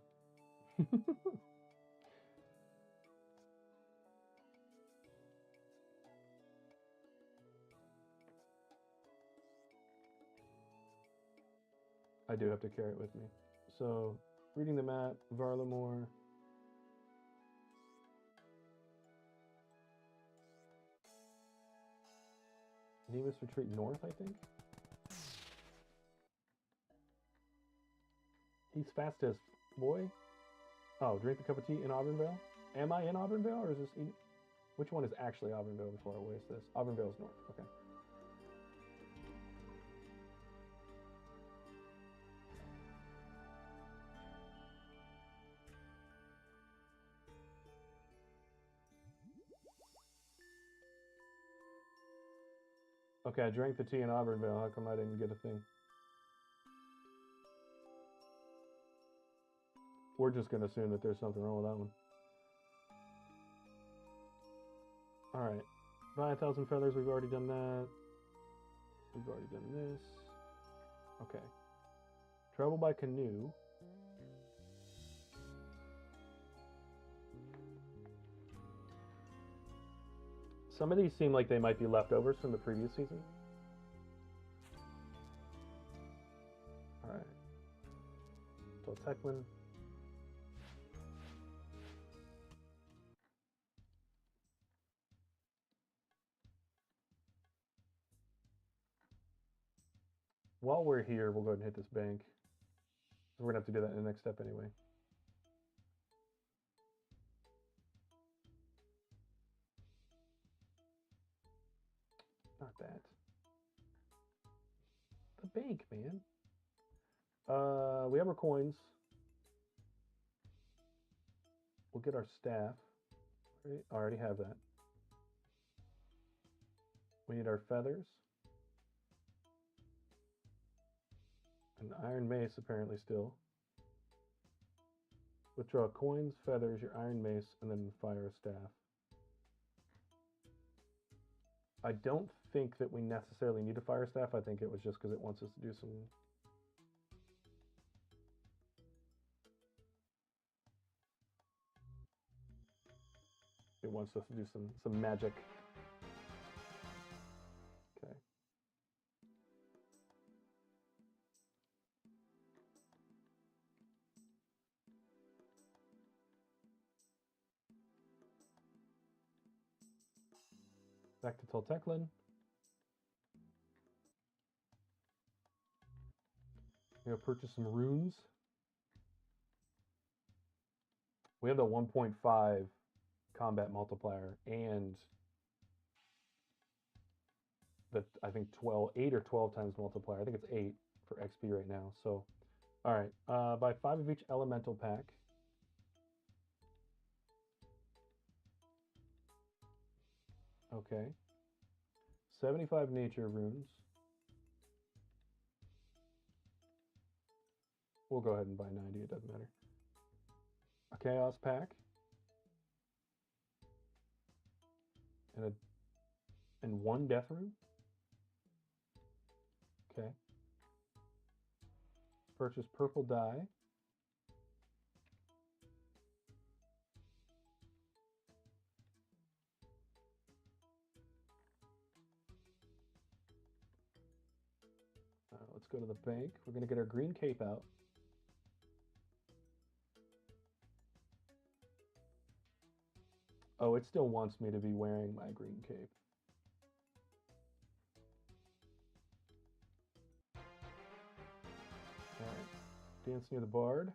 S3: I do have to carry it with me. So, reading the map, Varlamore. Nemus retreat north, I think. He's fast as boy. Oh, drink the cup of tea in Auburnvale. Am I in Auburnvale, or is this? Which one is actually Auburnvale before I waste this? Auburnvale is north. Okay. Okay, I drank the tea in Auburnvale. How come I didn't get a thing? We're just going to assume that there's something wrong with that one. Alright. Buy 1,000 feathers. We've already done that. We've already done this. Okay. Travel by canoe. Some of these seem like they might be leftovers from the previous season. Alright. So Techman. While we're here, we'll go ahead and hit this bank. We're going to have to do that in the next step anyway. Not that. The bank, man. We have our coins. We'll get our staff. I already have that. We need our feathers. An iron mace, apparently, still. Withdraw coins, feathers, your iron mace, and then fire a staff. I don't think that we necessarily need a fire staff. I think it was just because it wants us to do some... It wants us to do some magic. Okay. Back to Tolteklin. I'm gonna purchase some runes. We have the 1.5 combat multiplier and the, I think 8 or 12 times multiplier. I think it's 8 for XP right now. So, all right, buy 5 of each elemental pack. Okay. 75 nature runes. We'll go ahead and buy 90, it doesn't matter. A chaos pack. And 1 death rune. Okay. Purchase purple dye. Let's go to the bank. We're going to get our green cape out. Oh, it still wants me to be wearing my green cape. All right. Dance near the bard.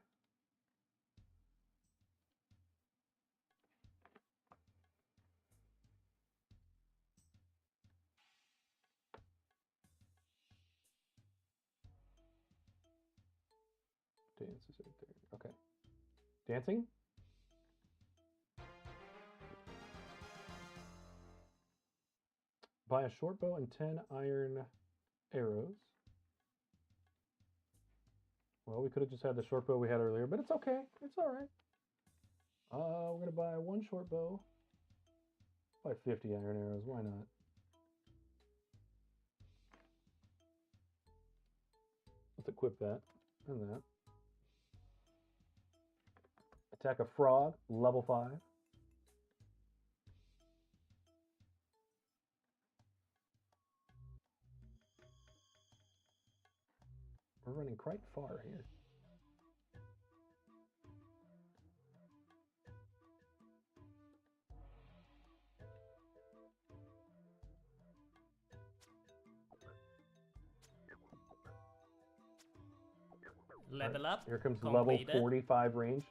S3: Dance is right there. Okay. Dancing? Buy a short bow and 10 iron arrows. Well, we could have just had the short bow we had earlier, but it's okay. It's all right. We're going to buy 1 short bow. Buy 50 iron arrows. Why not? Let's equip that and that. Attack a frog, level 5. We're running quite far here.
S2: Level up.
S3: Here comes
S2: Completed.
S3: level 45 range.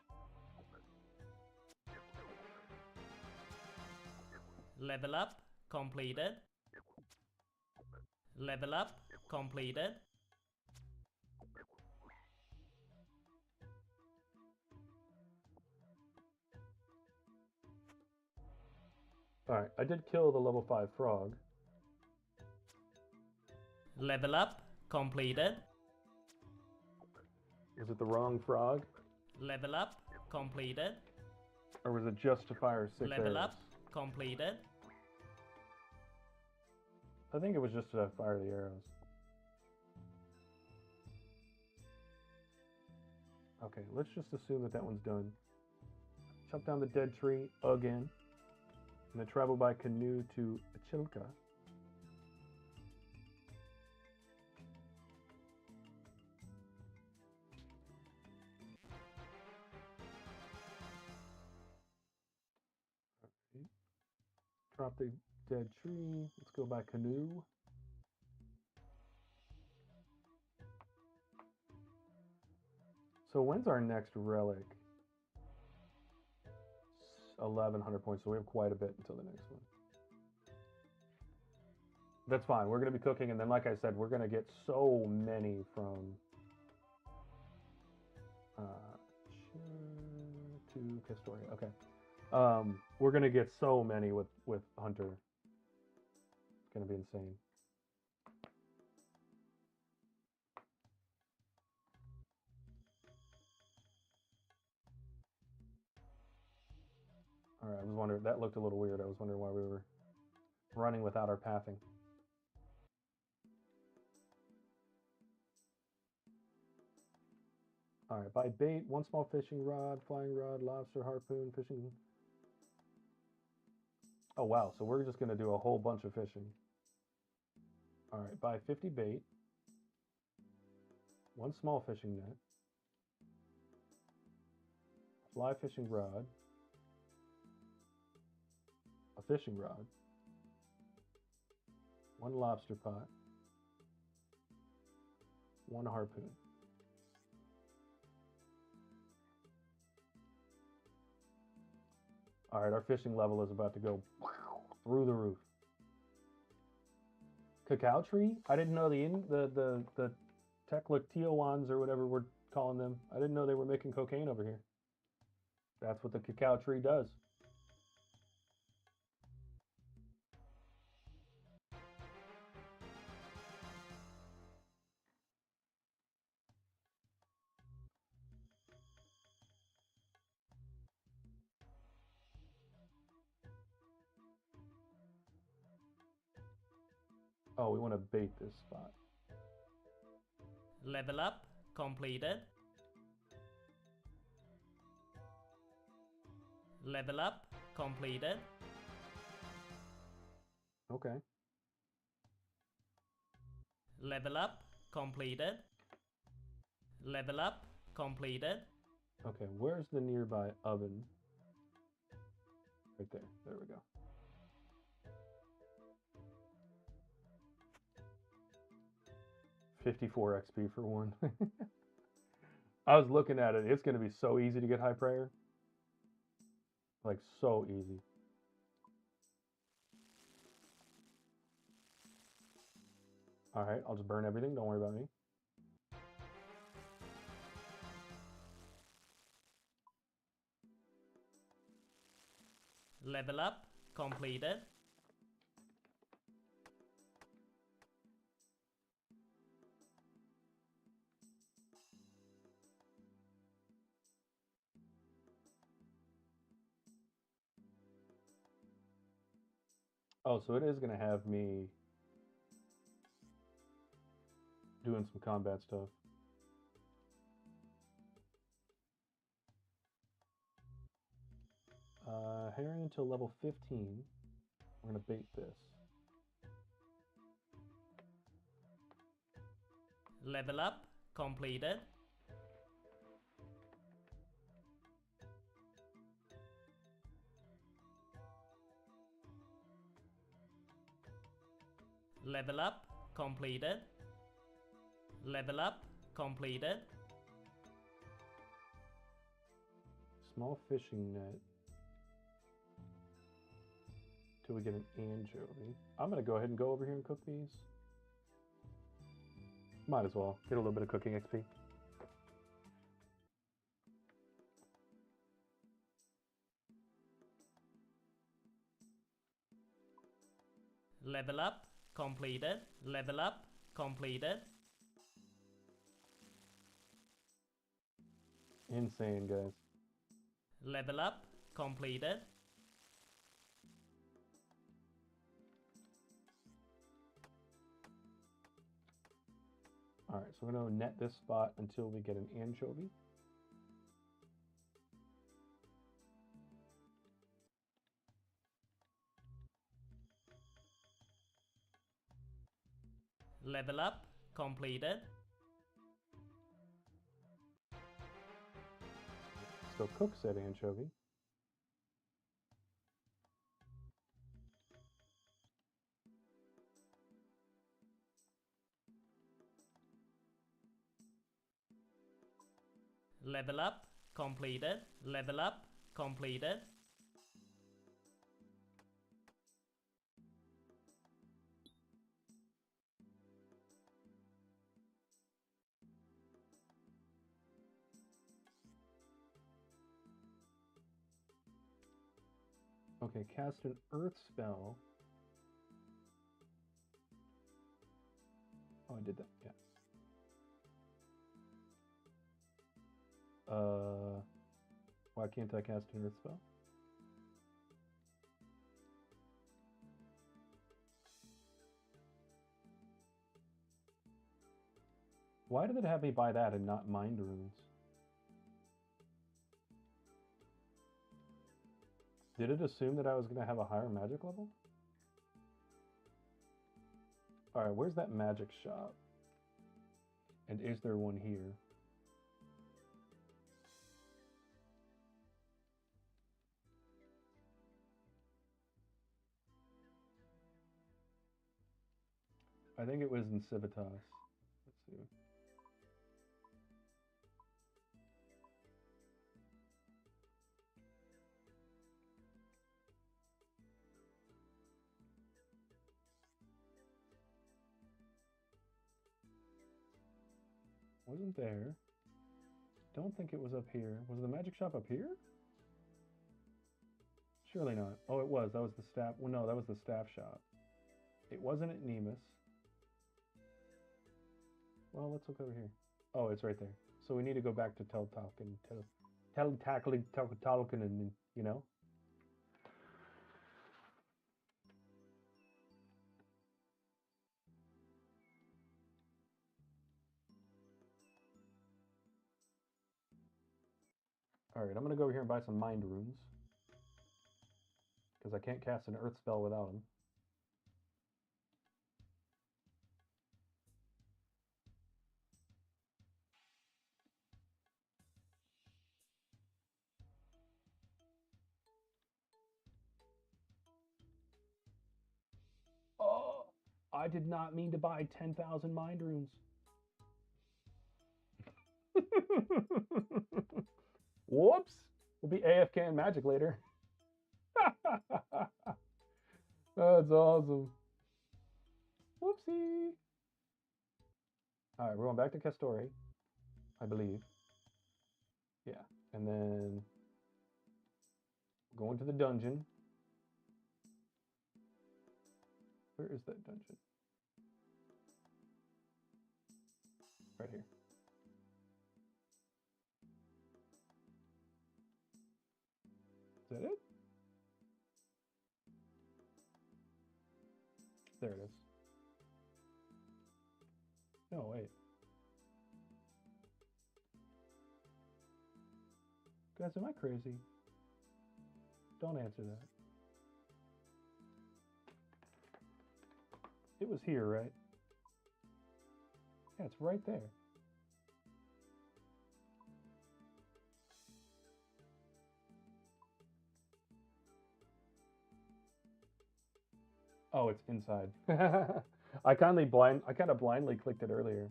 S2: Level up. Completed. Level up. Completed.
S3: Alright, I did kill the level 5 frog.
S2: Level up. Completed.
S3: Was it the wrong frog?
S2: Level up. Completed.
S3: Or was it just to fire 6
S2: Level
S3: arrows?
S2: up. Completed.
S3: I think it was just to fire the arrows. Okay, let's just assume that that one's done. Chop down the dead tree again. And then travel by canoe to Achilka. Drop the dead tree. Let's go by canoe. So when's our next relic? 1100 points, so we have quite a bit until the next one. That's fine. We're going to be cooking, and then like I said, we're going to get so many from to Castoria. Okay. We're going to get so many with Hunter. It's going to be insane. All right, I was wondering, that looked a little weird. I was wondering why we were running without our pathing. All right, buy bait, 1 small fishing rod, flying rod, lobster, harpoon, fishing. Oh, wow, so we're just going to do a whole bunch of fishing. All right, buy 50 bait, 1 small fishing net, fly fishing rod, a fishing rod, 1 lobster pot, 1 harpoon. All right, our fishing level is about to go through the roof. Cacao tree? I didn't know the Teclatiowans or whatever we're calling them. I didn't know they were making cocaine over here. That's what the cacao tree does. Oh, we want to bait this spot.
S2: Level up. Completed. Level up. Completed.
S3: Okay.
S2: Level up. Completed. Level up. Completed.
S3: Okay, where's the nearby oven? Right there. There we go. $54 XP for 1. I was looking at it. It's going to be so easy to get high prayer. Like, so easy. All right, I'll just burn everything. Don't worry about me.
S2: Level up. Completed.
S3: Oh, so it is going to have me doing some combat stuff. Preparing until level 15. We're going to bait this.
S2: Level up completed. Level up completed. Level up completed.
S3: Small fishing net. Till we get an anchovy. I'm going to go ahead and go over here and cook these. Might as well. Get a little bit of cooking XP.
S2: Level up completed. Level up completed.
S3: Insane, guys.
S2: Level up completed.
S3: Alright, so we're going to net this spot until we get an anchovy.
S2: Level up completed.
S3: So cook said anchovy.
S2: Level up completed. Level up completed.
S3: Okay, cast an earth spell. Oh, I did that, yeah. Why can't I cast an earth spell? Why did it have me buy that and not mind runes? Did it assume that I was going to have a higher magic level? Alright, where's that magic shop? And is there one here? I think it was in Civitas. Let's see. Wasn't there. Don't think it was up here. Was the magic shop up here? Surely not. Oh, it was. That was the staff. Well, no, that was the staff shop. It wasn't at Nemus. Well, let's look over here. Oh, it's right there. So we need to go back to Teltalkin, and you know. All right, I'm gonna go over here and buy some mind runes because I can't cast an earth spell without them. Oh, I did not mean to buy 10,000 mind runes. Whoops. We'll be AFK and magic later. That's awesome. Whoopsie. All right, we're going back to Castori, I believe. Yeah, and then going to the dungeon. Where is that dungeon? Right here. Is that it? There it is. No, wait. Guys, am I crazy? Don't answer that. It was here, right? Yeah, it's right there. Oh, it's inside. I kind of blindly clicked it earlier.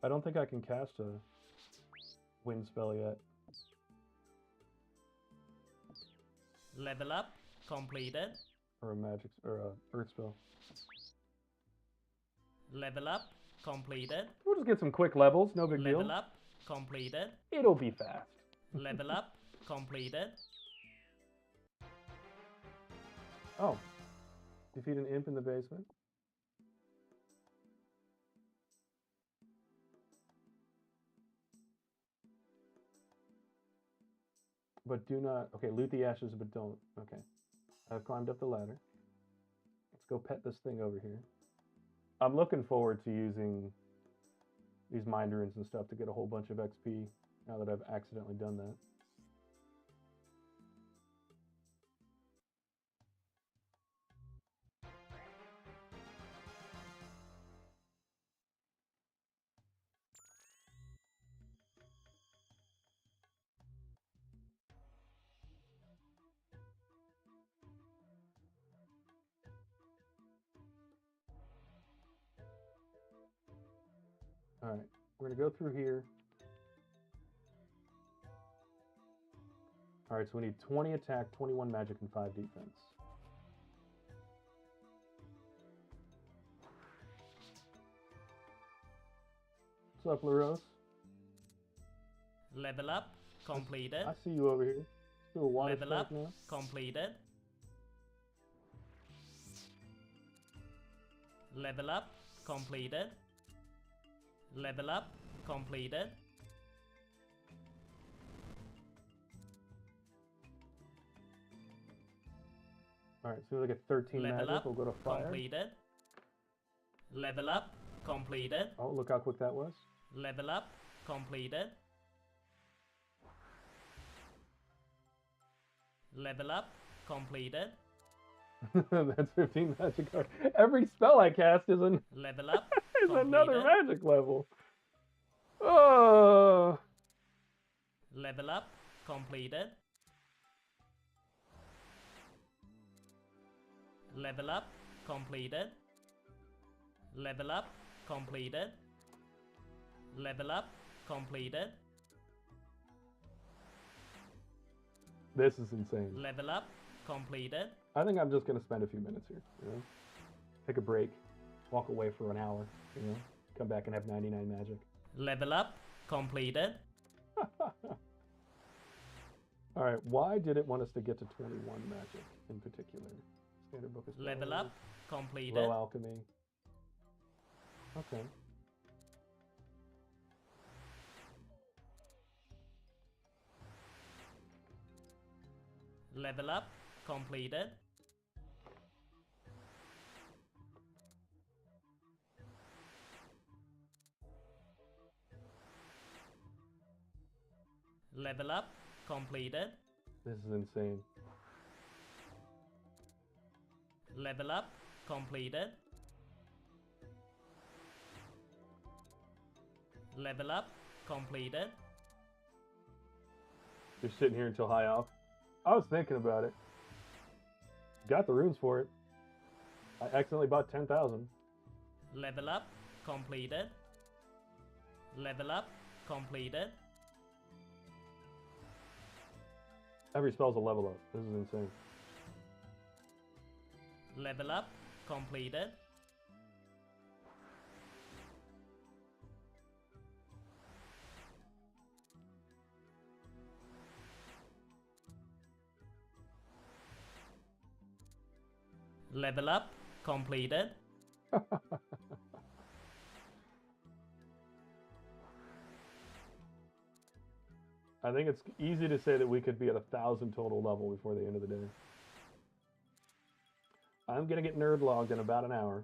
S3: I don't think I can cast a wind spell yet.
S2: Level up completed.
S3: Or a magic or a earth spell.
S2: Level up completed.
S3: We'll just get some quick levels, no big deal.
S2: Level up completed.
S3: It'll be fast.
S2: Level up completed.
S3: Oh. Defeat an imp in the basement. But do not, okay, loot the ashes, but don't, okay. I've climbed up the ladder. Let's go pet this thing over here. I'm looking forward to using these mind runes and stuff to get a whole bunch of XP now that I've accidentally done that. All right, we're gonna go through here. All right, so we need 20 attack, 21 magic, and 5 defense. What's up, LaRose?
S2: Level up completed.
S3: I see you over here. Do a water
S2: Level
S3: strike
S2: up
S3: now.
S2: completed. Level up completed. Level up completed.
S3: All right, so we get 13
S2: Level
S3: magic.
S2: up
S3: We'll go to fire.
S2: completed. Level up completed.
S3: Oh, look how quick that was.
S2: Level up completed. Level up completed.
S3: That's 15 magic. Every spell I cast is,
S2: Level up
S3: is another
S2: completed.
S3: magic level. Oh.
S2: Level up completed. Level up completed. Level up completed. Level up completed.
S3: This is insane.
S2: Level up completed.
S3: I think I'm just going to spend a few minutes here, you know? Take a break, walk away for an hour, you know? Come back and have 99 magic.
S2: Level up completed.
S3: All right, why did it want us to get to 21 magic in particular? Standard book of
S2: Level
S3: spells,
S2: up completed.
S3: low alchemy. Okay.
S2: Level up completed. Level up completed.
S3: This is insane.
S2: Level up completed. Level up completed.
S3: You're sitting here until high elf. I was thinking about it. Got the runes for it. I accidentally bought 10,000.
S2: Level up completed. Level up completed.
S3: Every spell's a level up. This is insane.
S2: Level up completed. Level up completed.
S3: I think it's easy to say that we could be at 1,000 total level before the end of the day. I'm going to get nerd logged in about an hour,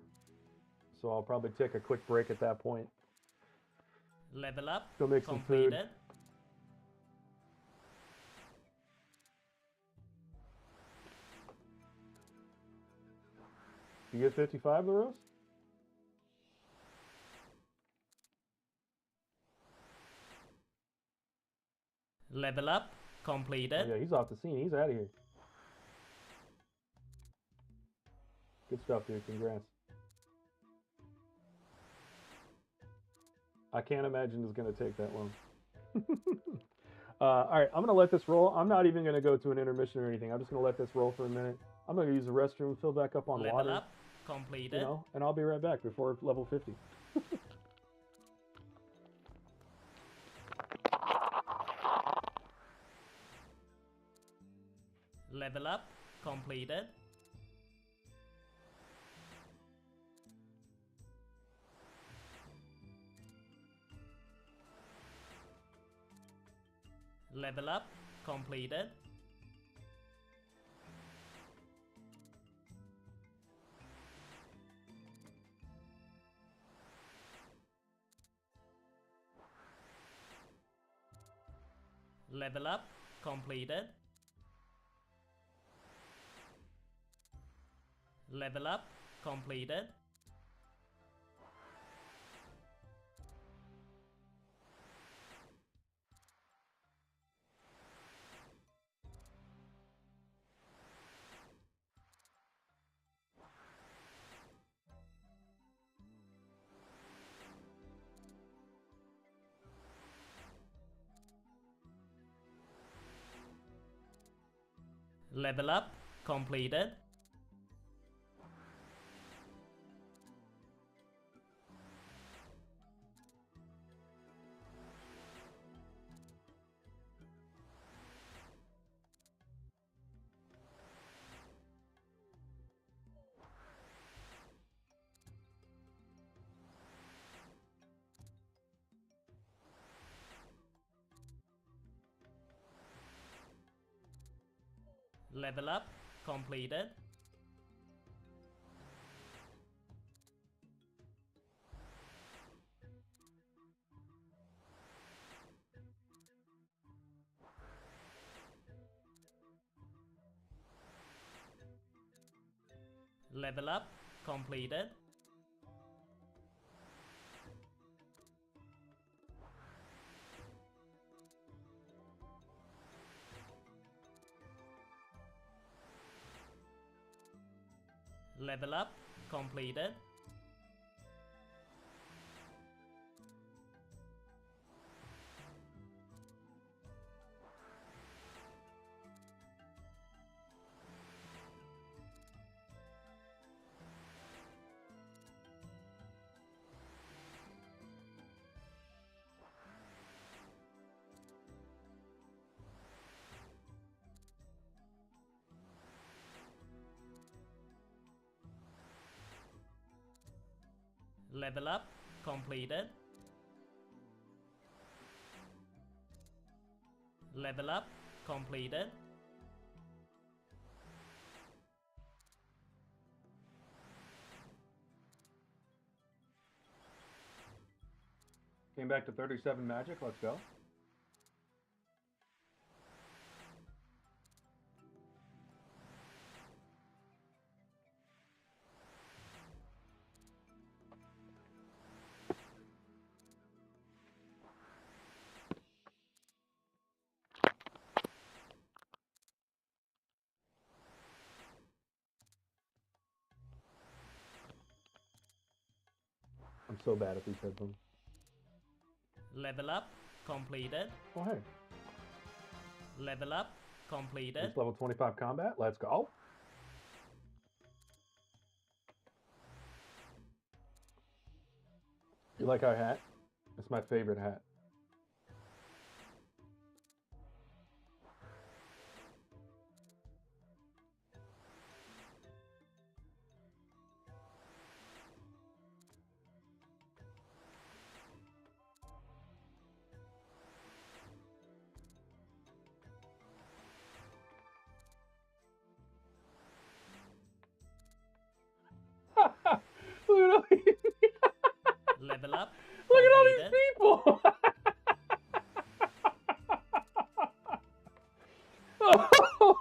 S3: so I'll probably take a quick break at that point.
S2: Level up
S3: Go make some food.
S2: completed.
S3: You get 55, LaRose?
S2: Level up
S3: Oh,
S2: completed.
S3: yeah, he's off the scene. He's out of here. Good stuff, dude. Congrats. I can't imagine it's going to take that long. All right, I'm going to let this roll. I'm not even going to go to an intermission or anything. I'm just going to let this roll for a minute. I'm going to use the restroom, fill back up on
S2: Level
S3: water,
S2: up completed.
S3: and I'll be right back before level 50.
S2: Level up completed. Level up completed. Level up completed. Level up completed. Level up completed. Level up completed. Level up completed. Level up completed. Level up completed. Level up completed.
S1: Came back to 37 magic. Let's go.
S3: I'm so bad at these headphones.
S2: Level up completed.
S3: Oh, hey.
S2: Level up completed.
S3: It's level 25 combat. Let's go. You like our hat? It's my favorite hat. Look at all these,
S2: Level up
S3: look at all these
S2: completed.
S3: people.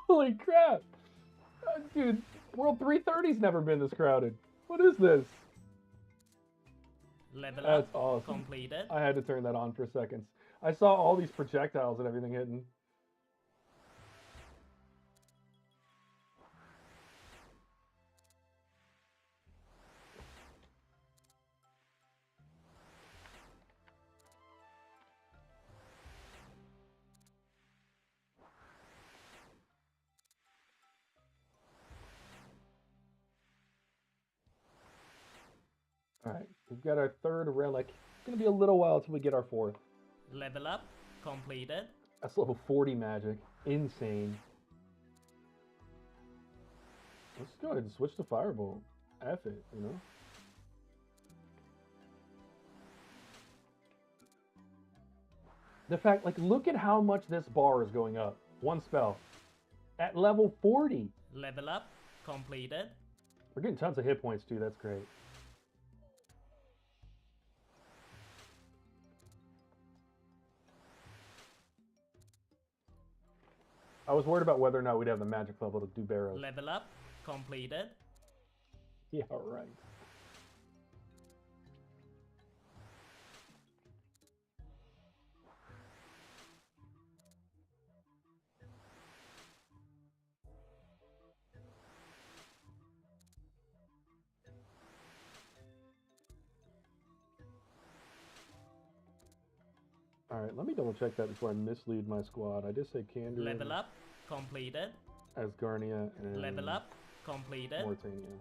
S3: Holy crap. Dude, World 330 city's never been this crowded. What is this?
S2: Level
S3: That's
S2: up
S3: awesome.
S2: completed.
S3: I had to turn that on for seconds. I saw all these projectiles and everything hitting. All right, we've got our third relic. It's gonna be a little while until we get our fourth.
S2: Level up completed.
S3: That's level 40 magic. Insane. Let's go ahead and switch to Firebolt. F it, you know? The fact, like, look at how much this bar is going up. One spell. At level 40.
S2: Level up completed.
S3: We're getting tons of hit points, too. That's great. I was worried about whether or not we'd have the magic level to do barrows.
S2: Level up completed.
S3: Yeah, right. All right, let me double check that before I mislead my squad. I did say Candor,
S2: Level up completed.
S3: Asgarnia, and
S2: Level up completed.
S3: Mortania.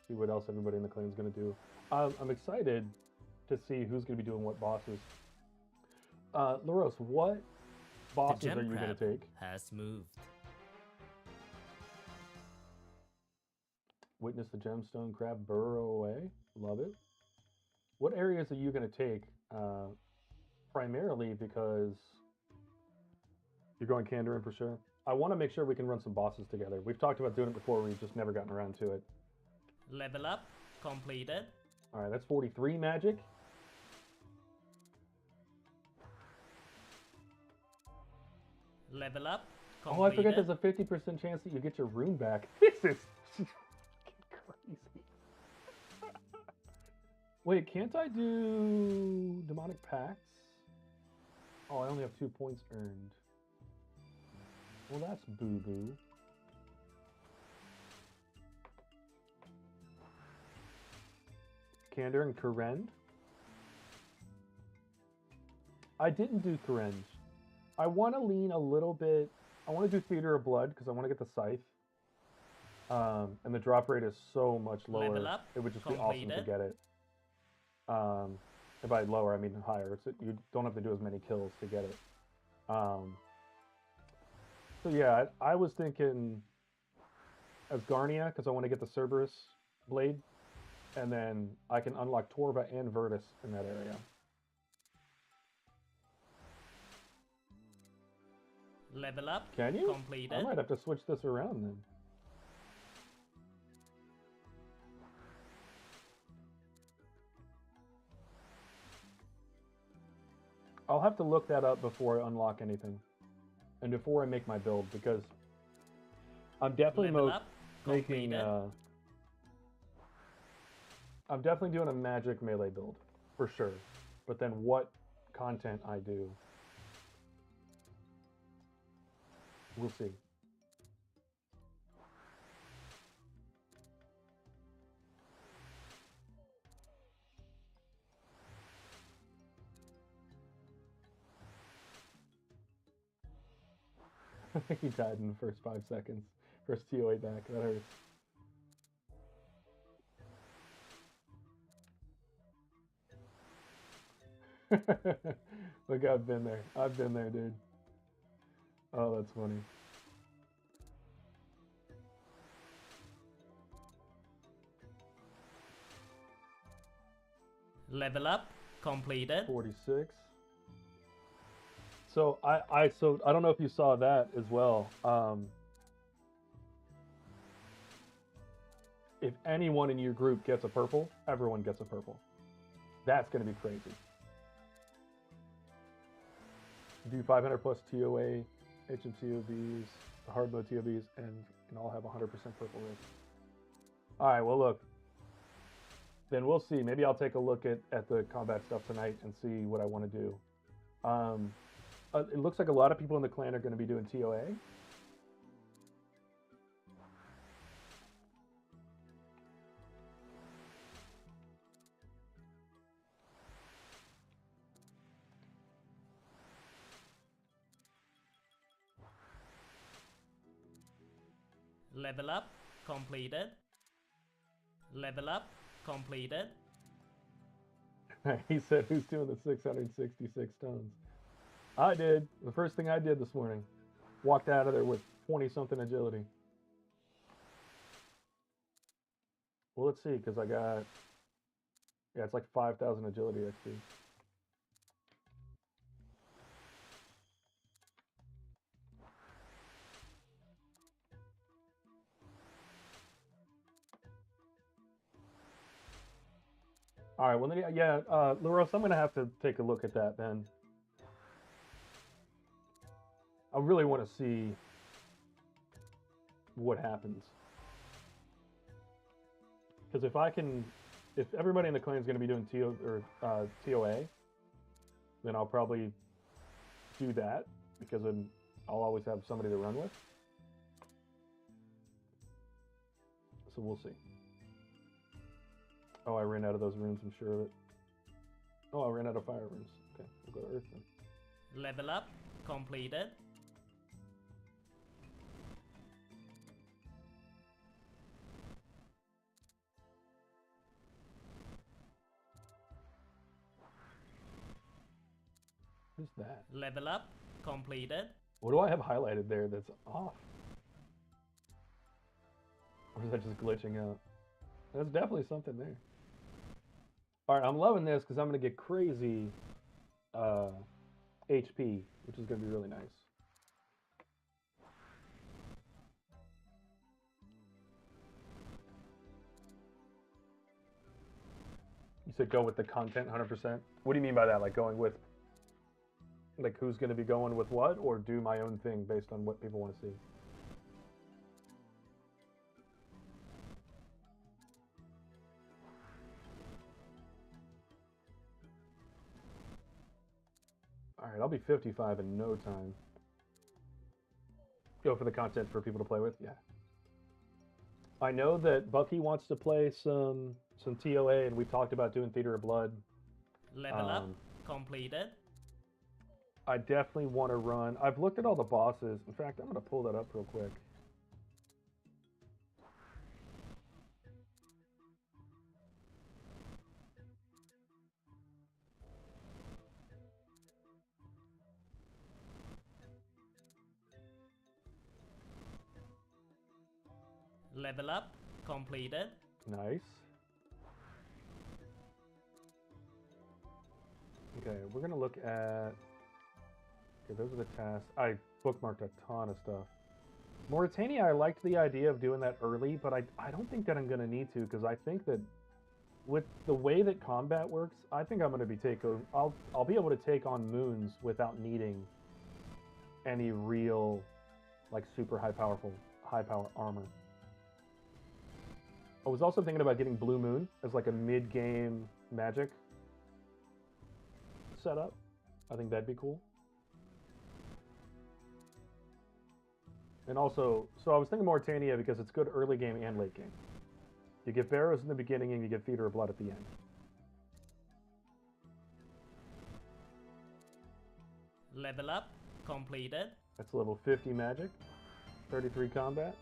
S3: See what else everybody in the clan is going to do. I'm excited to see who's going to be doing what bosses. Laros, what
S2: The
S3: bosses are
S2: gem
S3: you going
S2: crab
S3: to take?
S2: has moved.
S3: Witness the gemstone crab burrow away. Love it. What areas are you going to take? Primarily because you're going Candor in for sure. I want to make sure we can run some bosses together. We've talked about doing it before. We've just never gotten around to it.
S2: Level up completed.
S3: All right, that's 43 magic.
S2: Level up
S3: Oh, I forgot
S2: completed.
S3: there's a 50% chance that you get your rune back. This is crazy. Wait, can't I do demonic pacts? Oh, I only have 2 points earned. Well, that's boo-boo. Candor and Karend. I didn't do Karend. I want to lean a little bit. I want to do Theater of Blood because I want to get the Scythe. And the drop rate is so much lower.
S2: Level up
S3: It would just be awesome to
S2: completed.
S3: get it. And by lower, I mean higher. You don't have to do as many kills to get it. So yeah, I was thinking Asgarnia because I want to get the Cerberus blade. And then I can unlock Torva and Virtus in that area.
S2: Level up
S3: Can you? I
S2: completed.
S3: might have to switch this around then. I'll have to look that up before I unlock anything. And before I make my build, because I'm definitely
S2: Level up
S3: making
S2: completed.
S3: I'm definitely doing a magic melee build, for sure. But then what content I do, we'll see. He died in the first 5 seconds. First TOA back, that hurts. Look, I've been there. I've been there, dude. Oh, that's funny.
S2: Level up completed.
S3: 46. So I don't know if you saw that as well. If anyone in your group gets a purple, everyone gets a purple. That's going to be crazy. Do 500 plus TOA, HMTOBs, hard mode TOBs, and can all have 100% purple risk. All right, well, look. Then we'll see. Maybe I'll take a look at the combat stuff tonight and see what I want to do. It looks like a lot of people in the clan are going to be doing TOA.
S2: Level up completed. Level up completed.
S3: He said, who's doing the 666 tons? I did. The first thing I did this morning. Walked out of there with 20-something agility. Well, let's see, because I got... Yeah, it's like 5,000 agility XP. All right, well, then, yeah, Laros, I'm going to have to take a look at that then. I really want to see what happens. Because if everybody in the clan is going to be doing TOA, then I'll probably do that because I'll always have somebody to run with. So we'll see. Oh, I ran out of those rooms, I'm sure of it. Oh, I ran out of fire rooms. Okay, we'll go to Earth then.
S2: Level up completed.
S3: Who's that?
S2: Level up completed.
S3: What do I have highlighted there that's off? Or is that just glitching out? There's definitely something there. All right, I'm loving this because I'm going to get crazy HP, which is going to be really nice. You said go with the content 100%? What do you mean by that? Like going with, like who's going to be going with what? Or do my own thing based on what people want to see? All right, I'll be 55 in no time. Go for the content for people to play with? Yeah. I know that Bucky wants to play some TOA, and we've talked about doing Theater of Blood.
S2: Level up completed.
S3: I definitely want to run. I've looked at all the bosses. In fact, I'm going to pull that up real quick.
S2: Level up completed.
S3: Nice. Okay, we're going to look at... Okay, those are the tasks. I bookmarked a ton of stuff. Mauritania, I liked the idea of doing that early, but I don't think that I'm going to need to, because I think that with the way that combat works, I think I'm going to be I'll be able to take on moons without needing any real, like, super high power armor. I was also thinking about getting Blue Moon as like a mid-game magic setup. I think that'd be cool. And also, so I was thinking Mauritania because it's good early game and late game. You get Barrows in the beginning and you get Theater of Blood at the end.
S2: Level up completed.
S3: That's level 50 magic, 33 combat.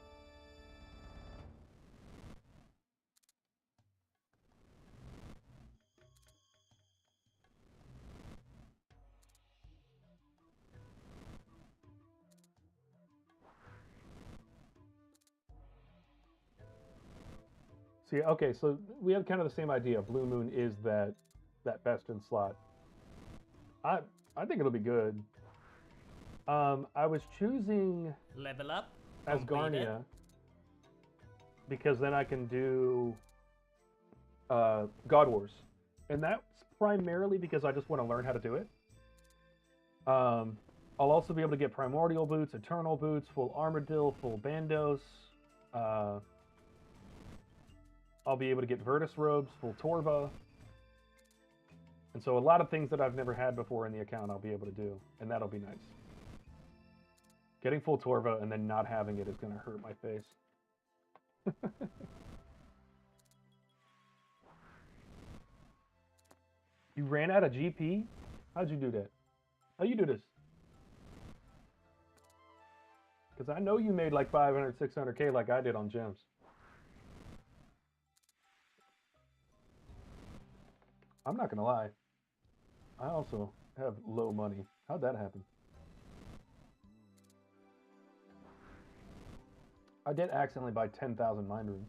S3: See, okay, so we have kind of the same idea. Blue Moon is that best in slot. I think it'll be good. I was choosing
S2: Level up completed.
S3: Asgarnia because then I can do God Wars, and that's primarily because I just want to learn how to do it. I'll also be able to get Primordial Boots, Eternal Boots, full Armadil, full Bandos. I'll be able to get Virtus Robes, full Torva. And so a lot of things that I've never had before in the account I'll be able to do, and that'll be nice. Getting full Torva and then not having it is going to hurt my face. You ran out of GP? How'd you do that? How you do this? Because I know you made like 500, 600K like I did on gems. I'm not going to lie. I also have low money. How'd that happen? I did accidentally buy 10,000 mind runes.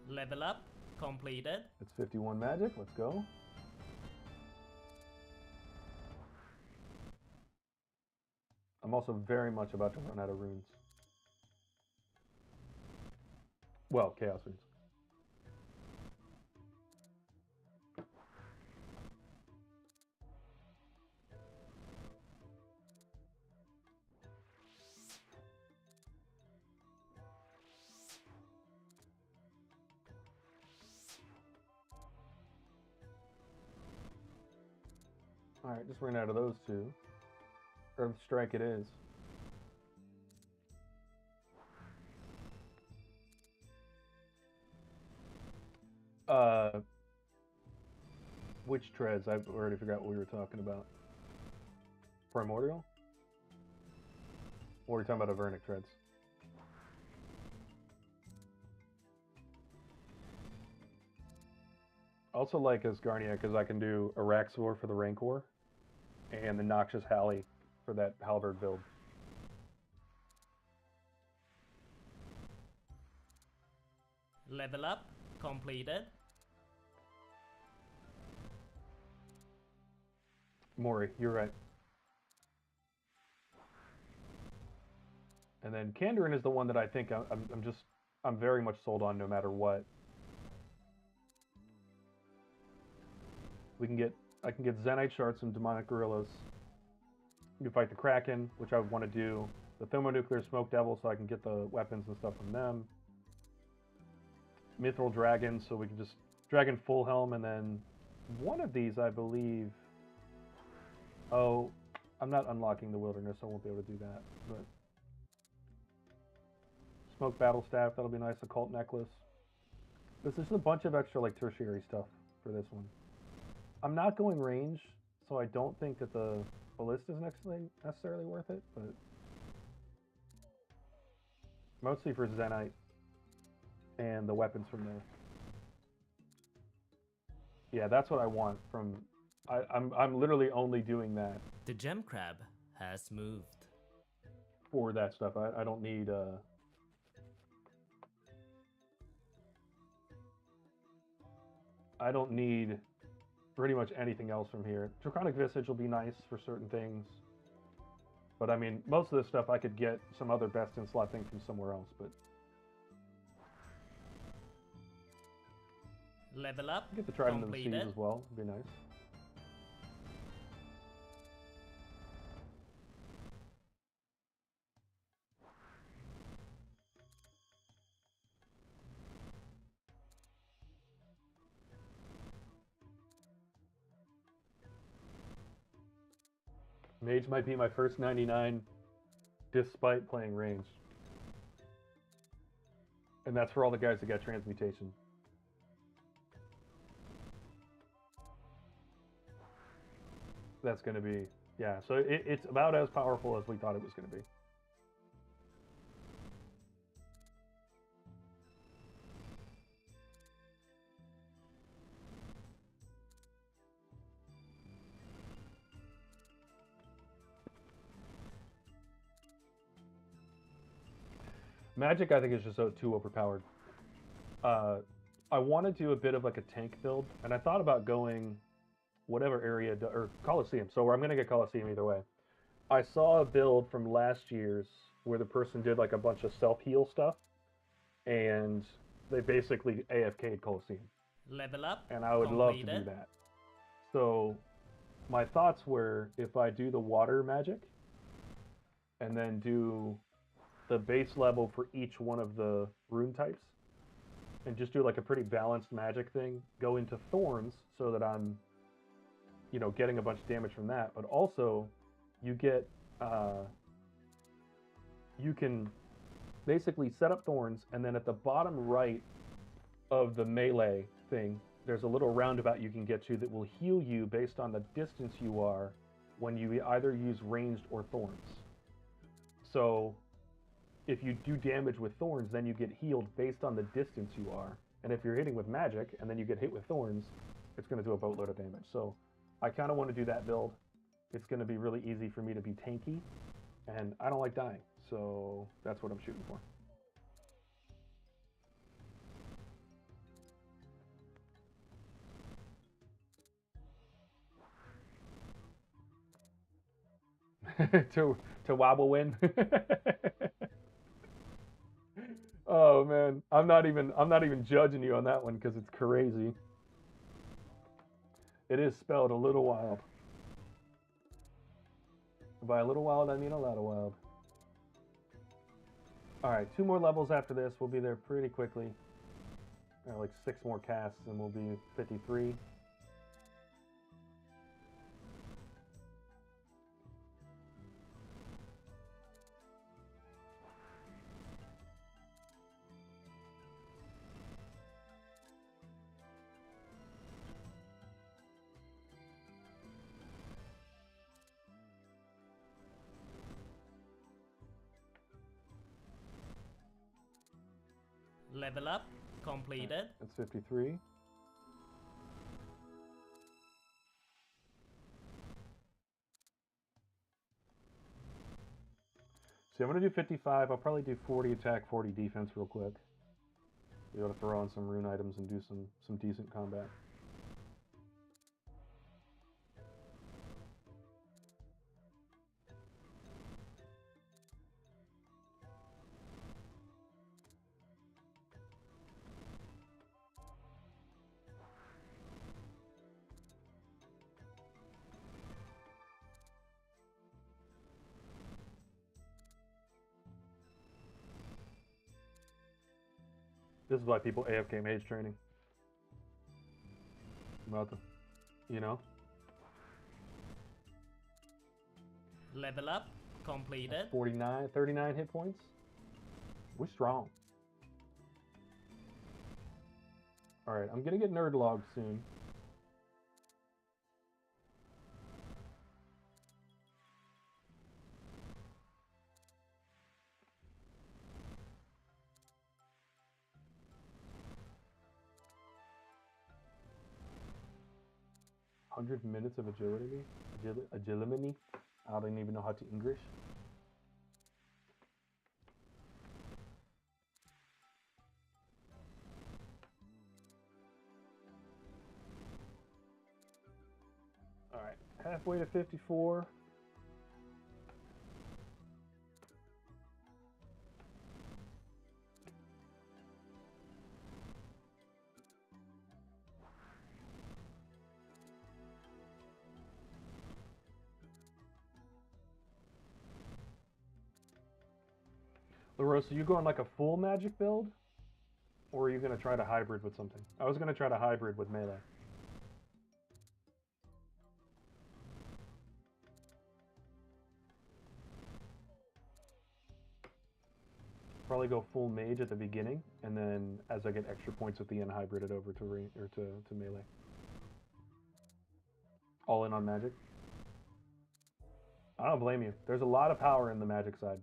S2: Level up completed.
S3: It's 51 magic. Let's go. I'm also very much about to run out of runes. Well, chaos runes. Alright, just ran out of those two. Earth Strike it is. Which treads? I've already forgot what we were talking about. Primordial? Or are we talking about Avernic treads? I also like Asgarnia because I can do Araxor for the Rancor and the Noxious Halley for that Halberd build.
S2: Level up completed.
S3: Mori, you're right. And then Kandarin is the one that I think I'm very much sold on no matter what. I can get Zenite Shards and Demonic Gorillas. You can fight the Kraken, which I want to do. The Thermonuclear Smoke Devil, so I can get the weapons and stuff from them. Mithril Dragon, so we can just Dragon Full Helm, and then one of these, I believe. Oh, I'm not unlocking the Wilderness, so I won't be able to do that. But Smoke Battle Staff, that'll be nice. Occult Necklace. This is a bunch of extra like tertiary stuff for this one. I'm not going range, so I don't think that the Ballista is necessarily worth it, but mostly for Zenite and the weapons from there. Yeah, that's what I want from. I'm literally only doing that.
S2: The gem crab has moved.
S3: For that stuff, I don't need. I don't need pretty much anything else from here. Draconic Visage will be nice for certain things. But I mean, most of this stuff I could get some other best in slot thing from somewhere else, but
S2: Level up
S3: get the Trident of the
S2: completed.
S3: Seas as well. It'd be nice. Mage might be my first 99 despite playing range. And that's for all the guys that got transmutation. That's going to be, yeah, so it's about as powerful as we thought it was going to be. Magic, I think, is just so too overpowered. I want to do a bit of like a tank build, and I thought about going whatever area, or Coliseum. So I'm going to get Coliseum either way. I saw a build from last year's where the person did like a bunch of self-heal stuff, and they basically AFK'd Coliseum.
S2: Level up.
S3: And I would love to do
S2: Completed.
S3: that. So my thoughts were, if I do the water magic and then do the base level for each one of the rune types and just do like a pretty balanced magic thing, go into thorns so that I'm, you know, getting a bunch of damage from that, but also you get you can basically set up thorns, and then at the bottom right of the melee thing, there's a little roundabout you can get to that will heal you based on the distance you are when you either use ranged or thorns. So if you do damage with thorns, then you get healed based on the distance you are. And if you're hitting with magic and then you get hit with thorns, it's going to do a boatload of damage. So I kind of want to do that build. It's going to be really easy for me to be tanky, and I don't like dying. So that's what I'm shooting for. to wobble win. Oh man, I'm not even judging you on that one because it's crazy. It is spelled a little wild. By a little wild, I mean a lot of wild. All right, 2 more levels after this. We'll be there pretty quickly. Like 6 more casts, and we'll be 53.
S2: Level up. Completed.
S3: That's 53. See, I'm going to do 55. I'll probably do 40 attack, 40 defense real quick. Be able to throw on some rune items and do some decent combat. This is why people AFK mage training. About the, you know?
S2: Level up. Completed.
S3: 49, 39 hit points. We're strong. Alright, I'm gonna get nerd logged soon. "100 minutes of agility? Agility? I don't even know how to English. Alright, halfway to 54. LaRosa, you going like a full magic build? Or are you going to try to hybrid with something? I was going to try to hybrid with melee. Probably go full mage at the beginning, and then as I get extra points at the end, hybrid it over to melee. All in on magic. I don't blame you. There's a lot of power in the magic side.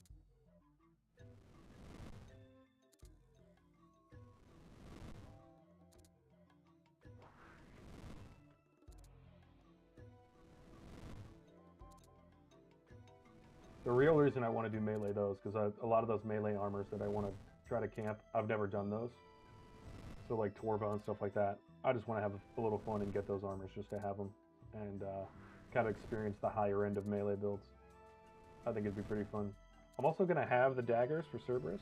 S3: The real reason I want to do melee though is because a lot of those melee armors that I want to try to camp, I've never done those. So like Torva and stuff like that. I just want to have a little fun and get those armors just to have them. and kind of experience the higher end of melee builds. I think it'd be pretty fun. I'm also going to have the daggers for Cerberus.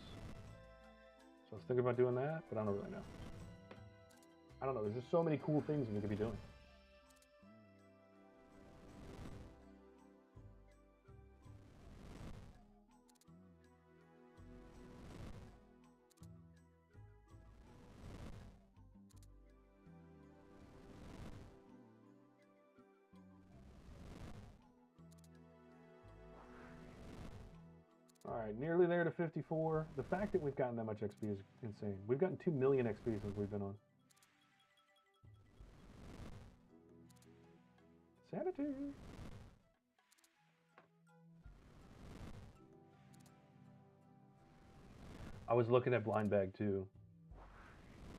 S3: So I was thinking about doing that, but I don't really know. I don't know. There's just so many cool things we could be doing. Alright, nearly there to 54. The fact that we've gotten that much XP is insane. We've gotten 2 million XP since we've been on. Sanity! I was looking at Blind Bag too.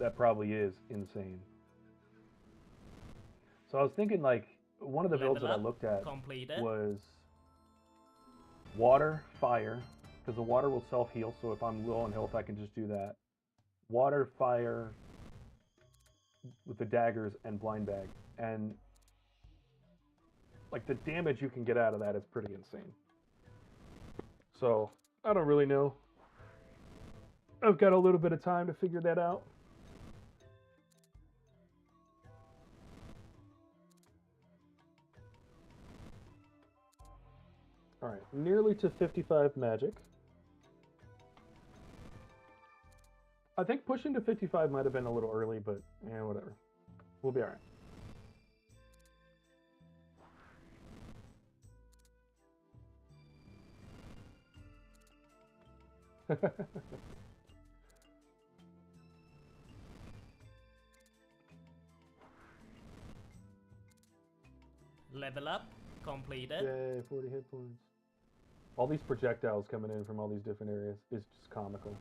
S3: That probably is insane. So I was thinking, like, one of the builds that I looked at was water, fire, because the water will self-heal, so if I'm low on health, I can just do that. Water, fire, with the daggers, and Blind Bag. And, like, the damage you can get out of that is pretty insane. So, I don't really know. I've got a little bit of time to figure that out. Alright, nearly to 55 magic. I think pushing to 55 might have been a little early, but yeah, whatever. We'll be alright.
S2: Level up completed.
S3: Yay, 40 hit points. All these projectiles coming in from all these different areas is just comical.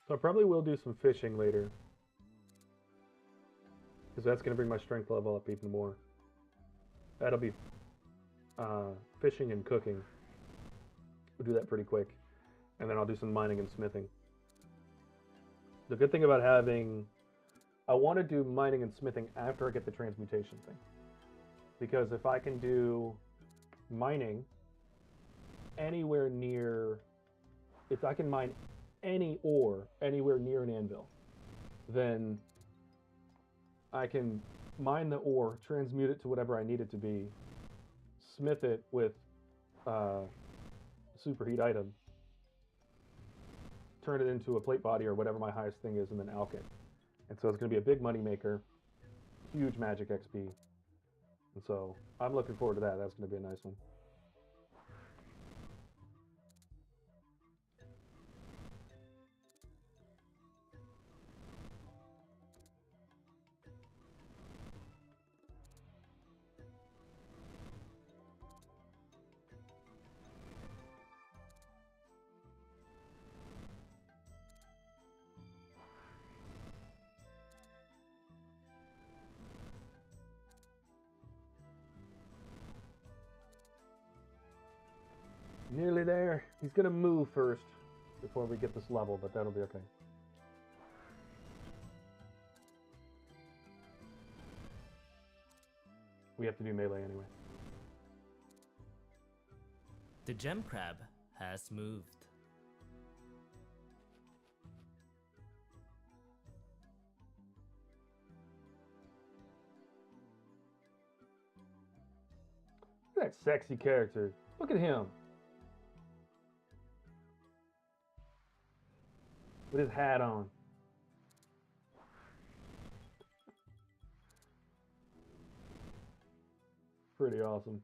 S3: So I probably will do some fishing later, because that's going to bring my strength level up even more. That'll be fishing and cooking. We'll do that pretty quick. And then I'll do some mining and smithing. The good thing about having... I want to do mining and smithing after I get the transmutation thing. Because if I can do mining anywhere near... If I can mine any ore anywhere near an anvil, then I can mine the ore, transmute it to whatever I need it to be, smith it with superheat item, turn it into a plate body or whatever my highest thing is, and then alch it. And so it's going to be a big money maker, huge magic XP. And so I'm looking forward to that. That's going to be a nice one. Nearly there. He's going to move first before we get this level, but that'll be okay. We have to do melee anyway.
S2: The gem crab has moved.
S3: Look at that sexy character. Look at him. With his hat on. Pretty awesome.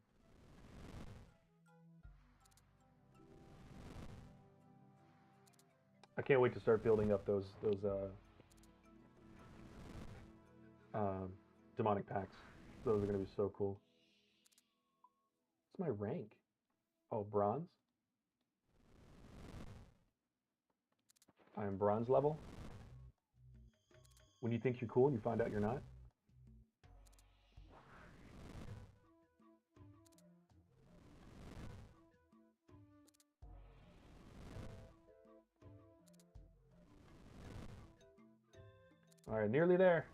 S3: I can't wait to start building up those demonic packs. Those are going to be so cool. What's my rank? Oh, bronze? I am bronze level. When you think you're cool and you find out you're not. All right, nearly there.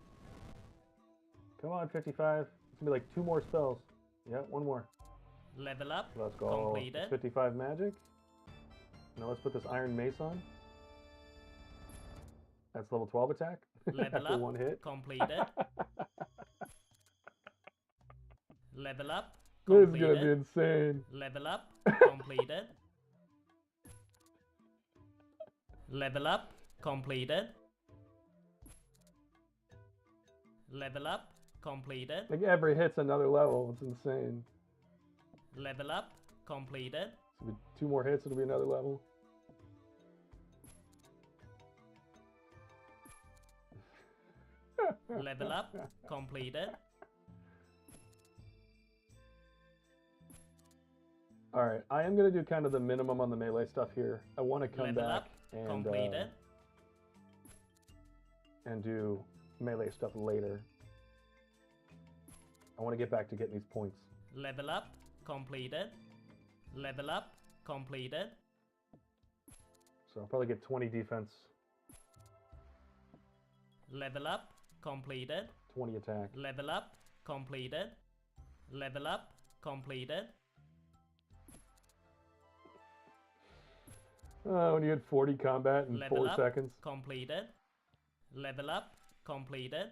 S3: Come on, 55. It's gonna be like 2 more spells. Yeah, 1 more.
S2: Level up.
S3: Let's go.
S2: Completed.
S3: 55 magic. Now let's put this Iron Mace on. That's level 12 attack.
S2: Level
S3: After
S2: up.
S3: 1 hit.
S2: Completed. Level up.
S3: This is
S2: Completed.
S3: gonna be insane.
S2: Level up. Completed. Level up. Completed. Level up. Completed.
S3: Like every hit's another level. It's insane.
S2: Level up. Completed.
S3: So with 2 more hits, it'll be another level.
S2: Level up. Completed.
S3: All right, I am gonna do kind of the minimum on the melee stuff here. I want to come
S2: Level
S3: back
S2: up.
S3: and
S2: Completed.
S3: do melee stuff later. I want to get back to getting these points.
S2: Level up. Completed. Level up. Completed.
S3: So I'll probably get 20 defense,
S2: Level up. Completed.
S3: 20 attack.
S2: Level up. Completed. Level up. Completed.
S3: When you get 40 combat in
S2: Level
S3: 4
S2: up.
S3: seconds.
S2: Completed. Level up. Completed.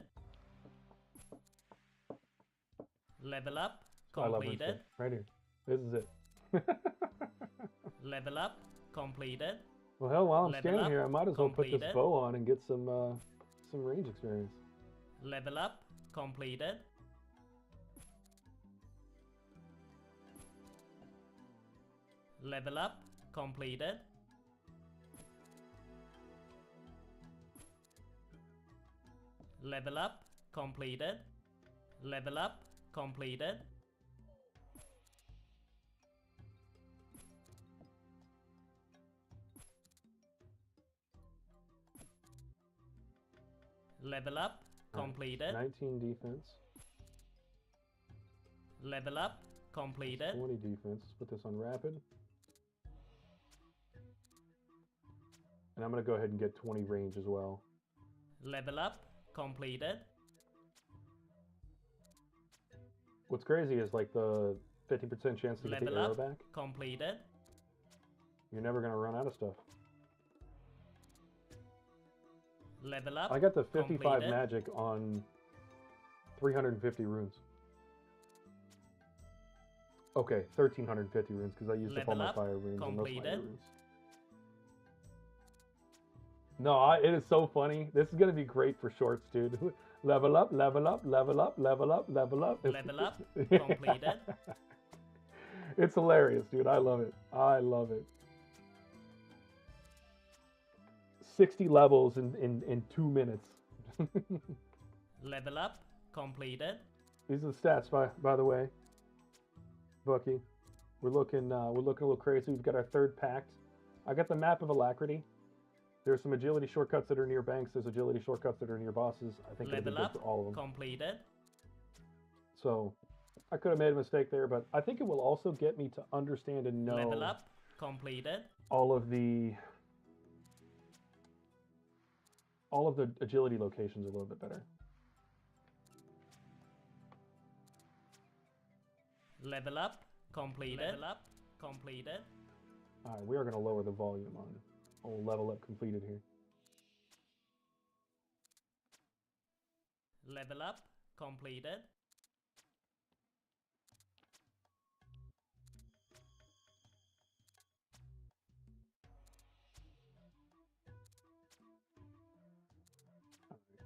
S2: Level up.
S3: I love
S2: Completed.
S3: Winston. Right here. This is it.
S2: Level up. Completed.
S3: Well, hell, while I'm
S2: Level
S3: standing
S2: up.
S3: here, I might as well put this
S2: Completed.
S3: bow on and get some range experience.
S2: Level up. Completed. Level up. Completed. Level up. Completed. Level up. Completed. Level up.
S3: Alright,
S2: Completed.
S3: 19 defense,
S2: Level up. Completed.
S3: 20 defense. Let's put this on rapid. And I'm going to go ahead and get 20 range as well.
S2: Level up. Completed.
S3: What's crazy is like the 50% chance to get the
S2: Level
S3: arrow
S2: up.
S3: back.
S2: Completed.
S3: You're never going to run out of stuff.
S2: Level up.
S3: I got the 55
S2: Completed.
S3: magic on 350 runes. Okay, 1350 runes because I used up all
S2: Level
S3: my
S2: up.
S3: fire runes and most fire
S2: Completed.
S3: runes. No, it is so funny. This is gonna be great for shorts, dude. Level up, level up, level up, level up, level up.
S2: Level up. Completed.
S3: It's hilarious, dude. I love it. I love it. 60 levels in 2 minutes.
S2: Level up. Completed.
S3: These are the stats, by the way. Bucky, we're looking a little crazy. We've got our 3rd pact. I got the map of Alacrity. There's some agility shortcuts that are near banks. There's agility shortcuts that are near bosses. I think it'll be
S2: Level
S3: good
S2: up.
S3: for all of them.
S2: Completed.
S3: So I could have made a mistake there, but I think it will also get me to understand and know
S2: Level up. Completed.
S3: all of the agility locations a little bit better.
S2: Level up. Completed. Level up. Completed.
S3: All right, we are going to lower the volume on level up completed here.
S2: Level up. Completed.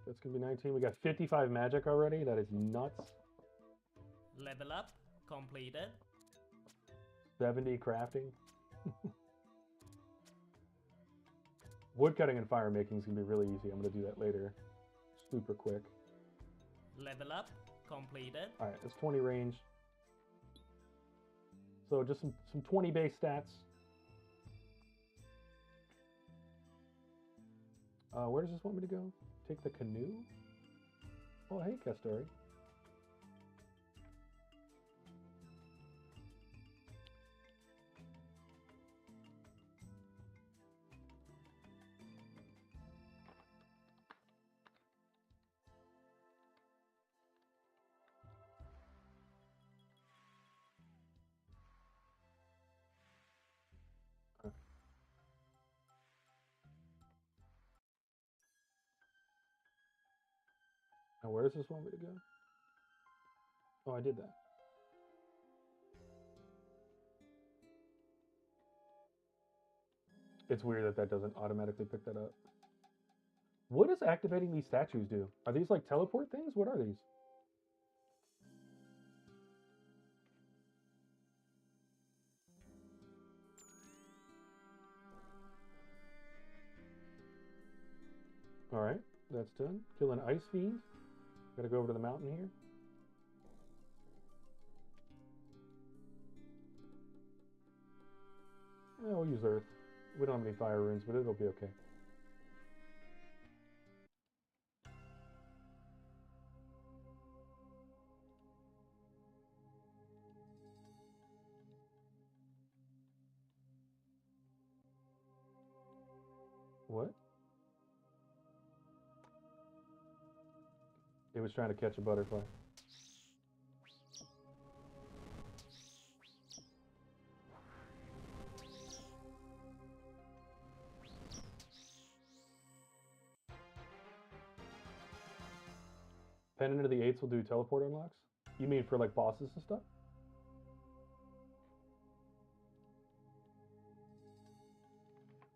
S3: That's going to be 19. We got 55 magic already. That is nuts.
S2: Level up. Completed.
S3: 70 crafting. Woodcutting and fire making is going to be really easy. I'm going to do that later. Super quick.
S2: Level up. Completed.
S3: All right, that's 20 range. So just some 20 base stats. Where does this want me to go? Take the canoe? Oh, hey, Castori. Now, where does this want me to go? Oh, I did that. It's weird that that doesn't automatically pick that up. What does activating these statues do? Are these like teleport things? What are these? Alright, that's done. Kill an ice fiend. Gotta go over to the mountain here. Yeah, we'll use earth. We don't have any fire runes, but it'll be okay. What? It was trying to catch a butterfly. Pendant of the Eights will do teleport unlocks? You mean for like bosses and stuff?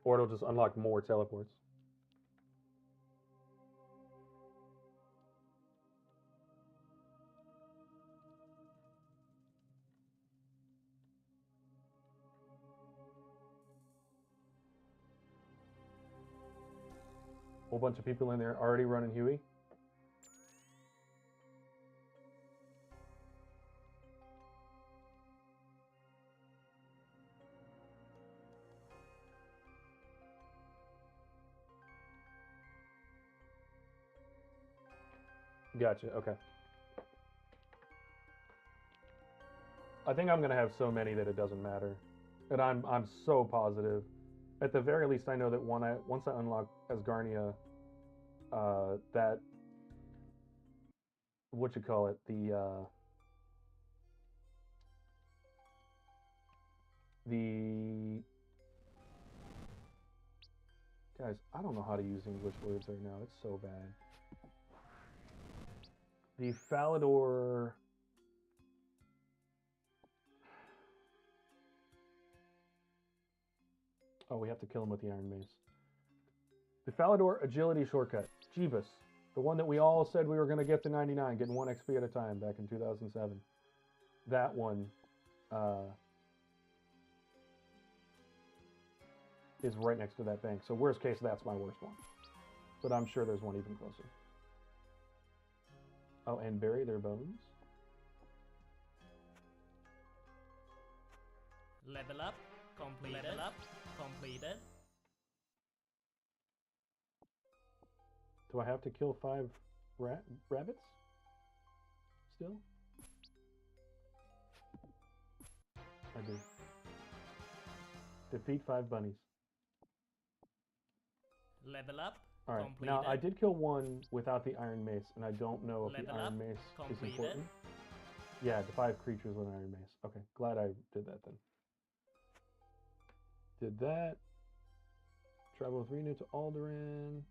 S3: Or it'll just unlock more teleports. Whole bunch of people in there already running Huey. Gotcha, okay. I think I'm gonna have so many that it doesn't matter. And I'm so positive. At the very least, I know that once I unlock Asgarnia, that what you call it, the guys, I don't know how to use English words right now. It's so bad. The Falador. Oh, we have to kill him with the Iron Mace. The Falador Agility Shortcut. Jeebus. The one that we all said we were going to get to 99, getting 1 XP at a time back in 2007. That one is right next to that bank. So worst case, that's my worst one. But I'm sure there's one even closer. Oh, and bury their bones.
S2: Level up, completed. Level up, completed.
S3: Do I have to kill 5 rabbits? Still? I do. Defeat 5 bunnies.
S2: Level up,
S3: All right.
S2: completed.
S3: Now, I did kill one without the Iron Mace, and I don't know if the
S2: Level up,
S3: Iron Mace
S2: completed.
S3: is important. Yeah, the 5 creatures with Iron Mace. Okay, glad I did that then. Did that. Travel with Reno to Alderaan.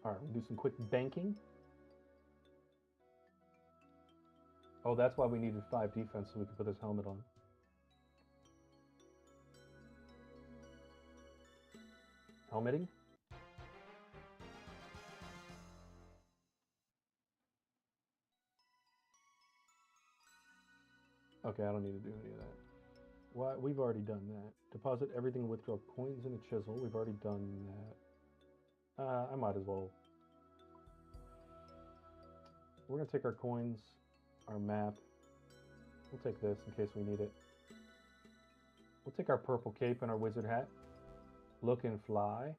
S3: All right, we'll do some quick banking. Oh, that's why we needed 5 defense so we could put this helmet on. Helmeting? Okay, I don't need to do any of that. Why? We've already done that. Deposit everything, withdraw coins and a chisel. We've already done that. I might as well. We're gonna take our coins, our map. We'll take this in case we need it. We'll take our purple cape and our wizard hat. Look and fly.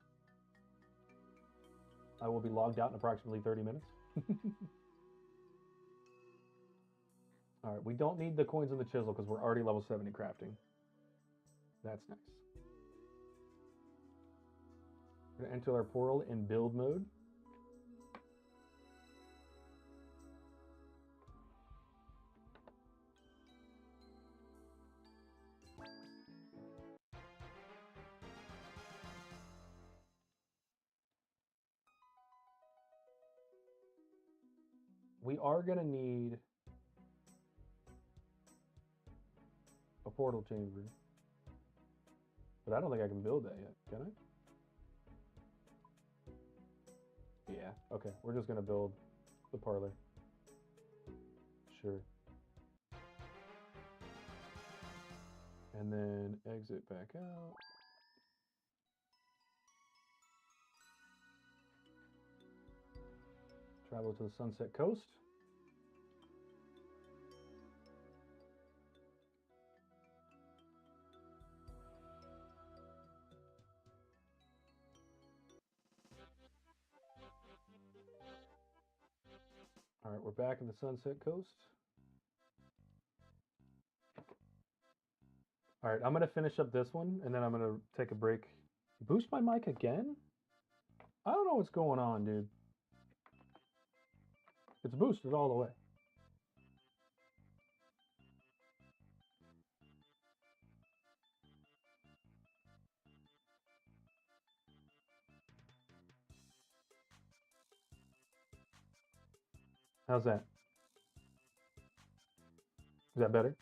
S3: I will be logged out in approximately 30 minutes. All right, we don't need the coins and the chisel because we're already level 70 crafting. That's nice. We're gonna enter our portal in build mode. We are gonna need a portal chamber, but I don't think I can build that yet. Can I? Yeah. Okay. We're just gonna build the parlor. Sure. And then exit back out. Travel to the Sunset Coast. All right, we're back in the Sunset Coast. All right, I'm gonna finish up this one, and then I'm gonna take a break. Boost my mic again? I don't know what's going on, dude. It's boosted all the way. How's that? Is that better?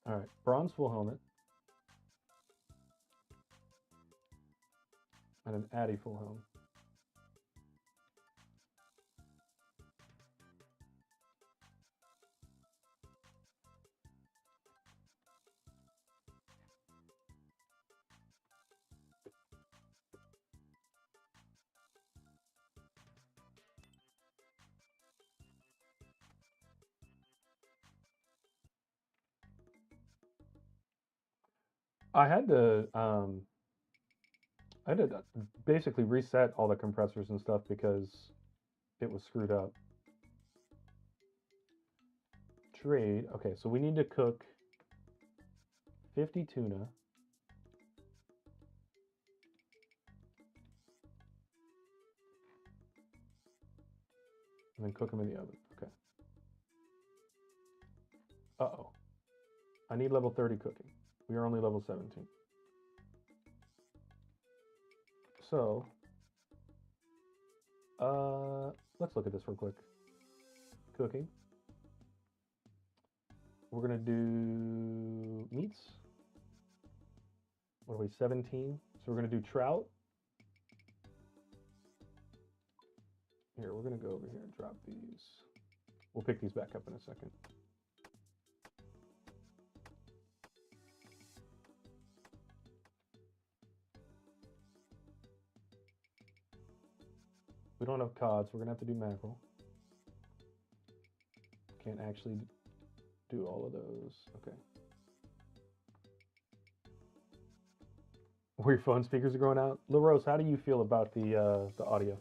S3: All right, bronze full helmet. And an Addy full helmet. I had to basically reset all the compressors and stuff because it was screwed up. Trade. Okay, so we need to cook 50 tuna. And then cook them in the oven. Okay. Uh-oh. I need level 30 cooking. We are only level 17. So, let's look at this real quick. Cooking. We're gonna do meats. What are we, 17? So we're gonna do trout. Here, we're gonna go over here and drop these. We'll pick these back up in a second. We don't have cod, so we're gonna have to do mackerel. Can't actually do all of those. Okay. Where your phone speakers are going out? LaRose, how do you feel about the audio?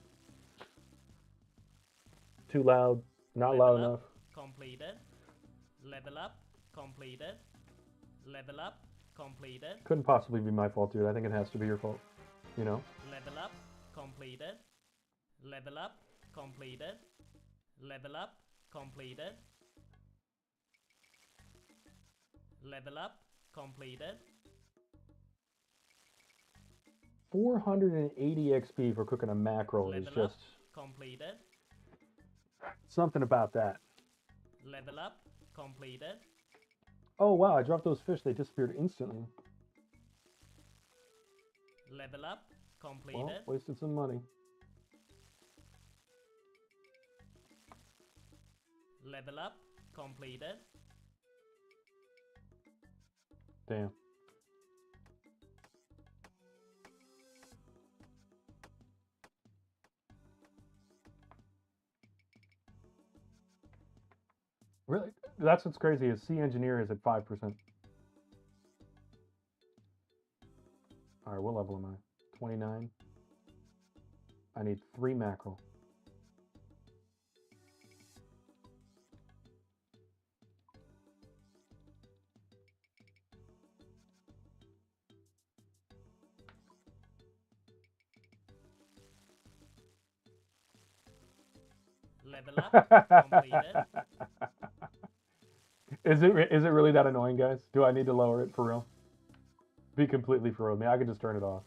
S3: Too loud? Not
S2: Level
S3: loud
S2: up,
S3: enough?
S2: completed. Level up, completed. Level up, completed.
S3: Couldn't possibly be my fault, dude. I think it has to be your fault. You know?
S2: Level up, completed. Level up, completed. Level up, completed. Level up, completed.
S3: 480 XP for cooking a mackerel is
S2: Level up,
S3: just
S2: completed.
S3: something about that.
S2: Level up, completed.
S3: Oh wow, I dropped those fish. They disappeared instantly.
S2: Level up, completed.
S3: Well, wasted some money.
S2: Level up completed.
S3: Damn. Really? That's what's crazy is C engineer is at 5%. All right, what level am I? 29. I need 3 mackerel.
S2: Level up completed.
S3: Is it really that annoying, guys? Do I need to lower it for real? Be completely for real. I mean, I can just turn it off.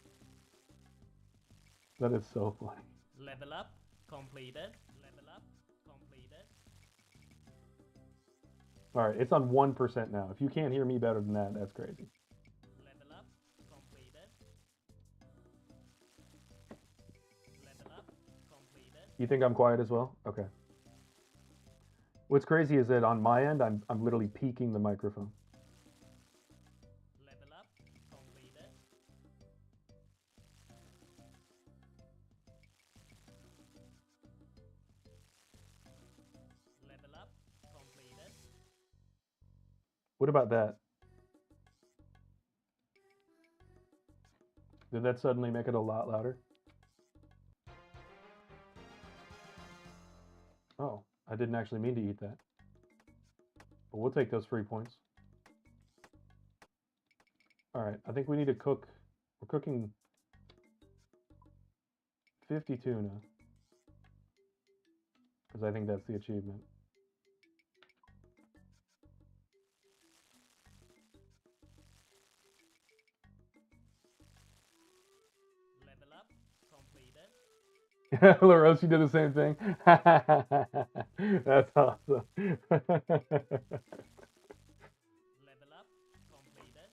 S3: That is so funny.
S2: Level up completed. Level up completed.
S3: All right, it's on 1% now. If you can't hear me better than that, that's crazy.
S2: Level up completed. Level up completed.
S3: You think I'm quiet as well? Okay. What's crazy is that on my end, I'm literally peaking the microphone.
S2: Level up completed. Level up completed.
S3: What about that? Did that suddenly make it a lot louder? Oh, I didn't actually mean to eat that. But we'll take those 3 points. All right, I think we need to cook. We're cooking 50 tuna. Because I think that's the achievement.
S2: Level up completed.
S3: LaRose, you did the same thing. That's awesome.
S2: Level up completed.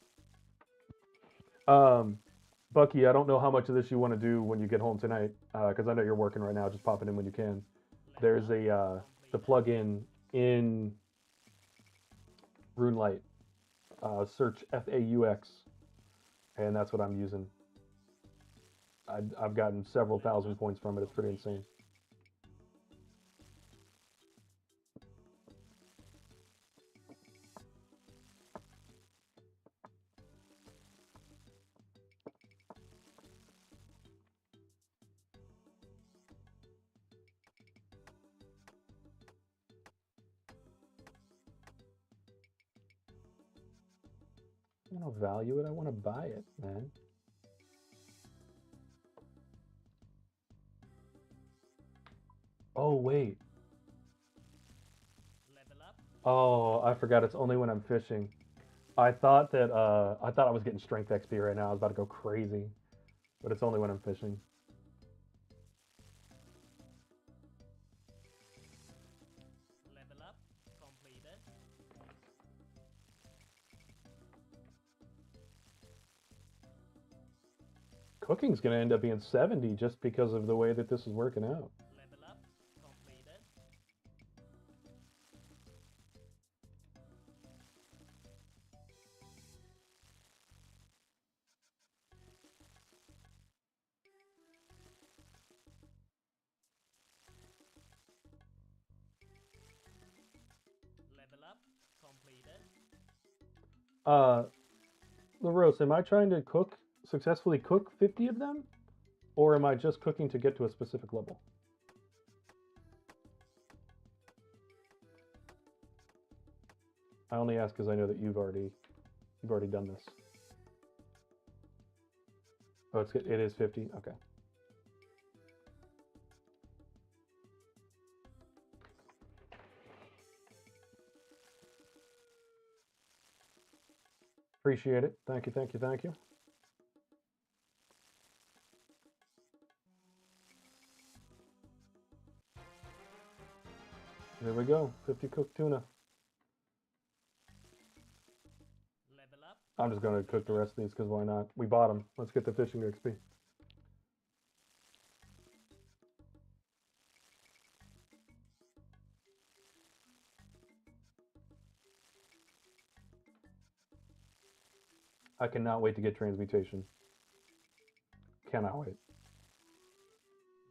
S3: Bucky, I don't know how much of this you want to do when you get home tonight, because I know you're working right now. Just pop it in when you can. There's the plugin in RuneLite. Search FAUX, and that's what I'm using. I've gotten several thousand points from it. It's pretty insane. I don't value it. I want to buy it, man. Oh, wait.
S2: Level up.
S3: Oh, I forgot. It's only when I'm fishing. I thought I was getting strength XP right now. I was about to go crazy, but it's only when I'm fishing.
S2: Level up completed.
S3: Cooking's going to end up being 70 just because of the way that this is working out.
S2: Level up completed. Level up completed.
S3: LaRose, am I trying to successfully cook 50 of them? Or am I just cooking to get to a specific level? I only ask because I know that you've already done this. Oh, it is 50? Okay. Appreciate it. Thank you, thank you, thank you. There we go. 50 cooked tuna.
S2: Level up.
S3: I'm just going to cook the rest of these because why not? We bought them. Let's get the fishing XP. I cannot wait to get transmutation. Cannot wait.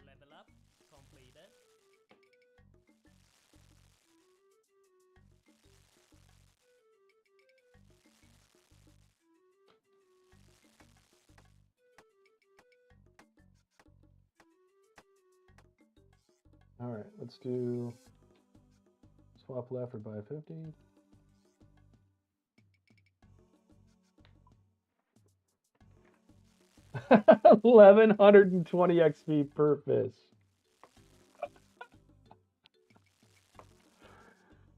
S2: Level up completed.
S3: All right, let's do swap left or buy 50. $1,120 XP per fish.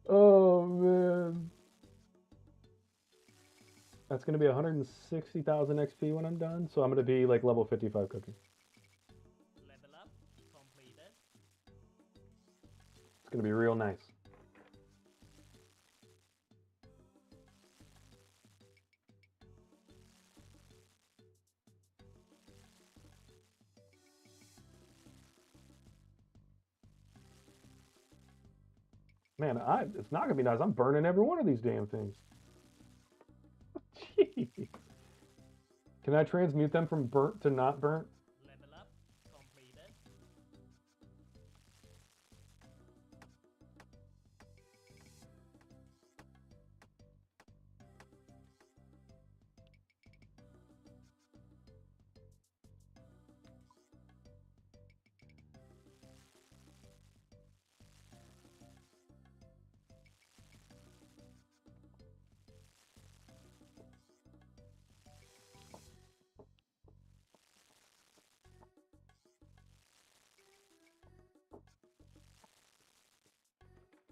S3: Oh man. That's gonna be 160,000 XP when I'm done, so I'm gonna be like level 55 cooking.
S2: Level up completed.
S3: It's gonna be real nice. Man, it's not gonna be nice. I'm burning every one of these damn things. Jeez. Can I transmute them from burnt to not burnt?
S2: Level up completed.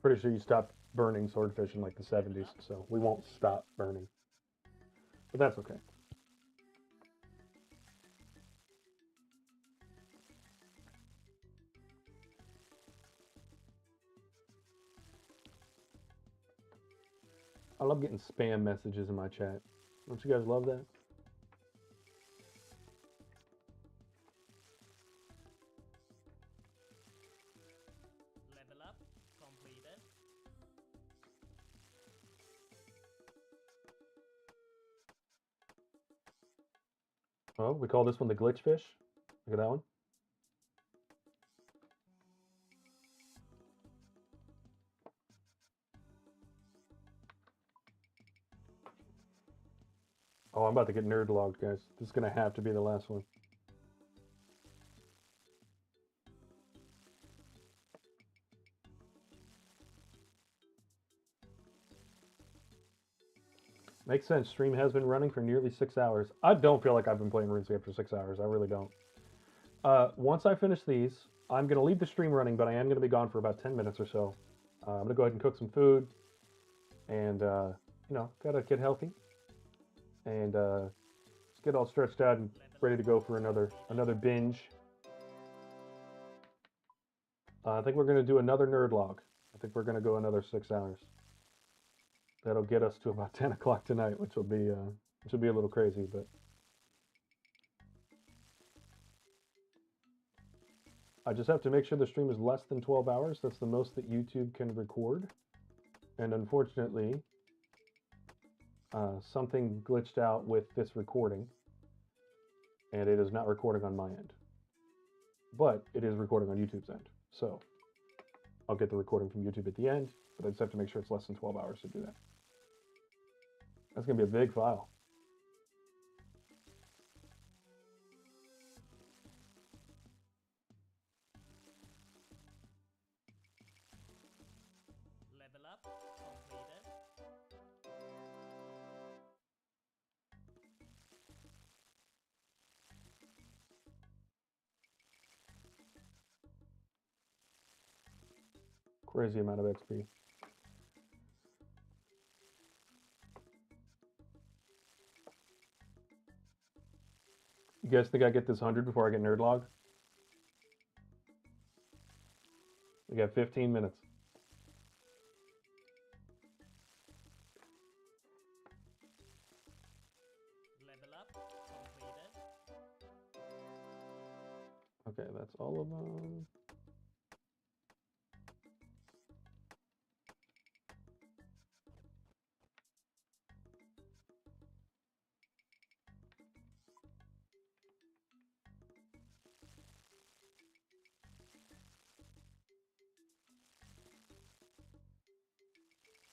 S3: Pretty sure you stopped burning swordfish in like the 70s, so we won't stop burning. But that's okay. I love getting spam messages in my chat. Don't you guys love that?
S2: Level up completed.
S3: Oh, we call this one the glitch fish. Look at that one. Oh, I'm about to get nerd logged, guys. This is gonna have to be the last one. Makes sense. Stream has been running for nearly 6 hours. I don't feel like I've been playing RuneScape for 6 hours. I really don't. Once I finish these, I'm going to leave the stream running, but I am going to be gone for about 10 minutes or so. I'm going to go ahead and cook some food and, you know, got to get healthy and just get all stretched out and ready to go for another binge. I think we're going to do another nerd log. I think we're going to go another 6 hours. That'll get us to about 10 o'clock tonight, which will be a little crazy, but I just have to make sure the stream is less than 12 hours. That's the most that YouTube can record. And unfortunately, something glitched out with this recording, and it is not recording on my end. But it is recording on YouTube's end. So I'll get the recording from YouTube at the end, but I just have to make sure it's less than 12 hours to do that. That's going to be a big file.
S2: Level up completed.
S3: Crazy amount of XP. You guys think I get this 100 before I get nerd logged? We got 15 minutes.
S2: Level up completed.
S3: Okay, that's all of them.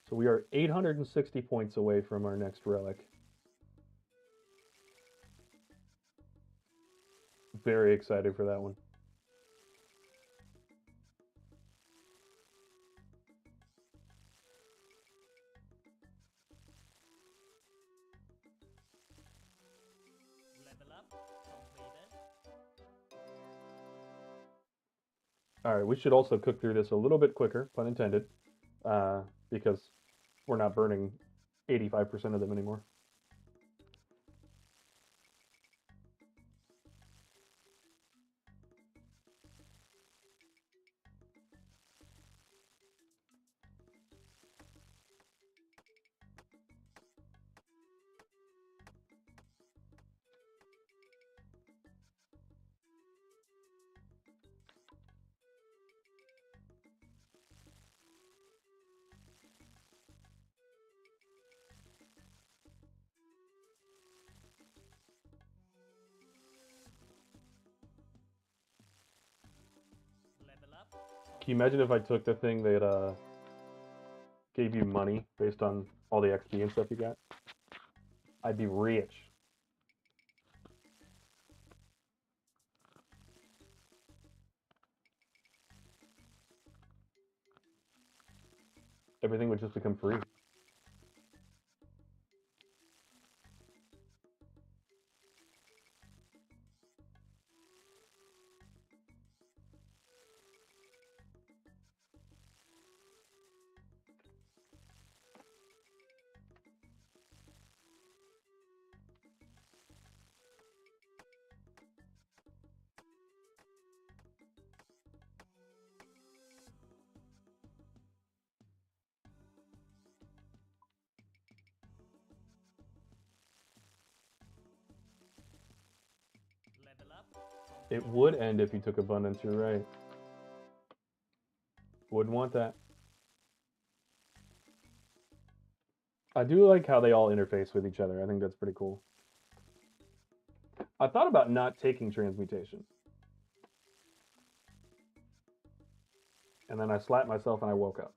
S3: So we are 860 points away from our next relic. Very excited for that one.
S2: Level up completed.
S3: All right, we should also cook through this a little bit quicker, pun intended, because we're not burning 85% of them anymore.
S2: Level up.
S3: Can you imagine if I took the thing that gave you money based on all the XP and stuff you got? I'd be rich. Everything would just become free.
S2: Level up.
S3: It would end if you took abundance, you're right. Wouldn't want that. I do like how they all interface with each other. I think that's pretty cool. I thought about not taking transmutation. And then I slapped myself and I woke up.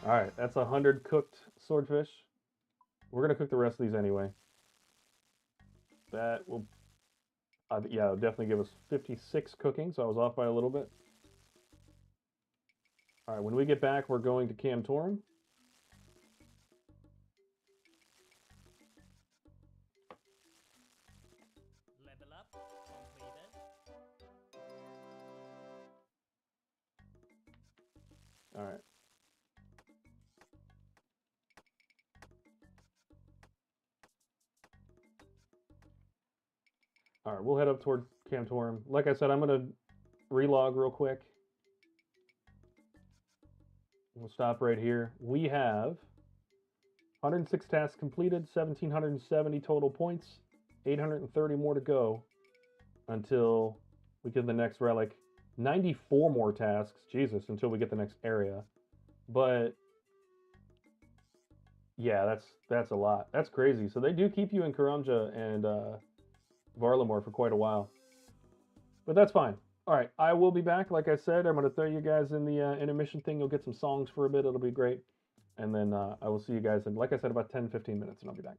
S3: All right, that's 100 cooked swordfish. We're going to cook the rest of these anyway. That will, yeah, it'll definitely give us 56 cooking, so I was off by a little bit. All right, when we get back, we're going to Camtorum.
S2: Level up completed.
S3: All right. All right, we'll head up toward Camtorum. Like I said, I'm going to relog real quick. We'll stop right here. We have 106 tasks completed, 1,770 total points, 830 more to go until we get the next relic. 94 more tasks, Jesus, until we get the next area. But yeah, that's a lot. That's crazy. So they do keep you in Karamja and Varlamore for quite a while. But that's fine. All right, I will be back. Like I said, I'm going to throw you guys in the intermission thing. You'll get some songs for a bit. It'll be great. And then I will see you guys in, like I said, about 10-15 minutes, and I'll be back.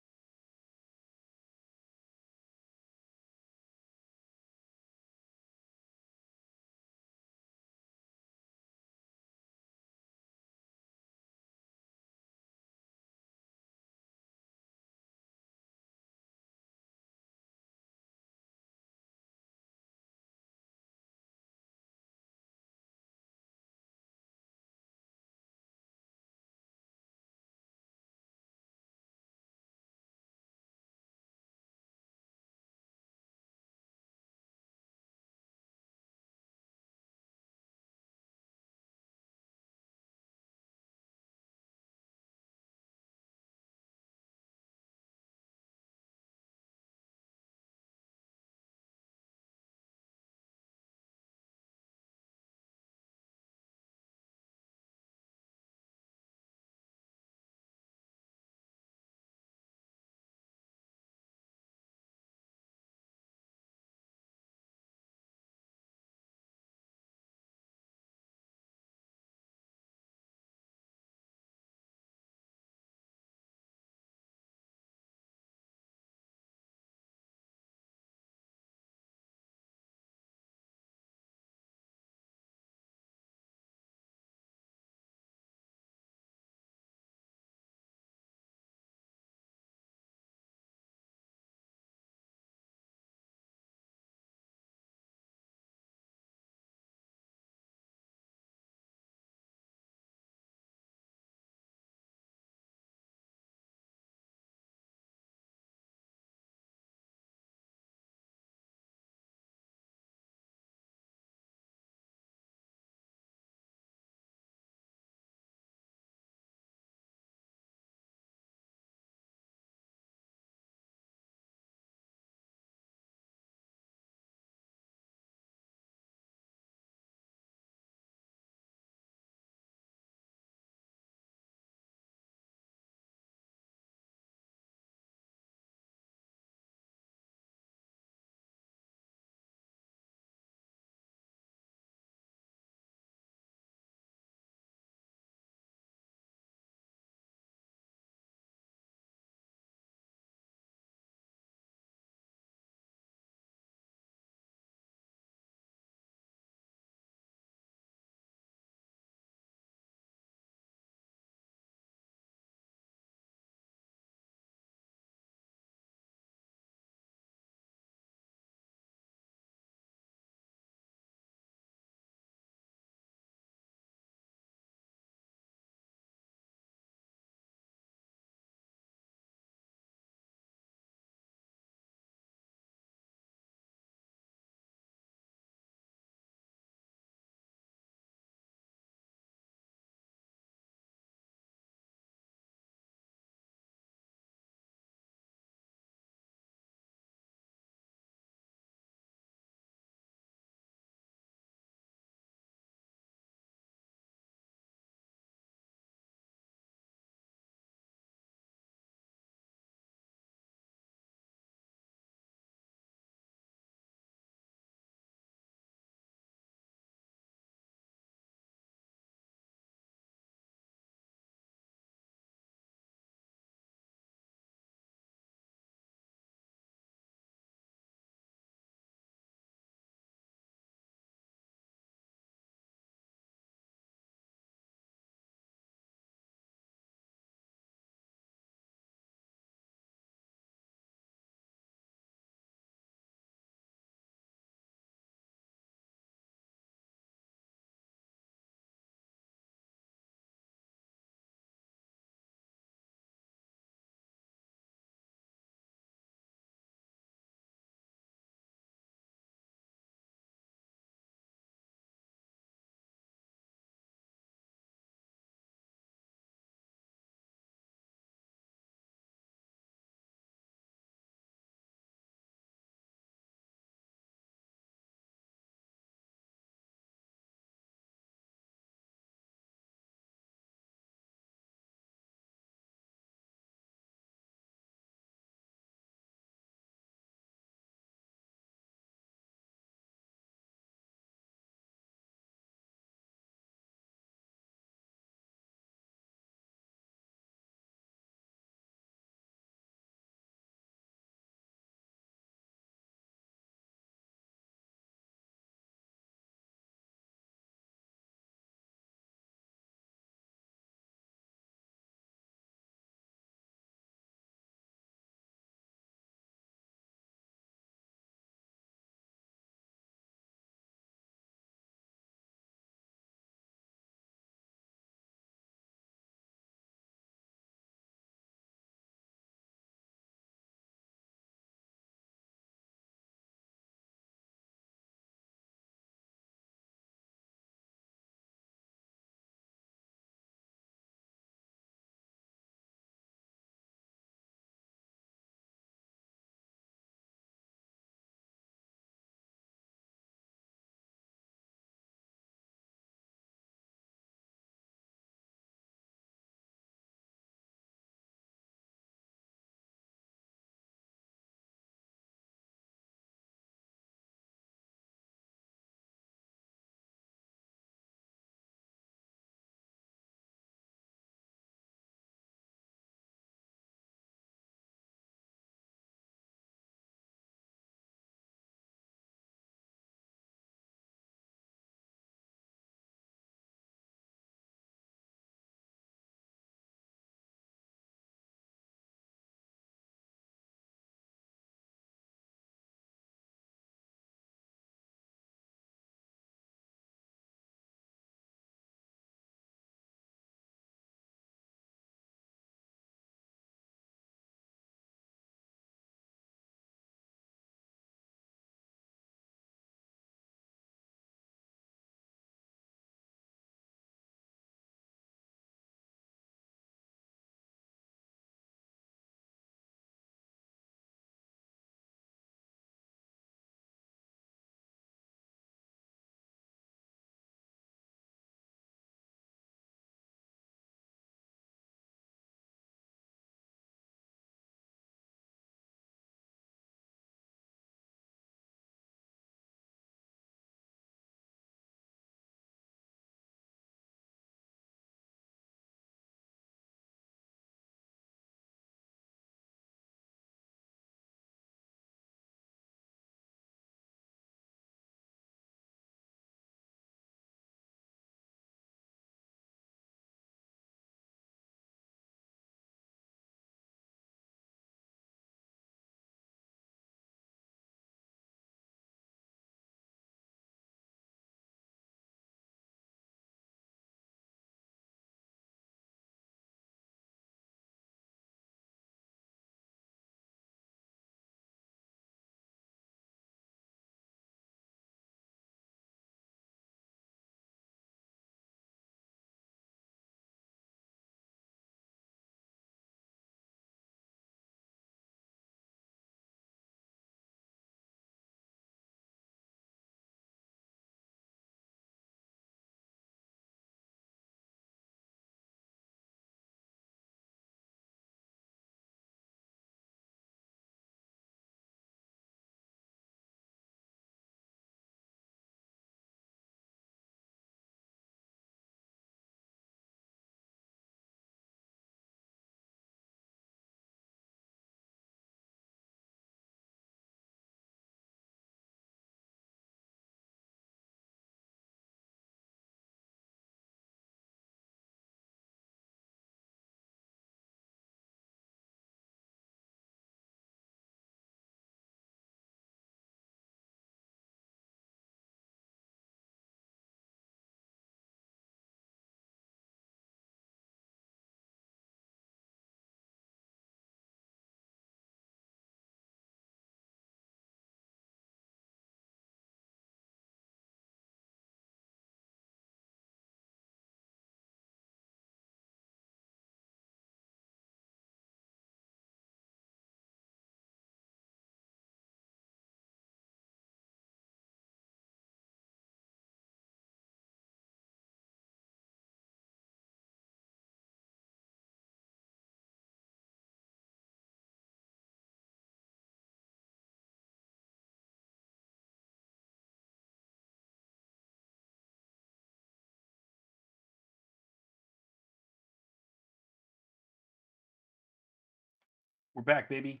S1: We're back, baby.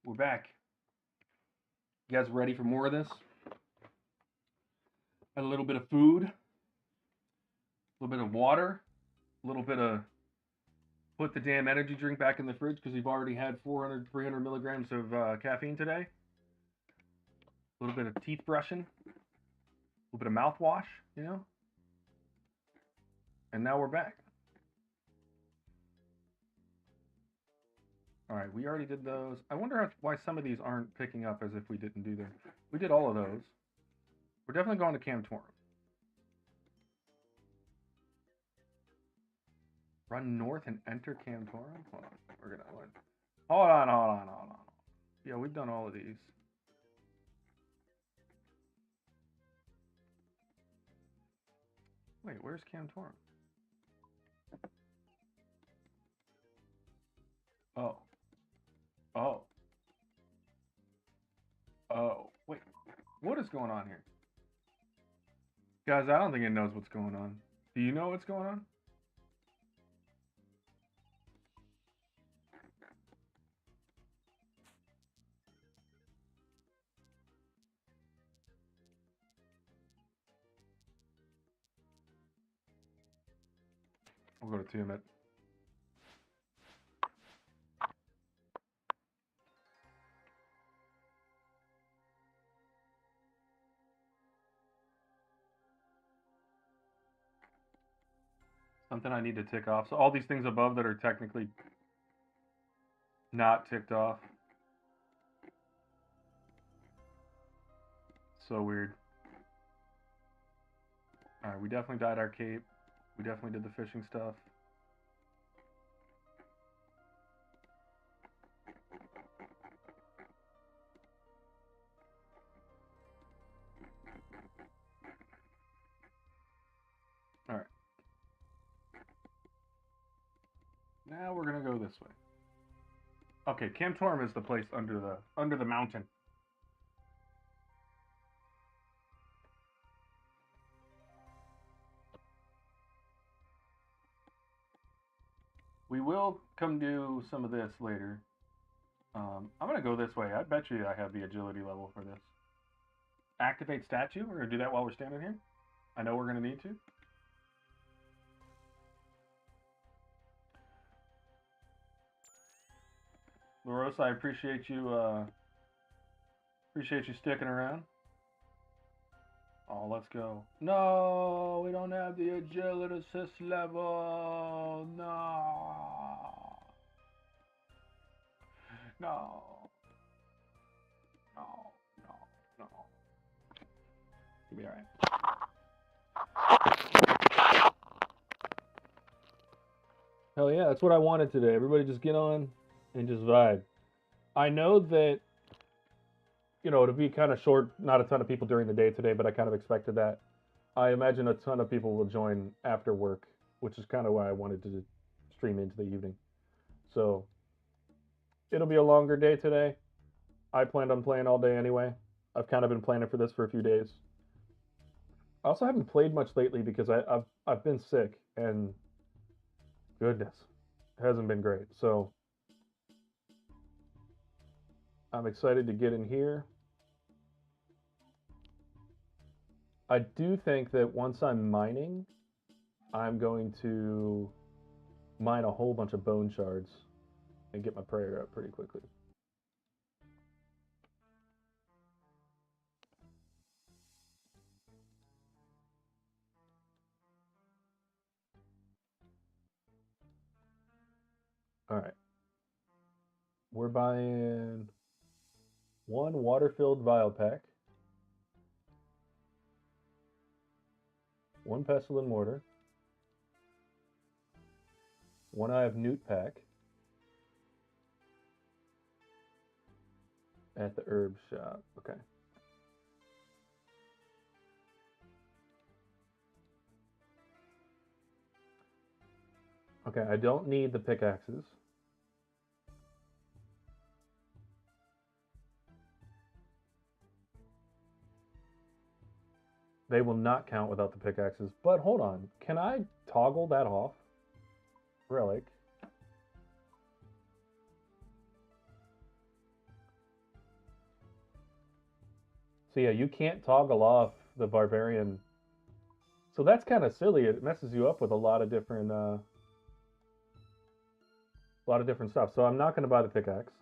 S1: We're back. You guys ready for more of this? A little bit of food, a little bit of water, a little bit of put the damn energy drink back in the fridge because we've already had 400, 300 milligrams of caffeine today. A little bit of teeth brushing, a little bit of mouthwash, you know? And now we're back. All right, we already did those. I wonder why some of these aren't picking up as if we didn't do them. We did all of those. We're definitely going to Camtorum. Run north and enter Camtorum? Hold on, we're gonna learn. Hold on. Yeah, we've done all of these. Wait, where's Camtorum? Oh. Wait, what is going on here? Guys, I don't think it knows what's going on. Do you know what's going on? We'll go to Tiamat. Something I need to tick off. So all these things above that are technically not ticked off. So weird. Alright, we definitely dyed our cape. We definitely did the fishing stuff. Alright. Now we're gonna go this way. Okay, Camtorum is the place under the mountain. We will come do some of this later. I'm gonna go this way. I bet you I have the agility level for this. Activate statue. We're gonna do that while we're standing here. I know we're gonna need to. LaRosa, I appreciate you sticking around. Oh, let's go. No, we don't have the agility assist level. No. You'll be alright. Hell yeah, that's what I wanted today. Everybody just get on and just vibe. I know that, you know, it'll be kind of short, not a ton of people during the day today, but I kind of expected that. I imagine a ton of people will join after work, which is kind of why I wanted to stream into the evening. So it'll be a longer day today. I planned on playing all day anyway. I've kind of been planning for this for a few days. I also haven't played much lately because I've been sick, and goodness, it hasn't been great. So I'm excited to get in here. I do think that once I'm mining, I'm going to mine a whole bunch of bone shards and get my prayer up pretty quickly. All right. We're buying one water-filled vial pack, one pestle and mortar, one eye of newt pack at the herb shop. Okay. Okay, I don't need the pickaxes. They will not count without the pickaxes. But hold on, can I toggle that off? Relic.
S3: So yeah, you can't toggle off the barbarian. So that's kind of silly. It messes you up with a lot of different stuff. So I'm not going to buy the pickaxe.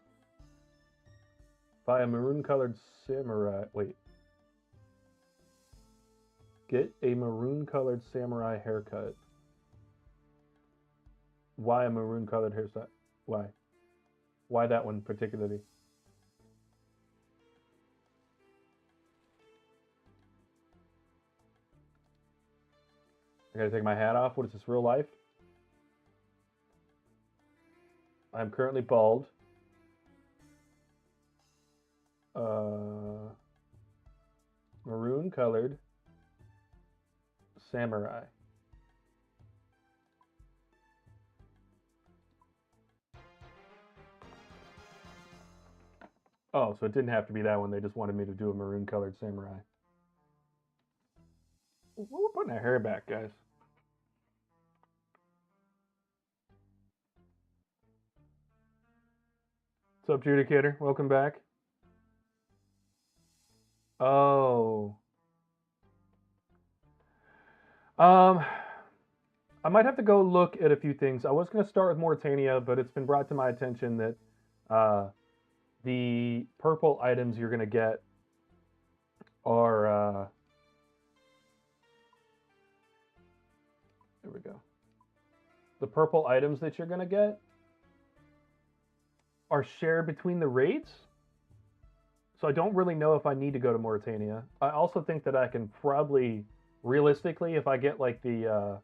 S3: Buy a maroon colored samurai. Wait. Get a maroon colored samurai haircut. Why a maroon colored haircut? Why? Why that one particularly? I gotta take my hat off. What is this, real life? I'm currently bald. Maroon colored samurai. Oh, so it didn't have to be that one. They just wanted me to do a maroon colored samurai. We're putting our hair back, guys. What's up, Judicator? Welcome back. Oh. I might have to go look at a few things. I was going to start with Mauritania, but it's been brought to my attention that the purple items you're going to get are there we go. The purple items that you're going to get are shared between the raids. So I don't really know if I need to go to Mauritania. I also think that I can probably, realistically, if I get like the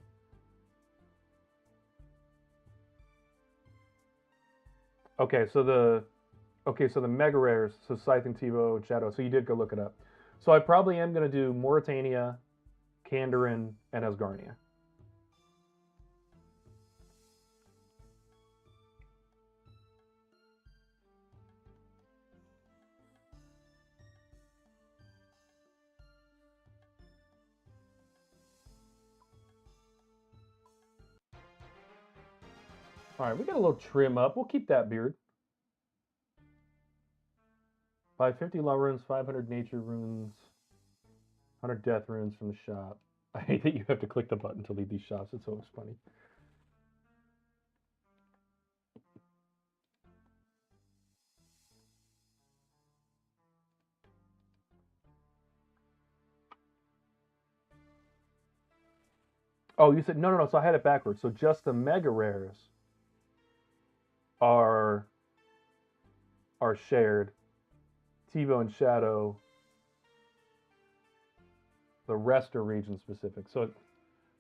S3: okay, so the mega rares, so Scythe and Tivo and Shadow. So you did go look it up. So I probably am going to do Mauritania, Kandarin, and Asgarnia. All right, we got a little trim up. We'll keep that beard. Buy 50 law runes, 500 nature runes, 100 death runes from the shop. I hate that you have to click the button to leave these shops. It's always funny. Oh, you said no. So I had it backwards. So just the mega rares are shared. Tivo and Shadow. The rest are region specific. So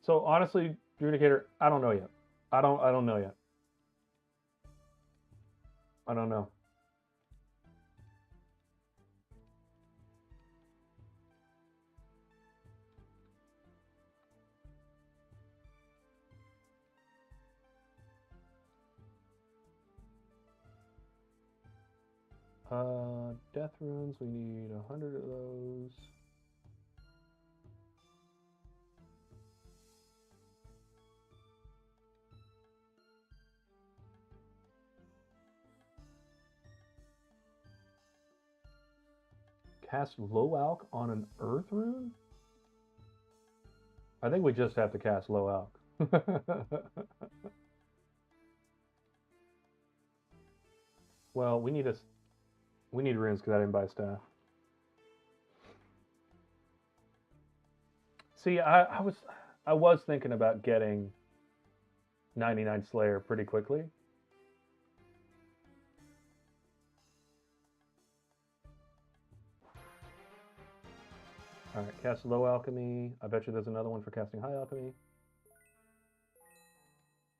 S3: honestly, Judicator, I don't know yet. I don't know yet. I don't know. Death runes, we need 100 of those. Cast low alch on an earth rune? I think we just have to cast low alch. Well, we need runes because I didn't buy staff. See, I was thinking about getting 99 Slayer pretty quickly. All right, cast low alchemy. I bet you there's another one for casting high alchemy.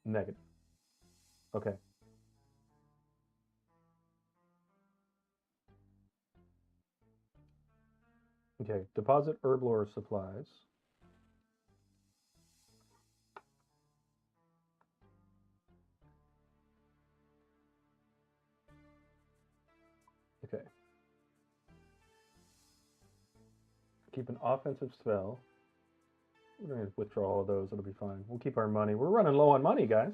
S3: Negative. Okay. Okay, deposit herb lore supplies. Okay. Keep an offensive spell. We're going to withdraw all of those. It'll be fine. We'll keep our money. We're running low on money, guys.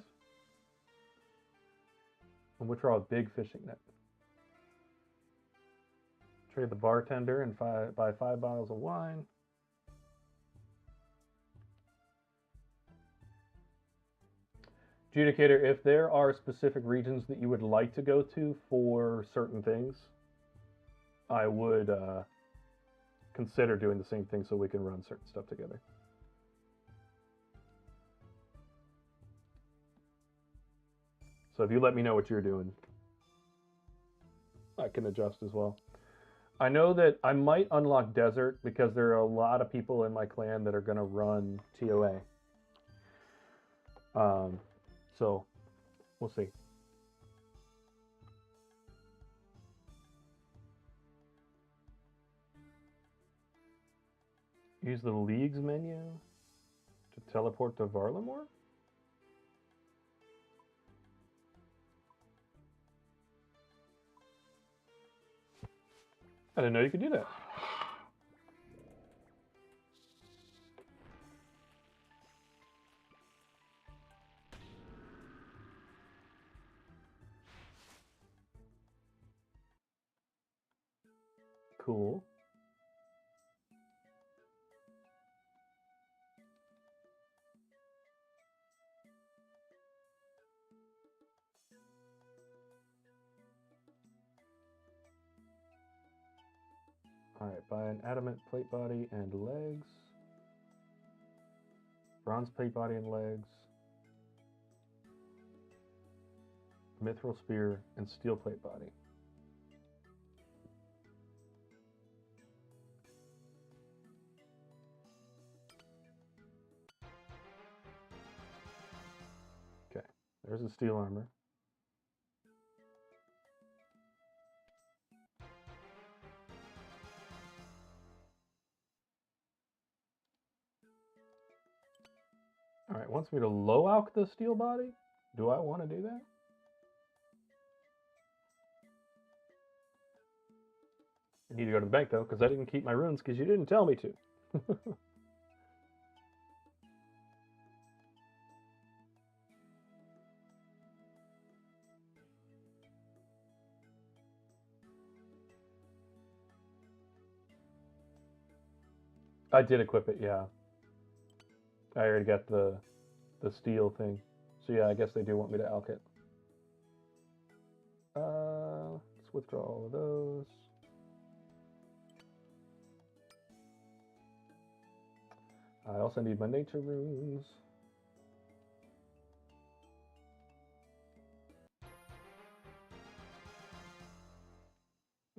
S3: And withdraw a big fishing net. Trade the bartender and buy 5 bottles of wine. Adjudicator, if there are specific regions that you would like to go to for certain things, I would consider doing the same thing so we can run certain stuff together. So if you let me know what you're doing, I can adjust as well. I know that I might unlock Desert because there are a lot of people in my clan that are going to run TOA. So we'll see. Use the Leagues menu to teleport to Varlamore? I didn't know you could do that. Cool. Alright, buy an adamant plate body and legs. Bronze plate body and legs. Mithril spear and steel plate body. Okay, there's the steel armor. Alright, wants me to low alch the steel body? Do I want to do that? I need to go to the bank though, because I didn't keep my runes because you didn't tell me to. I did equip it, yeah. I already got the steel thing. So yeah, I guess they do want me to alch it. Let's withdraw all of those. I also need my nature runes.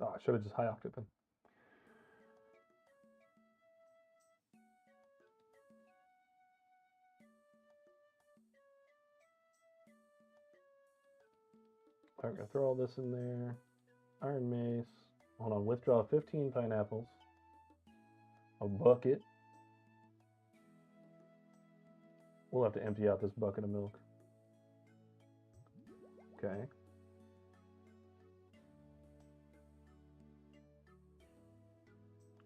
S3: Oh, I should have just high alched it then. I'm gonna throw all this in there. Iron mace. Hold on, withdraw 15 pineapples. A bucket. We'll have to empty out this bucket of milk. Okay.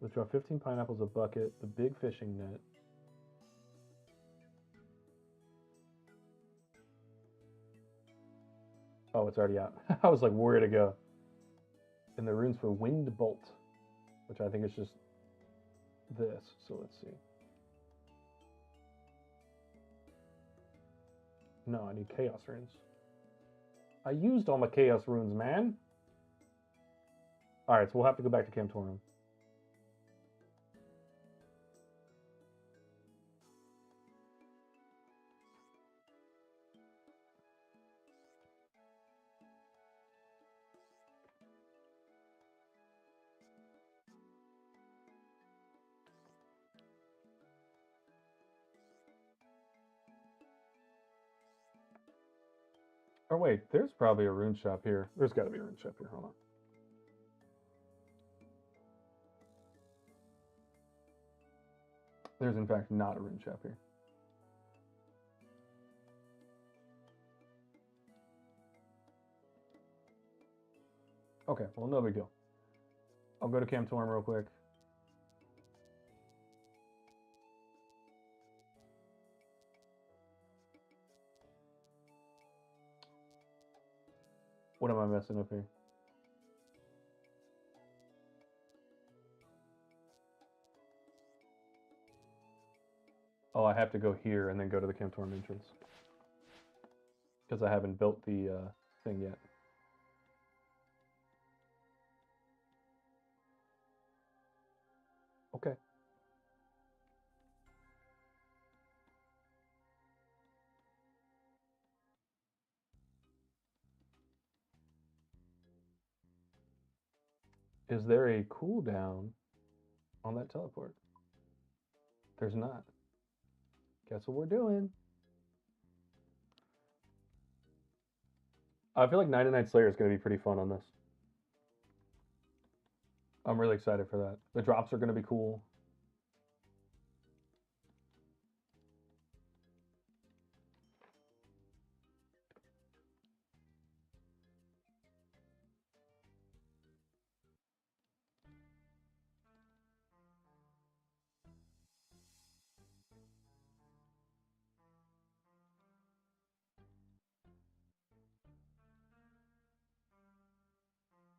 S3: Withdraw 15 pineapples, a bucket, the big fishing net. Oh, it's already out. I was like, where to go? And the runes for Wind Bolt, which I think is just this. So let's see. No, I need Chaos runes. I used all my Chaos runes, man. Alright, so we'll have to go back to Camtorum. Oh wait, there's probably a rune shop here. There's got to be a rune shop here. Hold on. There's in fact not a rune shop here. Okay, well, no big deal. I'll go to Camtorum real quick. What am I messing up here? Oh, I have to go here and then go to the Cantorum entrance. Because I haven't built the thing yet. Okay. Is there a cooldown on that teleport? There's not. Guess what we're doing? I feel like 99 Slayer is going to be pretty fun on this. I'm really excited for that. The drops are going to be cool.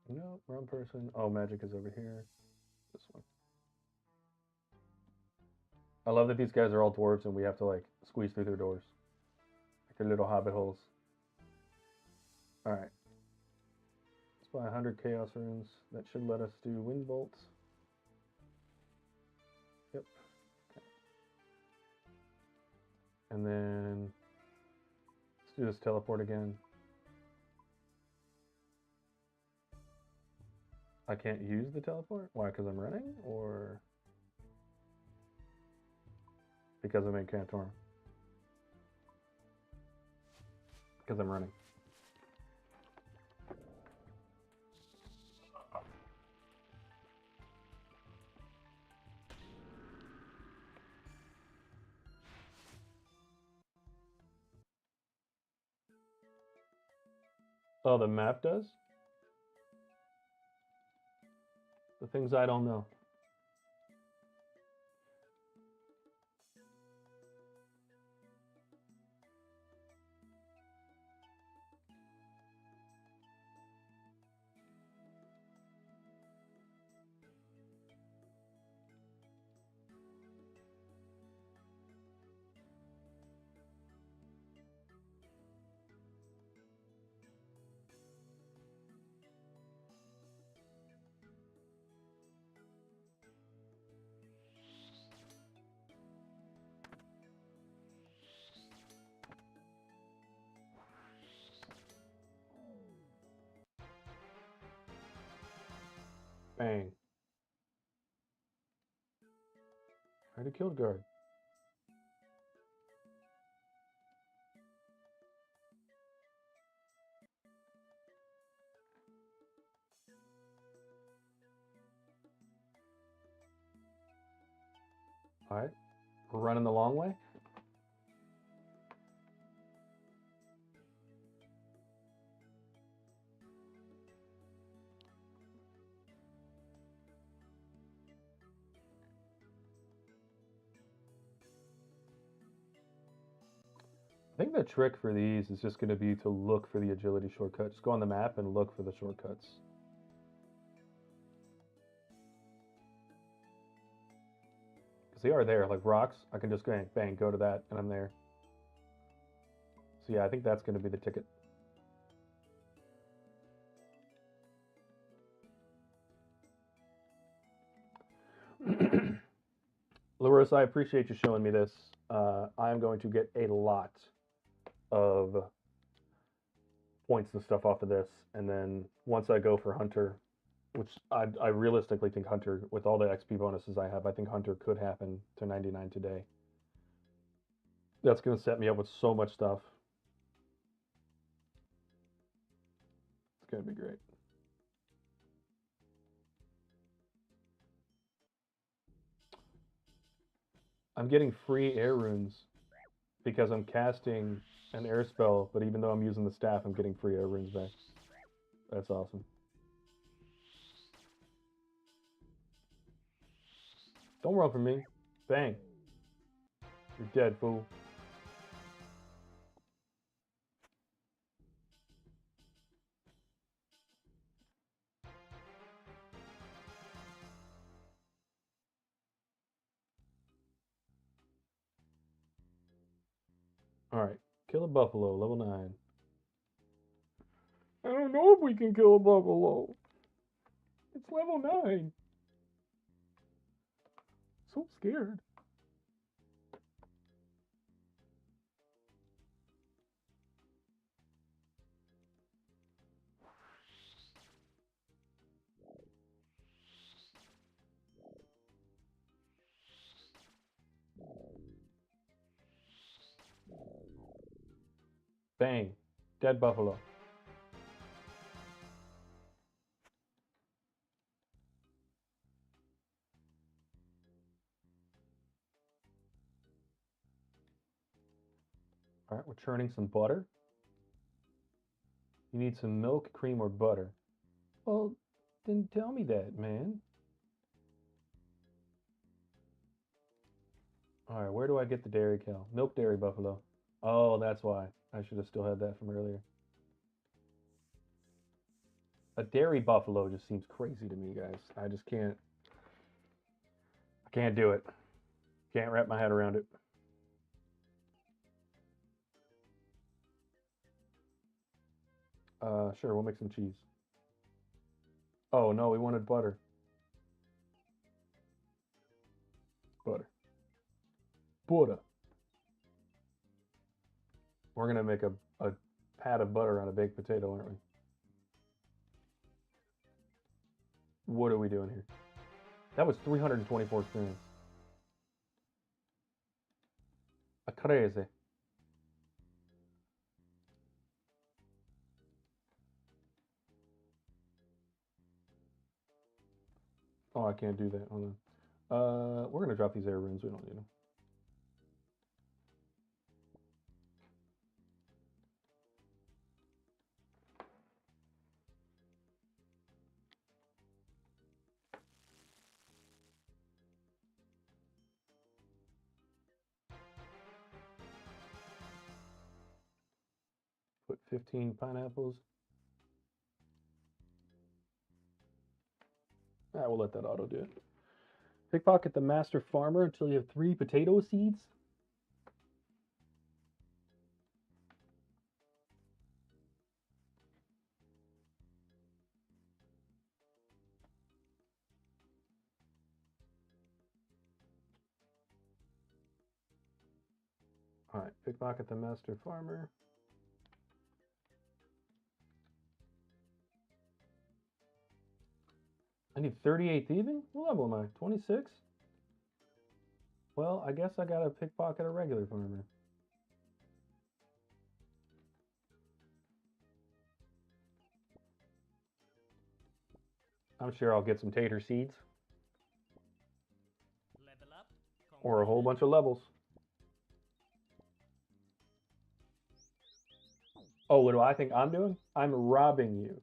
S3: No, wrong person. Oh, magic is over here. This one. I love that these guys are all dwarves and we have to like squeeze through their doors. Like their little hobbit holes. Alright. Let's buy 100 chaos runes. That should let us do wind bolts. Yep. Okay. And then let's do this teleport again. I can't use the teleport? Why? Because I'm running? Or because I'm in Cantorum? Because I'm running. Oh, the map does? The things I don't know. Bang. I already killed guard. Alright. We're running the long way. I think the trick for these is just going to be to look for the agility shortcut. Just go on the map and look for the shortcuts. Because they are there, like rocks. I can just go bang, go to that, and I'm there. So yeah, I think that's going to be the ticket. Larissa, I appreciate you showing me this. I'm going to get a lot of points and stuff off of this, and then once I go for Hunter, which I realistically think Hunter, with all the XP bonuses I have, I think Hunter could happen to 99 today. That's going to set me up with so much stuff. It's going to be great. I'm getting free air runes because I'm casting an air spell, but even though I'm using the staff, I'm getting free air runes back. That's awesome. Don't run from me. Bang. You're dead, fool. Alright, kill a buffalo, level 9. I don't know if we can kill a buffalo. It's level 9. So scared. Bang. Dead buffalo. Alright, we're churning some butter. You need some milk, cream, or butter. Well, then tell me that, man. Alright, where do I get the dairy cow? Milk dairy buffalo. Oh, that's why. I should have still had that from earlier. A dairy buffalo just seems crazy to me, guys. I just can't. I can't do it. Can't wrap my head around it. Sure, we'll make some cheese. Oh no, we wanted butter. Butter. Butter. We're gonna make a pat of butter on a baked potato, aren't we? What are we doing here? That was 324 strands. A crazy. Oh, I can't do that. Hold on. We're gonna drop these air runes. We don't need them. Put 15 pineapples. We'll let that auto do it. Pickpocket the master farmer until you have 3 potato seeds. Alright, pickpocket the master farmer. I need 38 thieving? What level am I? 26? Well, I guess I gotta pickpocket a regular farmer. I'm sure I'll get some tater seeds.
S2: Level up.
S3: Or a whole bunch of levels. Oh, what do I think I'm doing? I'm robbing you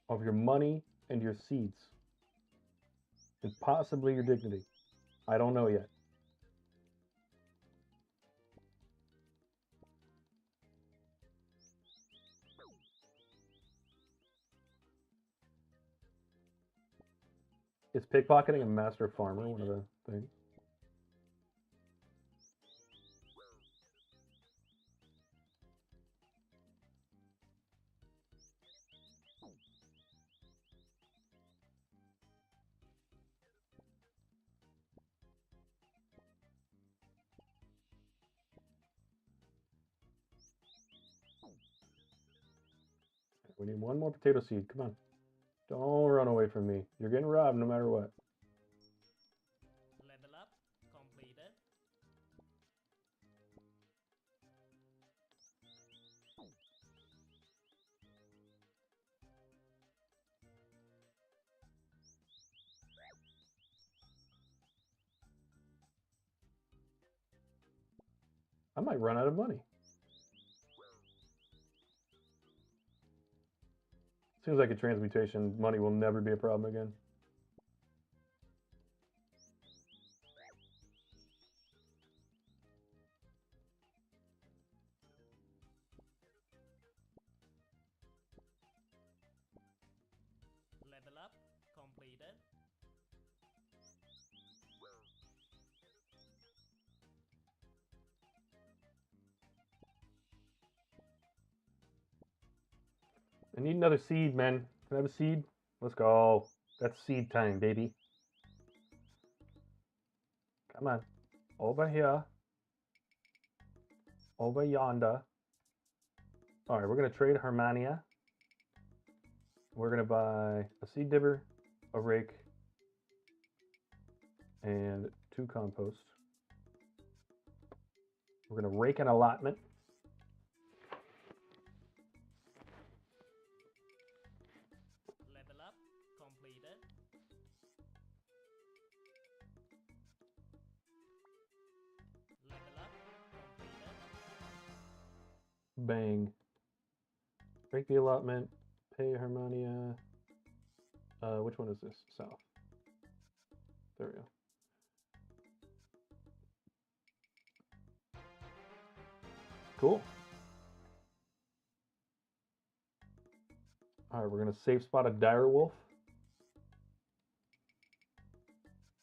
S3: of your money and your seeds. And possibly your dignity. I don't know yet. Is pickpocketing a master farmer one of the things? We need one more potato seed. Come on. Don't run away from me. You're getting robbed no matter what.
S2: Level up completed.
S3: I might run out of money. Seems like a transmutation. Money will never be a problem again.
S2: Level up completed.
S3: I need another seed, man. Can I have a seed? Let's go. That's seed time, baby. Come on. Over here. Over yonder. All right, we're going to trade Harmonia. We're going to buy a seed dibber, a rake, and 2 compost. We're going to rake an allotment.
S2: Level up completed. Level up completed.
S3: Bang. Rake the allotment. Pay Harmonia. Which one is this? South. There we go. Cool. All right, we're going to safe spot a dire wolf.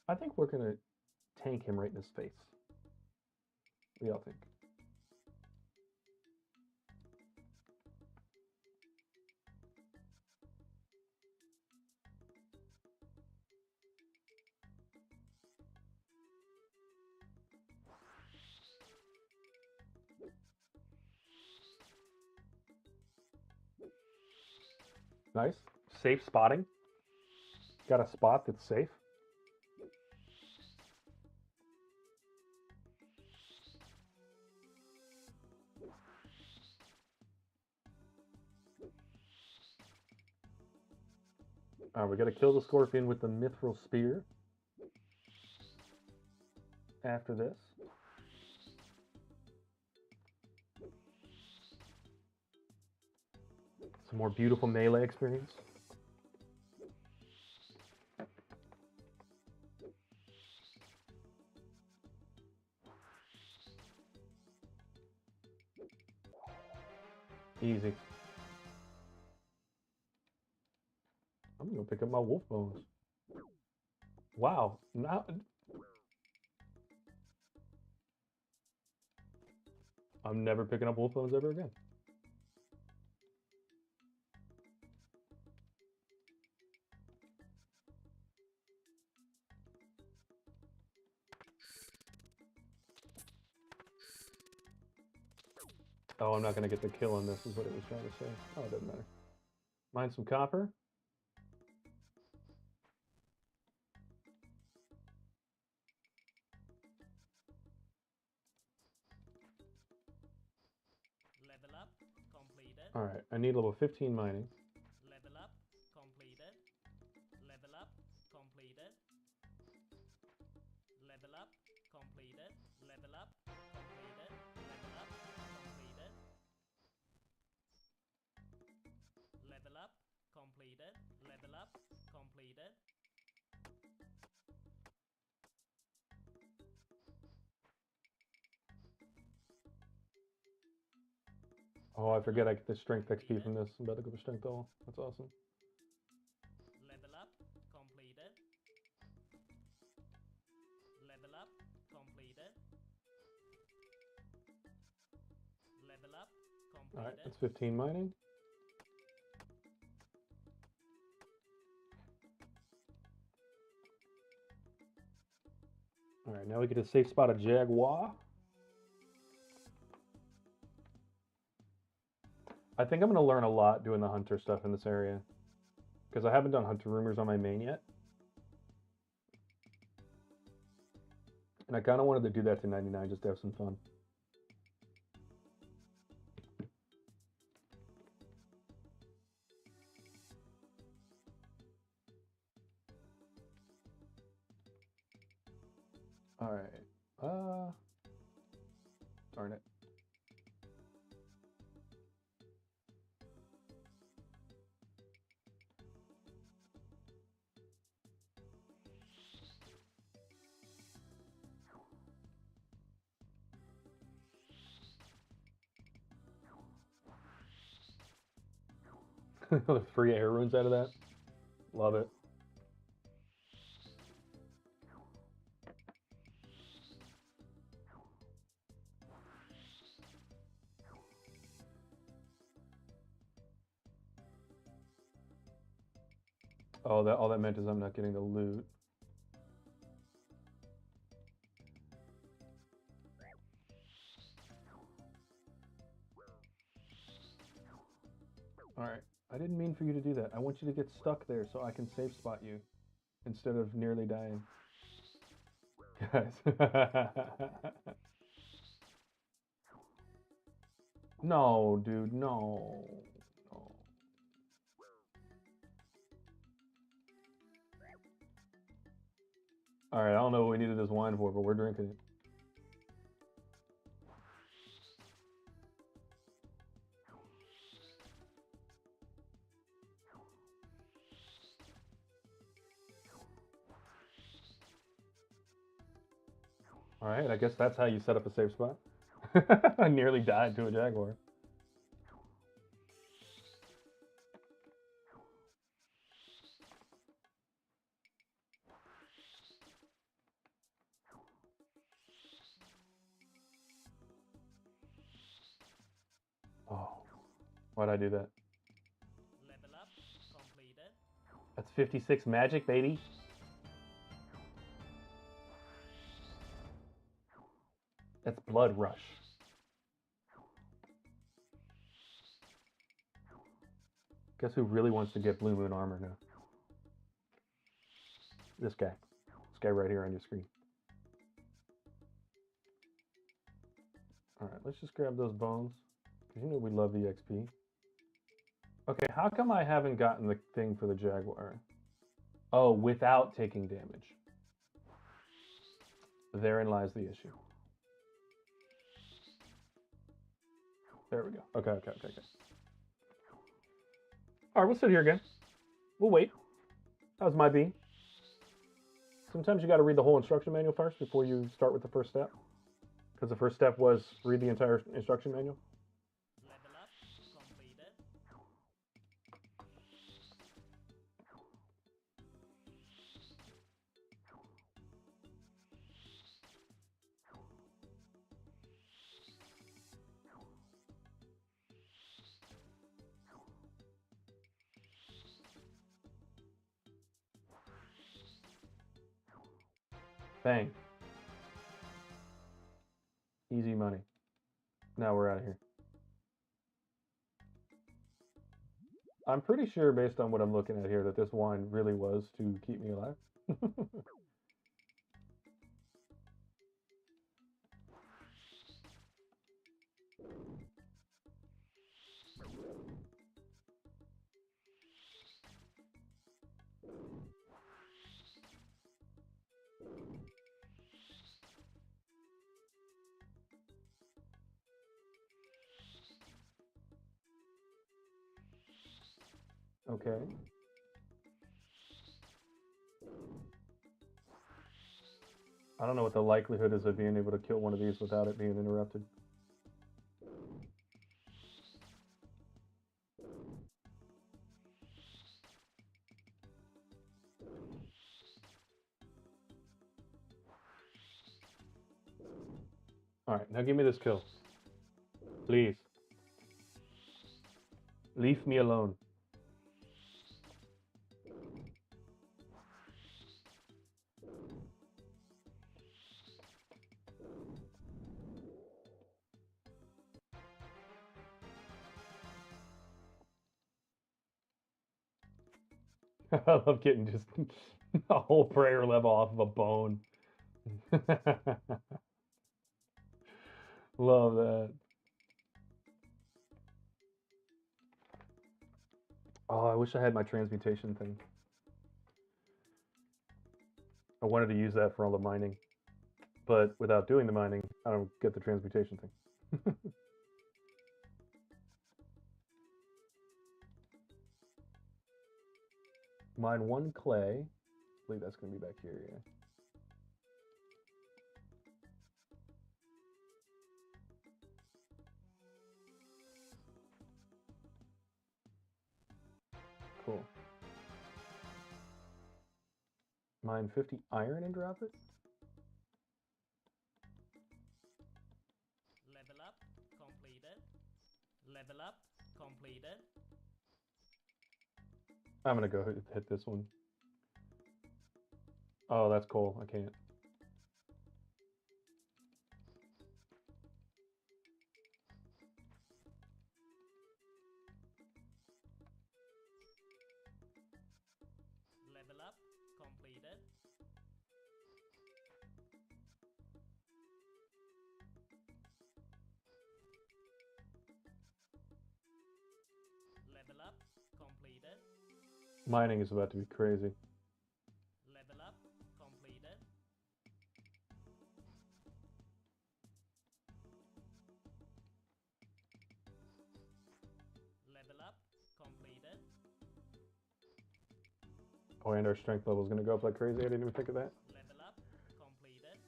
S3: I think we're going to tank him right in his face. What do y'all think? Nice. Safe spotting. Got a spot that's safe. All right, we got to kill the scorpion with the mithril spear. After this. Some more beautiful melee experience. Easy. I'm gonna pick up my wolf bones. Wow. Now I'm never picking up wolf bones ever again. Oh, I'm not gonna get the kill on this, is what it was trying to say. Oh, it doesn't matter. Mine some copper.
S2: Level up completed.
S3: All right, I need level 15 mining.
S2: Level up completed. Level up completed. Level up completed. Level up completed. Level up completed. Level up completed. Level up completed.
S3: Oh, I forget I get the strength XP from this. I'm about to go for strength all. That's awesome.
S2: Level up completed. Level up completed. Level up completed.
S3: All right, that's 15 mining. All right, now we get a safe spot of jaguar. I think I'm going to learn a lot doing the hunter stuff in this area. Because I haven't done hunter rumors on my main yet. And I kind of wanted to do that to 99 just to have some fun. All right. Darn it. The free air runes out of that. Love it. Oh, that all that meant is I'm not getting the loot. Alright. I didn't mean for you to do that. I want you to get stuck there so I can safe spot you instead of nearly dying. Guys. No, dude, no. No. Alright, I don't know what we needed this wine for, but we're drinking it. Alright, I guess that's how you set up a safe spot. I nearly died to a jaguar. Oh, why'd I do that?
S2: Level up completed.
S3: That's 56 magic, baby. That's blood rush. Guess who really wants to get blue moon armor now? This guy. This guy right here on your screen. Alright, let's just grab those bones. Because you know we love the XP. Okay, how come I haven't gotten the thing for the jaguar? Oh, without taking damage. Therein lies the issue. There we go. Okay. Alright, we'll sit here again. We'll wait. That was my B. Sometimes you got to read the whole instruction manual first before you start with the first step. Because the first step was read the entire instruction manual.
S2: Level up completed.
S3: Bang. Easy money. Now we're out of here. I'm pretty sure, based on what I'm looking at here, that this wine really was to keep me alive. Okay. I don't know what the likelihood is of being able to kill one of these without it being interrupted. Alright, now give me this kill. Please. Leave me alone. I love getting just a whole prayer level off of a bone. Love that. Oh, I wish I had my transmutation thing. I wanted to use that for all the mining. But without doing the mining, I don't get the transmutation thing. Mine one clay. I believe that's going to be back here, yeah. Cool. Mine 50 iron and drop it?
S2: Level up completed. Level up completed.
S3: I'm gonna go hit this one. Oh, that's cool. I can't.
S2: Level up completed. Level up completed.
S3: Mining is about to be crazy.
S2: Level up completed. Level up completed.
S3: Oh, and our strength level is gonna go up like crazy. I didn't even think of that.
S2: Level up completed.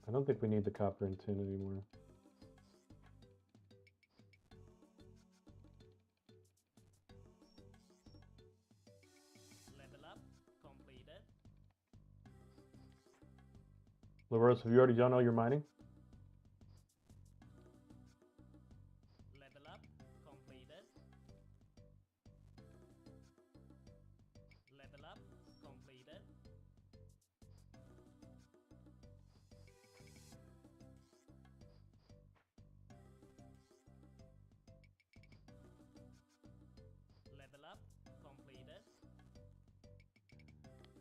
S3: I don't think we need the copper and tin anymore.
S2: Level up completed.
S3: LaRose, have you already done all your mining?
S2: Level up completed. Level up completed. Level up completed.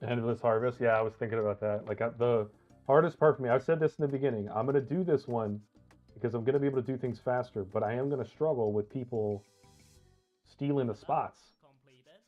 S3: Endless harvest. Yeah, I was thinking about that. Like the hardest part for me, I said this in the beginning. I'm gonna do this one because I'm gonna be able to do things faster, but I am gonna struggle with people stealing the spots.
S2: Completed.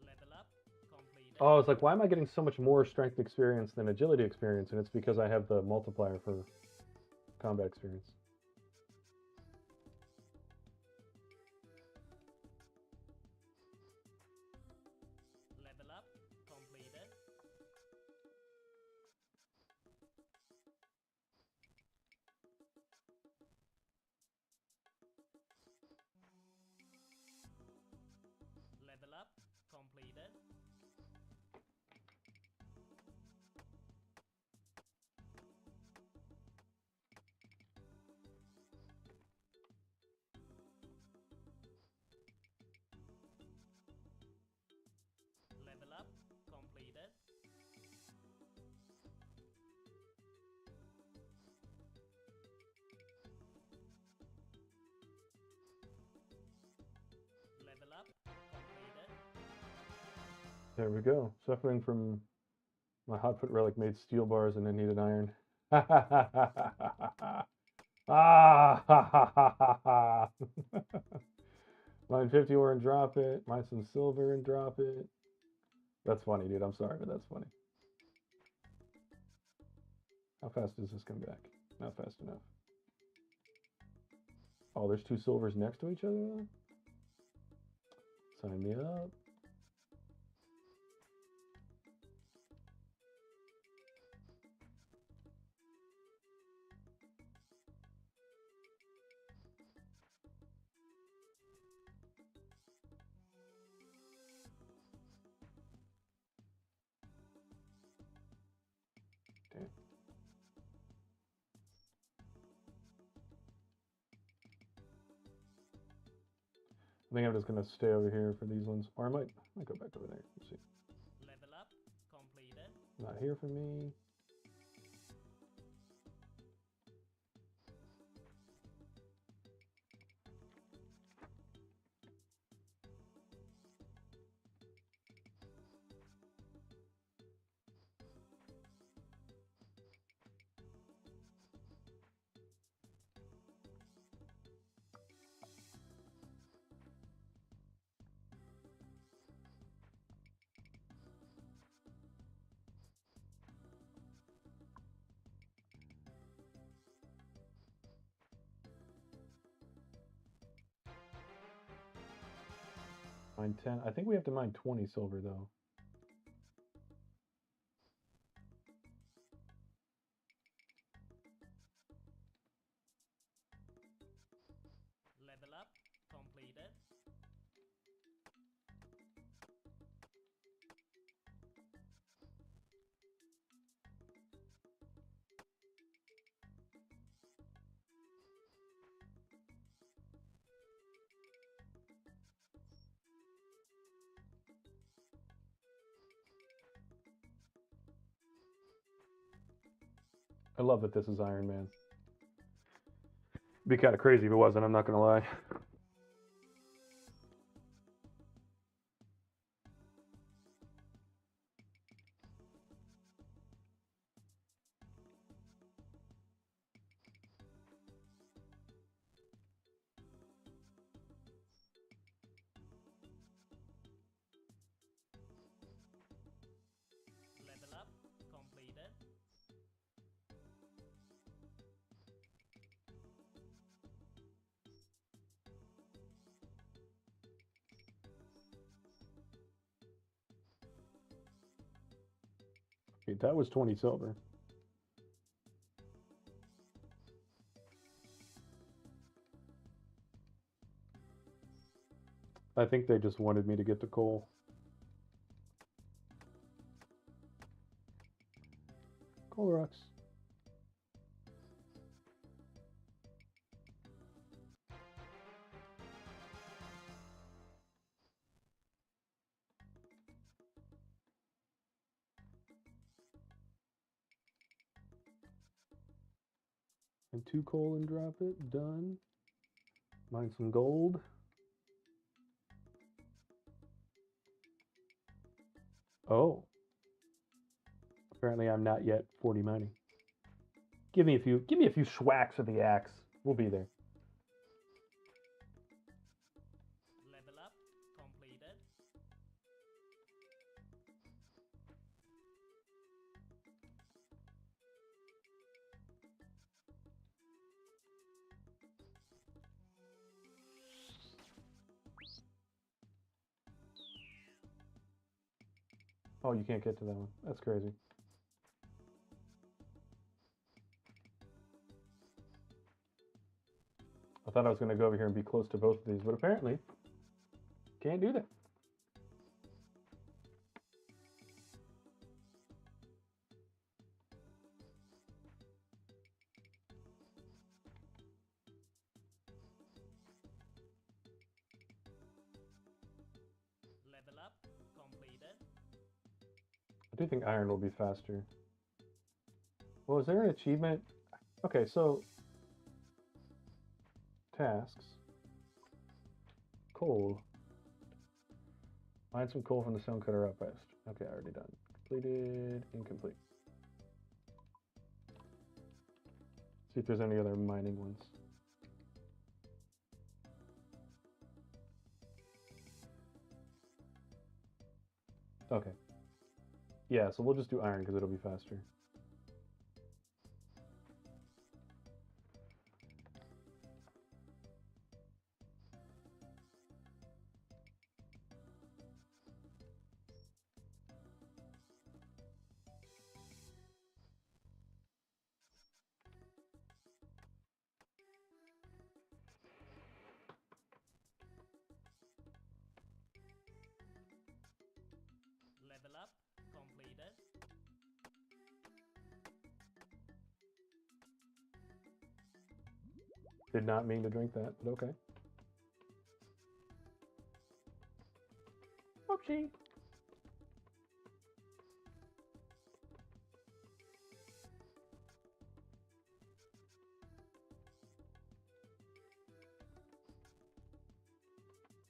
S2: Level up completed.
S3: Oh, it's like, why am I getting so much more strength experience than agility experience? And it's because I have the multiplier for combat experience.
S2: Level up completed. Level up completed. Level up completed. Level up completed.
S3: There we go. Suffering from my hotfoot relic made steel bars and I needed iron. Ah, ha, ha, ha, ha, ha. Mine 50 ore and drop it. Mine some silver and drop it. That's funny, dude. I'm sorry, but that's funny. How fast does this come back? Not fast enough. Oh, there's two silvers next to each other? Sign me up. Damn. I think I'm just gonna stay over here for these ones, or I might go back over there. Let's see.
S2: Level up completed.
S3: Not here for me. Mine 10. I think we have to mine 20 silver, though.
S2: Level up completed.
S3: I love that this is Iron Man. It'd be kind of crazy if it wasn't, I'm not going to lie.
S2: Level up completed.
S3: Okay, that was 20 silver. I think they just wanted me to get the coal. Coal rocks. And 2 coal and drop it. Done. Mine some gold. Oh. Apparently I'm not yet 40 mining. Give me a few swacks of the axe. We'll be there.
S2: Level up completed.
S3: Oh, you can't get to that one. That's crazy. I thought I was going to go over here and be close to both of these, but apparently can't do that.
S2: Level up completed.
S3: I do think iron will be faster. Well, is there an achievement? Okay, so tasks. Coal. Find some coal from the stonecutter outpost. Okay, already done. Completed. Incomplete. See if there's any other mining ones. Okay. Yeah, so we'll just do iron because it'll be faster.
S2: Level up completed.
S3: Did not mean to drink that, but okay. Oopsie.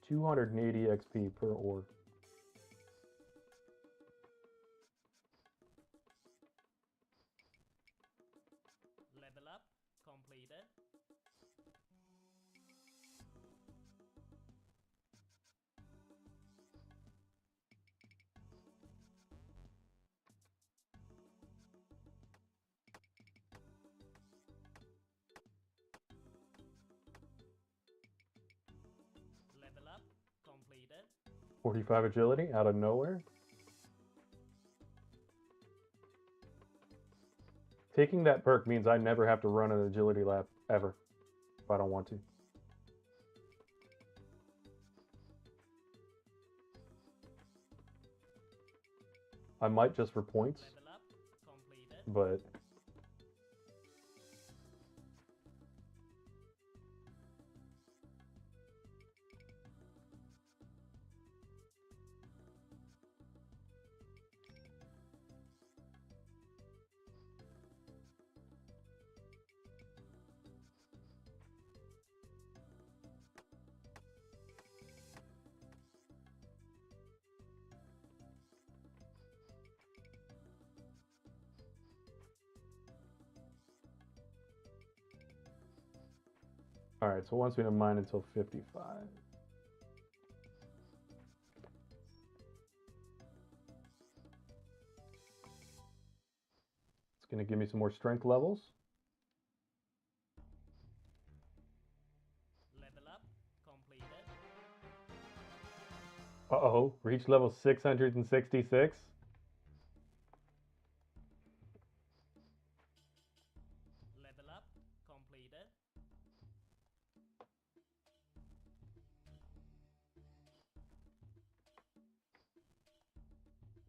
S3: $280 XP per ore.
S2: Level up completed. Level up completed.
S3: 45 agility out of nowhere. Taking that perk means I never have to run an agility lap ever if I don't want to. I might just for points,
S2: Level up completed.
S3: but all right, so it wants me to mine until 55. It's going to give me some more strength levels.
S2: Level up completed.
S3: Uh-oh, reach level 666.
S2: Level up completed.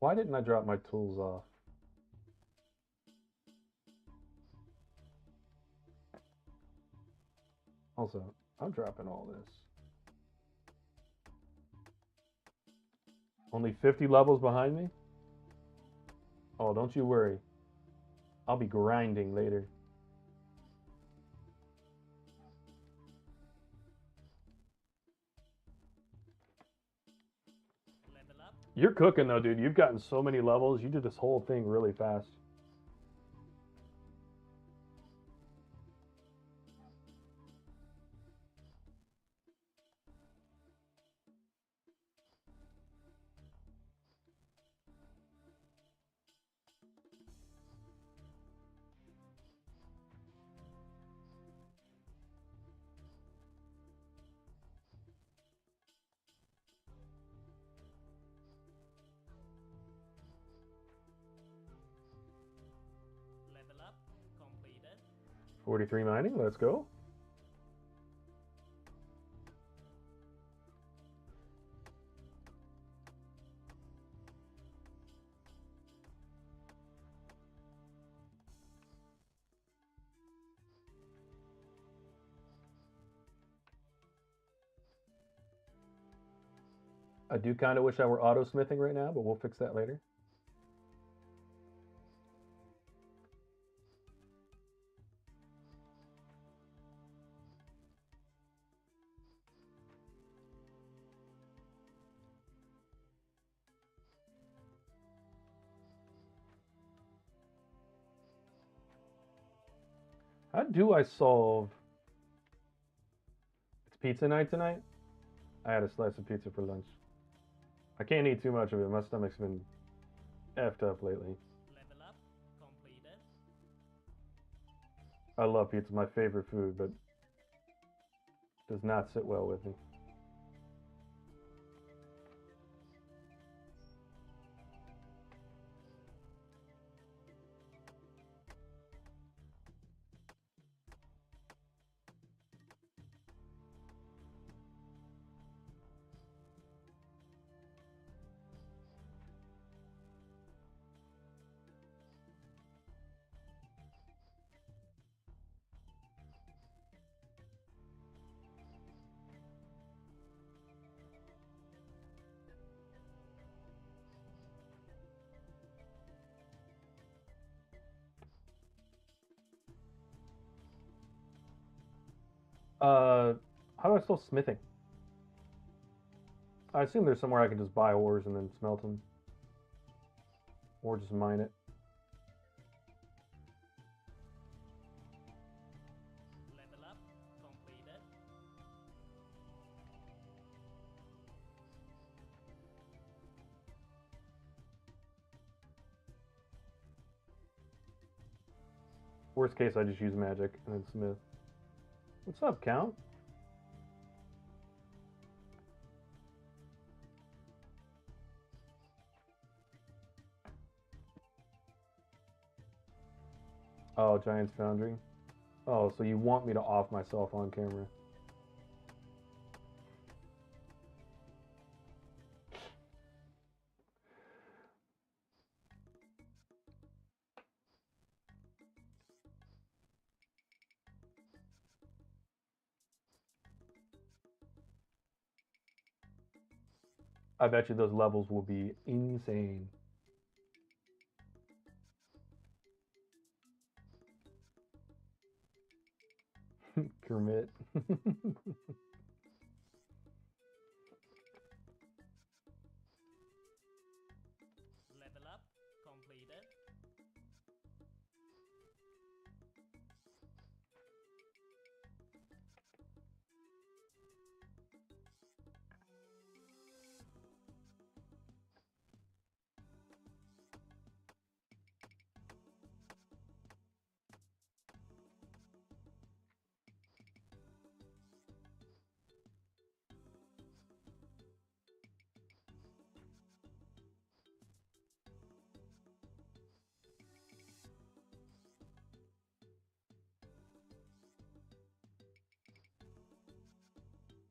S3: Why didn't I drop my tools off? Also, I'm dropping all this. Only 50 levels behind me? Oh, don't you worry. I'll be grinding later.
S2: Level up.
S3: You're cooking though, dude. You've gotten so many levels. You did this whole thing really fast.
S2: Level up completed.
S3: 43 mining, let's go. I do kind of wish I were auto smithing right now, but we'll fix that later. How do I solve? It's pizza night tonight. I had a slice of pizza for lunch. I can't eat too much of it. My stomach's been effed up lately.
S2: Level up completed.
S3: I love pizza, my favorite food, but does not sit well with me. How do I still smithing? I assume there's somewhere I can just buy ores and then smelt them. Or just mine it.
S2: Level up completed.
S3: Worst case, I just use magic and then smith. What's up, Count? Oh, Giant's Foundry. Oh, so you want me to off myself on camera? I bet you those levels will be insane. Kermit.
S2: Level up completed.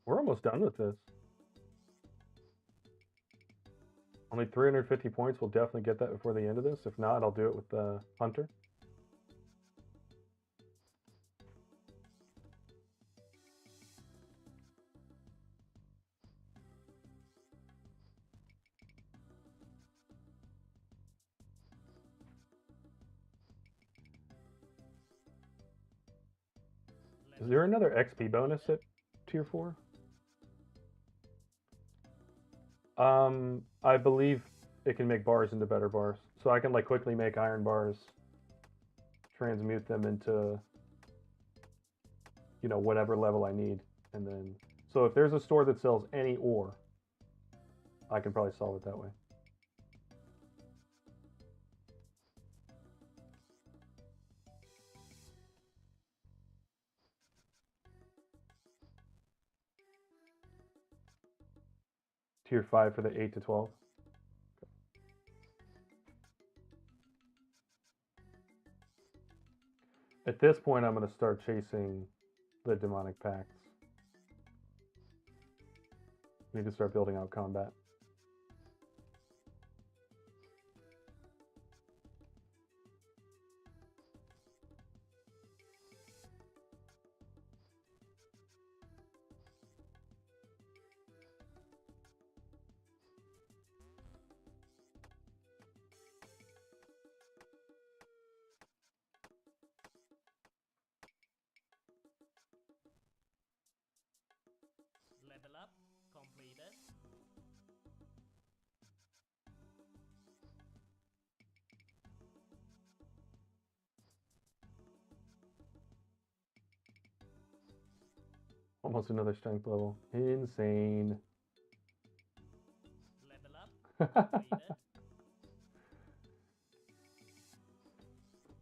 S3: We're almost done with this. Only 350 points. We'll definitely get that before the end of this. If not, I'll do it with the Hunter. Is there another XP bonus at tier 4? I believe it can make bars into better bars. So I can like quickly make iron bars, transmute them into, you know, whatever level I need. And then, so if there's a store that sells any ore, I can probably solve it that way. Tier 5 for the 8 to 12. At this point, I'm going to start chasing the demonic pacts. We need to start building out combat.
S2: Level up completed.
S3: Almost another strength level. Insane.
S2: Level up completed.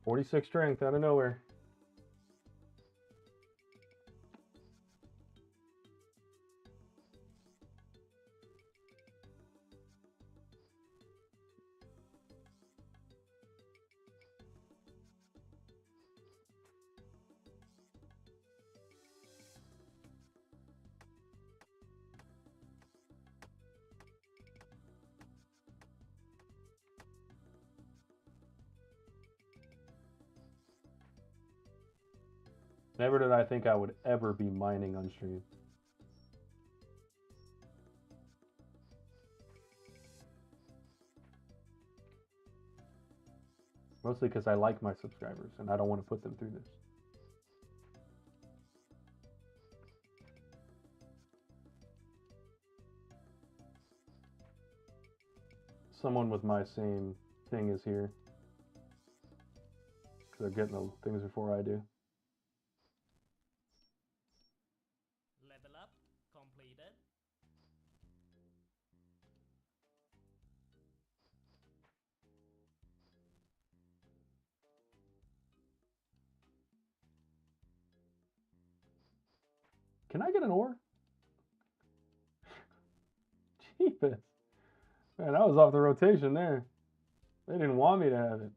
S3: 46 strength out of nowhere. Never did I think I would ever be mining on stream. Mostly because I like my subscribers and I don't want to put them through this. Someone with my same thing is here. They're getting the things before I do.
S2: Level up completed.
S3: Can I get an ore? Jeepers. Man, I was off the rotation there. They didn't want me to have it.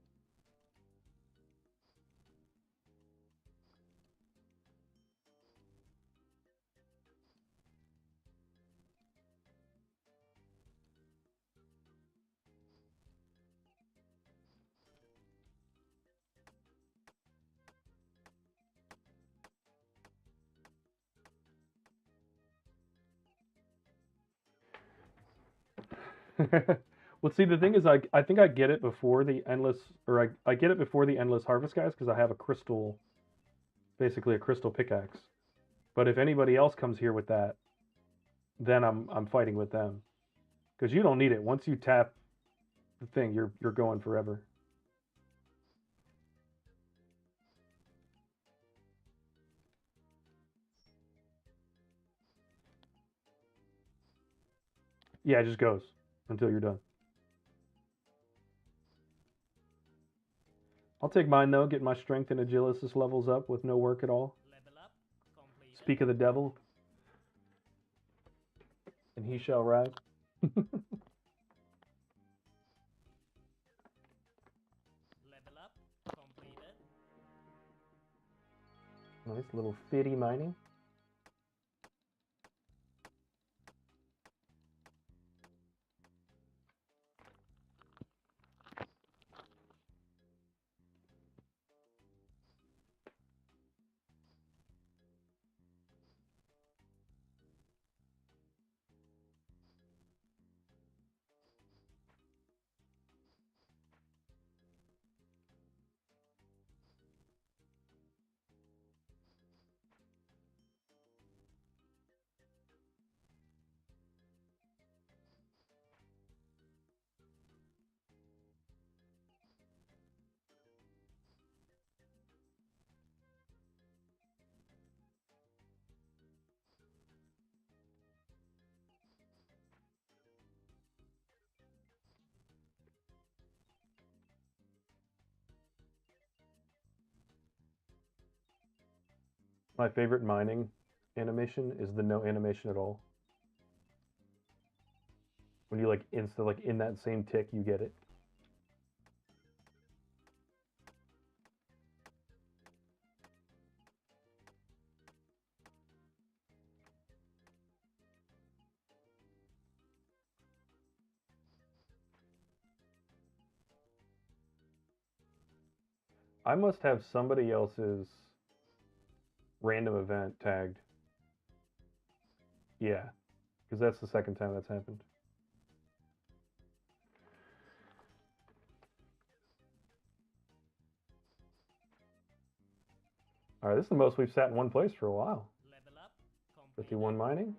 S3: Well, see, the thing is, I think I get it before the endless, or I get it before the endless harvest guys because I have a crystal, basically a crystal pickaxe. But if anybody else comes here with that, then I'm fighting with them because you don't need it. Once you tap the thing, you're going forever. Yeah, it just goes until you're done. I'll take mine though. Get my strength and agilitas levels up with no work at all.
S2: Level up completed.
S3: Speak of the devil, and he shall rise.
S2: Level up completed.
S3: Nice little fitty mining. My favorite mining animation is the no animation at all. When you like like in that same tick, you get it. I must have somebody else's random event tagged. Yeah, because that's the second time that's happened. All right, this is the most we've sat in one place for a while.
S2: Level up completed.
S3: 51 mining.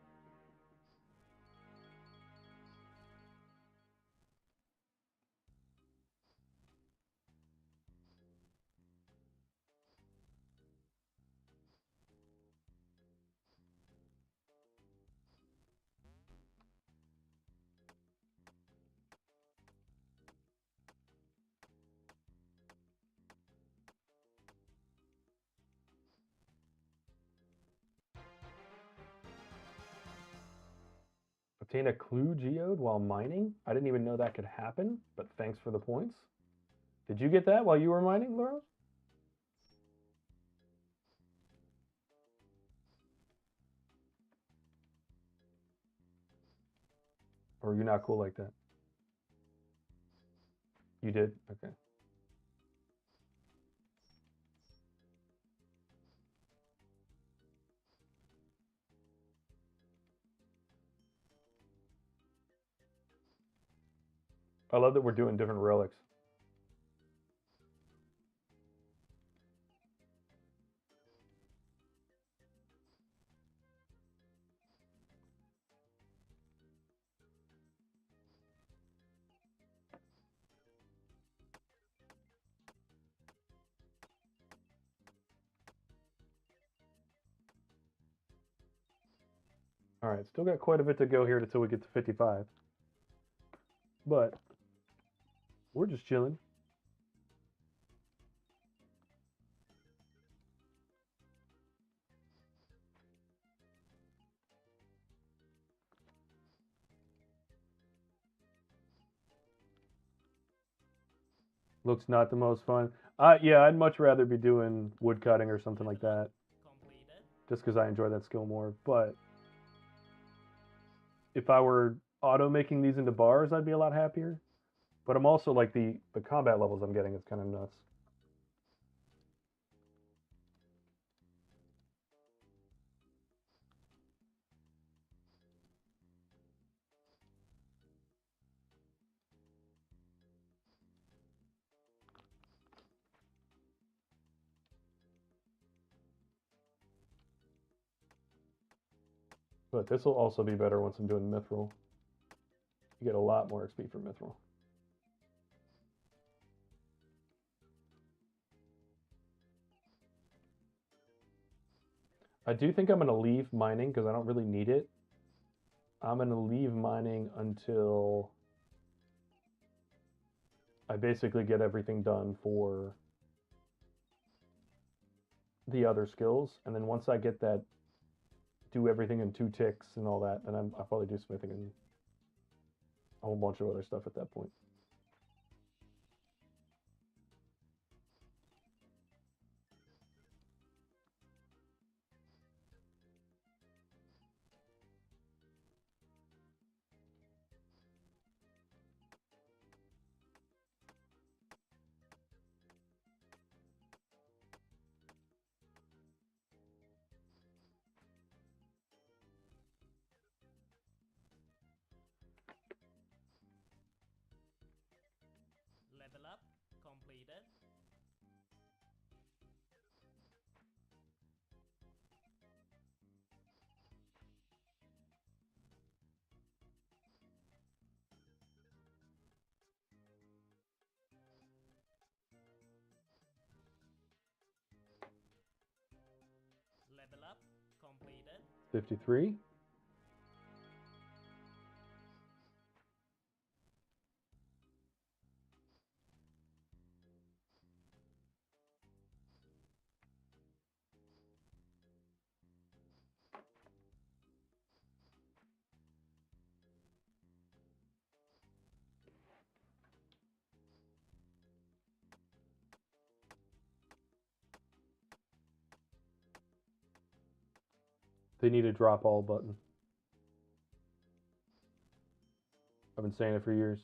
S3: Obtain a clue geode while mining? I didn't even know that could happen, but thanks for the points. Did you get that while you were mining, Laura? Or are you not cool like that? You did? Okay. I love that we're doing different relics. All right, still got quite a bit to go here until we get to 55. But we're just chilling. Looks not the most fun. Yeah, I'd much rather be doing wood cutting or something like that,
S2: Completed.
S3: just because I enjoy that skill more. But if I were auto making these into bars, I'd be a lot happier. But I'm also like the combat levels I'm getting is kind of nuts. But this will also be better once I'm doing mithril. You get a lot more XP for mithril. I do think I'm going to leave mining because I don't really need it. I'm going to leave mining until I basically get everything done for the other skills. And then once I get that, do everything in 2 ticks and all that, then I'll probably do smithing and a whole bunch of other stuff at that point.
S2: Level up completed. Level up completed.
S3: 53. They need a drop all button. I've been saying it for years.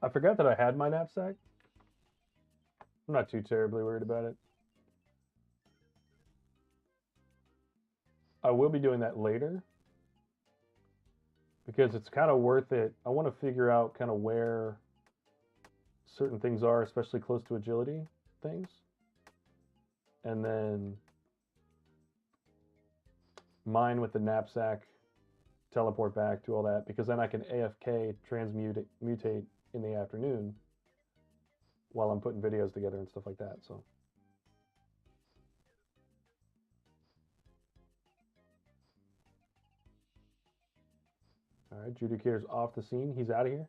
S3: I forgot that I had my knapsack. I'm not too terribly worried about it. I will be doing that later because it's kind of worth it. I want to figure out kind of where certain things are, especially close to agility things. And then mine with the knapsack, teleport back, do all that, because then I can AFK mutate in the afternoon while I'm putting videos together and stuff like that. So all right, Judicator's off the scene. He's out of here.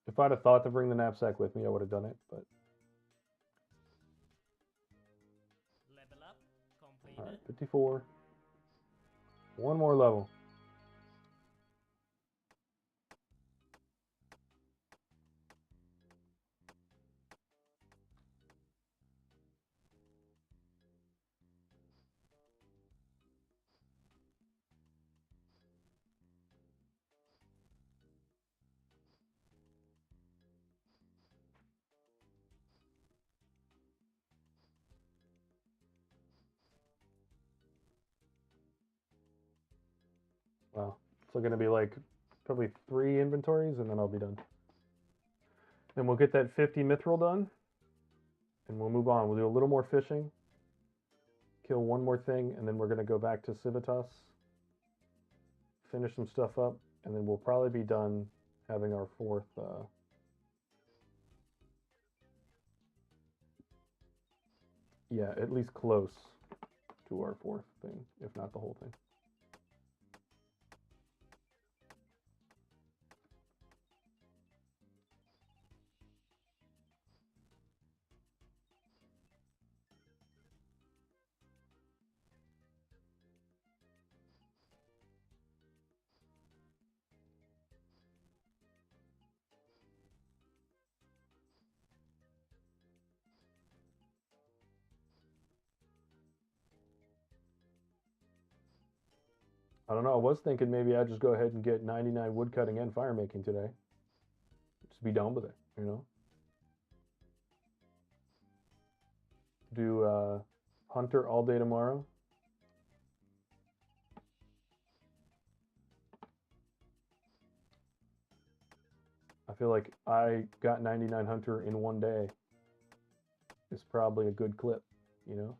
S3: If I'd have thought to bring the knapsack with me, I would have done it, but
S2: Level up completed.
S3: all right, 54. One more level. Wow. So going to be like probably 3 inventories and then I'll be done. Then we'll get that 50 mithril done and we'll move on. We'll do a little more fishing, kill one more thing, and then we're going to go back to Civitas, finish some stuff up, and then we'll probably be done having our 4th yeah, at least close to our 4th thing, if not the whole thing. I don't know. I was thinking maybe I'd just go ahead and get 99 woodcutting and fire making today. Just be done with it, you know? Do hunter all day tomorrow. I feel like I got 99 hunter in one day. It's probably a good clip, you know?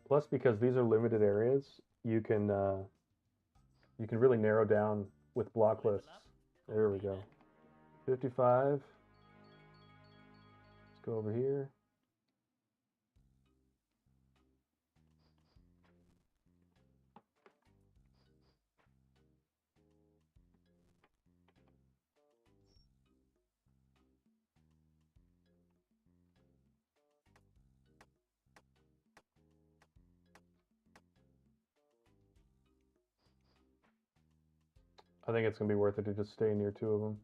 S3: Plus, because these are limited areas, you can really narrow down with block lists. There we go. 55. Let's go over here. I think it's going to be worth it to just stay near two of them.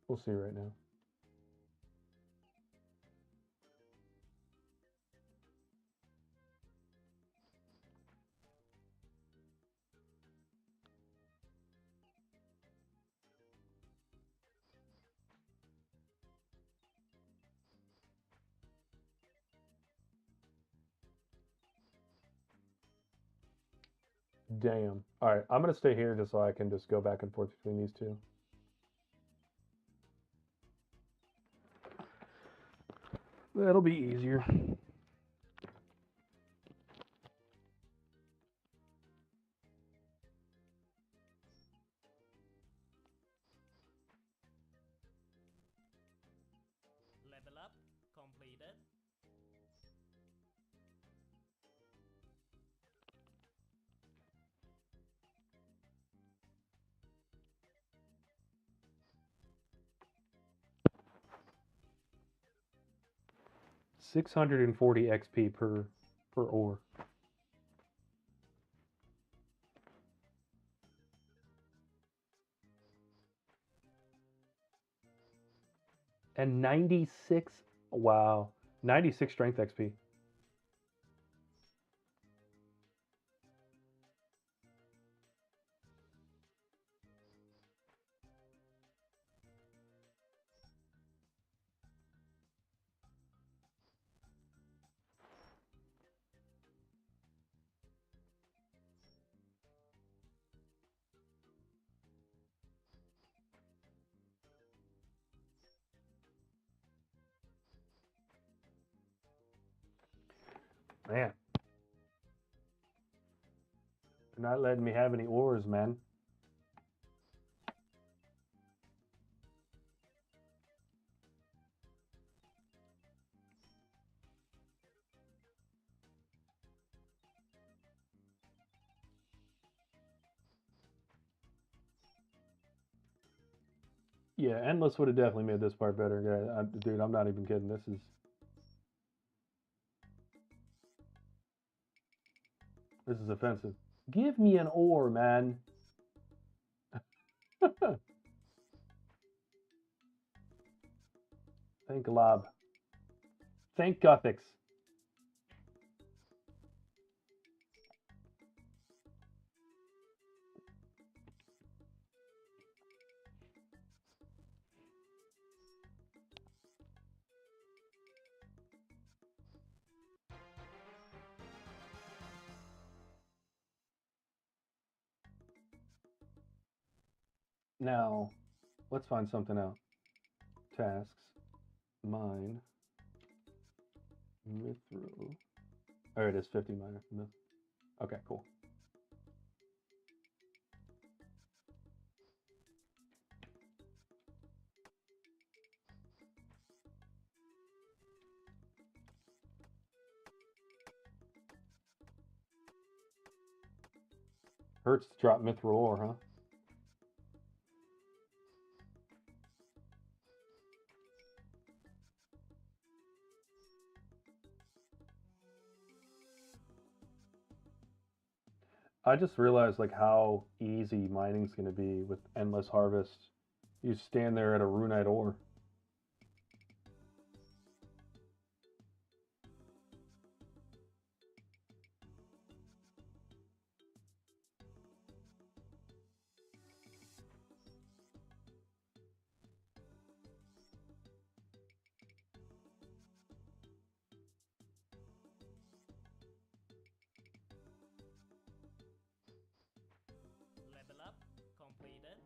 S3: We'll see right now. Damn. All right, I'm going to stay here just so I can just go back and forth between these two. That'll be easier.
S2: Level up completed.
S3: $640 XP per ore. And 96, wow, 96 strength XP. Man. They're not letting me have any ores, man. Yeah, Endless would have definitely made this part better. Yeah, dude, I'm not even kidding. This is offensive. Give me an ore, man. Thank Lob. Thank Gothics. Now, let's find something out. Tasks. Mine. Mithril. Oh, it is 50 minor. Okay, cool. Hurts to drop mithril ore, huh? I just realized like how easy mining's gonna be with endless harvest. You stand there at a runite ore.
S2: Level up completed.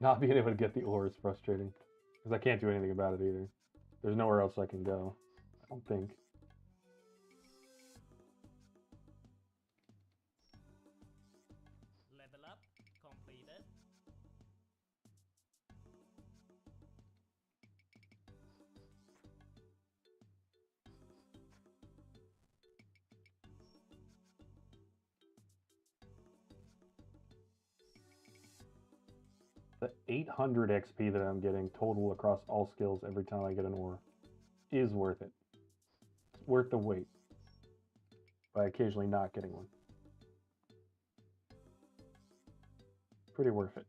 S3: Not being able to get the ore is frustrating. Because I can't do anything about it either. There's nowhere else I can go. I don't think.
S2: Level up completed.
S3: The 800 XP that I'm getting total across all skills every time I get an ore is worth it. It's worth the wait by occasionally not getting one. Pretty worth it.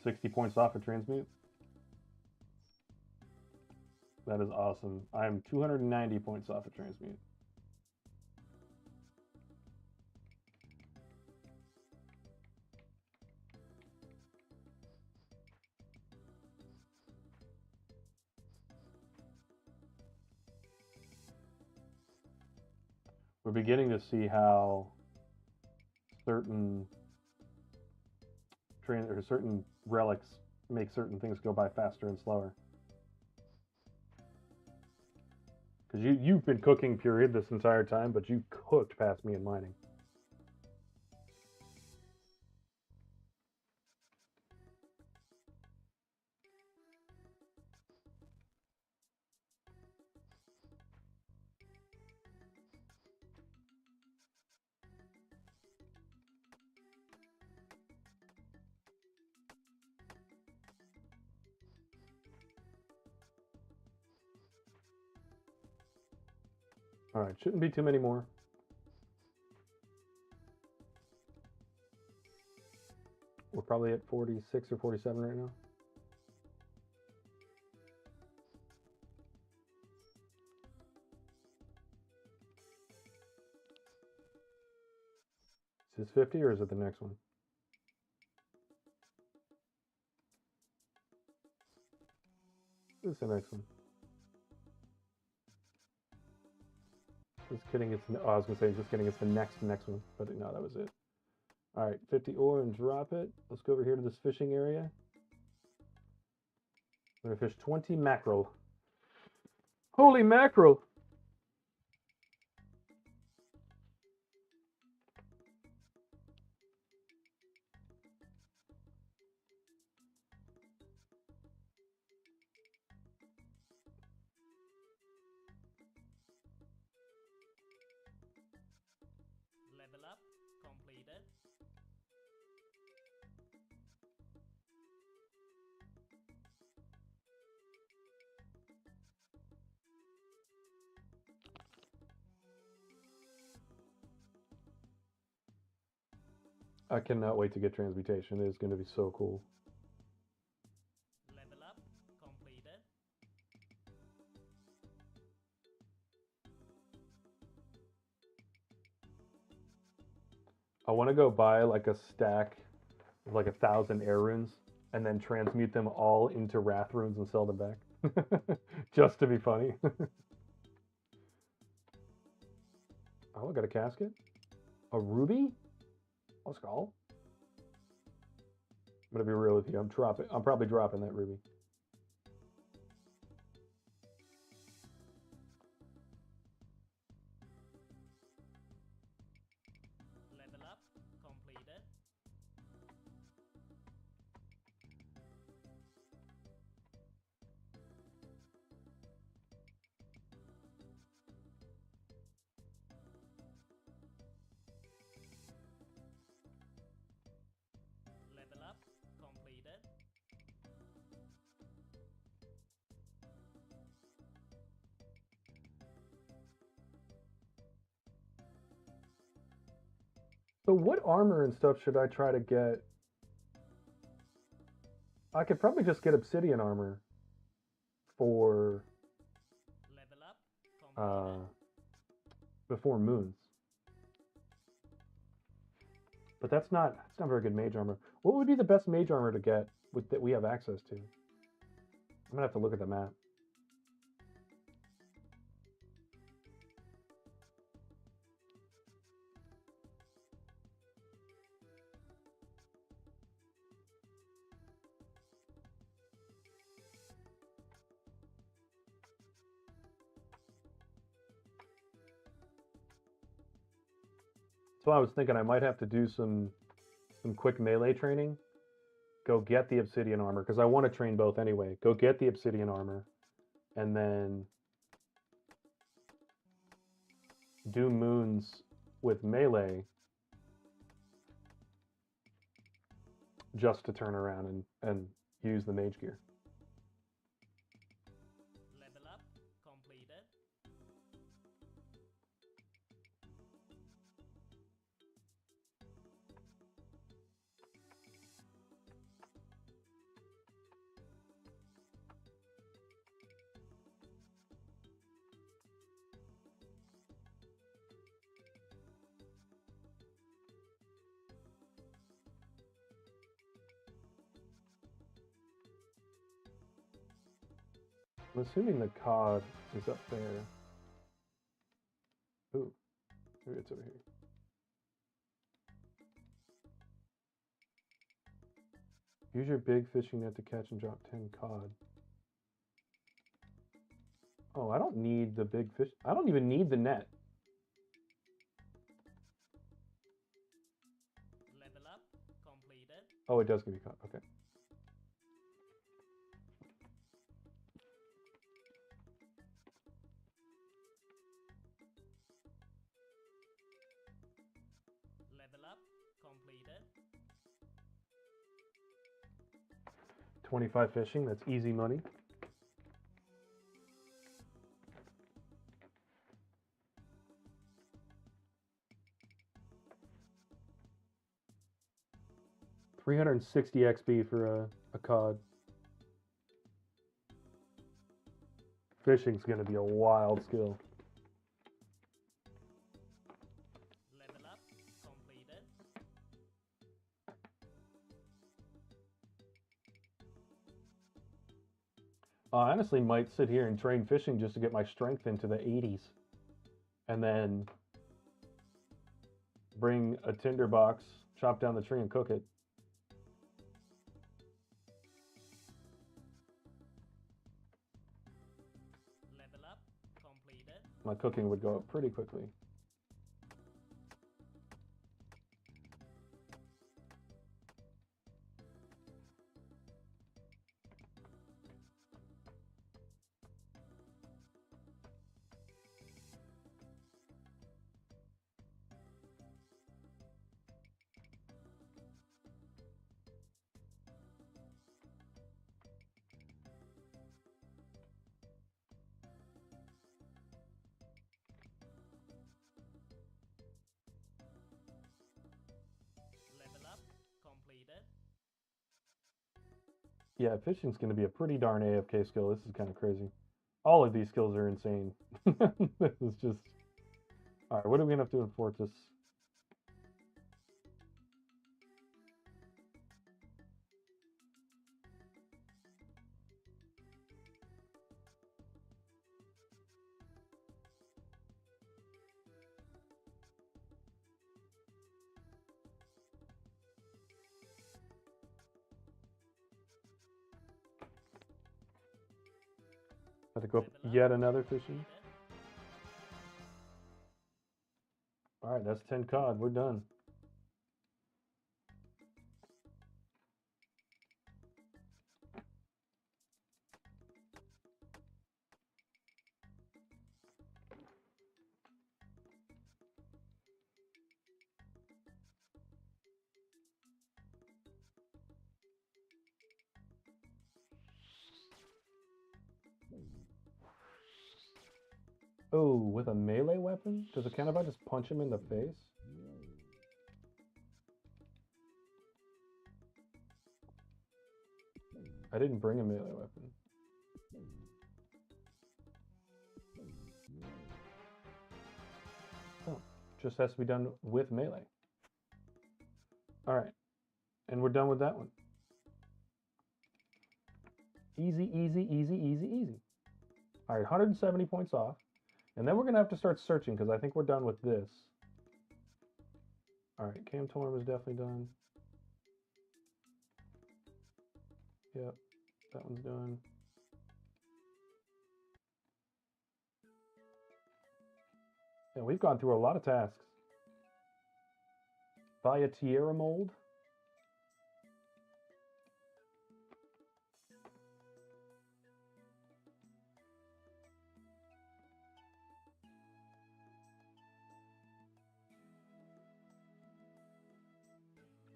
S3: 60 points off of transmute. That is awesome. I am 290 points off of transmute. We're beginning to see how certain certain relics make certain things go by faster and slower. Because you've been cooking period this entire time, but you cooked past me in mining. All right, shouldn't be too many more. We're probably at 46 or 47 right now. Is this 50 or is it the next one? This is the next one. Just kidding, it's, oh, I was gonna say, just kidding, it's the next one, but no, that was it. All right, 50 ore and drop it. Let's go over here to this fishing area. We're gonna fish 20 mackerel. Holy mackerel!
S2: Level up completed.
S3: I cannot wait to get transmutation. It is going to be so cool.
S2: Level up completed.
S3: I want to go buy like a stack of like 1,000 air runes and then transmute them all into wrath runes and sell them back. Just to be funny. Oh, I got a casket. A ruby? Let's go. I'm gonna be real with you. I'm probably dropping that ruby.
S2: Level up completed. Level up completed.
S3: So what armor and stuff should I try to get? I could probably just get obsidian armor for
S2: Level up completed.
S3: before moons. But that's not very good mage armor. What would be the best mage armor to get that we have access to? I'm gonna have to look at the map. So I was thinking I might have to do some quick melee training. Go get the obsidian armor, because I want to train both anyway. Go get the obsidian armor, and then do moons with melee just to turn around and use the mage gear.
S2: Level up completed.
S3: I'm assuming the cod is up there. Ooh, maybe it's over here. Use your big fishing net to catch and drop 10 cod. Oh, I don't need the big fish. I don't even need the net.
S2: Level up completed.
S3: Oh, it does give me cod. Okay.
S2: Level up completed.
S3: 25 fishing. That's easy money. $360 XP for a cod. Fishing's gonna be a wild skill.
S2: Level up completed.
S3: I honestly might sit here and train fishing just to get my strength into the 80s. And then bring a tinder box, chop down the tree and cook it.
S2: Level up completed.
S3: My cooking would go up pretty quickly.
S2: Level up completed.
S3: Yeah, fishing's going to be a pretty darn AFK skill. This is kind of crazy. All of these skills are insane. This is just... Alright, what are we going to have to do in Fortress? Have to go up yet another fishing. All right, that's 10 cod. We're done. Oh, with a melee weapon? Does it count if I just punch him in the face? I didn't bring a melee weapon. Oh, just has to be done with melee. Alright, and we're done with that one. Easy, easy, easy, easy, easy. Alright, 170 points off. And then we're going to have to start searching because I think we're done with this. Alright, Cam Torm is definitely done. Yep, that one's done. Yeah, we've gone through a lot of tasks. Buy a Tierra mold.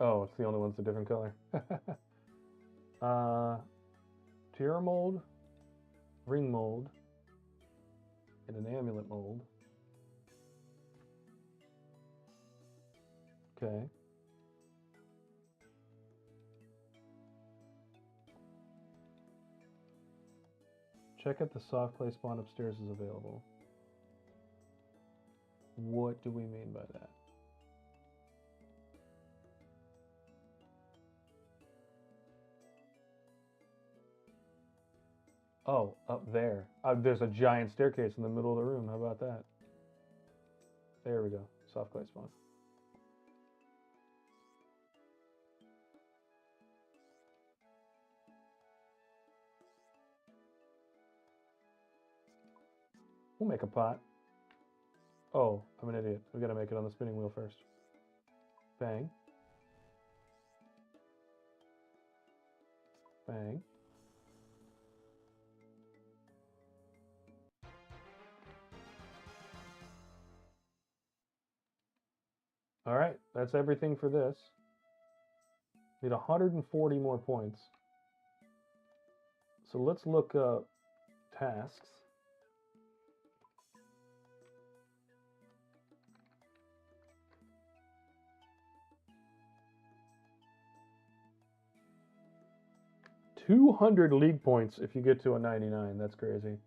S3: Oh, it's the only one's a different color. Tierra mold, ring mold, and an amulet mold. Okay. Check if the soft clay spawn upstairs is available. What do we mean by that? Oh, up there. There's a giant staircase in the middle of the room. How about that? There we go. Soft clay spawn. We'll make a pot. Oh, I'm an idiot. We gotta make it on the spinning wheel first. Bang. Bang. All right, that's everything for this. Need 140 more points. So let's look up tasks. $200 league points if you get to a 99. That's crazy.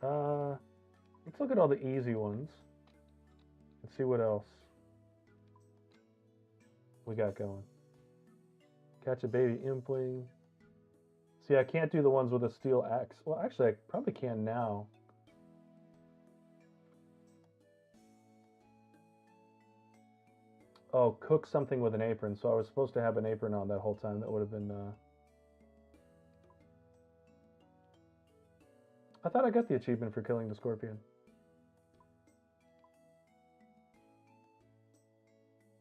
S3: Let's look at all the easy ones. Let's see what else we got going. Catch a baby impling. See, I can't do the ones with a steel axe. Well, actually, I probably can now. Oh, cook something with an apron. So I was supposed to have an apron on that whole time. That would have been... I thought I got the achievement for killing the scorpion.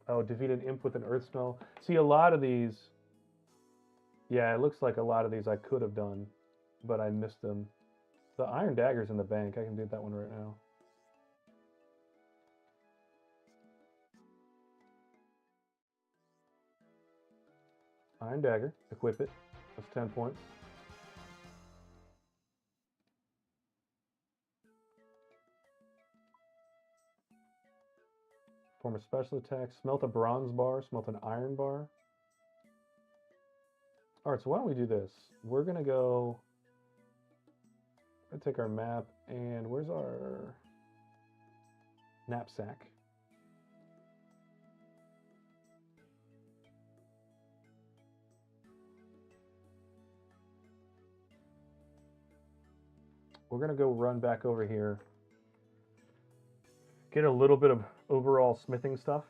S3: Oh, defeat an imp with an earth smell. See, a lot of these... Yeah, it looks like a lot of these I could have done, but I missed them. The iron dagger's in the bank. I can do that one right now. Iron dagger. Equip it. That's 10 points. Perform a special attack. Smelt a bronze bar. Smelt an iron bar. Alright, so why don't we do this? We're going to go... take our map, and where's our knapsack? We're going to go run back over here. Get a little bit of overall smithing stuff,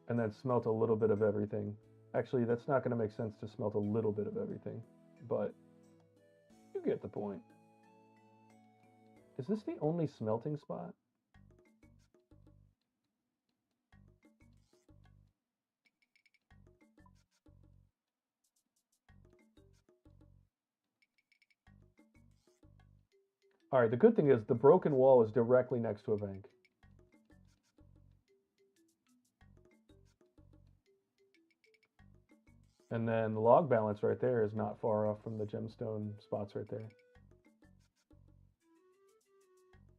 S3: and then smelt a little bit of everything. Actually, that's not going to make sense to smelt a little bit of everything, but get the point. Is this the only smelting spot? All right, the good thing is the broken wall is directly next to a bank. And then the log balance right there is not far off from the gemstone spots right there.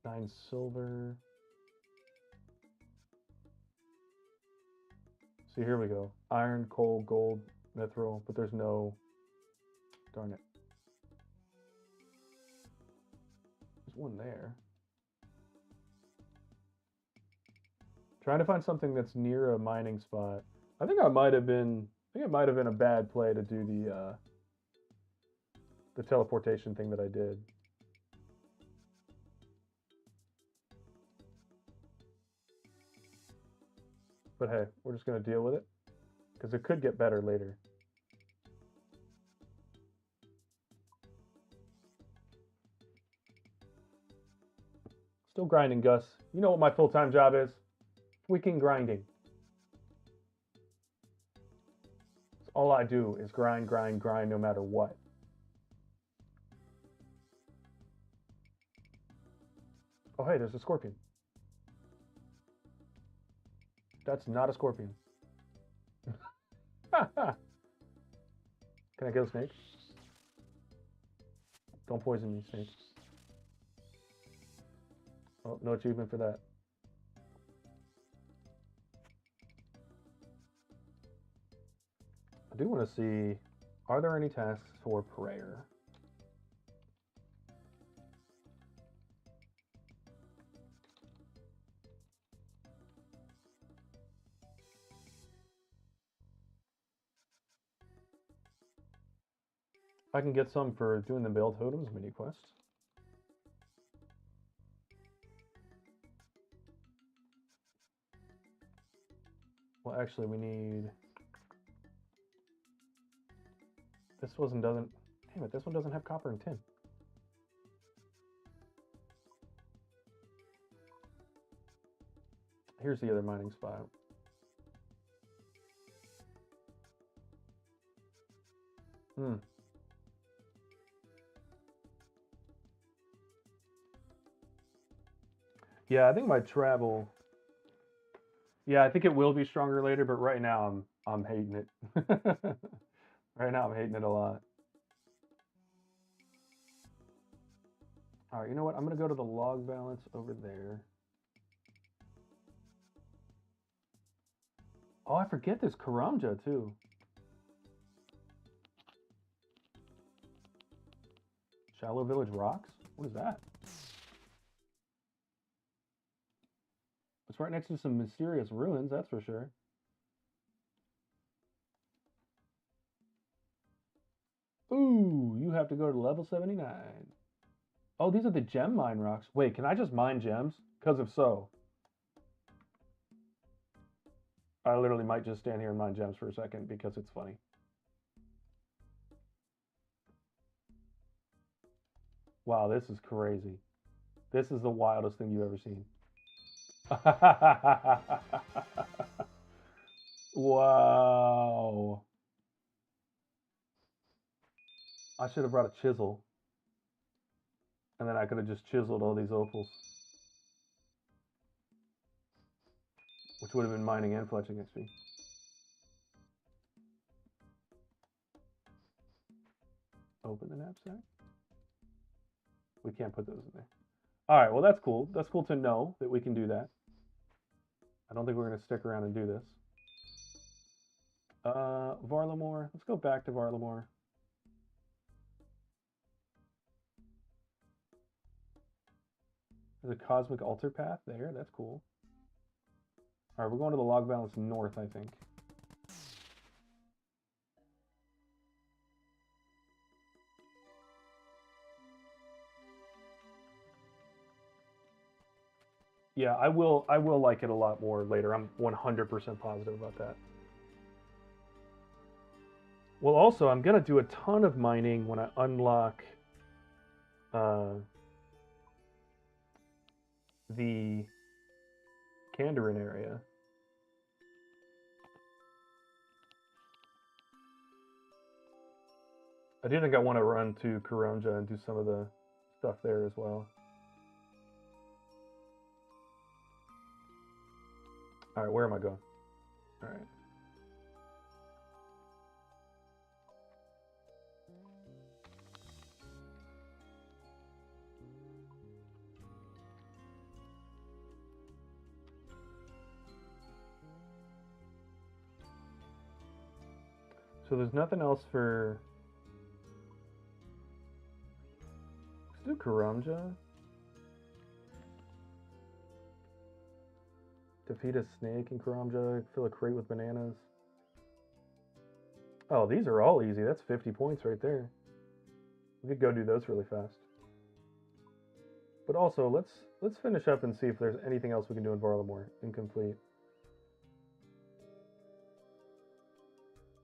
S3: 9 silver. See, here we go. Iron, coal, gold, mithril, but there's no... Darn it. There's one there. Trying to find something that's near a mining spot. I think it might have been a bad play to do the teleportation thing that I did. But hey, we're just going to deal with it because it could get better later. Still grinding, Gus. You know what my full-time job is? Freaking grinding. All I do is grind, grind, grind no matter what. Oh, hey, there's a scorpion. That's not a scorpion. Can I kill a snake? Don't poison me, snake. Oh, no achievement for that. I do want to see, are there any tasks for prayer? I can get some for doing the Veiled Totems mini quest. Well, actually, we need... This one doesn't... Damn it, this one doesn't have copper and tin. Here's the other mining spot. Yeah, I think my travel... Yeah, I think it will be stronger later, but right now I'm hating it. Right now I'm hating it a lot. All right, you know what? I'm going to go to the log balance over there. Oh, I forget there's Karamja too. Shallow Village Rocks? What is that? It's right next to some mysterious ruins, that's for sure. Ooh, you have to go to level 79. Oh, these are the gem mine rocks. Wait, can I just mine gems? Because if so, I literally might just stand here and mine gems for a second because it's funny. Wow, this is crazy. This is the wildest thing you've ever seen. Wow. I should have brought a chisel. And then I could have just chiseled all these opals. Which would have been mining and fletching XP. Open the knapsack. We can't put those in there. Alright, well that's cool. That's cool to know that we can do that. I don't think we're going to stick around and do this. Varlamore. Let's go back to Varlamore. There's a cosmic altar path there. That's cool. All right, we're going to the log balance north, I think. Yeah, I will like it a lot more later. I'm 100% positive about that. Well, also, I'm going to do a ton of mining when I unlock the Kandarin area. I do think I want to run to Karonja and do some of the stuff there as well. Alright, where am I going? Alright. So there's nothing else for... Let's do Karamja. Defeat a snake in Karamja. Fill a crate with bananas. Oh, these are all easy. That's 50 points right there. We could go do those really fast. But also, let's finish up and see if there's anything else we can do in Varlamore. Incomplete.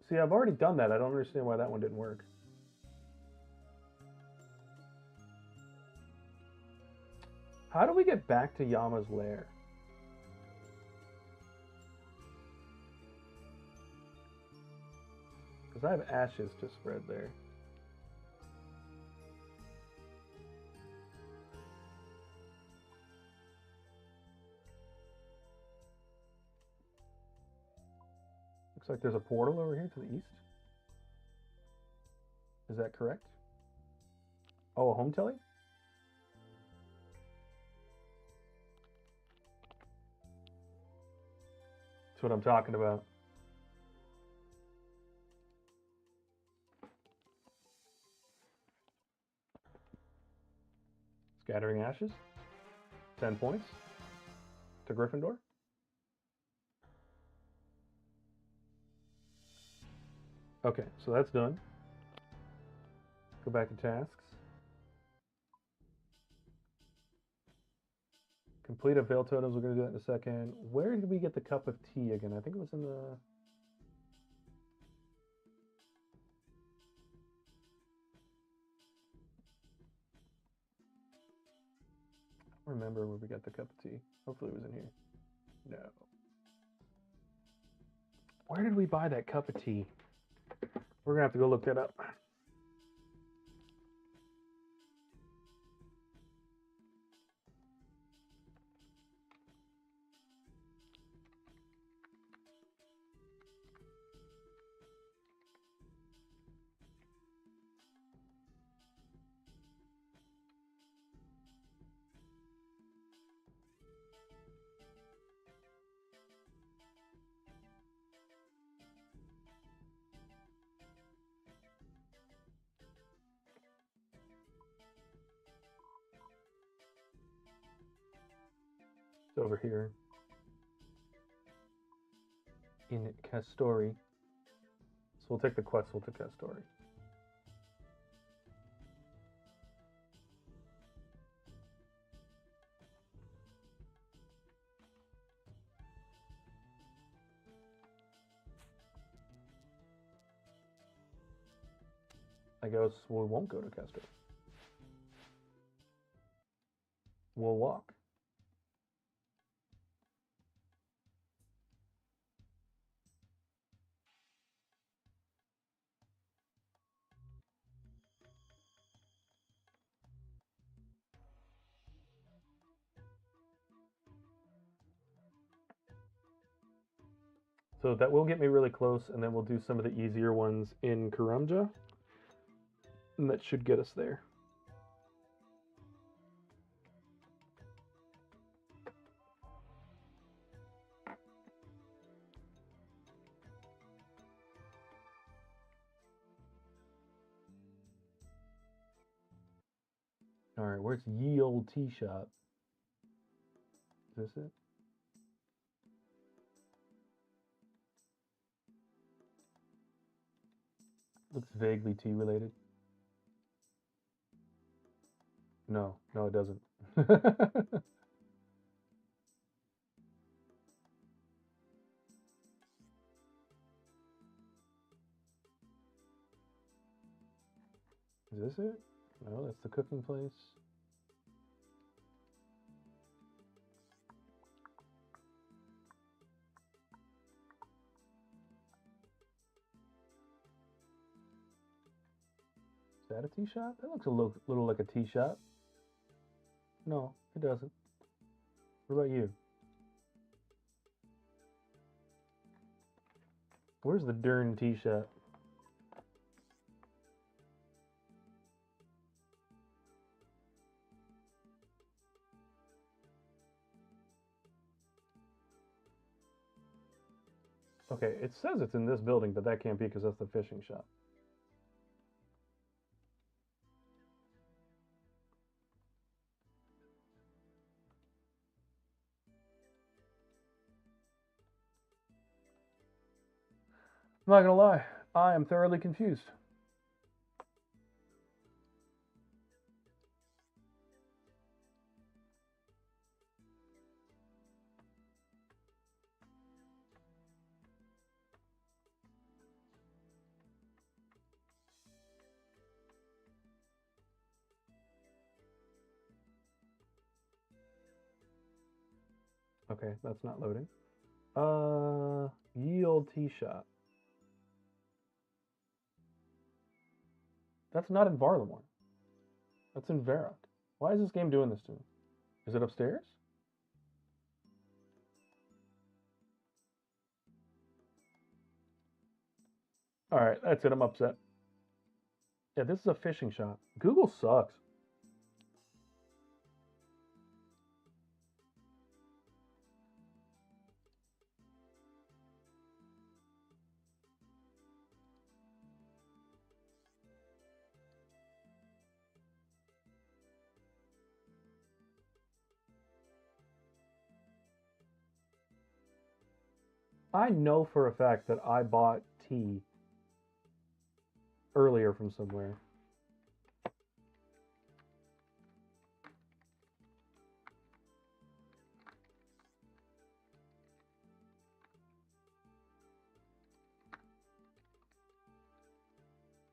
S3: See, I've already done that. I don't understand why that one didn't work. How do we get back to Yama's lair? Because I have ashes to spread there. Looks like there's a portal over here to the east. Is that correct? Oh, a home telly? That's what I'm talking about. Scattering ashes. 10 points to Gryffindor. Okay, so that's done. Go back to tasks. Complete a Veil Totems. We're going to do that in a second. Where did we get the cup of tea again? I think it was in the... I don't remember where we got the cup of tea. Hopefully it was in here. No. Where did we buy that cup of tea? We're going to have to go look that up. It's over here in Castori. So we'll take the Quetzal to Castori. I guess we won't go to Castori. We'll walk. So that will get me really close, and then we'll do some of the easier ones in Karamja. And that should get us there. Alright, where's Ye Old Tea Shop? Is this it? Looks vaguely tea related. No, no it doesn't. Is this it? No, that's the cooking place. Is that a tea shop? That looks a little like a tea shop. No, it doesn't. What about you? Where's the darn tea shop? Okay, it says it's in this building, but that can't be because that's the fishing shop. I'm not gonna lie, I am thoroughly confused. Okay, that's not loading. Yield tea shop. That's not in Varlamore. That's in Varrock. Why is this game doing this to me? Is it upstairs? Alright, that's it. I'm upset. Yeah, this is a fishing shop. Google sucks. I know for a fact that I bought tea earlier from somewhere.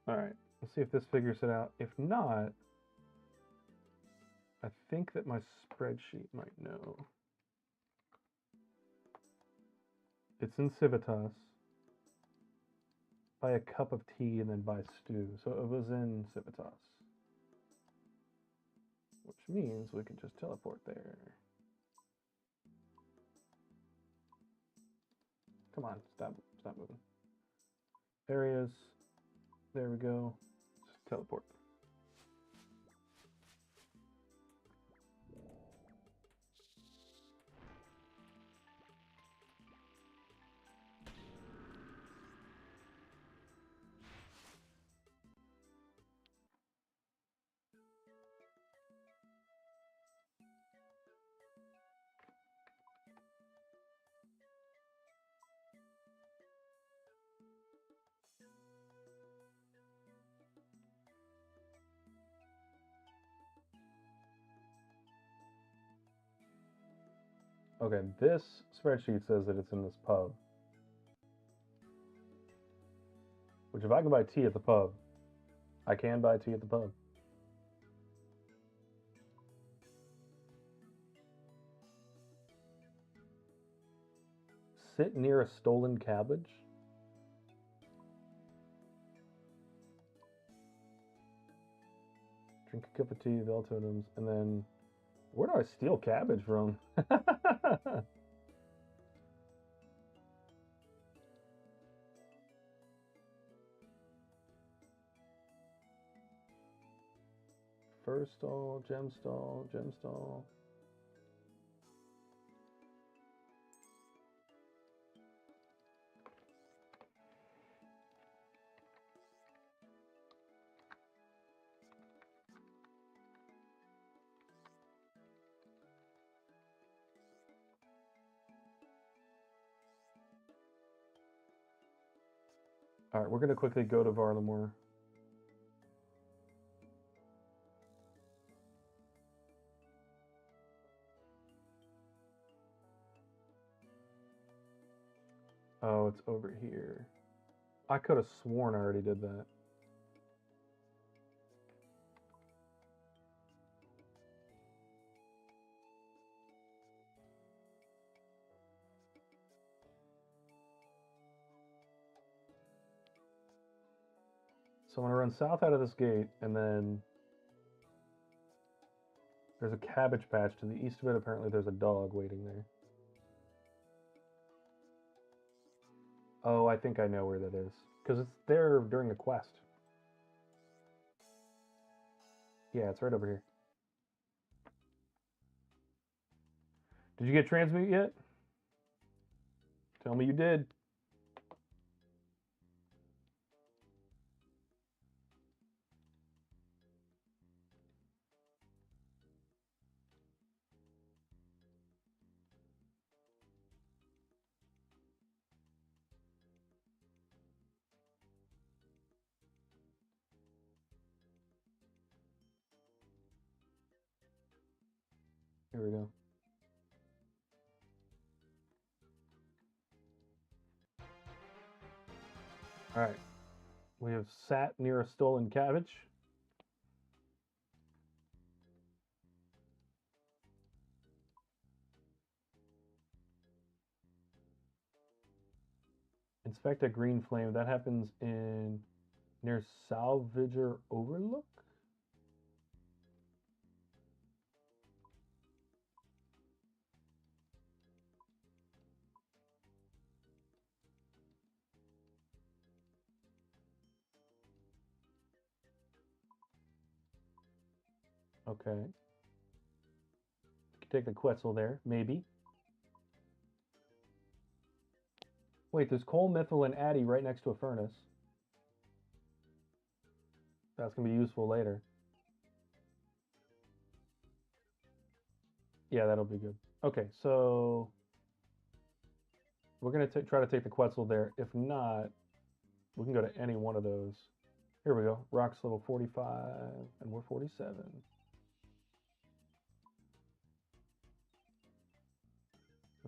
S3: Alright, let's see if this figures it out. If not, I think that my spreadsheet might know. It's in Civitas. Buy a cup of tea and then buy stew. So it was in Civitas. Which means we can just teleport there. Come on, stop moving. There he is. There we go. Just teleport. Okay, this spreadsheet says that it's in this pub. Which if I can buy tea at the pub, I can buy tea at the pub. Sit near a stolen cabbage? Drink a cup of tea, Vel totems, and then where do I steal cabbage from? First stall, gem stall, gem stall. All right, we're going to quickly go to Varlamore. Oh, it's over here. I could have sworn I already did that. So I'm going to run south out of this gate, and then there's a cabbage patch to the east of it. Apparently there's a dog waiting there. Oh, I think I know where that is. Because it's there during the quest. Yeah, it's right over here. Did you get transmute yet? Tell me you did. Here we go. All right. We have sat near a stolen cabbage. Inspect a green flame. That happens in near Salvager Overlook. Okay. You can take the Quetzal there, maybe. Wait, there's coal, methyl, and addy right next to a furnace. That's going to be useful later. Yeah, that'll be good. Okay, so we're going to try to take the Quetzal there. If not, we can go to any one of those. Here we go. Rock's level 45, and we're 47.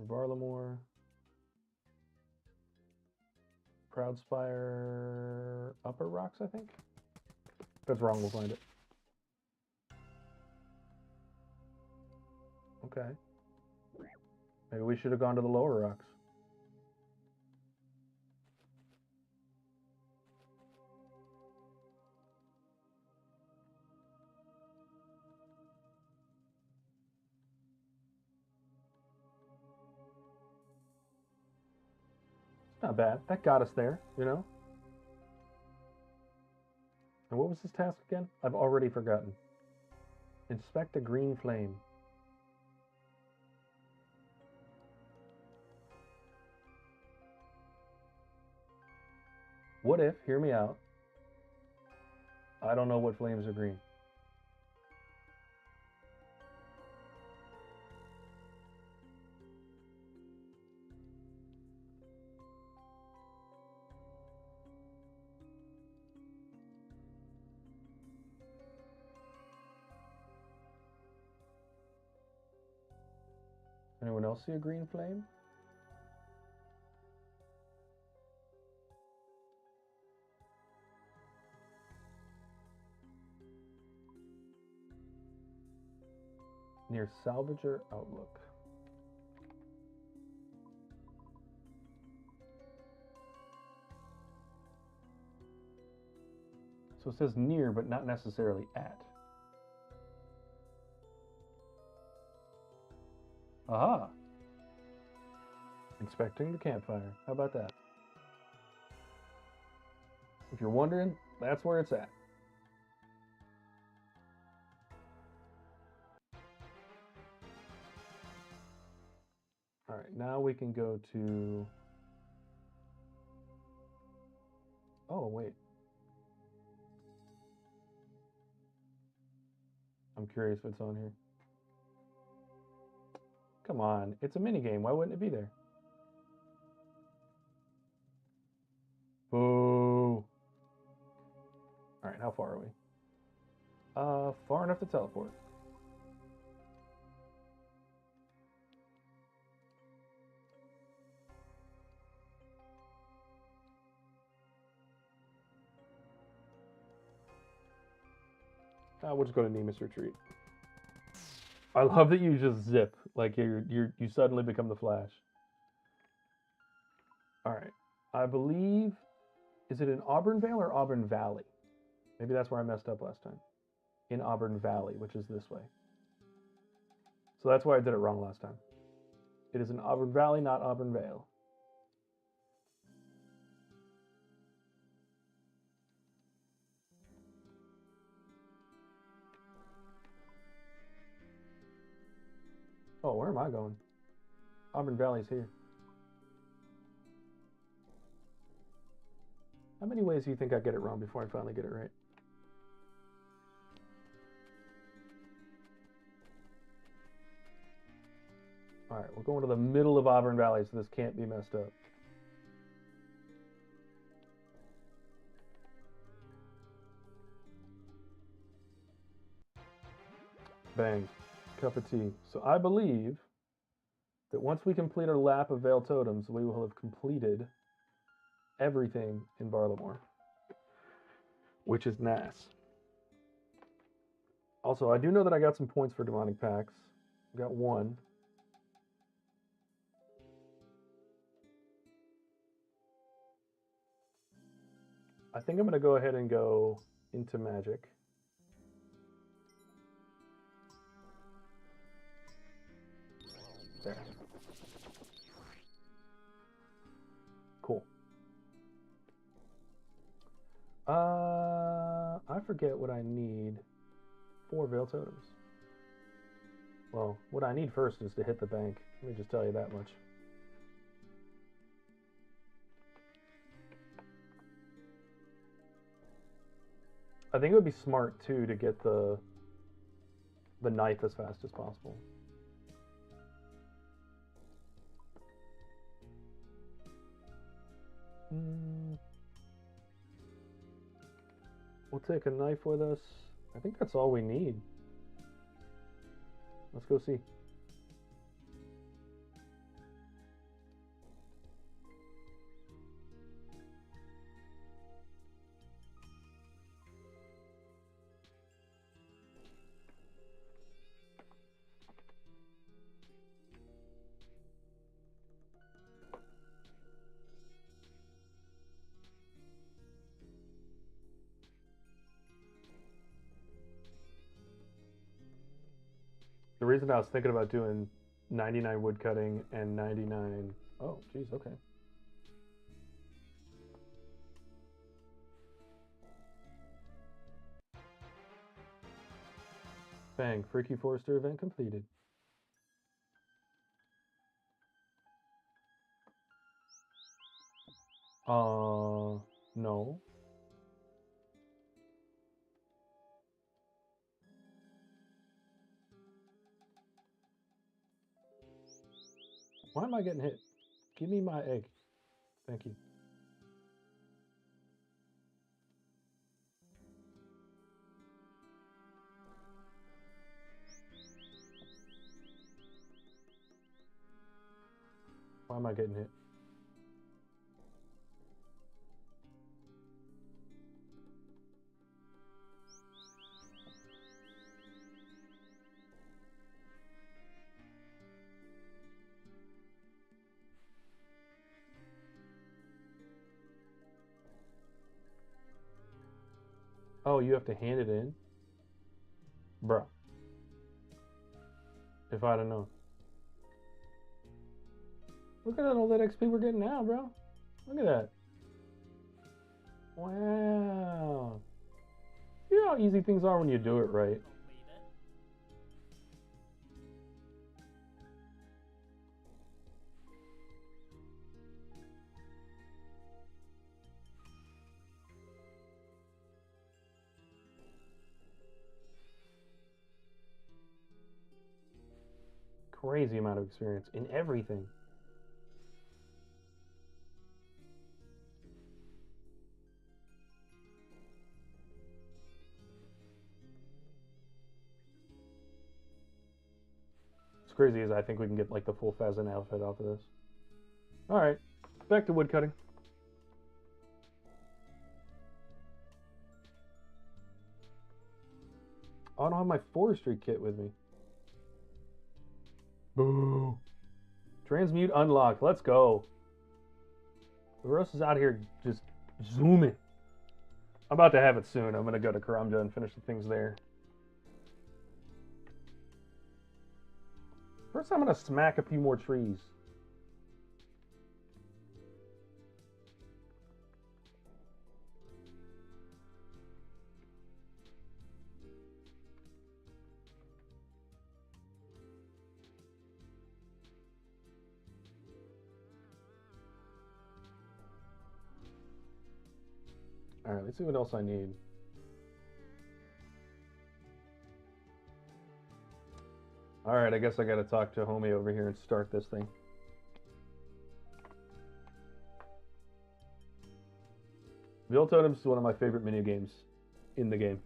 S3: Varlamore. Proudspire Upper Rocks, I think. If that's wrong, we'll find it. Okay. Maybe we should have gone to the Lower Rocks. Not bad. That got us there, you know? And what was this task again? I've already forgotten. Inspect a green flame. What if, hear me out, I don't know what flames are green. Anyone else see a green flame? Near Salvager Outlook. So it says near, but not necessarily at. Aha! Inspecting the campfire. How about that? If you're wondering, that's where it's at. All right, now we can go to... Oh, wait. I'm curious what's on here. Come on, it's a minigame. Why wouldn't it be there? Boo. All right, how far are we? Far enough to teleport. We'll just go to Nemus Retreat. I love that you just zip, like you suddenly become the Flash. All right, I believe, is it in Auburn Vale or Auburn Valley? Maybe that's where I messed up last time. In Auburn Valley, which is this way. So that's why I did it wrong last time. It is in Auburn Valley, not Auburn Vale. Oh, where am I going? Auburn Valley's here. How many ways do you think I get it wrong before I finally get it right? Alright, we're going to the middle of Auburn Valley, so this can't be messed up. Bang. Cup of tea. So I believe that once we complete our lap of Vale Totems, we will have completed everything in Barlamore, which is nice. Also, I do know that I got some points for demonic packs. I got one. I think I'm going to go ahead and go into Magic. There. Cool. I forget what I need for Vale Totems. Well, what I need first is to hit the bank. Let me just tell you that much. I think it would be smart too to get the knife as fast as possible. We'll take a knife with us. I think that's all we need. Let's go see. The reason I was thinking about doing 99 wood cutting and 99... Oh, geez, okay. Bang, Freaky Forester event completed. No. Why am I getting hit? Give me my egg. Thank you. Why am I getting hit? Oh, you have to hand it in? Bruh. If I'd have known. Look at all that XP we're getting now, bro. Look at that. Wow. You know how easy things are when you do it right. Crazy amount of experience in everything. What's crazy is I think we can get like the full pheasant outfit off of this. Alright, back to woodcutting. Oh, I don't have my forestry kit with me. Boo. Transmute unlocked. Let's go. The Rose is out here just zooming. I'm about to have it soon. I'm gonna go to Karamja and finish the things there. First, I'm gonna smack a few more trees. All right, let's see what else I need. All right, I guess I gotta talk to homie over here and start this thing. Build Totems is one of my favorite mini games in the game.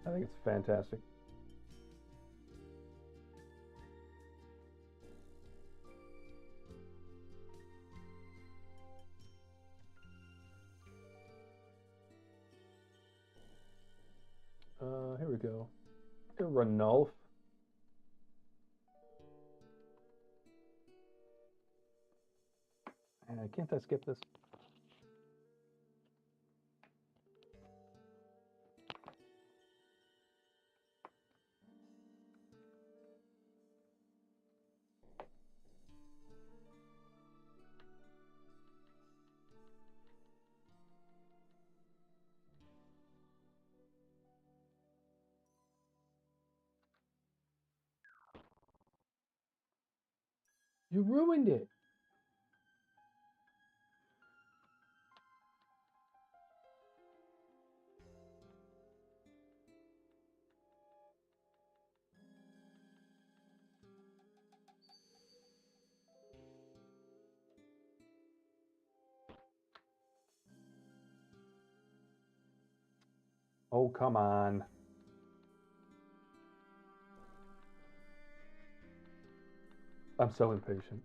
S3: I think it's fantastic. Here we go. Ranulf. Can't I skip this? You ruined it. Oh, come on. I'm so impatient.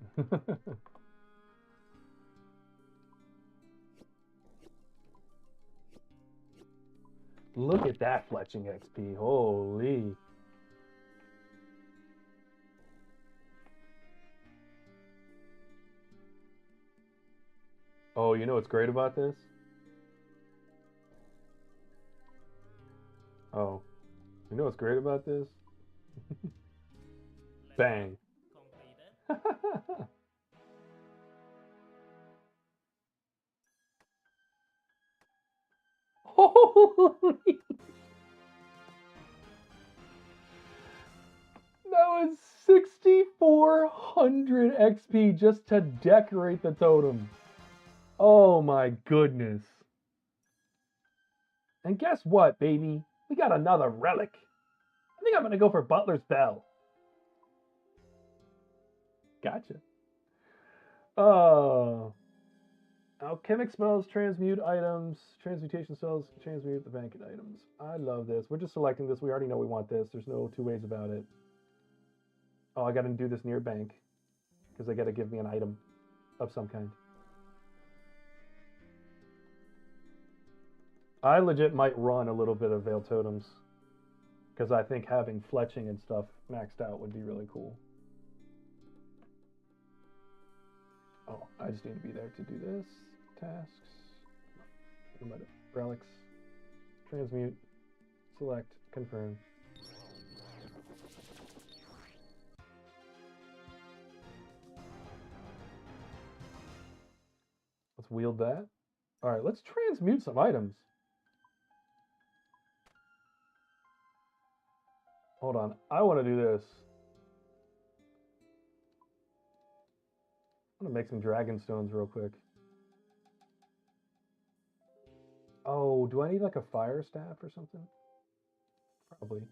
S3: Look at that fletching XP. Holy. Oh, you know what's great about this? Oh. You know what's great about this? Bang.
S2: Completed.
S3: Holy. That was 6,400 XP just to decorate the totem. Oh my goodness. And guess what, baby? We got another relic. I think I'm going to go for Butler's Bell. Gotcha. Oh. Alchemic spells, transmute items, transmutation spells, transmute the banquet items. I love this. We're just selecting this. We already know we want this. There's no two ways about it. Oh, I got to do this near bank because they got to give me an item of some kind. I legit might run a little bit of Veiled Totems because I think having fletching and stuff maxed out would be really cool. Oh, I just need to be there to do this. Tasks. Relics. Transmute. Select. Confirm. Let's wield that. All right, let's transmute some items. Hold on. I want to do this. I'm going to make some dragon stones real quick. Oh, do I need like a fire staff or something? Probably.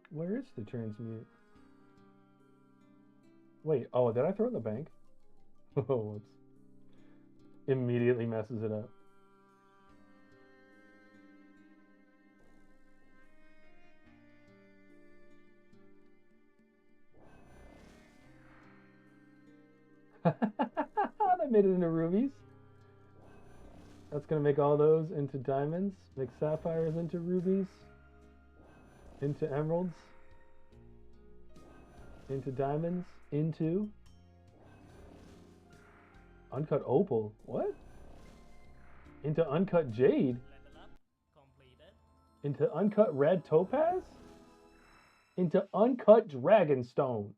S3: Where is the transmute? Wait, oh, did I throw it in the bank? Oh, whoops. Immediately messes it up. That made it into rubies. That's gonna make all those into diamonds. Make sapphires into rubies. Into emeralds. Into diamonds. Into uncut opal. What? Into uncut jade.
S2: Level up completed.
S3: Into uncut red topaz. Into uncut dragonstone.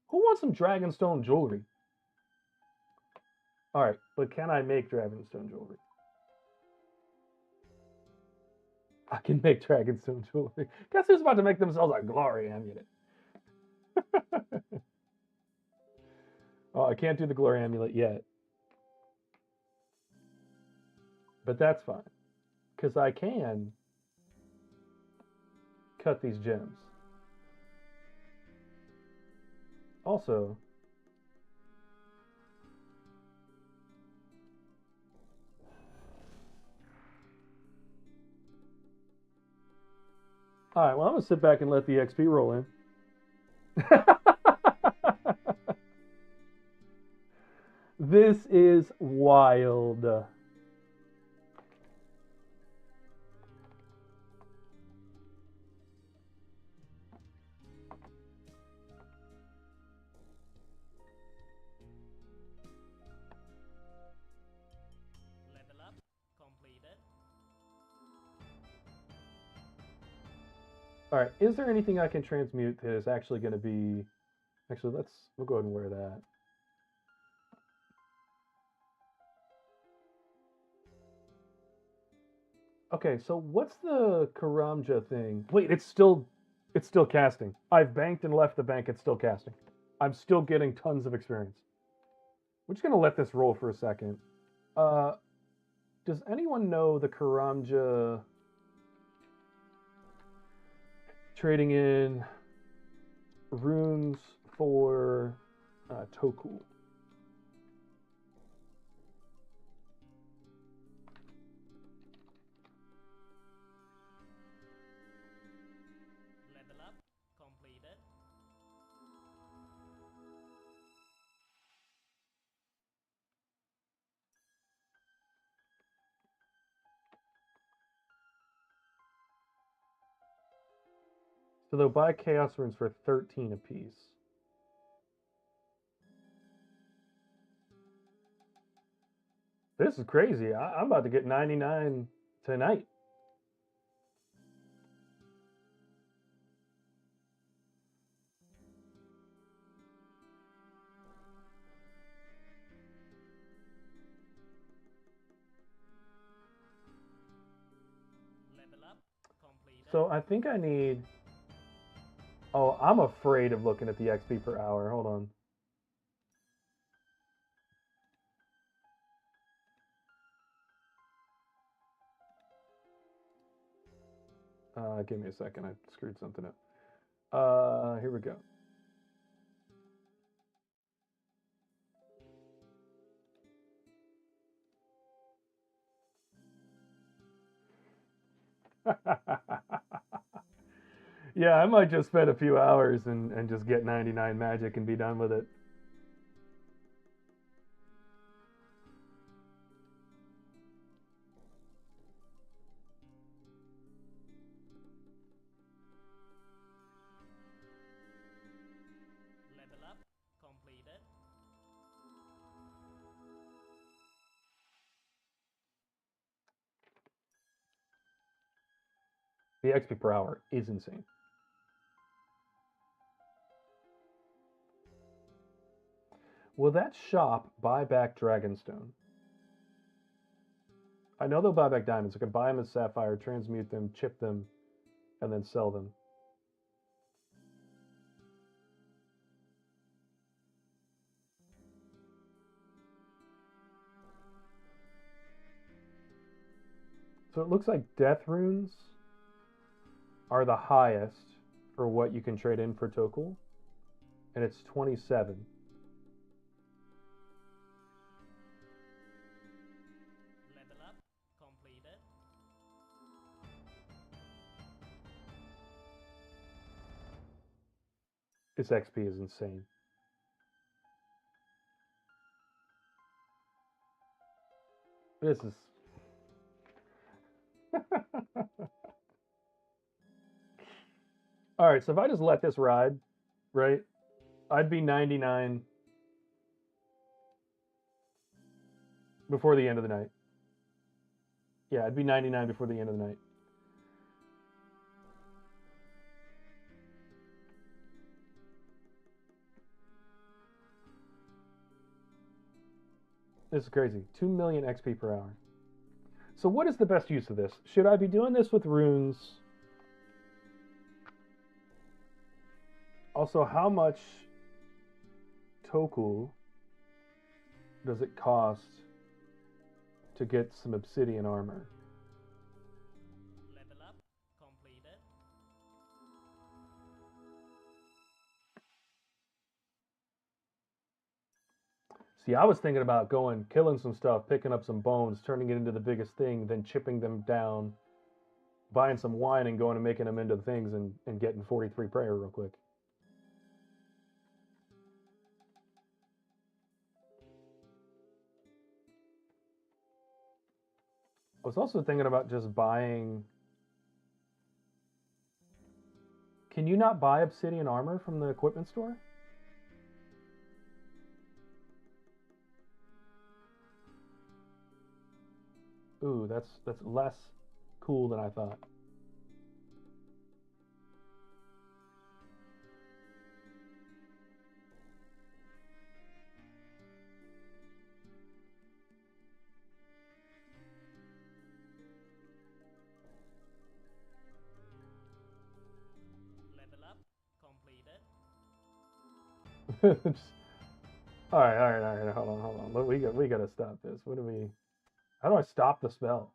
S3: Who wants some dragonstone jewelry? All right, but can I make dragonstone jewelry? I can make dragonstone jewelry. Guess who's about to make themselves a glory amulet? Oh, I can't do the glory amulet yet. But that's fine. Because I can cut these gems. Also, all right, well, I'm going to sit back and let the XP roll in. This is wild.
S2: Level up completed.
S3: All right, is there anything I can transmute that is actually going to be... Actually, we'll go ahead and wear that. Okay, so what's the Karamja thing? Wait, it's still casting. I've banked and left the bank, it's still casting. I'm still getting tons of experience. We're just gonna let this roll for a second. Does anyone know the Karamja trading in runes for Toku?
S2: Level up completed.
S3: So they'll buy Chaos Runes for 13 apiece. This is crazy. I'm about to get 99 tonight.
S2: Level up completed.
S3: So I think I need... Oh, I'm afraid of looking at the XP per hour. Hold on. Give me a second. I screwed something up. Here we go. Yeah, I might just spend a few hours and just get 99 magic and be done with it.
S2: Level up completed.
S3: The XP per hour is insane. Will that shop buy back Dragonstone? I know they'll buy back diamonds. I can buy them as sapphire, transmute them, chip them, and then sell them. So it looks like death runes are the highest for what you can trade in for Tokul, and it's 27.
S2: Level up completed.
S3: Its XP is insane. This is... All right, so if I just let this ride, right, I'd be 99 before the end of the night. Yeah, I'd be 99 before the end of the night. This is crazy. 2 million XP per hour. So what is the best use of this? Should I be doing this with runes? Also, how much toku does it cost to get some obsidian armor?
S2: Level up completed.
S3: See, I was thinking about going, killing some stuff, picking up some bones, turning it into the biggest thing, then chipping them down, buying some wine and going and making them into things and getting 43 prayer real quick. I was also thinking about just buying... Can you not buy obsidian armor from the equipment store? Ooh, that's less cool than I thought.
S2: Level up completed.
S3: Just, all right. Hold on. Look, we gotta stop this. What do we? How do I stop the spell?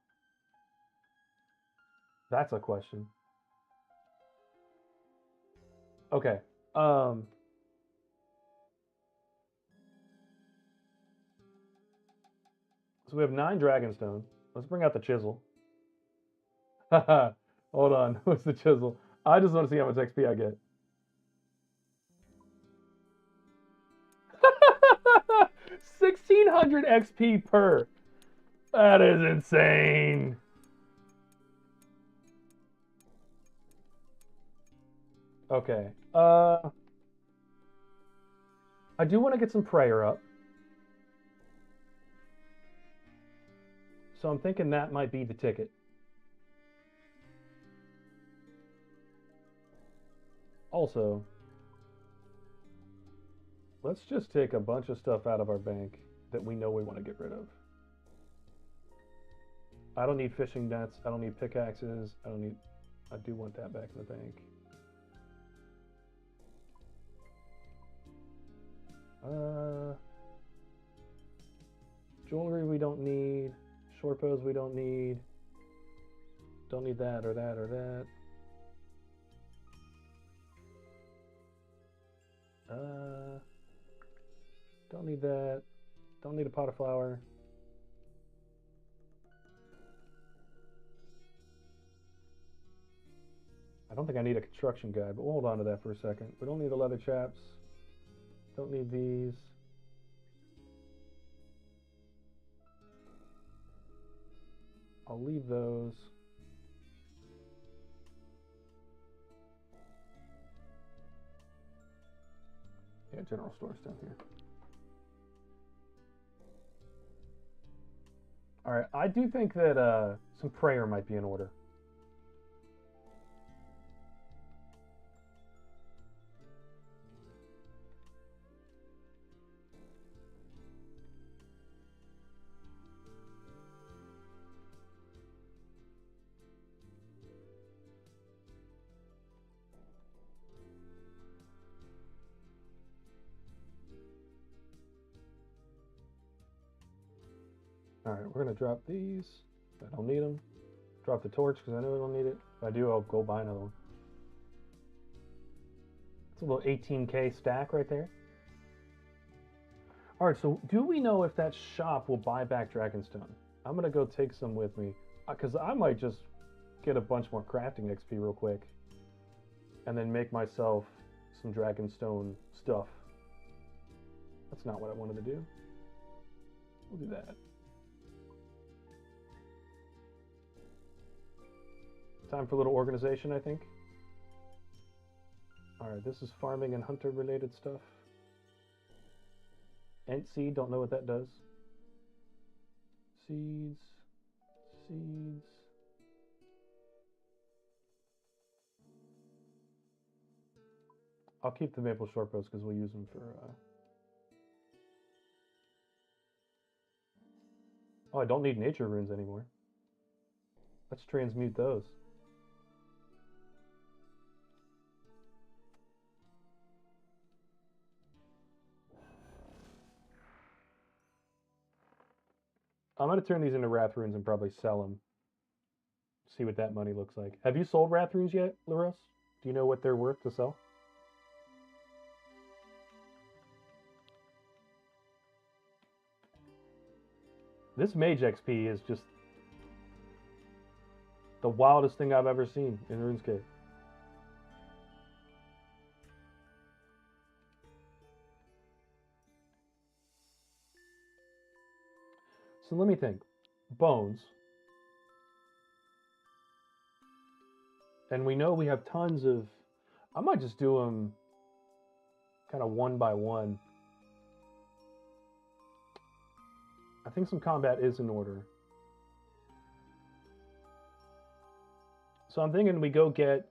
S3: That's a question. Okay. So we have 9 Dragonstone. Let's bring out the chisel. Hold on. What's the chisel? I just want to see how much XP I get. 1600 XP per. That is insane. Okay. I do want to get some prayer up. So I'm thinking that might be the ticket. Also, let's just take a bunch of stuff out of our bank that we know we want to get rid of. I don't need fishing nets. I don't need pickaxes. I do want that back in the bank. Jewelry we don't need. Short bows we don't need. Don't need that or that or that. Don't need that. Don't need a pot of flour. I don't think I need a construction guide, but we'll hold on to that for a second. We don't need the leather chaps. Don't need these. I'll leave those. Yeah, general store's down here. All right, I do think that some prayer might be in order. All right, we're gonna drop these. I don't need them. Drop the torch because I know I don't need it. If I do, I'll go buy another one. It's a little 18k stack right there. All right, so do we know if that shop will buy back Dragonstone? I'm gonna go take some with me because I might just get a bunch more crafting XP real quick and then make myself some Dragonstone stuff. That's not what I wanted to do. We'll do that. Time for a little organization, I think. Alright, this is farming and hunter related stuff. Ent seed, don't know what that does. Seeds. Seeds. I'll keep the maple shortbows because we'll use them for... Oh, I don't need nature runes anymore. Let's transmute those. I'm going to turn these into wrath runes and probably sell them. See what that money looks like. Have you sold wrath runes yet, Laros? Do you know what they're worth to sell? This mage XP is just the wildest thing I've ever seen in RuneScape. So let me think. Bones. And we know we have tons of... I might just do them kind of one by one. I think some combat is in order. So I'm thinking we go get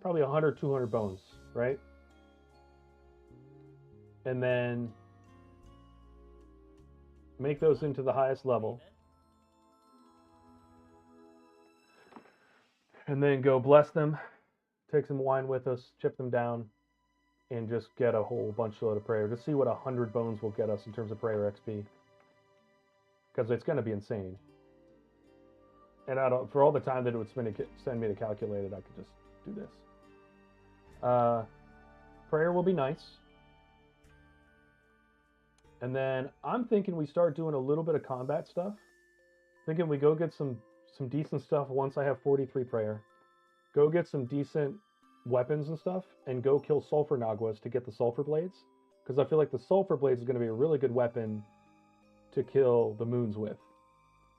S3: probably 100, 200 bones, right? And then make those into the highest level. And then go bless them, take some wine with us, chip them down, and just get a whole bunch load of prayer. Just see what 100 bones will get us in terms of prayer XP. Because it's going to be insane. And I don't, for all the time that it would send me to calculate it, I could just do this. Prayer will be nice. And then I'm thinking we start doing a little bit of combat stuff. Thinking we go get some decent stuff once I have 43 prayer. Go get some decent weapons and stuff, and go kill sulfur naguas to get the sulfur blades. Because I feel like the sulfur blades is going to be a really good weapon to kill the moons with.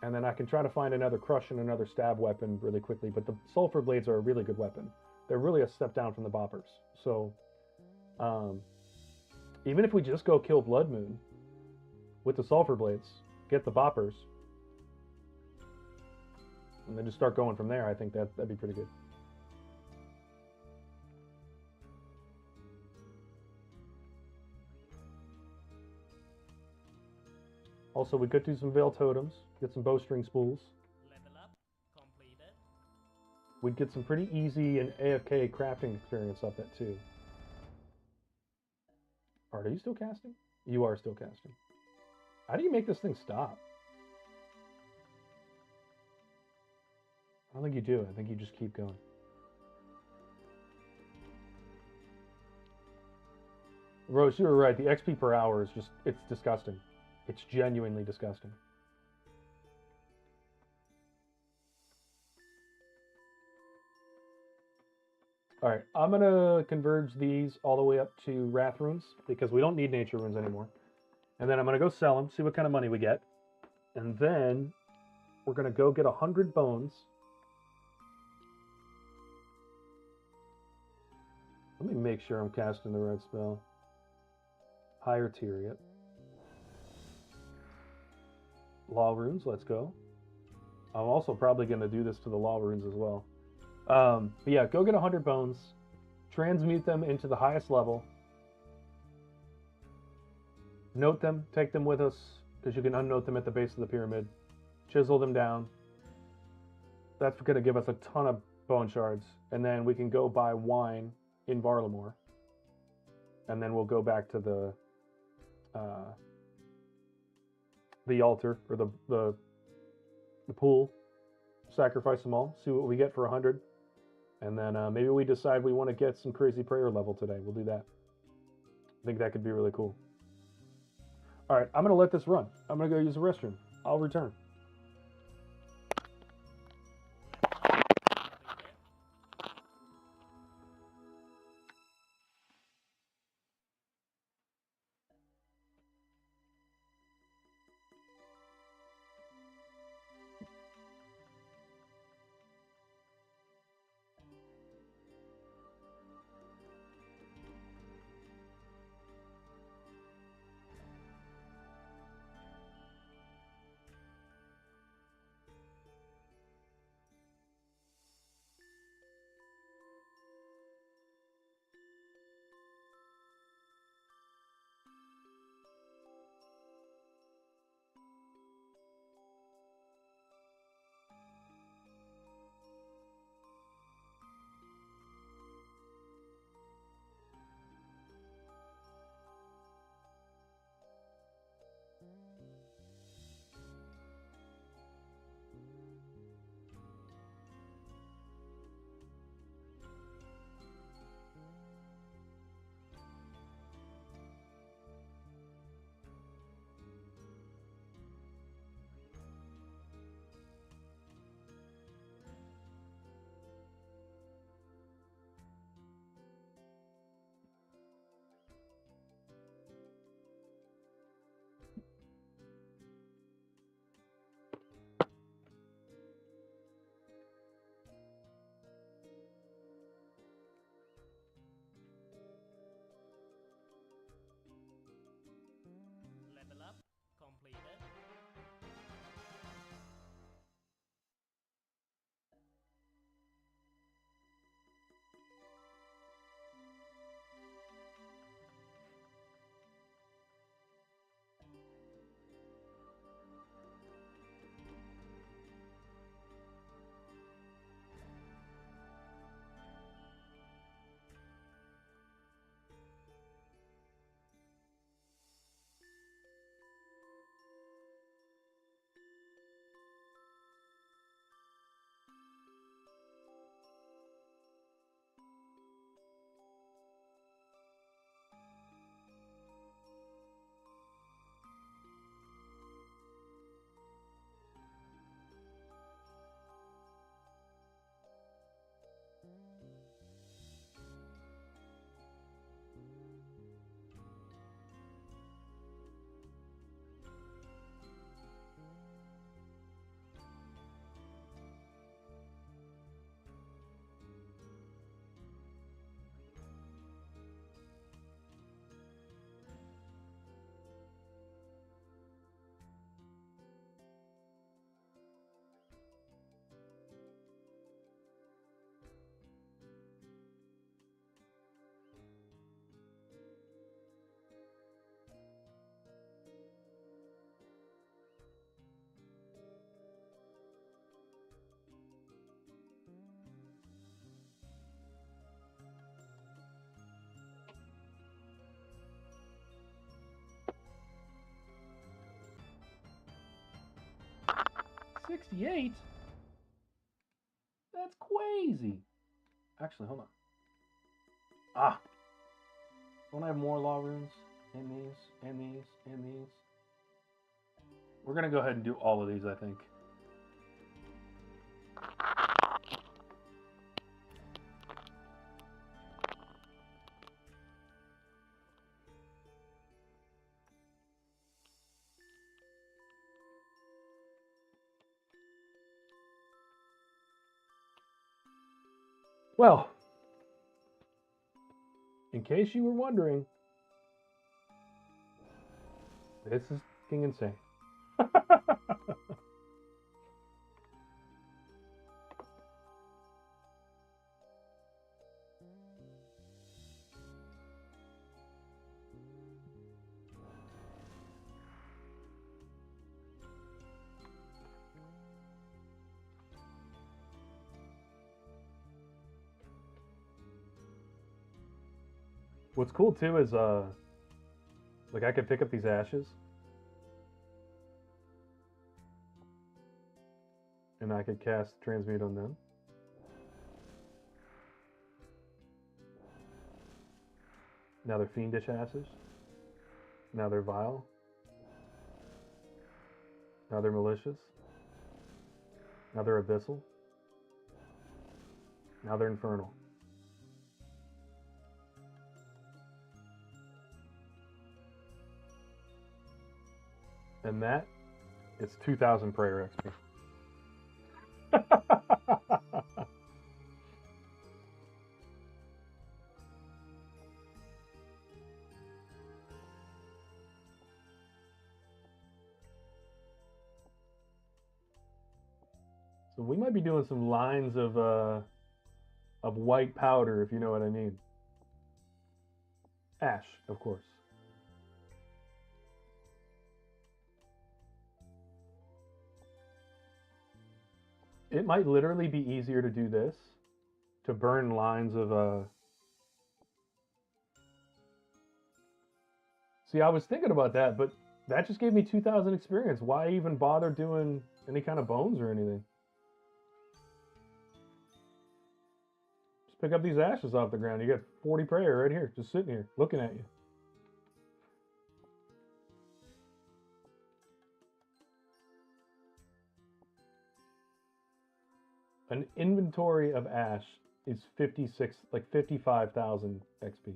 S3: And then I can try to find another crush and another stab weapon really quickly. But the sulfur blades are a really good weapon. They're really a step down from the boppers. So even if we just go kill Blood Moon with the sulfur blades, get the boppers, and then just start going from there, I think that'd be pretty good. Also, we could do some Veil Totems, get some bowstring spools.
S2: Level up completed.
S3: We'd get some pretty easy and AFK crafting experience off that too. Art, are you still casting? You are still casting. How do you make this thing stop? I don't think you do. I think you just keep going. Rose, you were right. The XP per hour is just, it's disgusting. It's genuinely disgusting. All right, I'm going to converge these all the way up to Wrath Runes because we don't need Nature Runes anymore. And then I'm going to go sell them, see what kind of money we get. And then we're going to go get 100 bones. Let me make sure I'm casting the right spell. Higher tier, yep. Law runes, let's go. I'm also probably going to do this to the law runes as well. But yeah, go get 100 bones. Transmute them into the highest level. Note them, take them with us, because you can unnote them at the base of the pyramid. Chisel them down. That's going to give us a ton of bone shards. And then we can go buy wine in Varlamore, and then we'll go back to the altar or the pool, sacrifice them all, see what we get for 100, and then maybe we decide we want to get some crazy prayer level today. We'll do that. I think that could be really cool. All right, I'm gonna let this run. I'm gonna go use the restroom. I'll return. 68? That's crazy. Actually, hold on. Ah. Don't I have more law runes? And these, and these, and these. We're going to go ahead and do all of these, I think. Well, in case you were wondering, this is fucking insane. What's cool too is like I could pick up these ashes and I could cast transmute on them. Now they're fiendish ashes. Now they're vile. Now they're malicious. Now they're abyssal. Now they're infernal. And that is 2,000 prayer XP. So we might be doing some lines of white powder, if you know what I mean. Ash, of course. It might literally be easier to do this, to burn lines of See, I was thinking about that, but that just gave me 2,000 experience. Why even bother doing any kind of bones or anything? Just pick up these ashes off the ground. You got 40 prayer right here, just sitting here, looking at you. An inventory of ash is 56, like 55,000 XP.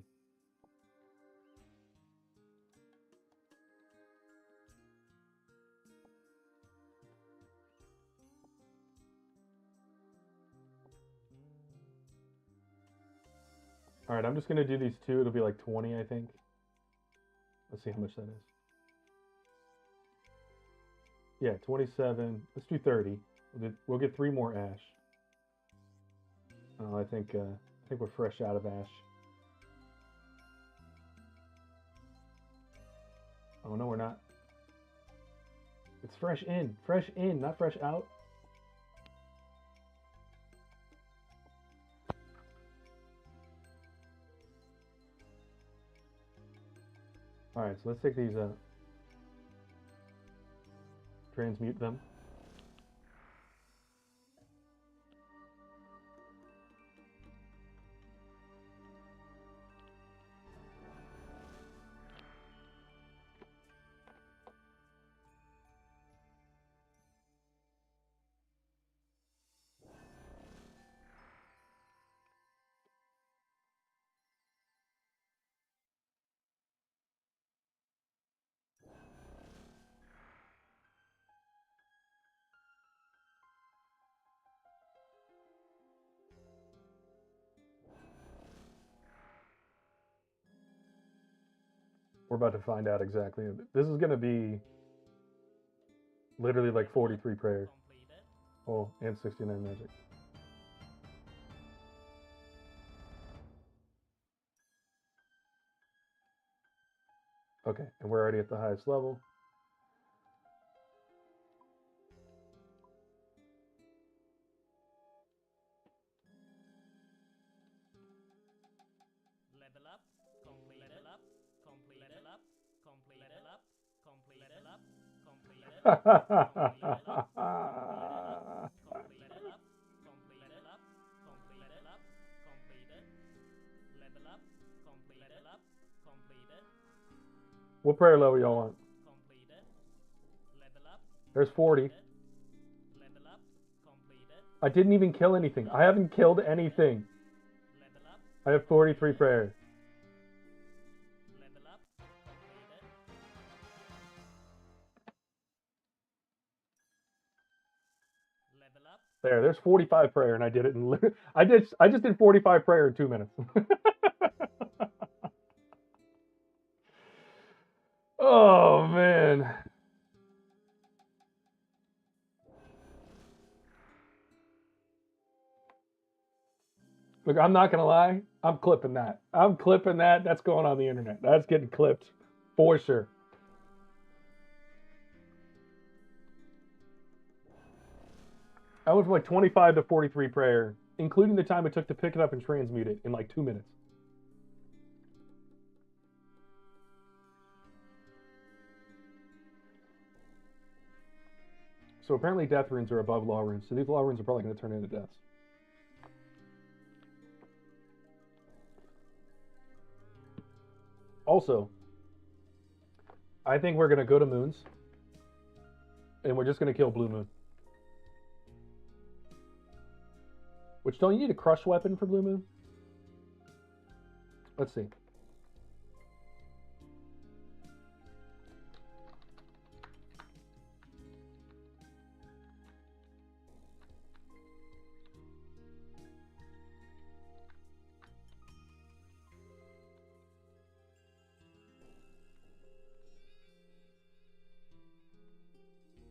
S3: All right, I'm just gonna do these two. It'll be like 20, I think. Let's see how much that is. Yeah, 27. Let's do 30. We'll get 3 more ash. Oh, I think we're fresh out of ash. Oh no, we're not. It's fresh in, not fresh out. All right, so let's take these out. Transmute them. We're about to find out exactly. This is going to be literally like 43 prayer. Oh, and 69 magic. Okay, and we're already at the highest level.
S2: Level up, completed up, completed up, completed up, completed up, completed up, completed up, completed up.
S3: What prayer level y'all want?
S2: Completed. Level up.
S3: There's 40.
S2: Level up. Completed.
S3: I didn't even kill anything. I haven't killed anything.
S2: Level up.
S3: I have 43 prayers.
S2: Level up. Completed. Level up.
S3: There's 45 prayer, and I did it in. I just did 45 prayer in 2 minutes. Oh man. Look, I'm not gonna lie. I'm clipping that. I'm clipping that. That's going on the internet. That's getting clipped for sure. That was like 25 to 43 prayer, including the time it took to pick it up and transmute it in like 2 minutes. So apparently death runes are above law runes, so these law runes are probably going to turn into deaths. Also, I think we're going to go to moons, and we're just going to kill blue moon. Which, don't you need a crush weapon for blue moon? Let's see.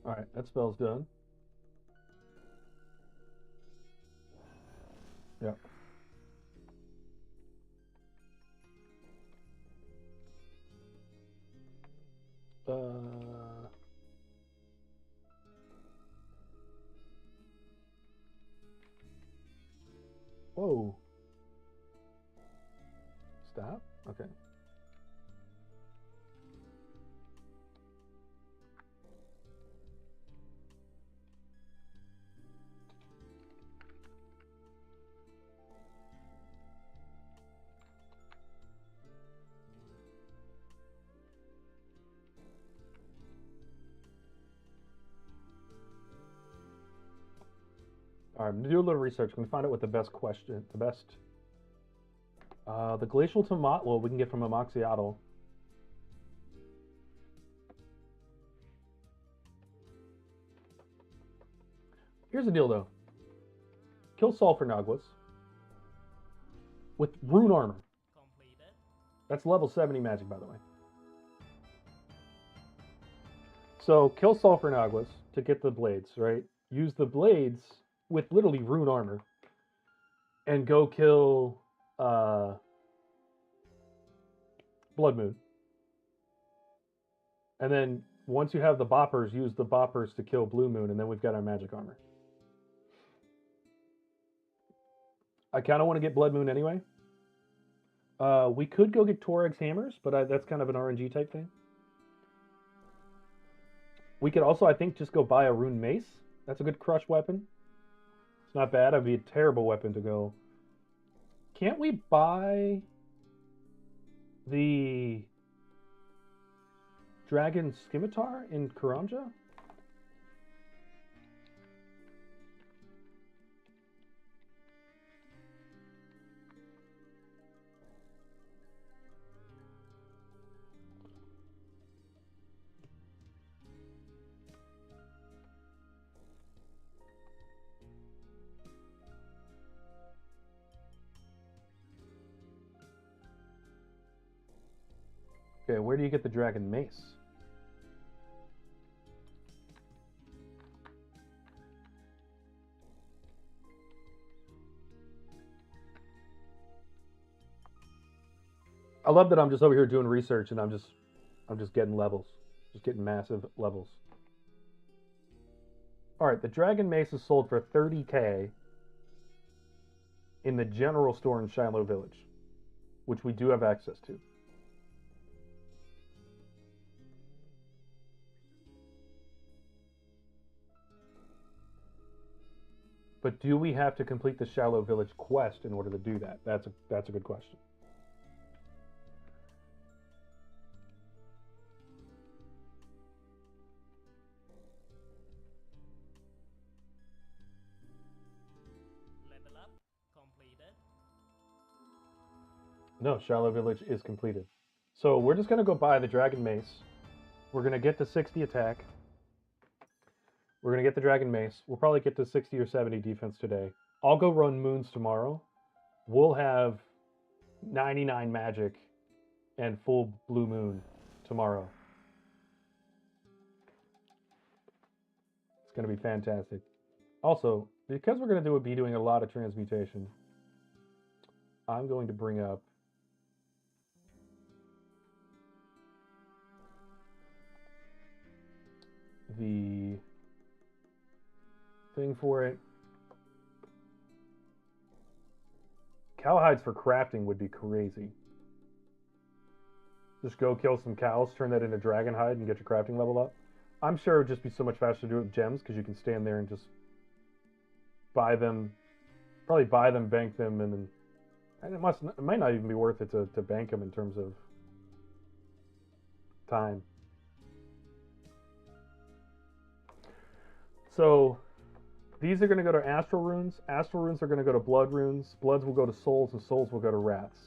S3: Alright, that spell's done. Yep. Whoa. Stop? Okay. All right, I'm gonna do a little research. I'm gonna find out what the best the glacial tomato we can get from Amoxyatl. Here's the deal, though. Kill Sulfur Naguas with rune armor.
S2: Completed.
S3: That's level 70 magic, by the way. So kill Sulfur Naguas to get the blades, right? Use the blades with literally rune armor, and go kill Blood Moon. And then once you have the boppers, use the boppers to kill Blue Moon, and then we've got our magic armor. I kind of want to get Blood Moon anyway. We could go get Torag's hammers, but that's kind of an RNG type thing. We could also, I think, just go buy a rune mace. That's a good crush weapon. It's not bad. That'd be a terrible weapon to go. Can't we buy the Dragon Scimitar in Karamja? Okay, where do you get the Dragon Mace? I love that I'm just over here doing research and I'm just getting levels. Just getting massive levels. Alright, the Dragon Mace is sold for 30k in the general store in Shiloh Village, which we do have access to. But do we have to complete the Shallow Village quest in order to do that? That's a good question. No, Shiloh Village is completed. So we're just going to go buy the Dragon Mace. We're going to get to 60 attack. We're going to get the Dragon Mace. We'll probably get to 60 or 70 defense today. I'll go run Moons tomorrow. We'll have 99 magic and full Blue Moon tomorrow. It's going to be fantastic. Also, because we're going to be doing a lot of transmutation, I'm going to bring up the thing for it. Cowhides for crafting would be crazy. Just go kill some cows, turn that into dragon hide, and get your crafting level up. I'm sure it would just be so much faster to do it with gems, because you can stand there and just buy them, probably buy them, bank them, and then it might not even be worth it to bank them in terms of time. So these are going to go to astral runes. Astral runes are going to go to blood runes. Bloods will go to souls, and souls will go to rats.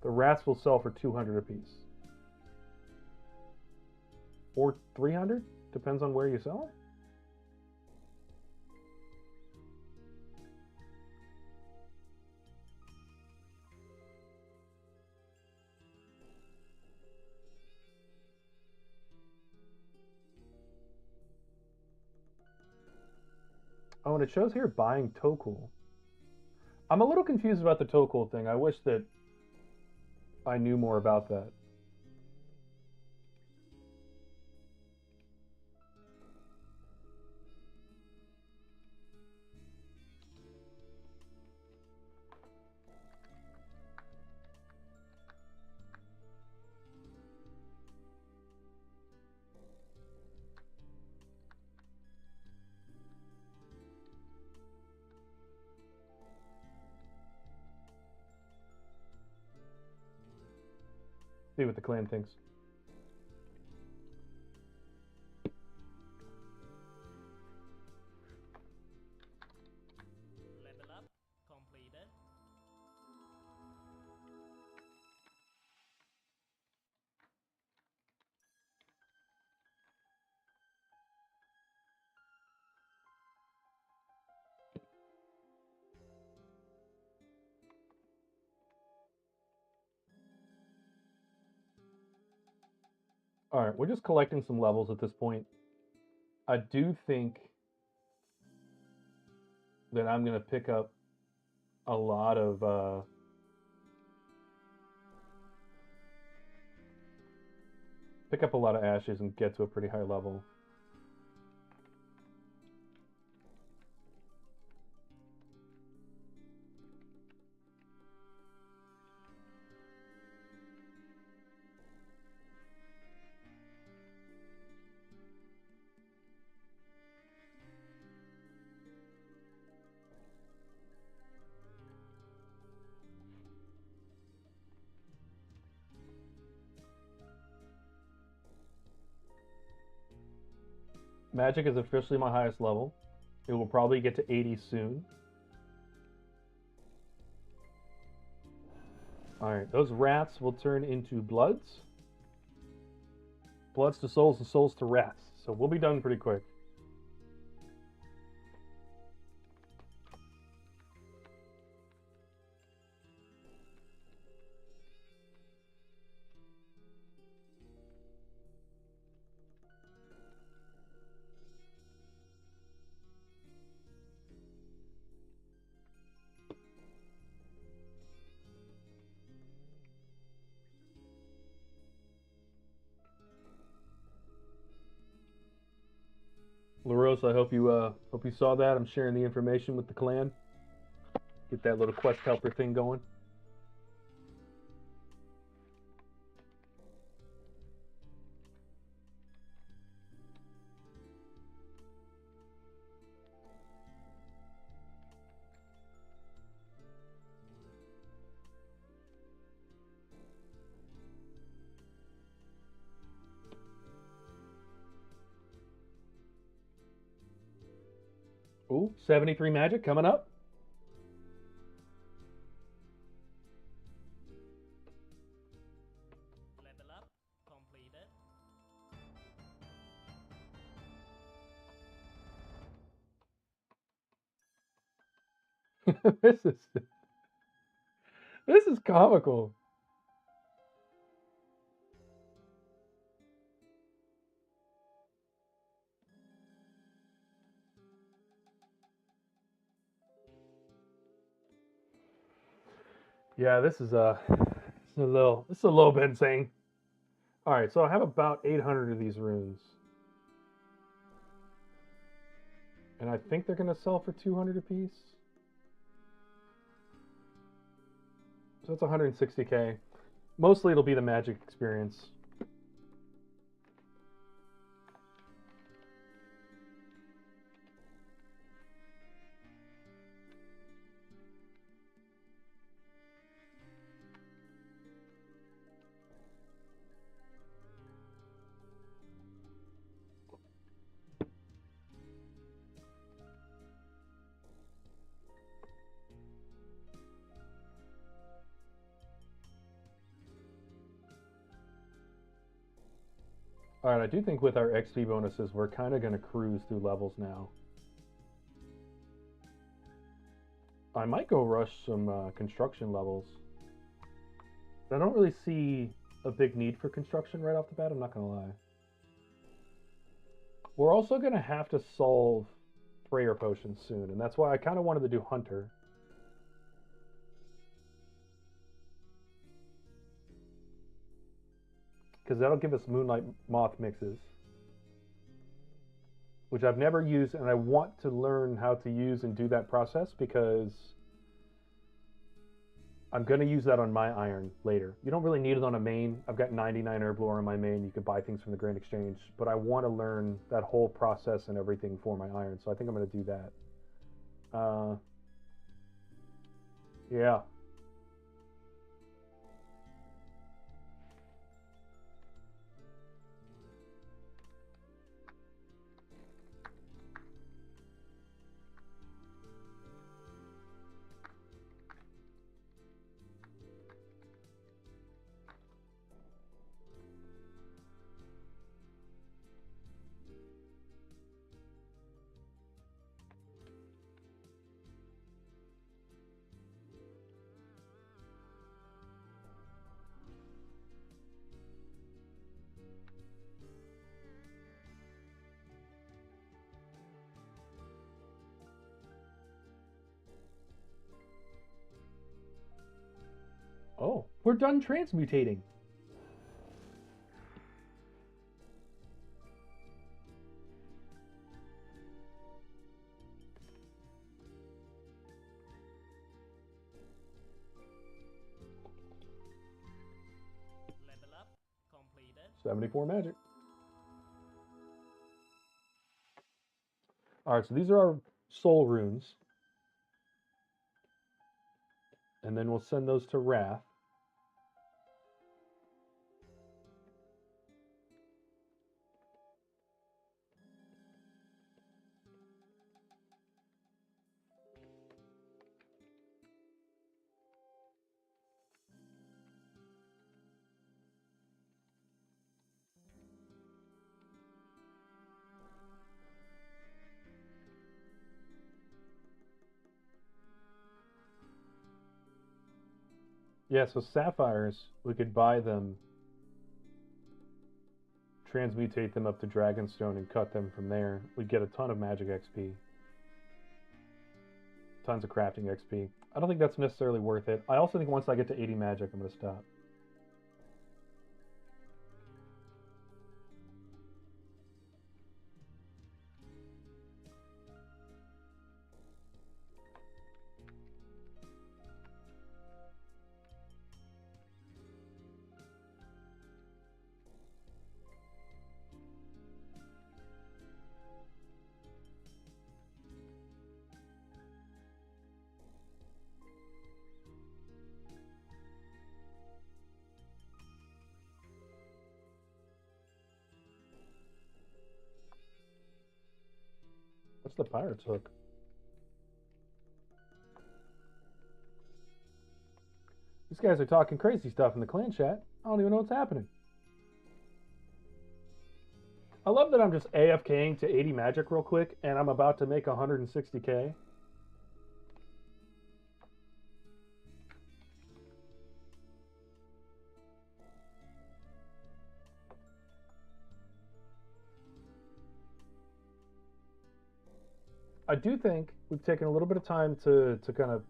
S3: The rats will sell for 200 apiece. Or 300? Depends on where you sell it. Oh, and it shows here buying Tokul. I'm a little confused about the Tokul thing. I wish that I knew more about that. See what the clan thinks.
S2: Level up completed.
S3: All right, we're just collecting some levels at this point. I do think that I'm going to pick up a lot of ashes and get to a pretty high level. Magic is officially my highest level. It will probably get to 80 soon. Alright, those rats will turn into bloods. Bloods to souls and souls to rats. So we'll be done pretty quick. LaRose, I hope you saw that. I'm sharing the information with the clan. Get that little quest helper thing going. Ooh, 73 magic coming up. this is this is comical. Yeah, this is this is a little bit insane. All right, so I have about 800 of these runes, and I think they're gonna sell for 200 apiece. So that's 160k. Mostly it'll be the magic experience. All right, I do think with our XP bonuses, we're kind of going to cruise through levels now. I might go rush some construction levels. I don't really see a big need for construction right off the bat, I'm not going to lie. We're also going to have to solve prayer potions soon, and that's why I kind of wanted to do Hunter. Because that'll give us Moonlight Moth mixes, which I've never used, and I want to learn how to use and do that process because I'm going to use that on my iron later. You don't really need it on a main. I've got 99 herb lore on my main. You could buy things from the Grand Exchange, but I want to learn that whole process and everything for my iron, so I think I'm going to do that. Yeah. Oh, we're done transmutating.
S2: Level up completed.
S3: 74 magic. All right, so these are our soul runes. And then we'll send those to Wrath. Yeah, so sapphires, we could buy them, transmutate them up to Dragonstone, and cut them from there. We'd get a ton of magic XP. Tons of crafting XP. I don't think that's necessarily worth it. I also think once I get to 80 magic, I'm going to stop. What's the pirate's hook? These guys are talking crazy stuff in the clan chat. I don't even know what's happening. I love that I'm just AFKing to 80 magic real quick, and I'm about to make 160k. I do think we've taken a little bit of time to kind of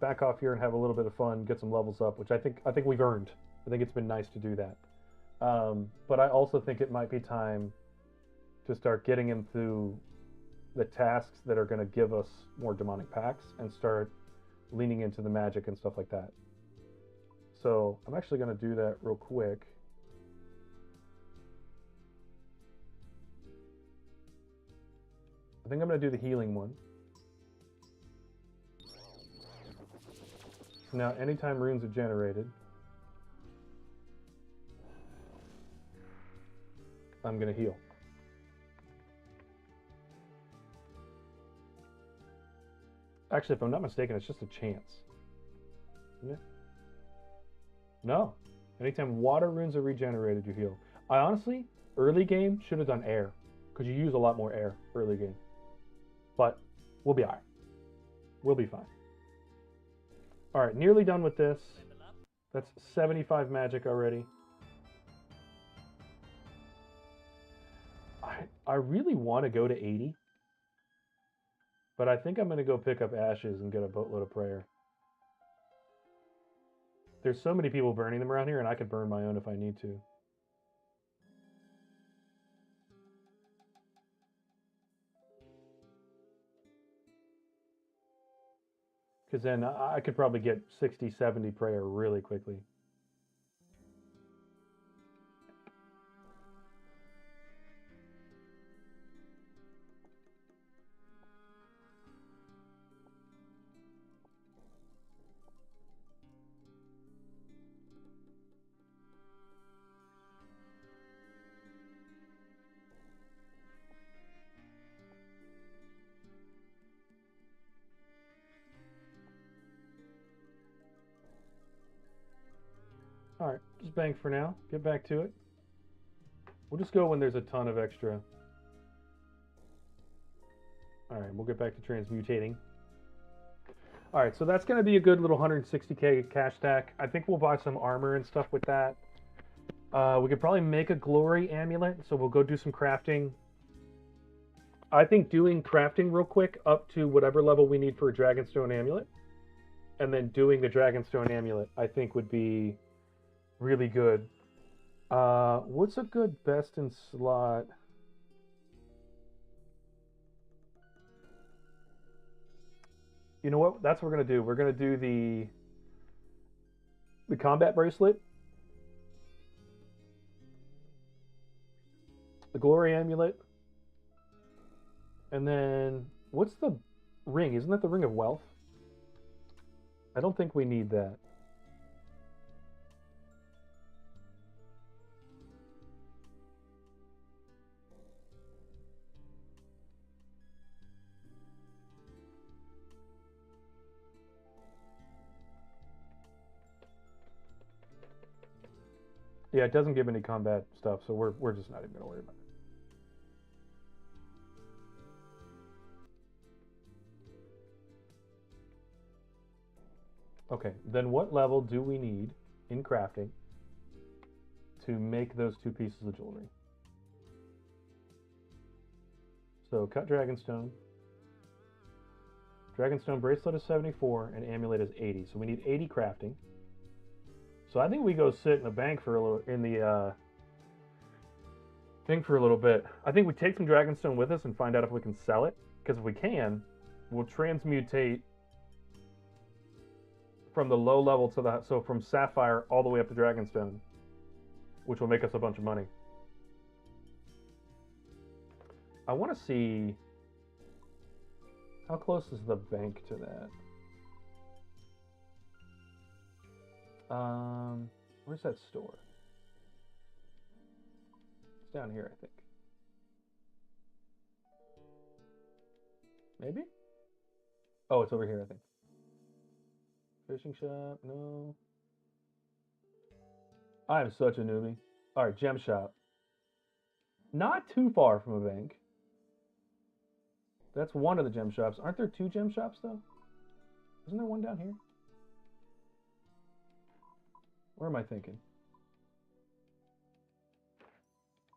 S3: back off here and have a little bit of fun, get some levels up, which I think we've earned. I think it's been nice to do that. But I also think it might be time to start getting into the tasks that are going to give us more demonic packs and start leaning into the magic and stuff like that. So I'm actually going to do that real quick. I think I'm going to do the healing one. So now anytime runes are generated, I'm going to heal. Actually, if I'm not mistaken, it's just a chance. Isn't it? No. Anytime water runes are regenerated, you heal. I honestly, early game, should have done air. Because you use a lot more air early game. But we'll be alright. We'll be fine. Alright, nearly done with this. That's 75 magic already. I really want to go to 80. But I think I'm going to go pick up ashes and get a boatload of prayer. There's so many people burning them around here, and I could burn my own if I need to. Because then I could probably get 60, 70 prayer really quickly. Alright, just bank for now. Get back to it. We'll just go when there's a ton of extra. Alright, we'll get back to transmutating. Alright, so that's going to be a good little 160k cash stack. I think we'll buy some armor and stuff with that. We could probably make a glory amulet, so we'll go do some crafting. I think doing crafting real quick up to whatever level we need for a Dragonstone amulet, and then doing the Dragonstone amulet, I think would be really good. What's a good best in slot? You know what? That's what we're gonna do. We're gonna do the combat bracelet, the glory amulet, and then what's the ring? Isn't that the ring of wealth? I don't think we need that. Yeah, it doesn't give any combat stuff, so we're just not even gonna worry about it. Okay, then what level do we need in crafting to make those two pieces of jewelry? So cut Dragonstone. Dragonstone bracelet is 74 and amulet is 80. So we need 80 crafting. So I think we go sit in the bank for a little in the thing for a little bit. I think we take some Dragonstone with us and find out if we can sell it. Because if we can, we'll transmutate from the low level to the so from Sapphire all the way up to Dragonstone, which will make us a bunch of money. I want to see how close is the bank to that. Where's that store? It's down here, I think. Maybe? Oh, it's over here, I think. Fishing shop, no. I am such a newbie. Alright, gem shop. Not too far from a bank. That's one of the gem shops. Aren't there two gem shops, though? Isn't there one down here? Where am I thinking?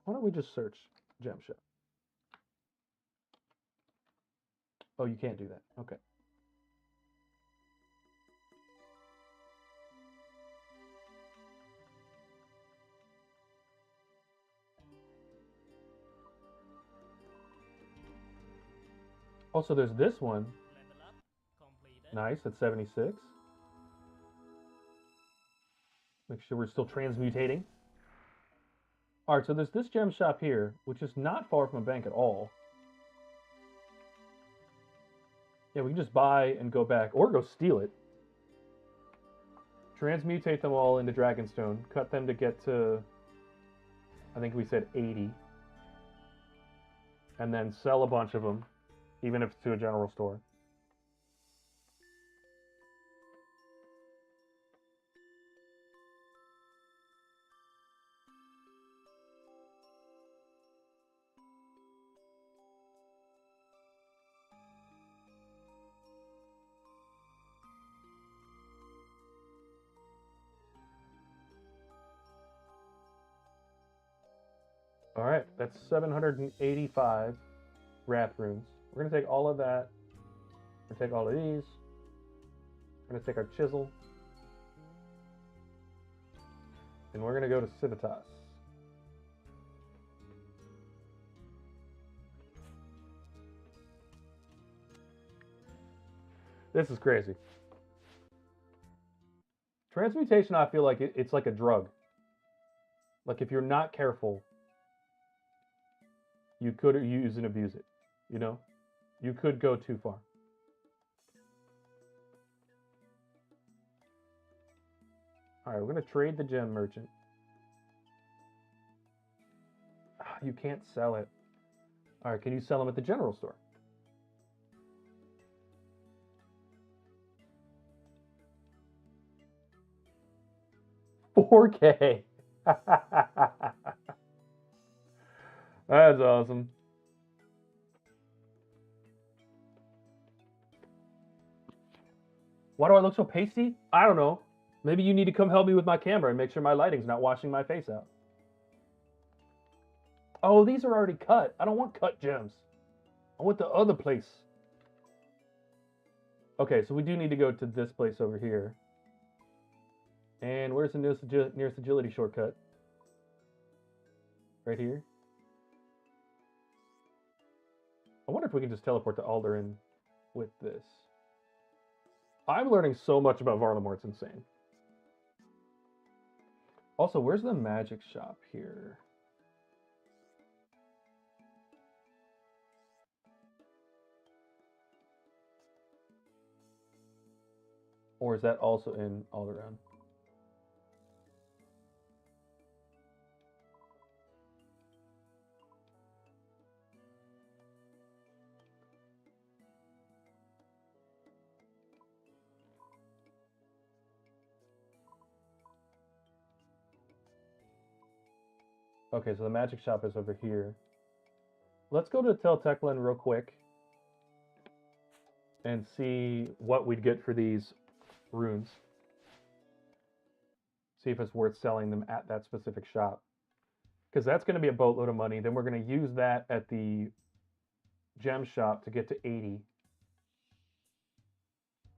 S3: Why don't we just search gem shop? Oh, you can't do that. Okay. Also, there's this one.
S2: Level up completed.
S3: Nice, at 76. Make sure we're still transmutating. All right, so there's this gem shop here, which is not far from a bank at all. Yeah, we can just buy and go back, or go steal it. Transmutate them all into Dragonstone. Cut them to get to, I think we said 80. And then sell a bunch of them, even if it's to a general store. All right, that's 785 wrath runes. We're gonna take all of that. We're gonna take all of these. We're gonna take our chisel. And we're gonna go to Civitas. This is crazy. Transmutation, I feel like it's like a drug. Like if you're not careful, you could use and abuse it. You know? You could go too far. All right, we're going to trade the gem merchant. You can't sell it. All right, can you sell them at the general store? $4K. That's awesome. Why do I look so pasty? I don't know. Maybe you need to come help me with my camera and make sure my lighting's not washing my face out. Oh, these are already cut. I don't want cut gems. I want the other place. Okay, so we do need to go to this place over here. And where's the nearest agility shortcut? Right here. I wonder if we can just teleport to Alderan with this. I'm learning so much about Varlamore, it's insane. Also, where's the magic shop here? Or is that also in Alderan? Okay, so the magic shop is over here. Let's go to Tel Teklan real quick and see what we'd get for these runes. See if it's worth selling them at that specific shop. Because that's going to be a boatload of money. Then we're going to use that at the gem shop to get to 80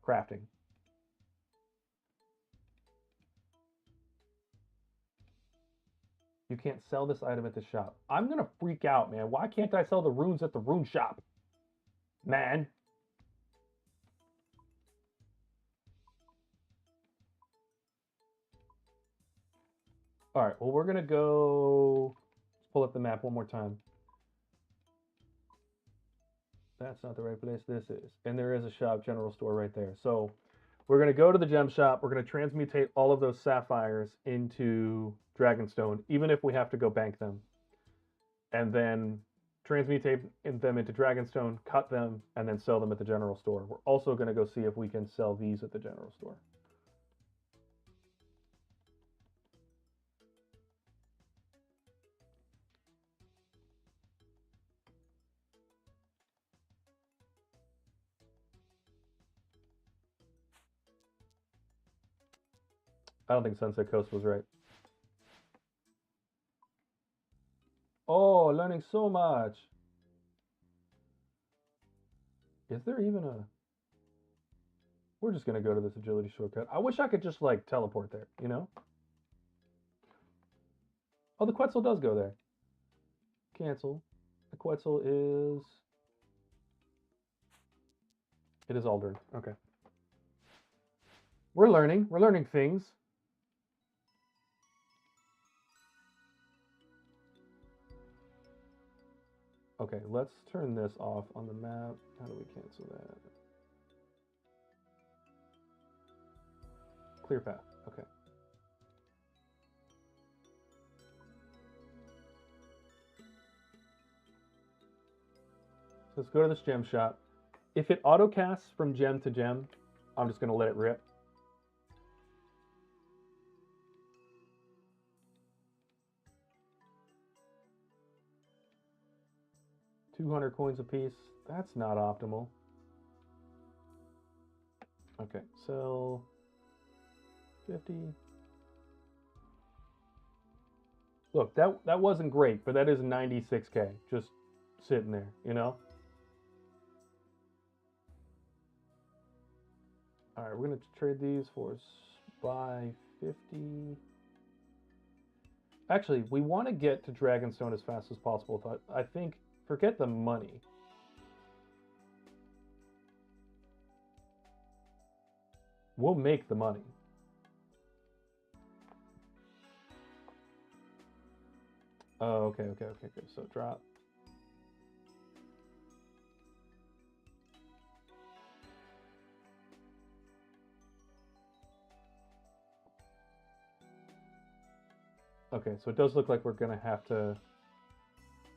S3: crafting. You can't sell this item at the shop. I'm going to freak out, man. Why can't I sell the runes at the rune shop? Man. All right, well, we're going to go... Let's pull up the map one more time. That's not the right place. This is. And there is a shop, general store right there. So we're going to go to the gem shop. We're going to transmutate all of those sapphires into Dragonstone, even if we have to go bank them. And then transmutate them into Dragonstone, cut them, and then sell them at the general store. We're also going to go see if we can sell these at the general store. I don't think Sunset Coast was right. Oh, learning so much. Is there even a... We're just going to go to this agility shortcut. I wish I could just, like, teleport there, you know? Oh, the Quetzal does go there. Cancel. The Quetzal is... It is Aldern. Okay. We're learning. We're learning things. Okay, let's turn this off on the map. How do we cancel that? Clear path. Okay. So let's go to this gem shop. If it auto-casts from gem to gem, I'm just going to let it rip. $200 coins apiece. That's not optimal. Okay, sell 50. Look, that wasn't great, but that is 96k just sitting there, you know? All right, we're going to trade these for buy 50. Actually, we want to get to Dragonstone as fast as possible. So I think, forget the money. We'll make the money. Oh, okay. So drop. Okay, so it does look like we're gonna have to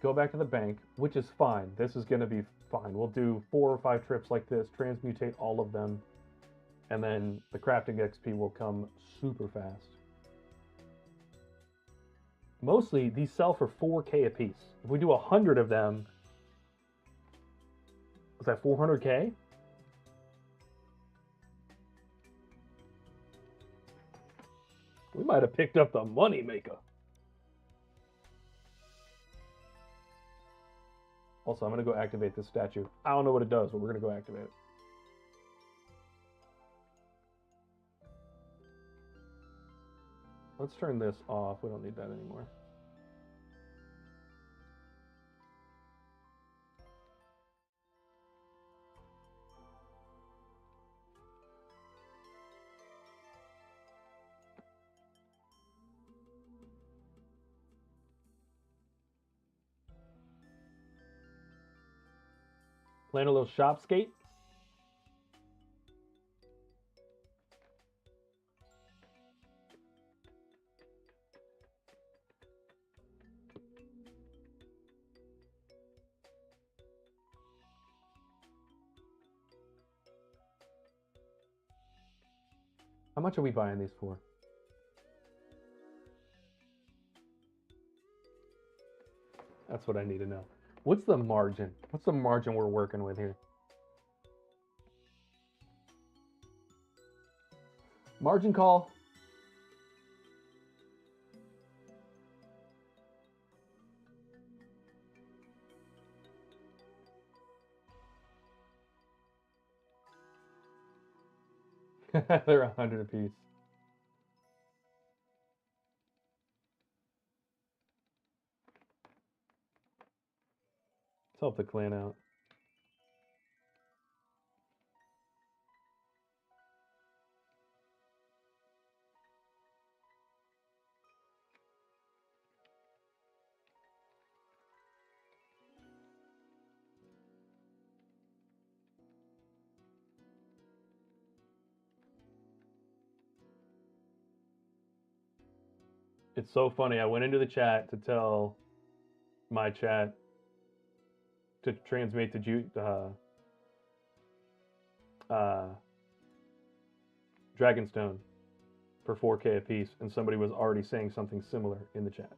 S3: go back to the bank, which is fine. This is gonna be fine. We'll do 4 or 5 trips like this, transmutate all of them, and then the crafting XP will come super fast. Mostly, these sell for 4k a piece. If we do 100 of them, is that 400k? We might have picked up the money maker. Also, I'm going to go activate this statue. I don't know what it does, but we're going to go activate it. Let's turn this off. We don't need that anymore. Playing a little shop skate. How much are we buying these for? That's what I need to know. What's the margin? What's the margin we're working with here? Margin call. They're 100 apiece. Let's help the clan out. It's so funny. I went into the chat to tell my chat to transmit to Dragonstone for 4k a piece, and somebody was already saying something similar in the chat.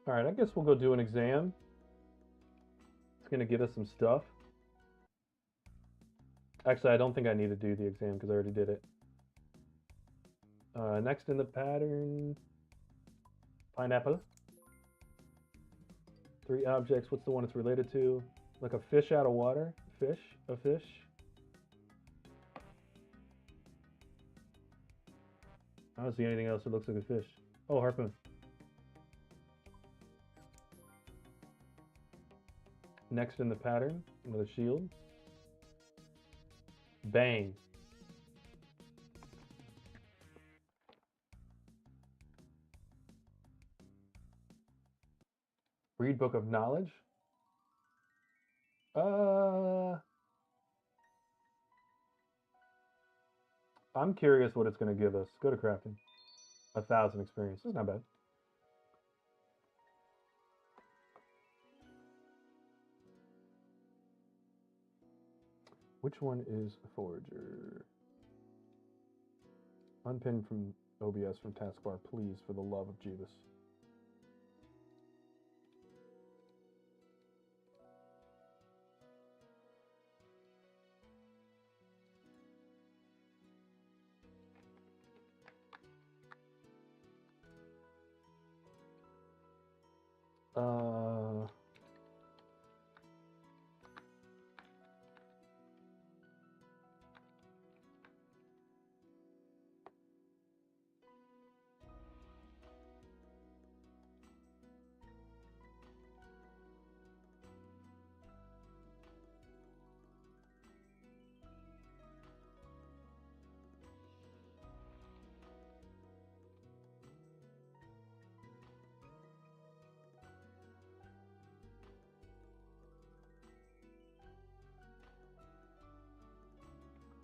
S3: All right, I guess we'll go do an exam. It's going to give us some stuff. Actually, I don't think I need to do the exam because I already did it. Next in the pattern, pineapple. 3 objects. What's the one it's related to? Like a fish out of water? Fish? A fish? I don't see anything else that looks like a fish. Oh, harpoon. Next in the pattern, another shield. Bang. Read Book of Knowledge. I'm curious what it's going to give us. Go to crafting. 1,000 experience. That's not bad. Which one is Forager? Unpin from OBS from taskbar, please, for the love of Jeebus.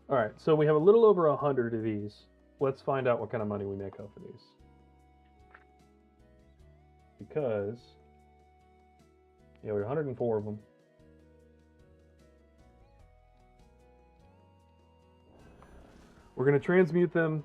S3: All right, so we have a little over 100 of these. Let's find out what kind of money we make off of these. Because, yeah, we have 104 of them. We're going to transmute them.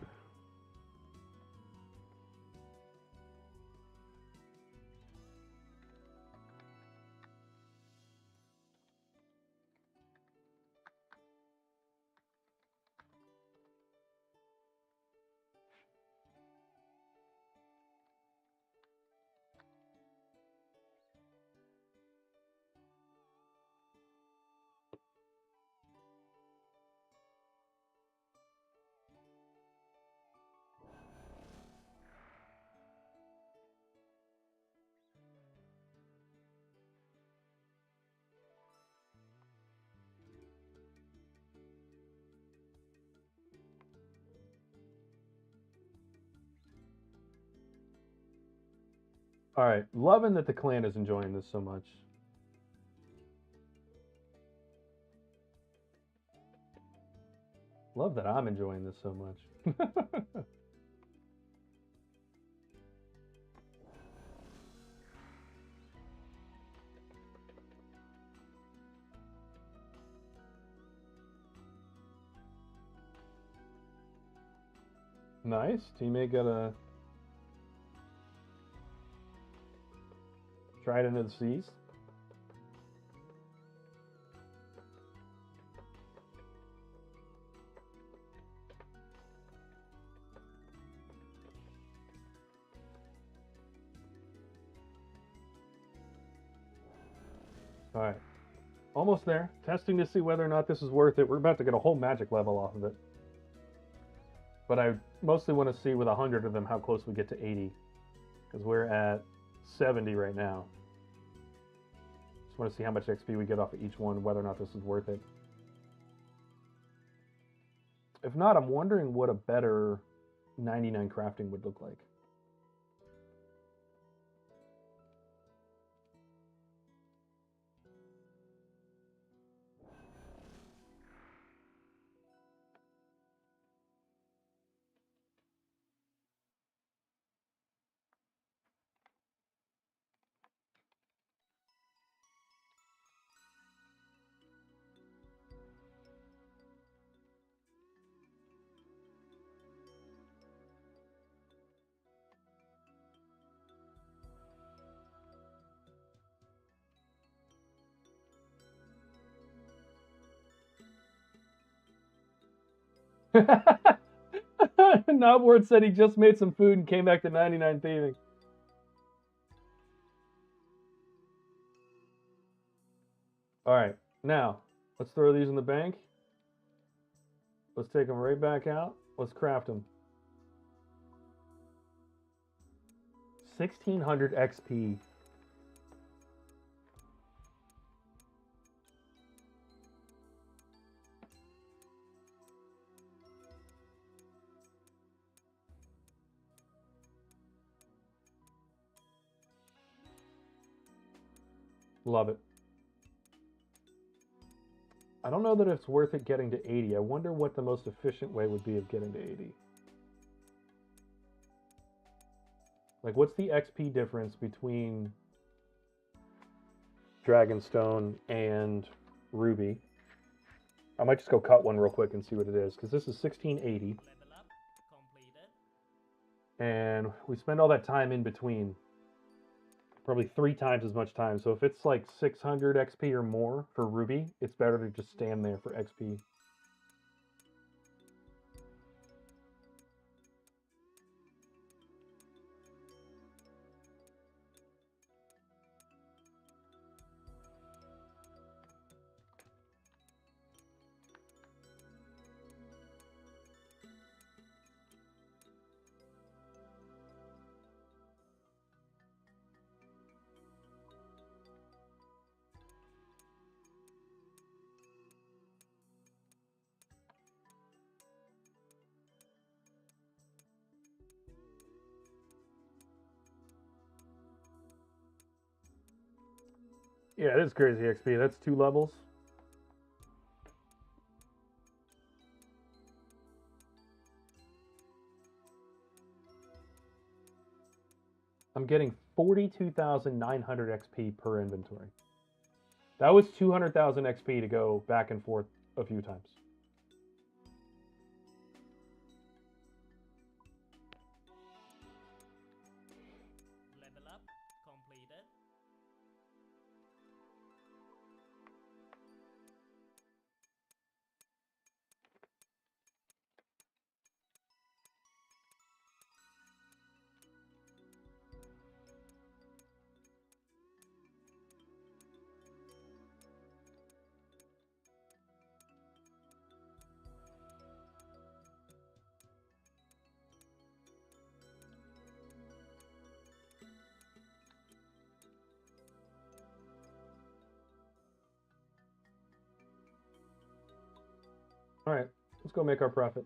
S3: All right, loving that the clan is enjoying this so much. Love that I'm enjoying this so much. Nice. Teammate got a Trident into the seas. All right. Almost there. Testing to see whether or not this is worth it. We're about to get a whole magic level off of it. But I mostly want to see with 100 of them how close we get to 80. Because we're at 70 right now. Just want to see how much XP we get off of each one, whether or not this is worth it. If not, I'm wondering what a better 99 crafting would look like. Knobward said he just made some food and came back to 99 thieving. All right, now let's throw these in the bank. Let's take them right back out. Let's craft them. 1600 XP. Love it. I don't know that it's worth it getting to 80. I wonder what the most efficient way would be of getting to 80. Like, what's the XP difference between Dragonstone and Ruby? I might just go cut one real quick and see what it is, because this is 1680.
S2: Level up completed.
S3: And we spend all that time in between. Probably 3 times as much time. So if it's like 600 XP or more for Ruby, it's better to just stand there for XP. Yeah, it is crazy XP. That's 2 levels. I'm getting 42,900 XP per inventory. That was 200,000 XP to go back and forth a few times.
S2: Level up completed.
S3: All right, let's go make our profit.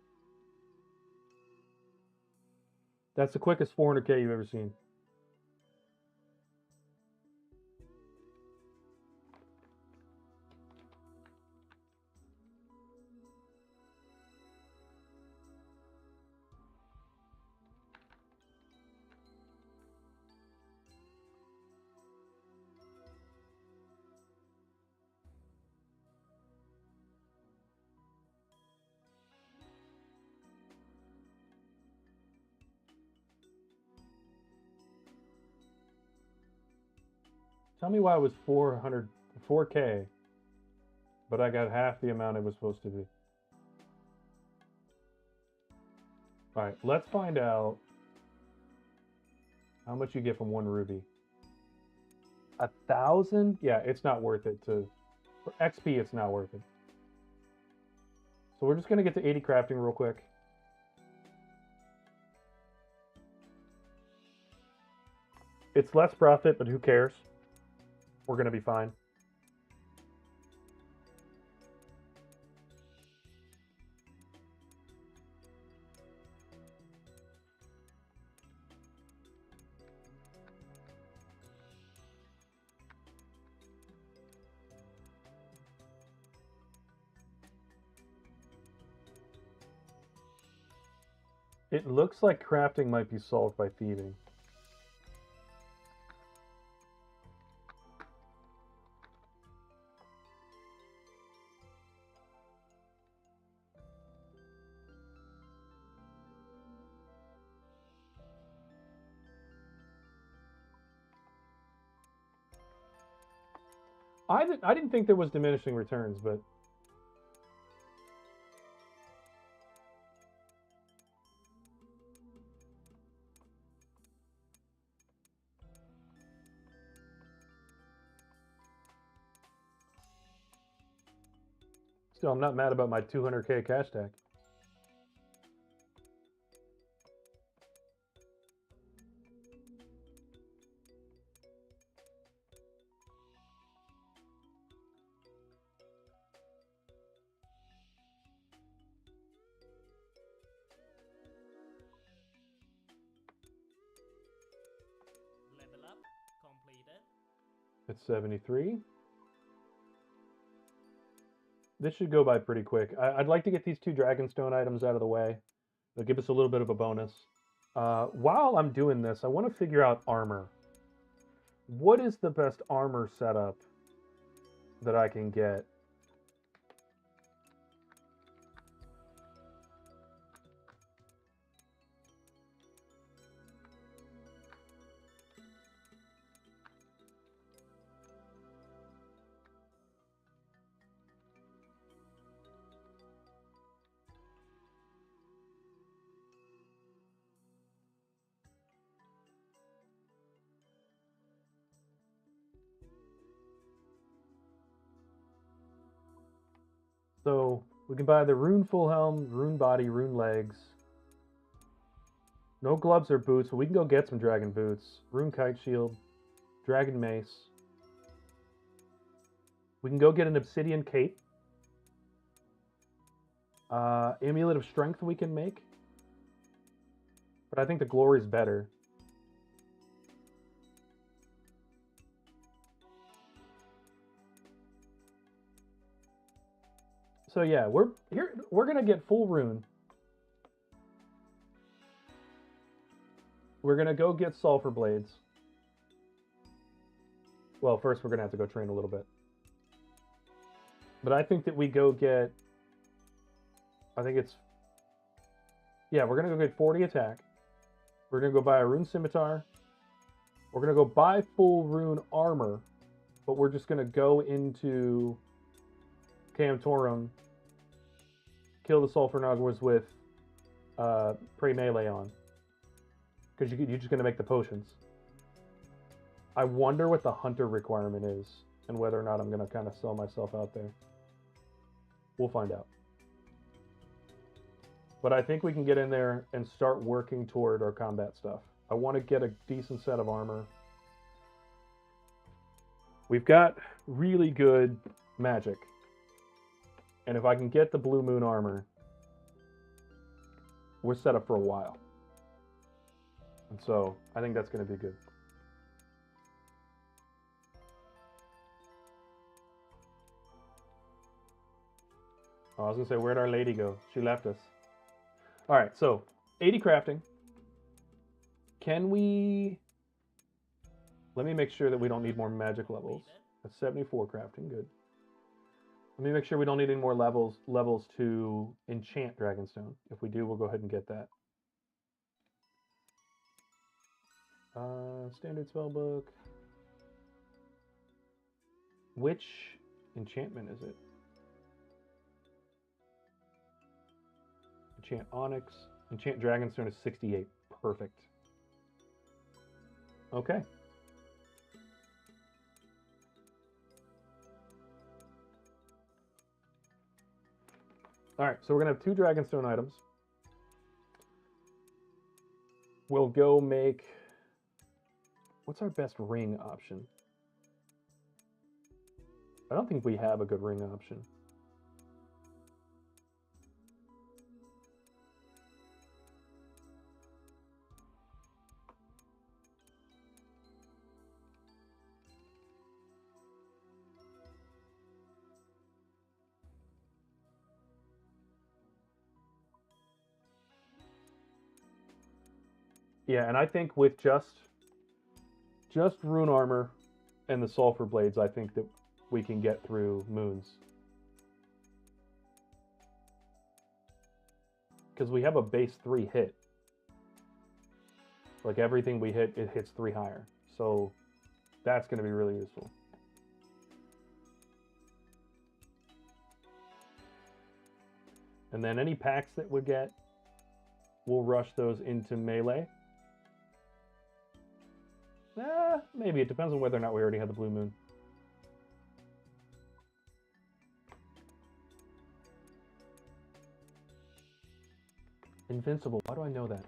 S3: That's the quickest 400K you've ever seen. Tell me why it was 4K, but I got half the amount it was supposed to be. All right, let's find out how much you get from 1 ruby. 1,000? Yeah, it's not worth it to... For XP, it's not worth it. So we're just going to get to 80 crafting real quick. It's less profit, but who cares? We're going to be fine. It looks like crafting might be solved by thieving. I didn't think there was diminishing returns, but Still, I'm not mad about my 200k cash tag.
S2: Level up completed.
S3: It's 73. This should go by pretty quick. I'd like to get these 2 Dragonstone items out of the way. They'll give us a little bit of a bonus. While I'm doing this, I want to figure out armor. What is the best armor setup that I can get? So we can buy the rune full helm, rune body, rune legs. No gloves or boots, but we can go get some dragon boots. Rune kite shield, dragon mace. We can go get an obsidian cape. Amulet of strength we can make. But I think the glory is better. So yeah, we're gonna get full rune. We're gonna go get sulfur blades. Well, first we're gonna have to go train a little bit. But I think that we go get, I think it's, yeah, we're gonna go get 40 attack. We're gonna go buy a rune scimitar. We're gonna go buy full rune armor, but we're just gonna go into Camtorum, kill the sulfur nugglers with prey melee on, because you're just gonna make the potions. I wonder what the hunter requirement is and whether or not I'm gonna kind of sell myself out there. We'll find out. But I think we can get in there and start working toward our combat stuff. I want to get a decent set of armor. We've got really good magic. And if I can get the blue moon armor, we're set up for a while. And so I think that's going to be good. Oh, I was going to say, where'd our lady go? She left us. All right, so 80 crafting. Can we... Let me make sure that we don't need more magic levels. That's 74 crafting, good. Let me make sure we don't need any more levels to enchant Dragonstone. If we do, we'll go ahead and get that. Standard spellbook. Which enchantment is it? Enchant Onyx. Enchant Dragonstone is 68. Perfect. Okay. All right, so we're going to have 2 Dragonstone items. We'll go make... What's our best ring option? I don't think we have a good ring option. Yeah, and I think with just rune armor and the sulfur blades, I think that we can get through moons. Because we have a base 3 hit. Like everything we hit, it hits 3 higher. So that's going to be really useful. And then any packs that we get, we'll rush those into melee. Maybe. It depends on whether or not we already had the blue moon. Invincible. Why do I know that?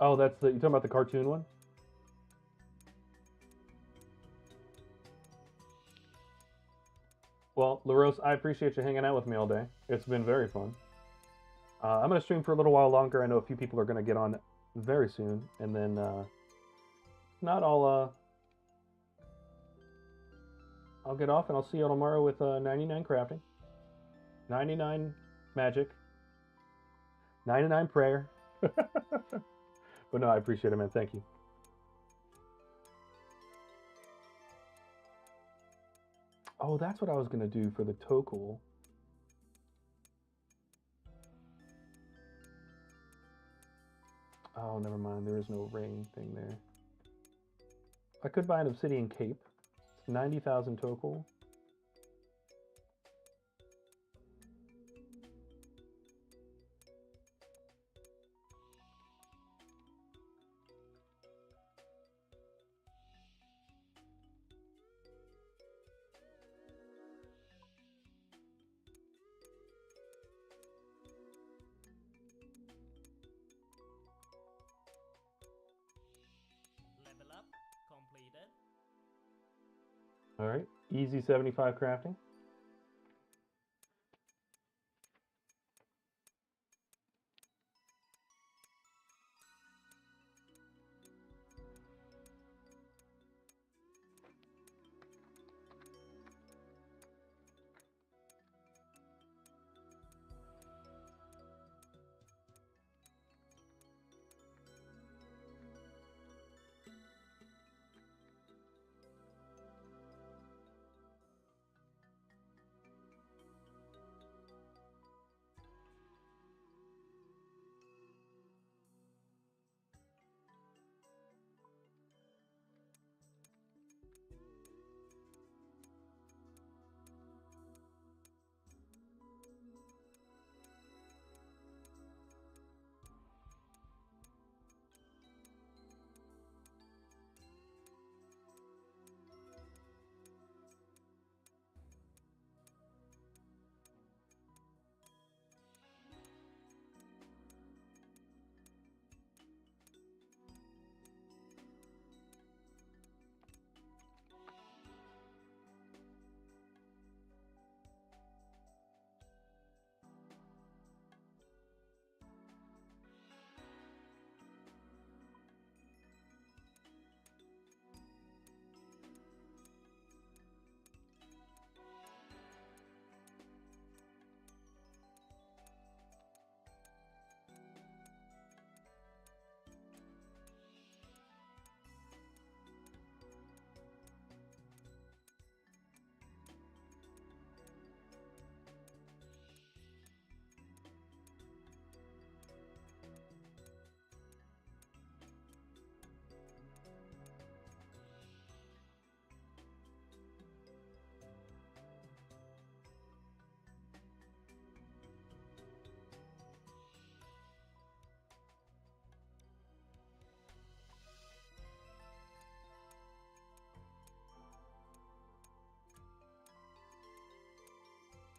S3: Oh, that's the... You talking about the cartoon one? Well, LaRose, I appreciate you hanging out with me all day. It's been very fun. I'm going to stream for a little while longer. I know a few people are going to get on very soon. And then, not I'll get off and I'll see you tomorrow with 99 crafting, 99 magic, 99 prayer. But no, I appreciate it, man. Thank you. Oh, that's what I was going to do for the Tokul. Oh, never mind. There is no ring thing there. I could buy an obsidian cape. It's 90,000 Tokul.
S2: Level up completed.
S3: All right. Easy 75 crafting.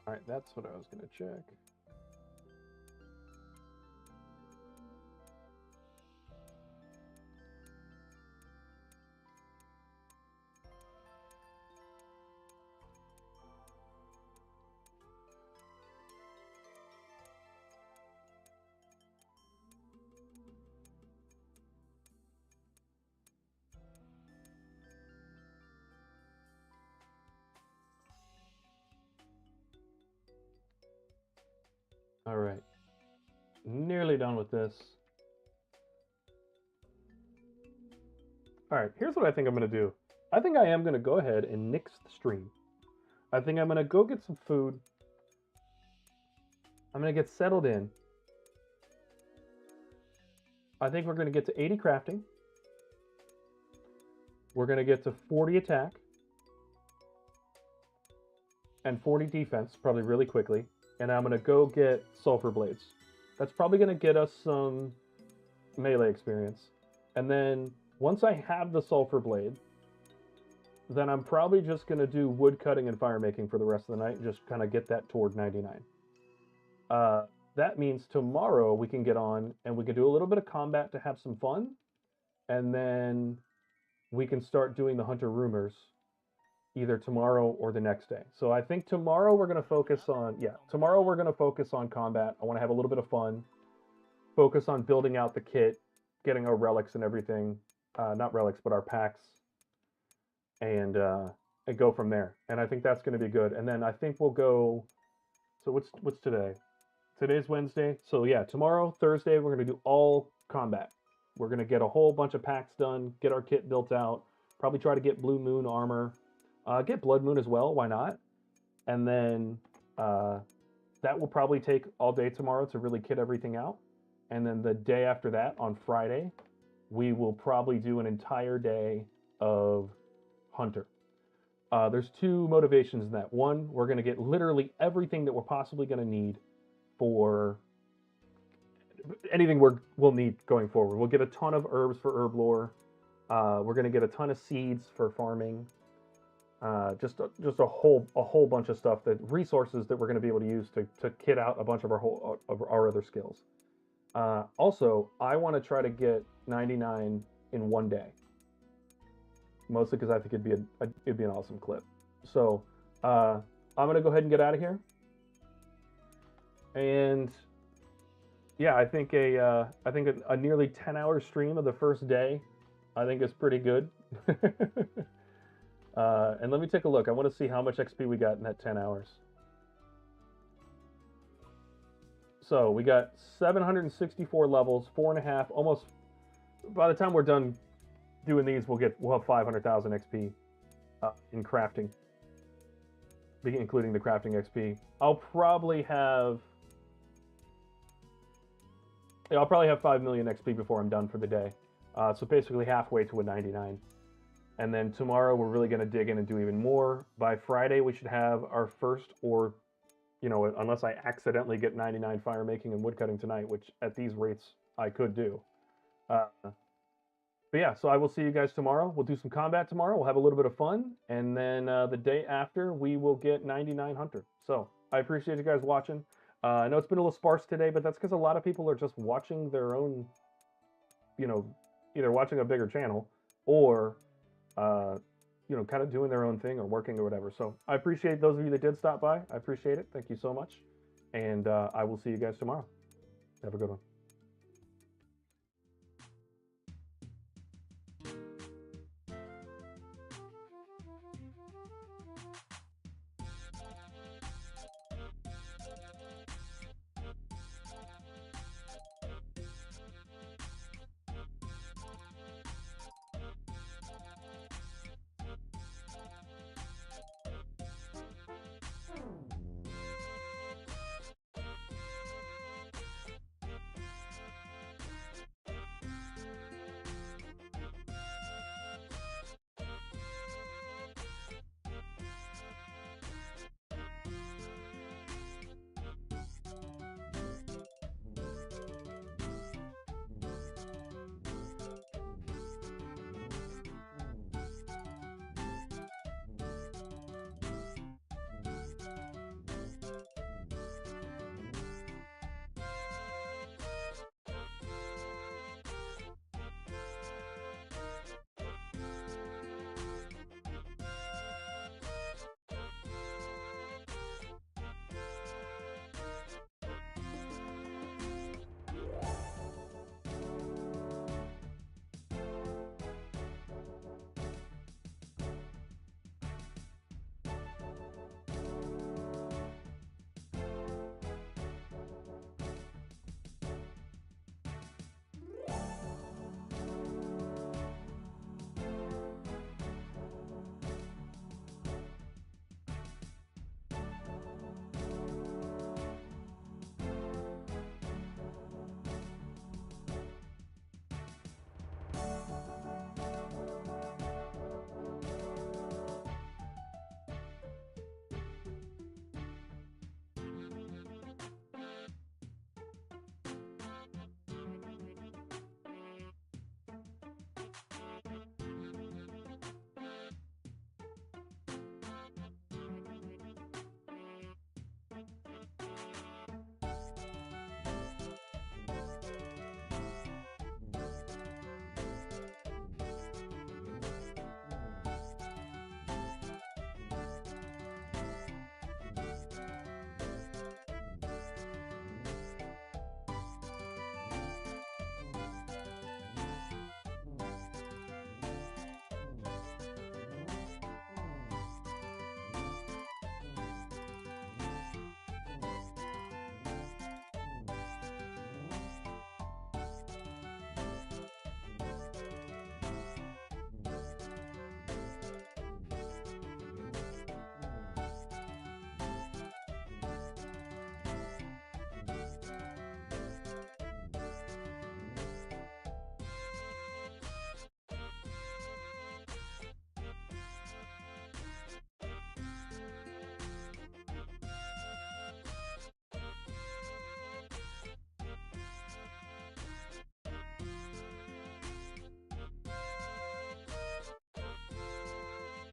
S3: All right, that's what I was going to check. All right, nearly done with this. All right, here's what I think I'm going to do. I think I am going to go ahead and nix the stream. I think I'm going to go get some food. I'm going to get settled in. I think we're going to get to 80 crafting. We're going to get to 40 attack. And 40 defense, probably really quickly. And I'm going to go get sulfur blades. That's probably going to get us some melee experience. And then once I have the sulfur blade, then I'm probably just going to do wood cutting and fire making for the rest of the night and just kind of get that toward 99. That means tomorrow we can get on and we can do a little bit of combat to have some fun, and then we can start doing the hunter rumors either tomorrow or the next day. So I think tomorrow we're going to focus on, tomorrow we're going to focus on combat. I want to have a little bit of fun, focus on building out the kit, getting our relics and everything, not relics, but our packs, and go from there. And I think that's going to be good. And then I think we'll go, so what's today? Today's Wednesday. So yeah, tomorrow, Thursday, we're going to do all combat. We're going to get a whole bunch of packs done, get our kit built out, probably try to get Blue Moon armor, get Blood Moon as well, why not? And then that will probably take all day tomorrow to really kit everything out. And then the day after that, on Friday, we will probably do an entire day of Hunter. There's two motivations in that. One, we're going to get literally everything that we're possibly going to need for anything we'll need going forward. We'll get a ton of herbs for herb lore. We're going to get a ton of seeds for farming. Just a whole bunch of stuff, that resources that we're going to be able to use to kit out a bunch of our other skills. Also, I want to try to get 99 in one day, mostly because I think it'd be an awesome clip. So I'm gonna go ahead and get out of here. And yeah, I think a nearly 10-hour stream of the first day, I think is pretty good. And let me take a look. I want to see how much XP we got in that 10 hours. So we got 764 levels, 4.5, almost. By the time we're done doing these, we'll have 500,000 XP in crafting, including the crafting XP. I'll probably have 5 million XP before I'm done for the day. So basically halfway to a 99. And then tomorrow we're really going to dig in and do even more. By Friday we should have our first, or unless I accidentally get 99 fire making and woodcutting tonight, which at these rates I could do. But yeah, so I will see you guys tomorrow. We'll do some combat tomorrow. We'll have a little bit of fun. And then the day after, we will get 99 Hunter. So I appreciate you guys watching. I know it's been a little sparse today, but that's because a lot of people are just watching their own, either watching a bigger channel or, kind of doing their own thing or working or whatever. So I appreciate those of you that did stop by. I appreciate it. Thank you so much. And I will see you guys tomorrow. Have a good one.